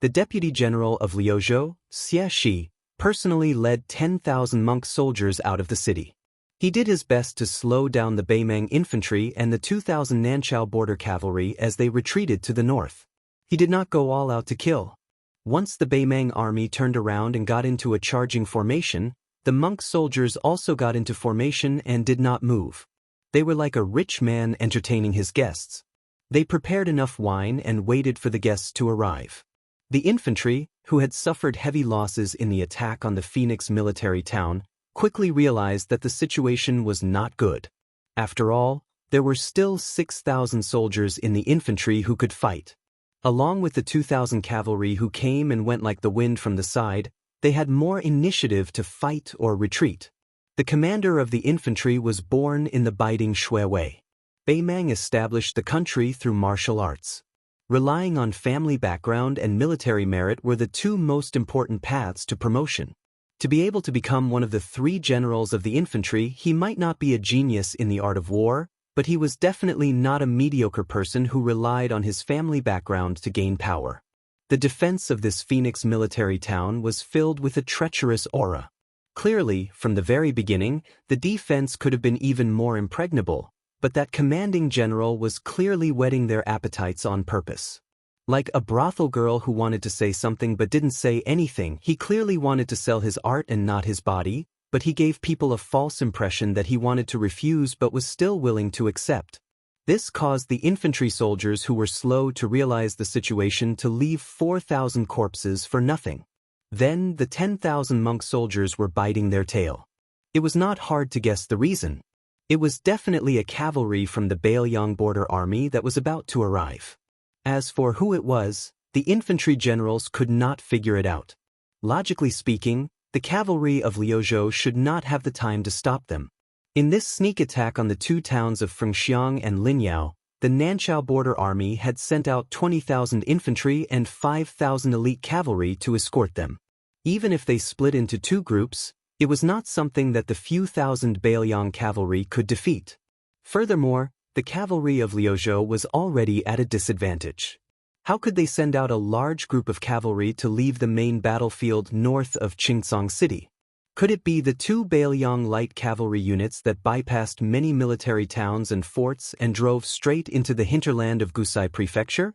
The Deputy General of Liuzhou, Xie Shi, personally led 10,000 monk soldiers out of the city. He did his best to slow down the Beimang infantry and the 2,000 Nanchao border cavalry as they retreated to the north. He did not go all out to kill. Once the Beimang army turned around and got into a charging formation, the monk soldiers also got into formation and did not move. They were like a rich man entertaining his guests. They prepared enough wine and waited for the guests to arrive. The infantry, who had suffered heavy losses in the attack on the Phoenix military town, quickly realized that the situation was not good. After all, there were still 6,000 soldiers in the infantry who could fight. Along with the 2,000 cavalry who came and went like the wind from the side, they had more initiative to fight or retreat. The commander of the infantry was born in the biting Shui Wei. Beimang established the country through martial arts. Relying on family background and military merit were the two most important paths to promotion. To be able to become one of the 3 generals of the infantry, he might not be a genius in the art of war, but he was definitely not a mediocre person who relied on his family background to gain power. The defense of this Phoenix military town was filled with a treacherous aura. Clearly, from the very beginning, the defense could have been even more impregnable, but that commanding general was clearly whetting their appetites on purpose. Like a brothel girl who wanted to say something but didn't say anything, he clearly wanted to sell his art and not his body, but he gave people a false impression that he wanted to refuse but was still willing to accept. This caused the infantry soldiers who were slow to realize the situation to leave 4,000 corpses for nothing. Then the 10,000 monk soldiers were biting their tail. It was not hard to guess the reason. It was definitely a cavalry from the Baelyang border army that was about to arrive. As for who it was, the infantry generals could not figure it out. Logically speaking, the cavalry of Liuzhou should not have the time to stop them. In this sneak attack on the two towns of Fengxiang and Linyao, the Nanchao border army had sent out 20,000 infantry and 5,000 elite cavalry to escort them. Even if they split into two groups, it was not something that the few thousand Baelyang cavalry could defeat. Furthermore, the cavalry of Liuzhou was already at a disadvantage. How could they send out a large group of cavalry to leave the main battlefield north of Qingcang City? Could it be the two Baelyang light cavalry units that bypassed many military towns and forts and drove straight into the hinterland of Gusai Prefecture?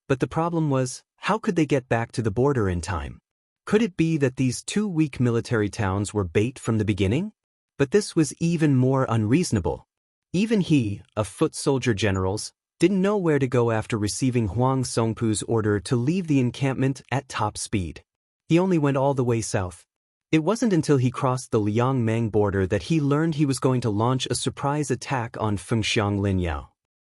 But the problem was, how could they get back to the border in time? Could it be that these two weak military towns were bait from the beginning? But this was even more unreasonable. Even he, a foot soldier generals, didn't know where to go after receiving Huang Songpu's order to leave the encampment at top speed. He only went all the way south. It wasn't until he crossed the Liangmang border that he learned he was going to launch a surprise attack on Fengxiang Linyao.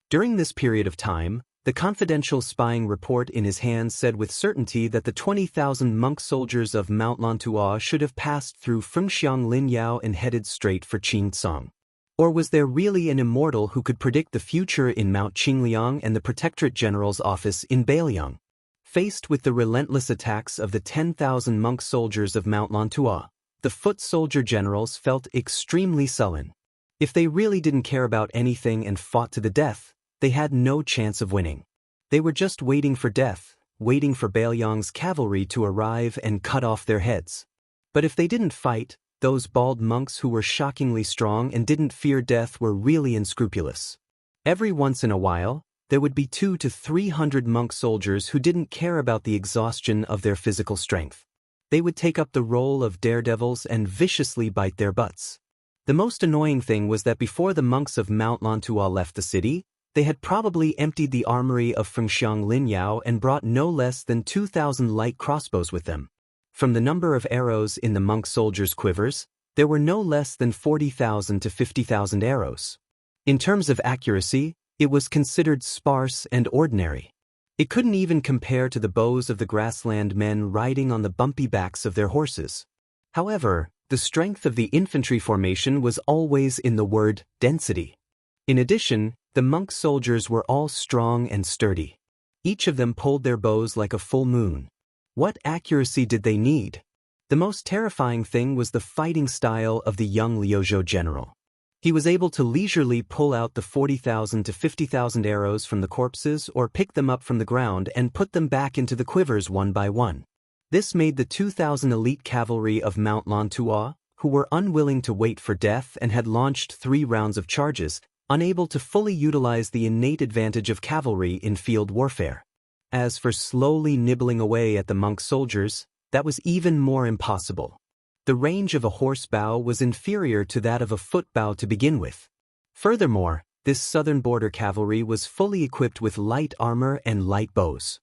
During this period of time, the confidential spying report in his hands said with certainty that the 20,000 monk soldiers of Mount Lantua should have passed through Fengxiang Linyao and headed straight for Qingcang. Or was there really an immortal who could predict the future in Mount Qingliang and the Protectorate General's office in Baelyang? Faced with the relentless attacks of the 10,000 monk soldiers of Mount Lantua, the foot soldier generals felt extremely sullen. If they really didn't care about anything and fought to the death, they had no chance of winning. They were just waiting for death, waiting for Baelyang's cavalry to arrive and cut off their heads. But if they didn't fight, those bald monks who were shockingly strong and didn't fear death were really unscrupulous. Every once in a while, there would be 200 to 300 monk soldiers who didn't care about the exhaustion of their physical strength. They would take up the role of daredevils and viciously bite their butts. The most annoying thing was that before the monks of Mount Lantua left the city, they had probably emptied the armory of Fengxiang Linyao and brought no less than 2,000 light crossbows with them. From the number of arrows in the monk soldiers' quivers, there were no less than 40,000 to 50,000 arrows. In terms of accuracy, it was considered sparse and ordinary. It couldn't even compare to the bows of the grassland men riding on the bumpy backs of their horses. However, the strength of the infantry formation was always in the word density. In addition, the monk soldiers were all strong and sturdy. Each of them pulled their bows like a full moon. What accuracy did they need? The most terrifying thing was the fighting style of the young Liuzhou general. He was able to leisurely pull out the 40,000 to 50,000 arrows from the corpses or pick them up from the ground and put them back into the quivers one by one. This made the 2,000 elite cavalry of Mount Lantua, who were unwilling to wait for death and had launched 3 rounds of charges, unable to fully utilize the innate advantage of cavalry in field warfare. As for slowly nibbling away at the monk soldiers, that was even more impossible. The range of a horse bow was inferior to that of a foot bow to begin with. Furthermore, this southern border cavalry was fully equipped with light armor and light bows.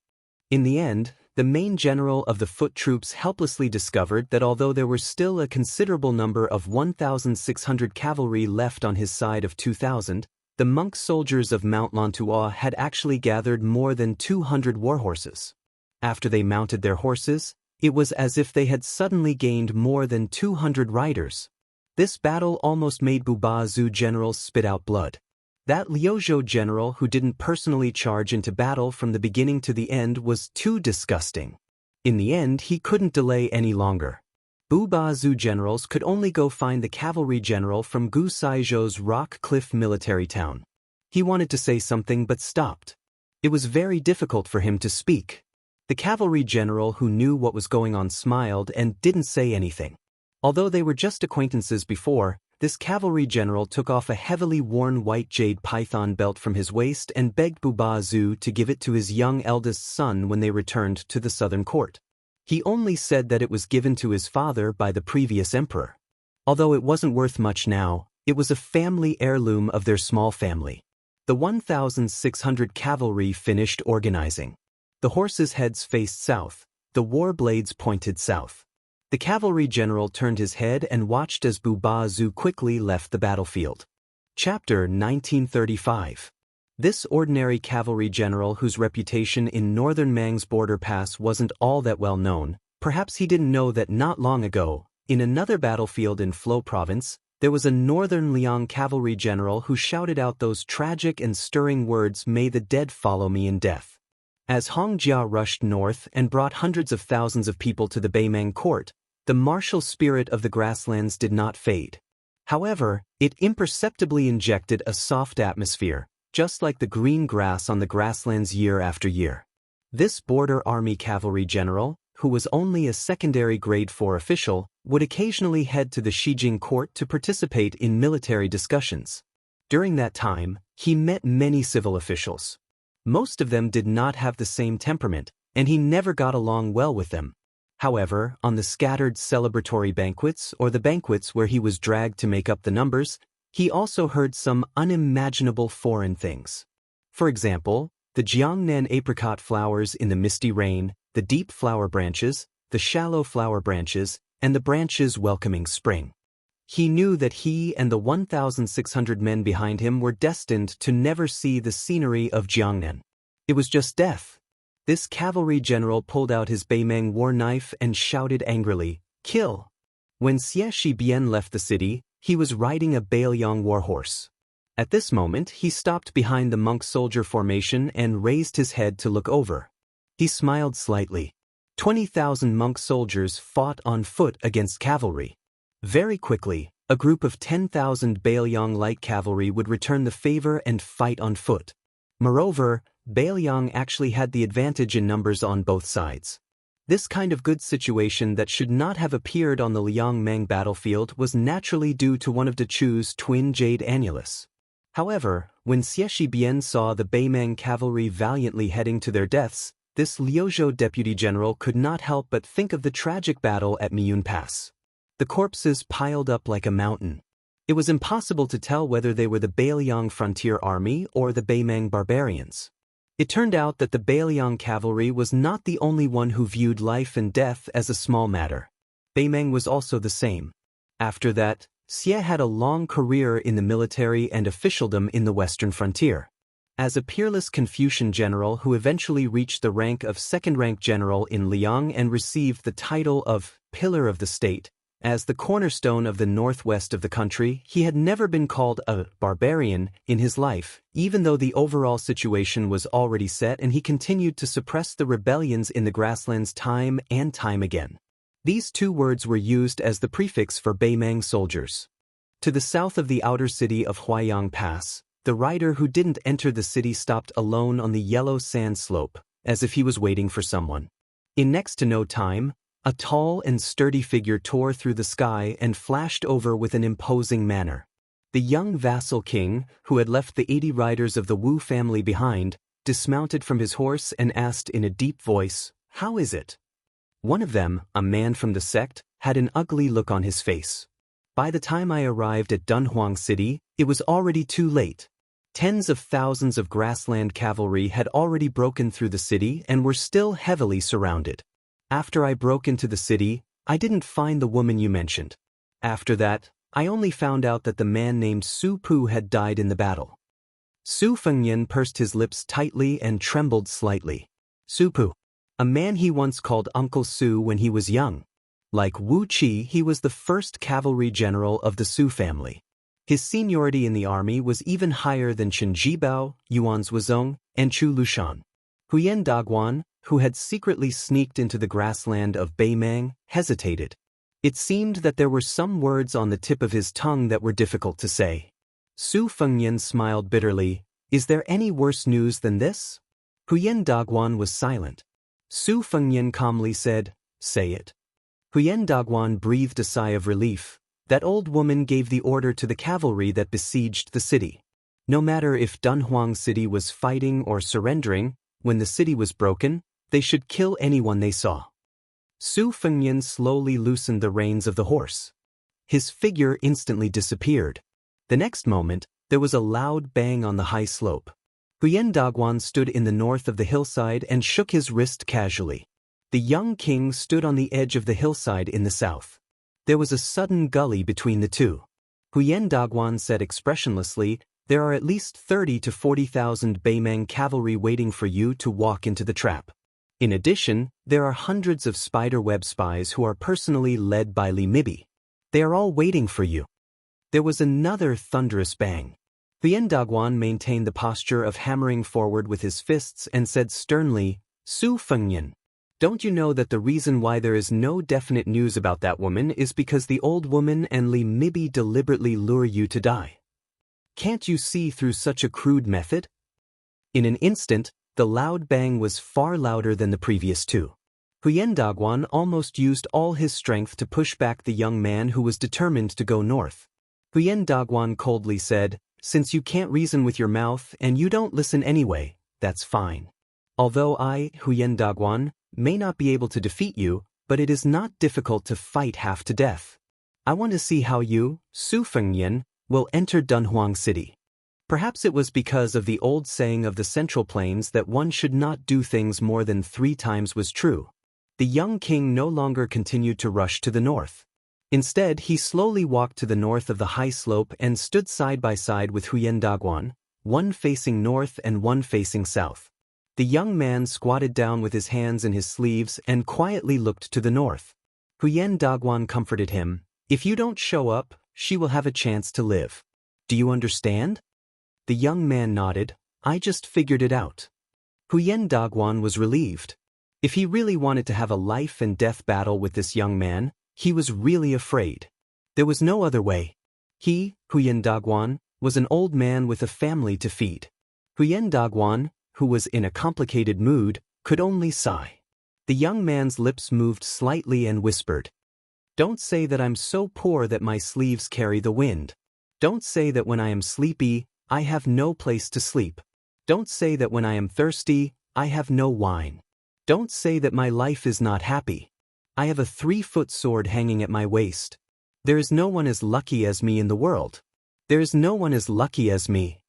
In the end, the main general of the foot troops helplessly discovered that although there were still a considerable number of 1,600 cavalry left on his side of 2,000, the monk soldiers of Mount Lantua had actually gathered more than 200 warhorses. After they mounted their horses, it was as if they had suddenly gained more than 200 riders. This battle almost made Bubazu generals spit out blood. That Liuzhou general who didn't personally charge into battle from the beginning to the end was too disgusting. In the end, he couldn't delay any longer. Bubazu generals could only go find the cavalry general from Gu Saizhou's Rock Cliff military town. He wanted to say something but stopped. It was very difficult for him to speak. The cavalry general who knew what was going on smiled and didn't say anything. Although they were just acquaintances before, this cavalry general took off a heavily worn white jade python belt from his waist and begged Bubazu to give it to his young eldest son when they returned to the southern court. He only said that it was given to his father by the previous emperor. Although it wasn't worth much now, it was a family heirloom of their small family. The 1,600 cavalry finished organizing. The horses' heads faced south, the war blades pointed south. The cavalry general turned his head and watched as Bubazu quickly left the battlefield. Chapter 1935. This ordinary cavalry general whose reputation in northern Mang's border pass wasn't all that well known, perhaps he didn't know that not long ago, in another battlefield in Flo province, there was a northern Liang cavalry general who shouted out those tragic and stirring words, "May the dead follow me in death." As Hong Jia rushed north and brought hundreds of thousands of people to the Beimang court, the martial spirit of the grasslands did not fade. However, it imperceptibly injected a soft atmosphere, just like the green grass on the grasslands year after year. This border army cavalry general, who was only a secondary grade 4 official, would occasionally head to the Shijing court to participate in military discussions. During that time, he met many civil officials. Most of them did not have the same temperament, and he never got along well with them. However, on the scattered celebratory banquets or the banquets where he was dragged to make up the numbers, he also heard some unimaginable foreign things. For example, the Jiangnan apricot flowers in the misty rain, the deep flower branches, the shallow flower branches, and the branches welcoming spring. He knew that he and the 1,600 men behind him were destined to never see the scenery of Jiangnan. It was just death. This cavalry general pulled out his Beimang war knife and shouted angrily, "Kill!" When Xie Shibian left the city, he was riding a Baoyang warhorse. At this moment, he stopped behind the monk-soldier formation and raised his head to look over. He smiled slightly. 20,000 monk soldiers fought on foot against cavalry. Very quickly, a group of 10,000 Baoyang light cavalry would return the favor and fight on foot. Moreover, Baoyang actually had the advantage in numbers on both sides. This kind of good situation that should not have appeared on the Liangmang battlefield was naturally due to one of Dechu's twin jade annulus. However, when Xie Shibian saw the Beimang cavalry valiantly heading to their deaths, this Liuzhou deputy general could not help but think of the tragic battle at Miyun Pass. The corpses piled up like a mountain. It was impossible to tell whether they were the Baoyang frontier army or the Beimang barbarians. It turned out that the Baoyang cavalry was not the only one who viewed life and death as a small matter. Beimang was also the same. After that, Xie had a long career in the military and officialdom in the western frontier. As a peerless Confucian general who eventually reached the rank of second-rank general in Liang and received the title of Pillar of the State, as the cornerstone of the northwest of the country, he had never been called a barbarian in his life, even though the overall situation was already set and he continued to suppress the rebellions in the grasslands time and time again. These two words were used as the prefix for Beimang soldiers. To the south of the outer city of Huaiyang Pass, the rider who didn't enter the city stopped alone on the yellow sand slope, as if he was waiting for someone. In next to no time, a tall and sturdy figure tore through the sky and flashed over with an imposing manner. The young vassal king, who had left the 80 riders of the Wu family behind, dismounted from his horse and asked in a deep voice, "How is it?" One of them, a man from the sect, had an ugly look on his face. By the time I arrived at Dunhuang City, it was already too late. Tens of thousands of grassland cavalry had already broken through the city and were still heavily surrounded. After I broke into the city, I didn't find the woman you mentioned. After that, I only found out that the man named Su Pu had died in the battle. Su Fengyan pursed his lips tightly and trembled slightly. Su Pu, a man he once called Uncle Su when he was young. Like Wu Qi, he was the first cavalry general of the Su family. His seniority in the army was even higher than Chen Jibao, Yuan Zhuozong, and Chu Lushan. Huyen Daguan, who had secretly sneaked into the grassland of Beimang, hesitated. It seemed that there were some words on the tip of his tongue that were difficult to say. Su Fengyan smiled bitterly. Is there any worse news than this? Huyen Dagwan was silent. Su Fengnian calmly said, "Say it." Huyen Dagwan breathed a sigh of relief. That old woman gave the order to the cavalry that besieged the city. No matter if Dunhuang City was fighting or surrendering, when the city was broken, they should kill anyone they saw. Su Fengnian slowly loosened the reins of the horse. His figure instantly disappeared. The next moment, there was a loud bang on the high slope. Huyen Dagwan stood in the north of the hillside and shook his wrist casually. The young king stood on the edge of the hillside in the south. There was a sudden gully between the two. Huyen Dagwan said expressionlessly, "There are at least 30 to 40,000 Beimeng cavalry waiting for you to walk into the trap. In addition, there are hundreds of spiderweb spies who are personally led by Li Mibi. They are all waiting for you." There was another thunderous bang. Huyen Dagwan maintained the posture of hammering forward with his fists and said sternly, "Su Fengnian, don't you know that the reason why there is no definite news about that woman is because the old woman and Li Mibi deliberately lure you to die? Can't you see through such a crude method?" In an instant, the loud bang was far louder than the previous two. Huyen Dagwan almost used all his strength to push back the young man who was determined to go north. Huyen Dagwan coldly said, "Since you can't reason with your mouth and you don't listen anyway, that's fine. Although I, Huyen Dagwan, may not be able to defeat you, but it is not difficult to fight half to death. I want to see how you, Su Fengnian, will enter Dunhuang City." Perhaps it was because of the old saying of the Central Plains that one should not do things more than 3 times was true. The young king no longer continued to rush to the north. Instead, he slowly walked to the north of the high slope and stood side by side with Huyen Dagwan, one facing north and one facing south. The young man squatted down with his hands in his sleeves and quietly looked to the north. Huyen Dagwan comforted him, "If you don't show up, she will have a chance to live. Do you understand?" The young man nodded, "I just figured it out." Huyen Dagwan was relieved. If he really wanted to have a life and death battle with this young man, he was really afraid. There was no other way. He, Huyen Dagwan, was an old man with a family to feed. Huyen Dagwan, who was in a complicated mood, could only sigh. The young man's lips moved slightly and whispered, "Don't say that I'm so poor that my sleeves carry the wind. Don't say that when I am sleepy, I have no place to sleep. Don't say that when I am thirsty, I have no wine. Don't say that my life is not happy. I have a 3-foot sword hanging at my waist. There is no one as lucky as me in the world. There is no one as lucky as me."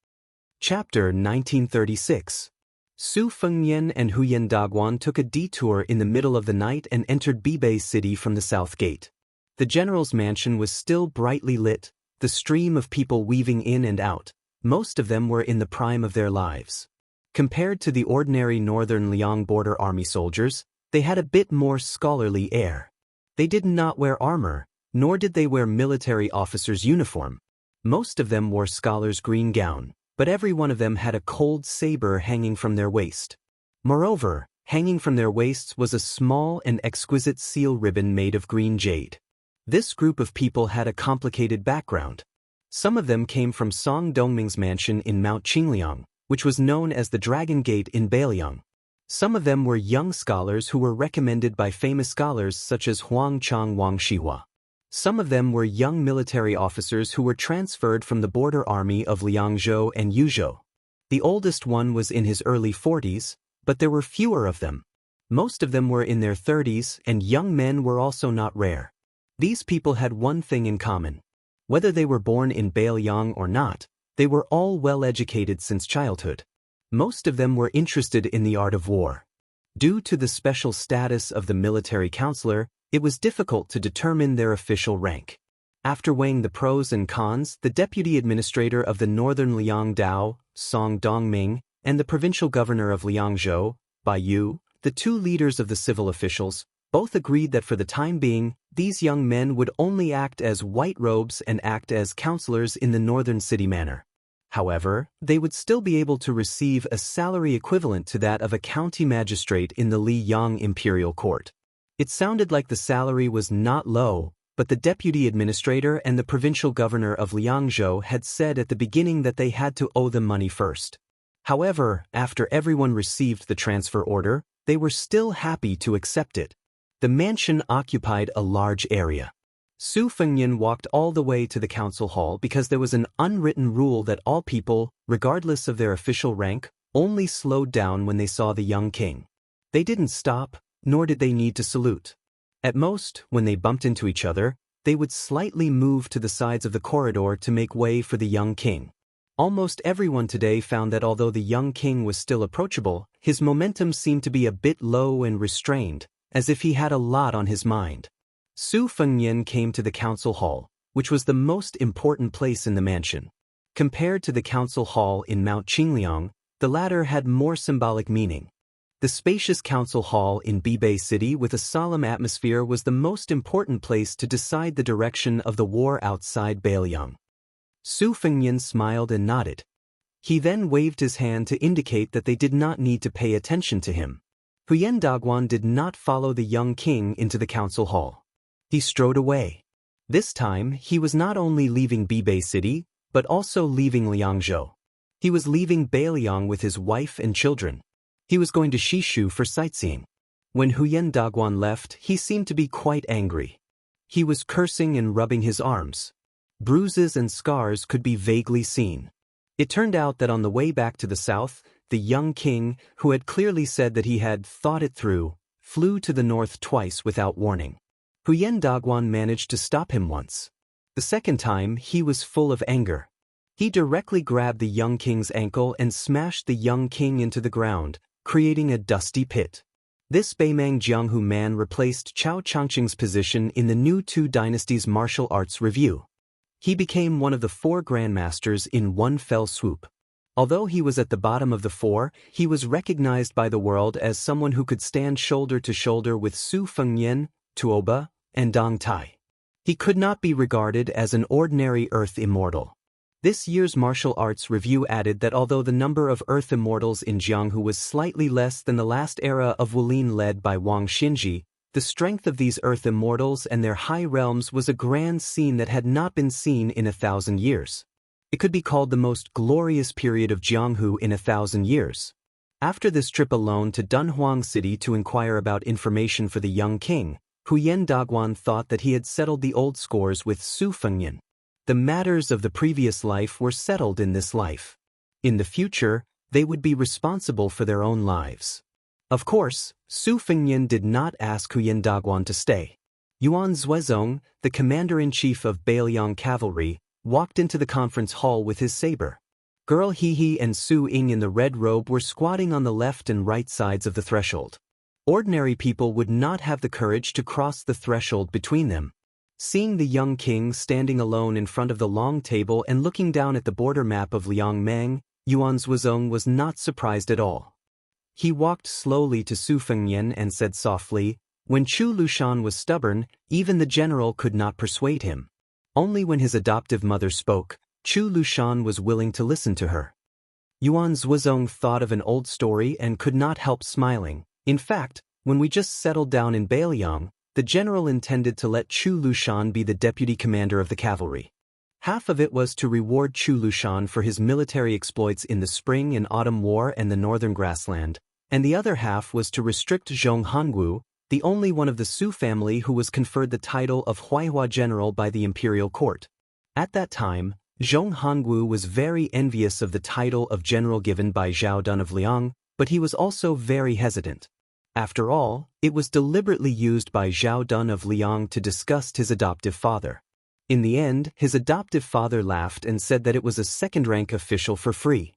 Chapter 1936. Su Fengnian and Huyen Dagwan took a detour in the middle of the night and entered Bibei City from the south gate. The general's mansion was still brightly lit, the stream of people weaving in and out. Most of them were in the prime of their lives. Compared to the ordinary northern Liang border army soldiers, they had a bit more scholarly air. They did not wear armor, nor did they wear military officer's uniform. Most of them wore scholar's green gown, but every one of them had a cold saber hanging from their waist. Moreover, hanging from their waists was a small and exquisite seal ribbon made of green jade. This group of people had a complicated background. Some of them came from Song Dongming's mansion in Mount Qingliang, which was known as the Dragon Gate in Beiliang. Some of them were young scholars who were recommended by famous scholars such as Huang Chang Wang Shihua. Some of them were young military officers who were transferred from the border army of Liangzhou and Yuzhou. The oldest one was in his early 40s, but there were fewer of them. Most of them were in their 30s, and young men were also not rare. These people had one thing in common. Whether they were born in Beiliang or not, they were all well educated since childhood. Most of them were interested in the art of war. Due to the special status of the military counselor, it was difficult to determine their official rank. After weighing the pros and cons, the deputy administrator of the northern Liang Dao, Song Dongming, and the provincial governor of Liangzhou, Bai Yu, the 2 leaders of the civil officials, both agreed that for the time being, these young men would only act as white robes and act as counselors in the northern city manor. However, they would still be able to receive a salary equivalent to that of a county magistrate in the Liyang Imperial Court. It sounded like the salary was not low, but the deputy administrator and the provincial governor of Liangzhou had said at the beginning that they had to owe them money first. However, after everyone received the transfer order, they were still happy to accept it. The mansion occupied a large area. Su Fengnian walked all the way to the council hall because there was an unwritten rule that all people, regardless of their official rank, only slowed down when they saw the young king. They didn't stop, nor did they need to salute. At most, when they bumped into each other, they would slightly move to the sides of the corridor to make way for the young king. Almost everyone today found that although the young king was still approachable, his momentum seemed to be a bit low and restrained, as if he had a lot on his mind. Su Fengnian came to the council hall, which was the most important place in the mansion. Compared to the council hall in Mount Qingliang, the latter had more symbolic meaning. The spacious council hall in Bibei City with a solemn atmosphere was the most important place to decide the direction of the war outside Beiliang. Su Fengnian smiled and nodded. He then waved his hand to indicate that they did not need to pay attention to him. Huyen Daguan did not follow the young king into the council hall. He strode away. This time, he was not only leaving Bibei City, but also leaving Liangzhou. He was leaving Beiliang with his wife and children. He was going to Shishu for sightseeing. When Huyen Daguan left, he seemed to be quite angry. He was cursing and rubbing his arms. Bruises and scars could be vaguely seen. It turned out that on the way back to the south, the young king, who had clearly said that he had thought it through, flew to the north twice without warning. Huyen Daguan managed to stop him once. The second time, he was full of anger. He directly grabbed the young king's ankle and smashed the young king into the ground, creating a dusty pit. This Beimang Jianghu man replaced Chao Changqing's position in the new Two Dynasties Martial Arts Review. He became one of the 4 grandmasters in one fell swoop. Although he was at the bottom of the 4, he was recognized by the world as someone who could stand shoulder to shoulder with Su Fengnian, Tuoba, and Dong Tai. He could not be regarded as an ordinary Earth Immortal. This year's Martial Arts Review added that although the number of Earth Immortals in Jianghu was slightly less than the last era of Wulin led by Wang Xinji, the strength of these Earth Immortals and their high realms was a grand scene that had not been seen in 1,000 years. It could be called the most glorious period of Jianghu in 1,000 years. After this trip alone to Dunhuang City to inquire about information for the young king, Huyen Daguan thought that he had settled the old scores with Su Fengnian. The matters of the previous life were settled in this life. In the future, they would be responsible for their own lives. Of course, Su Fengnian did not ask Huyen Daguan to stay. Yuan Zhuezong, the commander-in-chief of Beiliang Cavalry, walked into the conference hall with his saber. Girl He and Su Ying in the red robe were squatting on the left and right sides of the threshold. Ordinary people would not have the courage to cross the threshold between them. Seeing the young king standing alone in front of the long table and looking down at the border map of Liangmeng, Yuan Zhuezong was not surprised at all. He walked slowly to Su Fengnian and said softly, "When Chu Lushan was stubborn, even the general could not persuade him. Only when his adoptive mother spoke, Chu Lushan was willing to listen to her." Yuan Zhuezong thought of an old story and could not help smiling. In fact, when we just settled down in Beiliang, the general intended to let Chu Lushan be the deputy commander of the cavalry. Half of it was to reward Chu Lushan for his military exploits in the Spring and Autumn War and the Northern Grassland, and the other half was to restrict Zhong Hangu, the only one of the Su family who was conferred the title of Huaihua General by the imperial court. At that time, Zhong Hangu was very envious of the title of general given by Zhao Dun of Liang, but he was also very hesitant. After all, it was deliberately used by Zhao Dun of Liang to disgust his adoptive father. In the end, his adoptive father laughed and said that it was a second-rank official for free.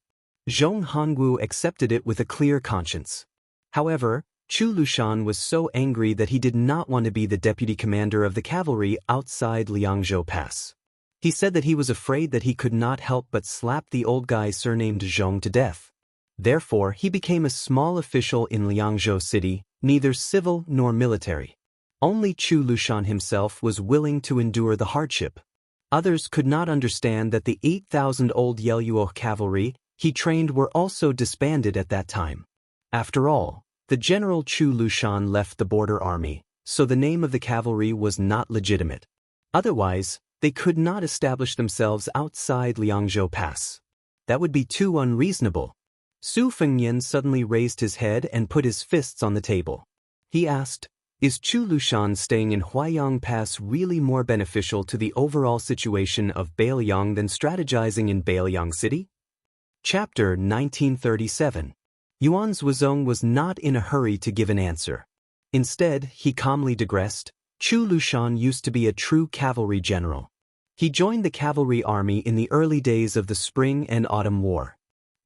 Zhong Hangu accepted it with a clear conscience. However, Chu Lushan was so angry that he did not want to be the deputy commander of the cavalry outside Liangzhou Pass. He said that he was afraid that he could not help but slap the old guy surnamed Zhong to death. Therefore, he became a small official in Liangzhou City, neither civil nor military. Only Chu Lushan himself was willing to endure the hardship. Others could not understand that the 8,000-old Yeluo cavalry he trained were also disbanded at that time. After all, the general Chu Lushan left the border army, so the name of the cavalry was not legitimate. Otherwise, they could not establish themselves outside Liangzhou Pass. That would be too unreasonable. Su Fengnian suddenly raised his head and put his fists on the table. He asked, "Is Chu Lushan staying in Huayang Pass really more beneficial to the overall situation of Bailiang than strategizing in Bailiang City?" Chapter 1937. Yuan Zhuozong was not in a hurry to give an answer. Instead, he calmly digressed, "Chu Lushan used to be a true cavalry general. He joined the cavalry army in the early days of the Spring and Autumn War.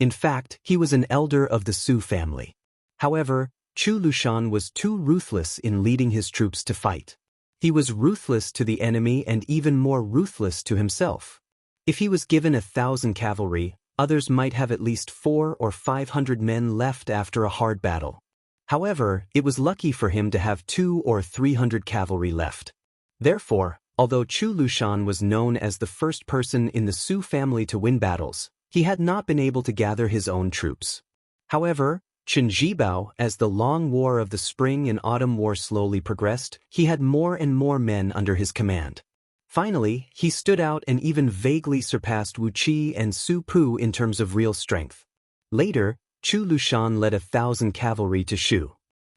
In fact, he was an elder of the Su family. However, Chu Lushan was too ruthless in leading his troops to fight. He was ruthless to the enemy and even more ruthless to himself. If he was given 1,000 cavalry, others might have at least 400 or 500 men left after a hard battle. However, it was lucky for him to have 200 or 300 cavalry left. Therefore, although Chu Lushan was known as the first person in the Su family to win battles, he had not been able to gather his own troops. However, Chen Zhibao, as the long war of the Spring and Autumn War slowly progressed, he had more and more men under his command. Finally, he stood out and even vaguely surpassed Wu Qi and Su Pu in terms of real strength. Later, Chu Lushan led 1,000 cavalry to Shu.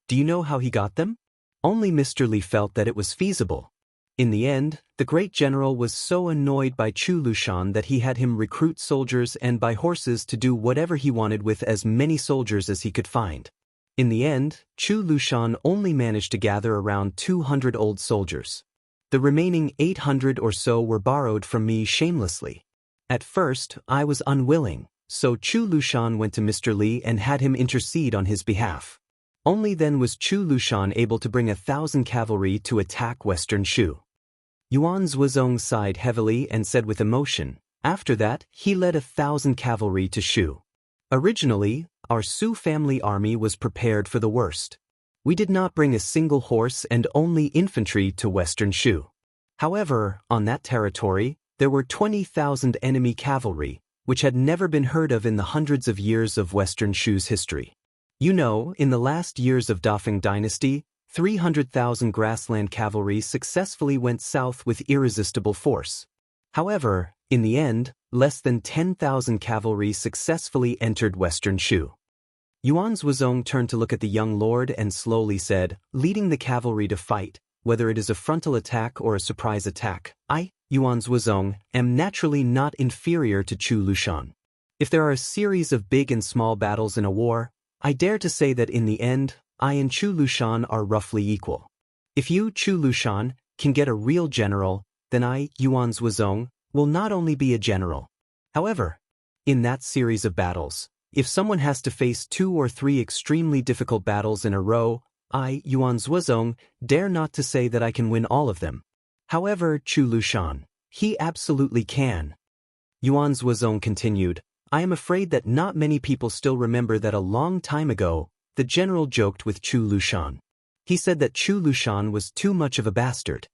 Do you know how he got them? Only Mr. Li felt that it was feasible. In the end, the great general was so annoyed by Chu Lushan that he had him recruit soldiers and buy horses to do whatever he wanted with as many soldiers as he could find. In the end, Chu Lushan only managed to gather around 200 old soldiers. The remaining 800 or so were borrowed from me shamelessly. At first, I was unwilling, so Chu Lushan went to Mr. Li and had him intercede on his behalf. Only then was Chu Lushan able to bring 1,000 cavalry to attack Western Shu. Yuan Zhuozong sighed heavily and said with emotion, "After that, he led 1,000 cavalry to Shu. Originally, our Su family army was prepared for the worst. We did not bring a single horse and only infantry to Western Shu. However, on that territory, there were 20,000 enemy cavalry, which had never been heard of in the hundreds of years of Western Shu's history. You know, in the last years of Dafeng Dynasty, 300,000 grassland cavalry successfully went south with irresistible force. However, in the end, less than 10,000 cavalry successfully entered Western Shu." Yuan Zhuozong turned to look at the young lord and slowly said, "Leading the cavalry to fight, whether it is a frontal attack or a surprise attack, I, Yuan Zhuozong, am naturally not inferior to Chu Lushan. If there are a series of big and small battles in a war, I dare to say that in the end, I and Chu Lushan are roughly equal. If you, Chu Lushan, can get a real general, then I, Yuan Zhuozong, will not only be a general. However, in that series of battles, if someone has to face 2 or 3 extremely difficult battles in a row, I, Yuan Zhuozong, dare not to say that I can win all of them. However, Chu Lushan, he absolutely can." Yuan Zhuozong continued, "I am afraid that not many people still remember that a long time ago, the general joked with Chu Lushan. He said that Chu Lushan was too much of a bastard.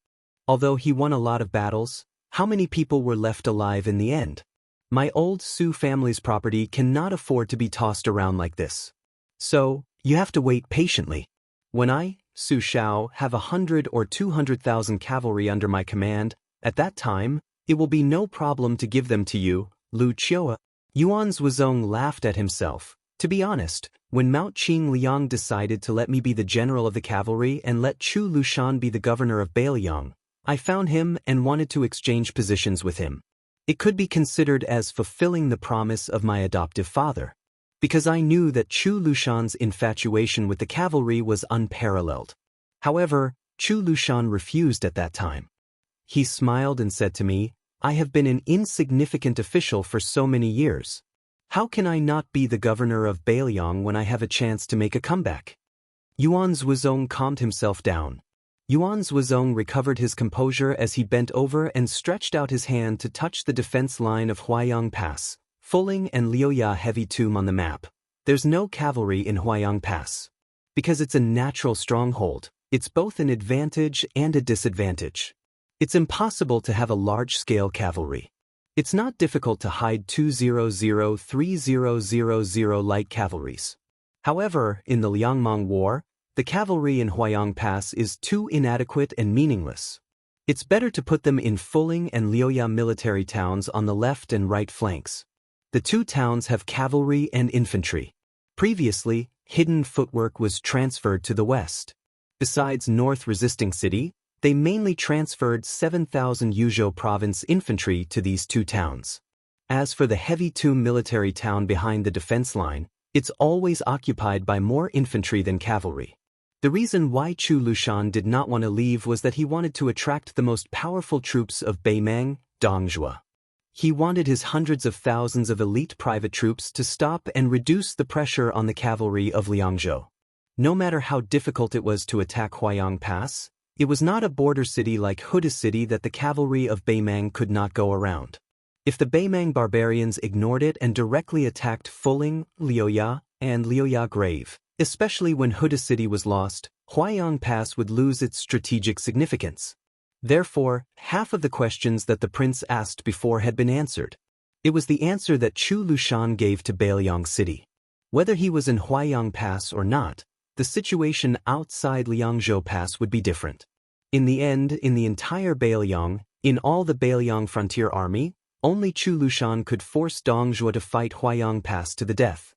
Although he won a lot of battles, how many people were left alive in the end? My old Su family's property cannot afford to be tossed around like this. So, you have to wait patiently. When I, Su Shao, have 100 or 200,000 cavalry under my command, at that time, it will be no problem to give them to you, Lu Qiuwa." Yuan Zhuozong laughed at himself. To be honest, when Mao Qingliang decided to let me be the general of the cavalry and let Chu Lushan be the governor of Bailiang, I found him and wanted to exchange positions with him. It could be considered as fulfilling the promise of my adoptive father, because I knew that Chu Lushan's infatuation with the cavalry was unparalleled. However, Chu Lushan refused at that time. He smiled and said to me, "I have been an insignificant official for so many years. How can I not be the governor of Bailiang when I have a chance to make a comeback?" Yuan Zhuozong calmed himself down. Yuan Zhuozong recovered his composure as he bent over and stretched out his hand to touch the defense line of Huayang Pass, Fuling and Liuya heavy tomb on the map. There's no cavalry in Huayang Pass. Because it's a natural stronghold, it's both an advantage and a disadvantage. It's impossible to have a large-scale cavalry. It's not difficult to hide 200-3000 light cavalries. However, in the Liangmang War, the cavalry in Huayang Pass is too inadequate and meaningless. It's better to put them in Fuling and Liuya military towns on the left and right flanks. The two towns have cavalry and infantry. Previously, hidden footwork was transferred to the west. Besides North resisting city, they mainly transferred 7,000 Yuzhou province infantry to these two towns. As for the heavy tomb military town behind the defense line, it's always occupied by more infantry than cavalry. The reason why Chu Lushan did not want to leave was that he wanted to attract the most powerful troops of Beimang, Dongjue. He wanted his hundreds of thousands of elite private troops to stop and reduce the pressure on the cavalry of Liangzhou. No matter how difficult it was to attack Huayang Pass, it was not a border city like Huda City that the cavalry of Beimang could not go around. If the Beimang barbarians ignored it and directly attacked Fuling, Liuya, and Liuya Grave, especially when Huda City was lost, Huayang Pass would lose its strategic significance. Therefore, half of the questions that the prince asked before had been answered. It was the answer that Chu Lushan gave to Beiliang City. Whether he was in Huayang Pass or not, the situation outside Liangzhou Pass would be different. In the end, in the entire Beiliang, in all the Beiliang frontier army, only Chu Lushan could force Dongjue to fight Huayang Pass to the death.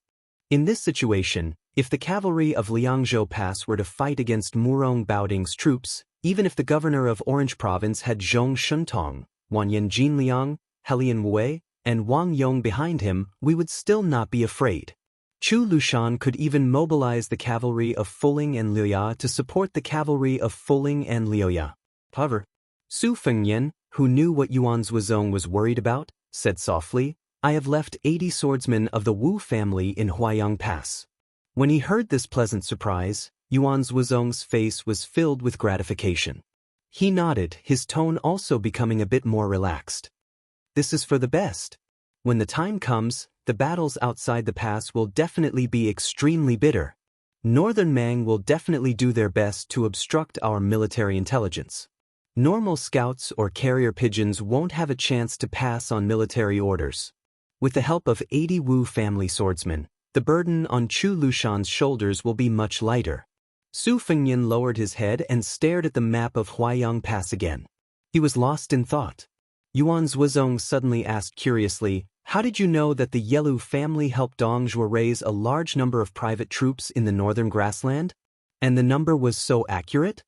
In this situation, if the cavalry of Liangzhou Pass were to fight against Murong Baoding's troops, even if the governor of Orange Province had Zhong Shuntong, Wanyan Jinliang, Helian Wei, and Wang Yong behind him, we would still not be afraid. Chu Lushan could even mobilize the cavalry of Fuling and Liuya to support the cavalry of Fuling and Liuya. However, Su Fengnian, who knew what Yuan Zhuozong was worried about, said softly, "I have left 80 swordsmen of the Wu family in Huayang Pass." When he heard this pleasant surprise, Yuan Zhuozong's face was filled with gratification. He nodded, his tone also becoming a bit more relaxed. "This is for the best. When the time comes, the battles outside the pass will definitely be extremely bitter. Northern Mang will definitely do their best to obstruct our military intelligence. Normal scouts or carrier pigeons won't have a chance to pass on military orders. With the help of 80 Wu family swordsmen, the burden on Chu Lushan's shoulders will be much lighter." Su Fengnian lowered his head and stared at the map of Huayang Pass again. He was lost in thought. Yuan Zhuozong suddenly asked curiously, "How did you know that the Yelu family helped Dongjue raise a large number of private troops in the northern grassland? And the number was so accurate?"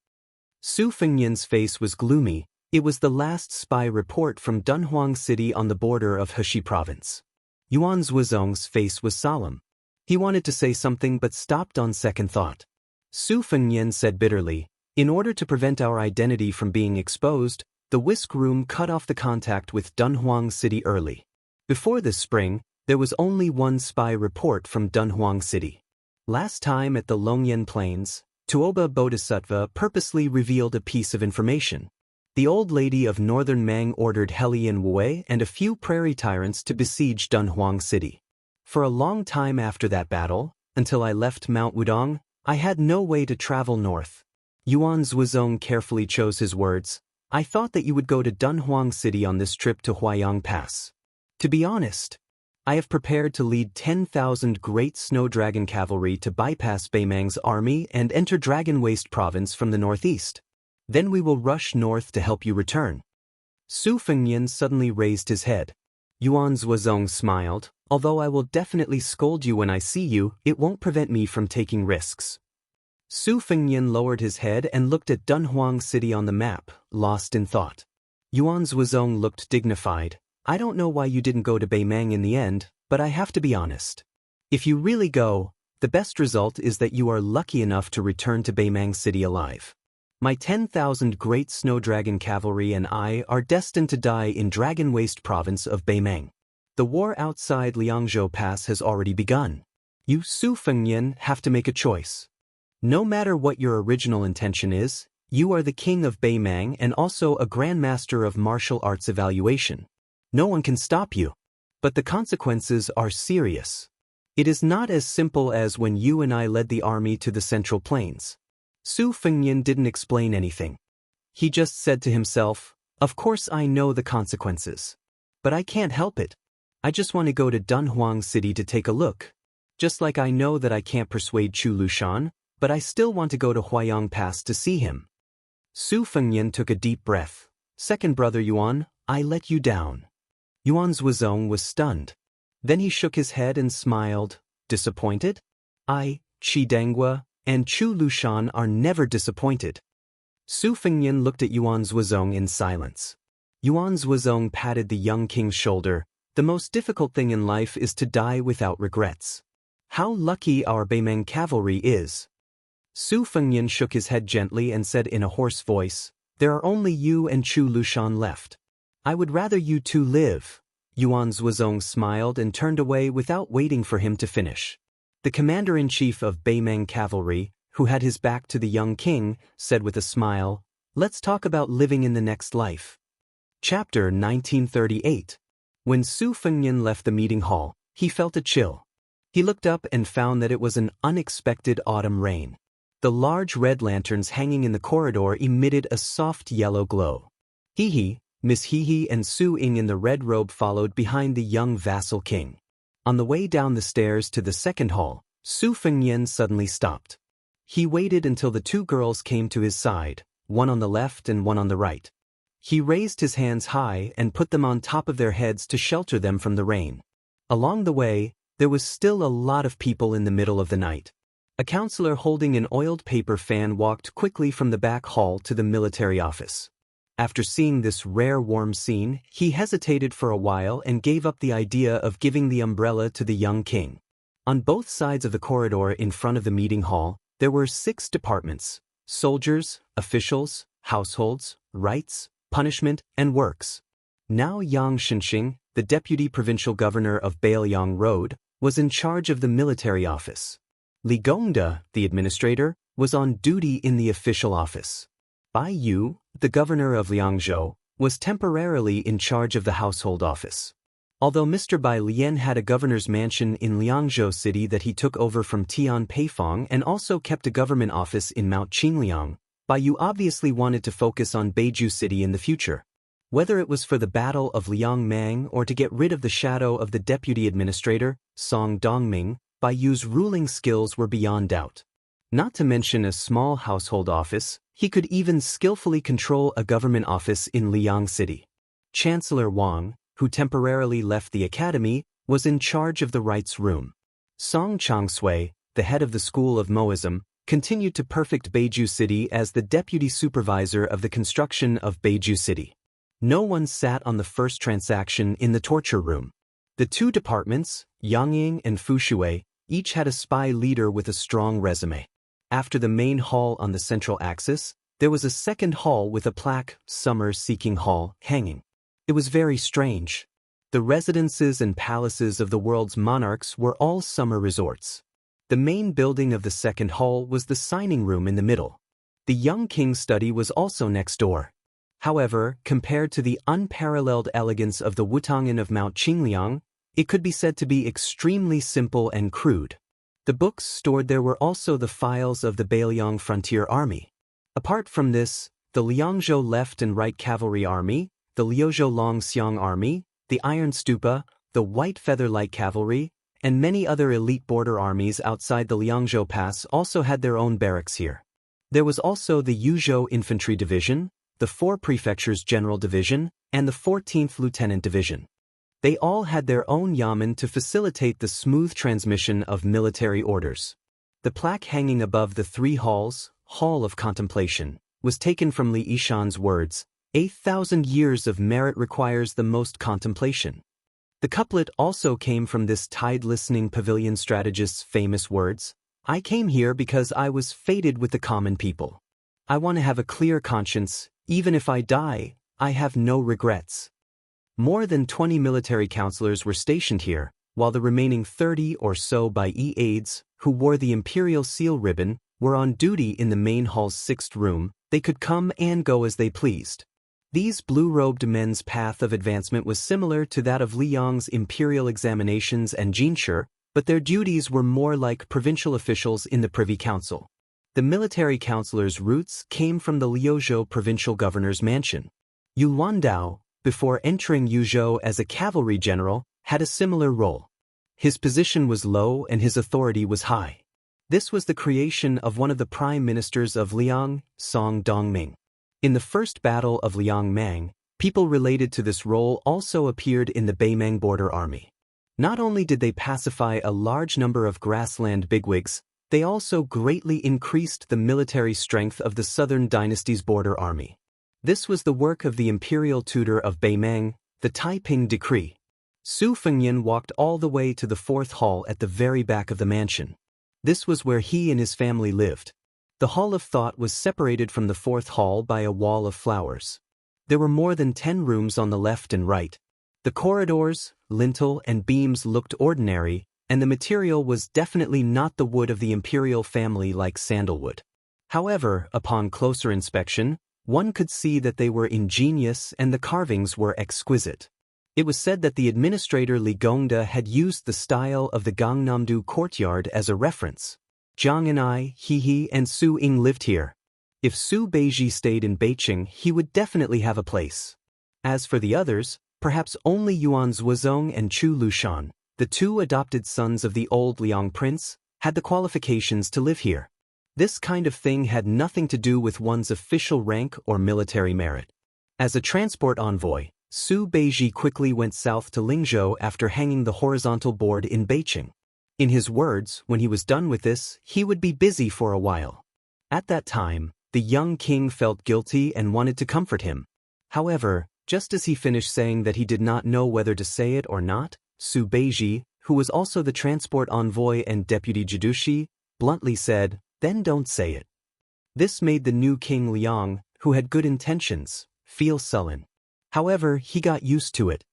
Su Fengnian's face was gloomy. It was the last spy report from Dunhuang City on the border of Heshi Province. Yuan Zhuozong's face was solemn. He wanted to say something but stopped on second thought. Su Fengnian said bitterly, "In order to prevent our identity from being exposed, the whisk room cut off the contact with Dunhuang City early. Before this spring, there was only one spy report from Dunhuang City. Last time at the Longyan Plains, Tuoba Bodhisattva purposely revealed a piece of information. The old lady of northern Mang ordered Helian Wei and a few prairie tyrants to besiege Dunhuang City. For a long time after that battle, until I left Mount Wudong, I had no way to travel north." Yuan Zhuozong carefully chose his words. "I thought that you would go to Dunhuang City on this trip to Huayang Pass. To be honest, I have prepared to lead 10,000 great snow dragon cavalry to bypass Beimang's army and enter Dragon Waste Province from the northeast. Then we will rush north to help you return." Su Fengnian suddenly raised his head. Yuan Zhuozong smiled, "Although I will definitely scold you when I see you, it won't prevent me from taking risks." Su Fengnian lowered his head and looked at Dunhuang City on the map, lost in thought. Yuan Zhuozong looked dignified. "I don't know why you didn't go to Beimang in the end, but I have to be honest. If you really go, the best result is that you are lucky enough to return to Beimang City alive. My 10,000 great snow dragon cavalry and I are destined to die in Dragon Waste Province of Beimang. The war outside Liangzhou Pass has already begun. You, Su Fengnian, have to make a choice. No matter what your original intention is, you are the king of Beimang and also a grandmaster of martial arts evaluation. No one can stop you. But the consequences are serious. It is not as simple as when you and I led the army to the Central Plains." Su Fengnian didn't explain anything. He just said to himself, "Of course I know the consequences. But I can't help it. I just want to go to Dunhuang City to take a look. Just like I know that I can't persuade Chu Lushan, but I still want to go to Huayang Pass to see him." Su Fengnian took a deep breath. "Second brother Yuan, I let you down." Yuan Zhuozong was stunned. Then he shook his head and smiled. Disappointed? I, Qi Dangua, and Chu Lushan are never disappointed. Su Fengnian looked at Yuan Zhuozong in silence. Yuan Zhuozong patted the young king's shoulder. The most difficult thing in life is to die without regrets. How lucky our Beimeng cavalry is. Su Fengnian shook his head gently and said in a hoarse voice, there are only you and Chu Lushan left. I would rather you two live. Yuan Zhuozong smiled and turned away without waiting for him to finish. The commander-in-chief of Beimeng cavalry, who had his back to the young king, said with a smile, let's talk about living in the next life. Chapter 1938. When Su Fengnian left the meeting hall, he felt a chill. He looked up and found that it was an unexpected autumn rain. The large red lanterns hanging in the corridor emitted a soft yellow glow. He, Miss He and Su Ying in the red robe followed behind the young vassal king. On the way down the stairs to the second hall, Su Fengnian suddenly stopped. He waited until the two girls came to his side, one on the left and one on the right. He raised his hands high and put them on top of their heads to shelter them from the rain. Along the way, there was still a lot of people in the middle of the night. A counselor holding an oiled paper fan walked quickly from the back hall to the military office. After seeing this rare warm scene, he hesitated for a while and gave up the idea of giving the umbrella to the young king. On both sides of the corridor in front of the meeting hall, there were 6 departments: soldiers, officials, households, rights, punishment, and works. Now Yang Shenxing, the deputy provincial governor of Bailiang Road, was in charge of the military office. Li Gongda, the administrator, was on duty in the official office. Bai Yu, the governor of Liangzhou, was temporarily in charge of the household office. Although Mr. Bai Lian had a governor's mansion in Liangzhou City that he took over from Tian Peifong and also kept a government office in Mount Qingliang, Bai Yu obviously wanted to focus on Beiju City in the future. Whether it was for the Battle of Liangmang or to get rid of the shadow of the deputy administrator, Song Dongming, Bai Yu's ruling skills were beyond doubt. Not to mention a small household office, he could even skillfully control a government office in Liang City. Chancellor Wang, who temporarily left the academy, was in charge of the rights room. Song Changsui, the head of the School of Moism, continued to perfect Beiju City as the deputy supervisor of the construction of Beiju City. No one sat on the first transaction in the torture room. The 2 departments, Yangying and Fushui, each had a spy leader with a strong resume. After the main hall on the central axis, there was a second hall with a plaque, Summer Seeking Hall, hanging. It was very strange. The residences and palaces of the world's monarchs were all summer resorts. The main building of the second hall was the signing room in the middle. The young king's study was also next door. However, compared to the unparalleled elegance of the Wutangin of Mount Qingliang, it could be said to be extremely simple and crude. The books stored there were also the files of the Bailiang Frontier Army. Apart from this, the Liangzhou Left and Right Cavalry Army, the Liuzhou Longxiang Army, the Iron Stupa, the White Feather Light Cavalry, and many other elite border armies outside the Liangzhou Pass also had their own barracks here. There was also the Yuzhou Infantry Division, the 4 Prefectures General Division, and the 14th Lieutenant Division. They all had their own yamen to facilitate the smooth transmission of military orders. The plaque hanging above the 3 halls, Hall of Contemplation, was taken from Li Yishan's words, 8,000 years of merit requires the most contemplation. The couplet also came from this tide-listening pavilion strategist's famous words, I came here because I was fated with the common people. I want to have a clear conscience, even if I die, I have no regrets. More than 20 military counselors were stationed here, while the remaining 30 or so Bai Yi aides, who wore the imperial seal ribbon, were on duty in the main hall's 6th room. They could come and go as they pleased. These blue-robed men's path of advancement was similar to that of Li Yang's imperial examinations and jinshi, but their duties were more like provincial officials in the Privy Council. The military counselor's roots came from the Liuzhou provincial governor's mansion. Yu Luandao, before entering Yuzhou as a cavalry general, had a similar role. His position was low and his authority was high. This was the creation of one of the prime ministers of Liang, Song Dongming. In the first battle of Liangmang, people related to this role also appeared in the Beimeng border army. Not only did they pacify a large number of grassland bigwigs, they also greatly increased the military strength of the Southern Dynasty's border army. This was the work of the imperial tutor of Beimeng, the Taiping Decree. Su Fengyan walked all the way to the fourth hall at the very back of the mansion. This was where he and his family lived. The Hall of Thought was separated from the fourth hall by a wall of flowers. There were more than 10 rooms on the left and right. The corridors, lintel, and beams looked ordinary, and the material was definitely not the wood of the imperial family like sandalwood. However, upon closer inspection, one could see that they were ingenious and the carvings were exquisite. It was said that the administrator Li Gongda had used the style of the Gangnam-do courtyard as a reference. Jiang and I, He and Su Ying lived here. If Su Beiji stayed in Beiqing, he would definitely have a place. As for the others, perhaps only Yuan Zuozong and Chu Lushan, the 2 adopted sons of the old Liang prince, had the qualifications to live here. This kind of thing had nothing to do with one's official rank or military merit. As a transport envoy, Su Beiji quickly went south to Lingzhou after hanging the horizontal board in Beiqing. In his words, when he was done with this, he would be busy for a while. At that time, the young king felt guilty and wanted to comfort him. However, just as he finished saying that he did not know whether to say it or not, Su Beiji, who was also the transport envoy and deputy Jidushi, bluntly said, "Then don't say it." This made the new king Liang, who had good intentions, feel sullen. However, he got used to it.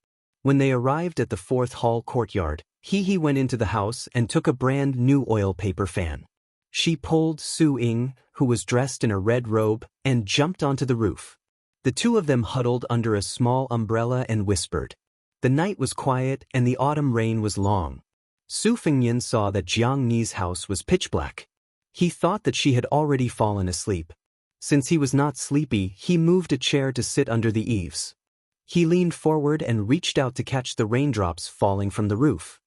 When they arrived at the fourth hall courtyard, He went into the house and took a brand new oil paper fan. She pulled Su Ying, who was dressed in a red robe, and jumped onto the roof. The 2 of them huddled under a small umbrella and whispered. The night was quiet and the autumn rain was long. Su Fengyan saw that Jiang Ni's house was pitch black. He thought that she had already fallen asleep. Since he was not sleepy, he moved a chair to sit under the eaves. He leaned forward and reached out to catch the raindrops falling from the roof.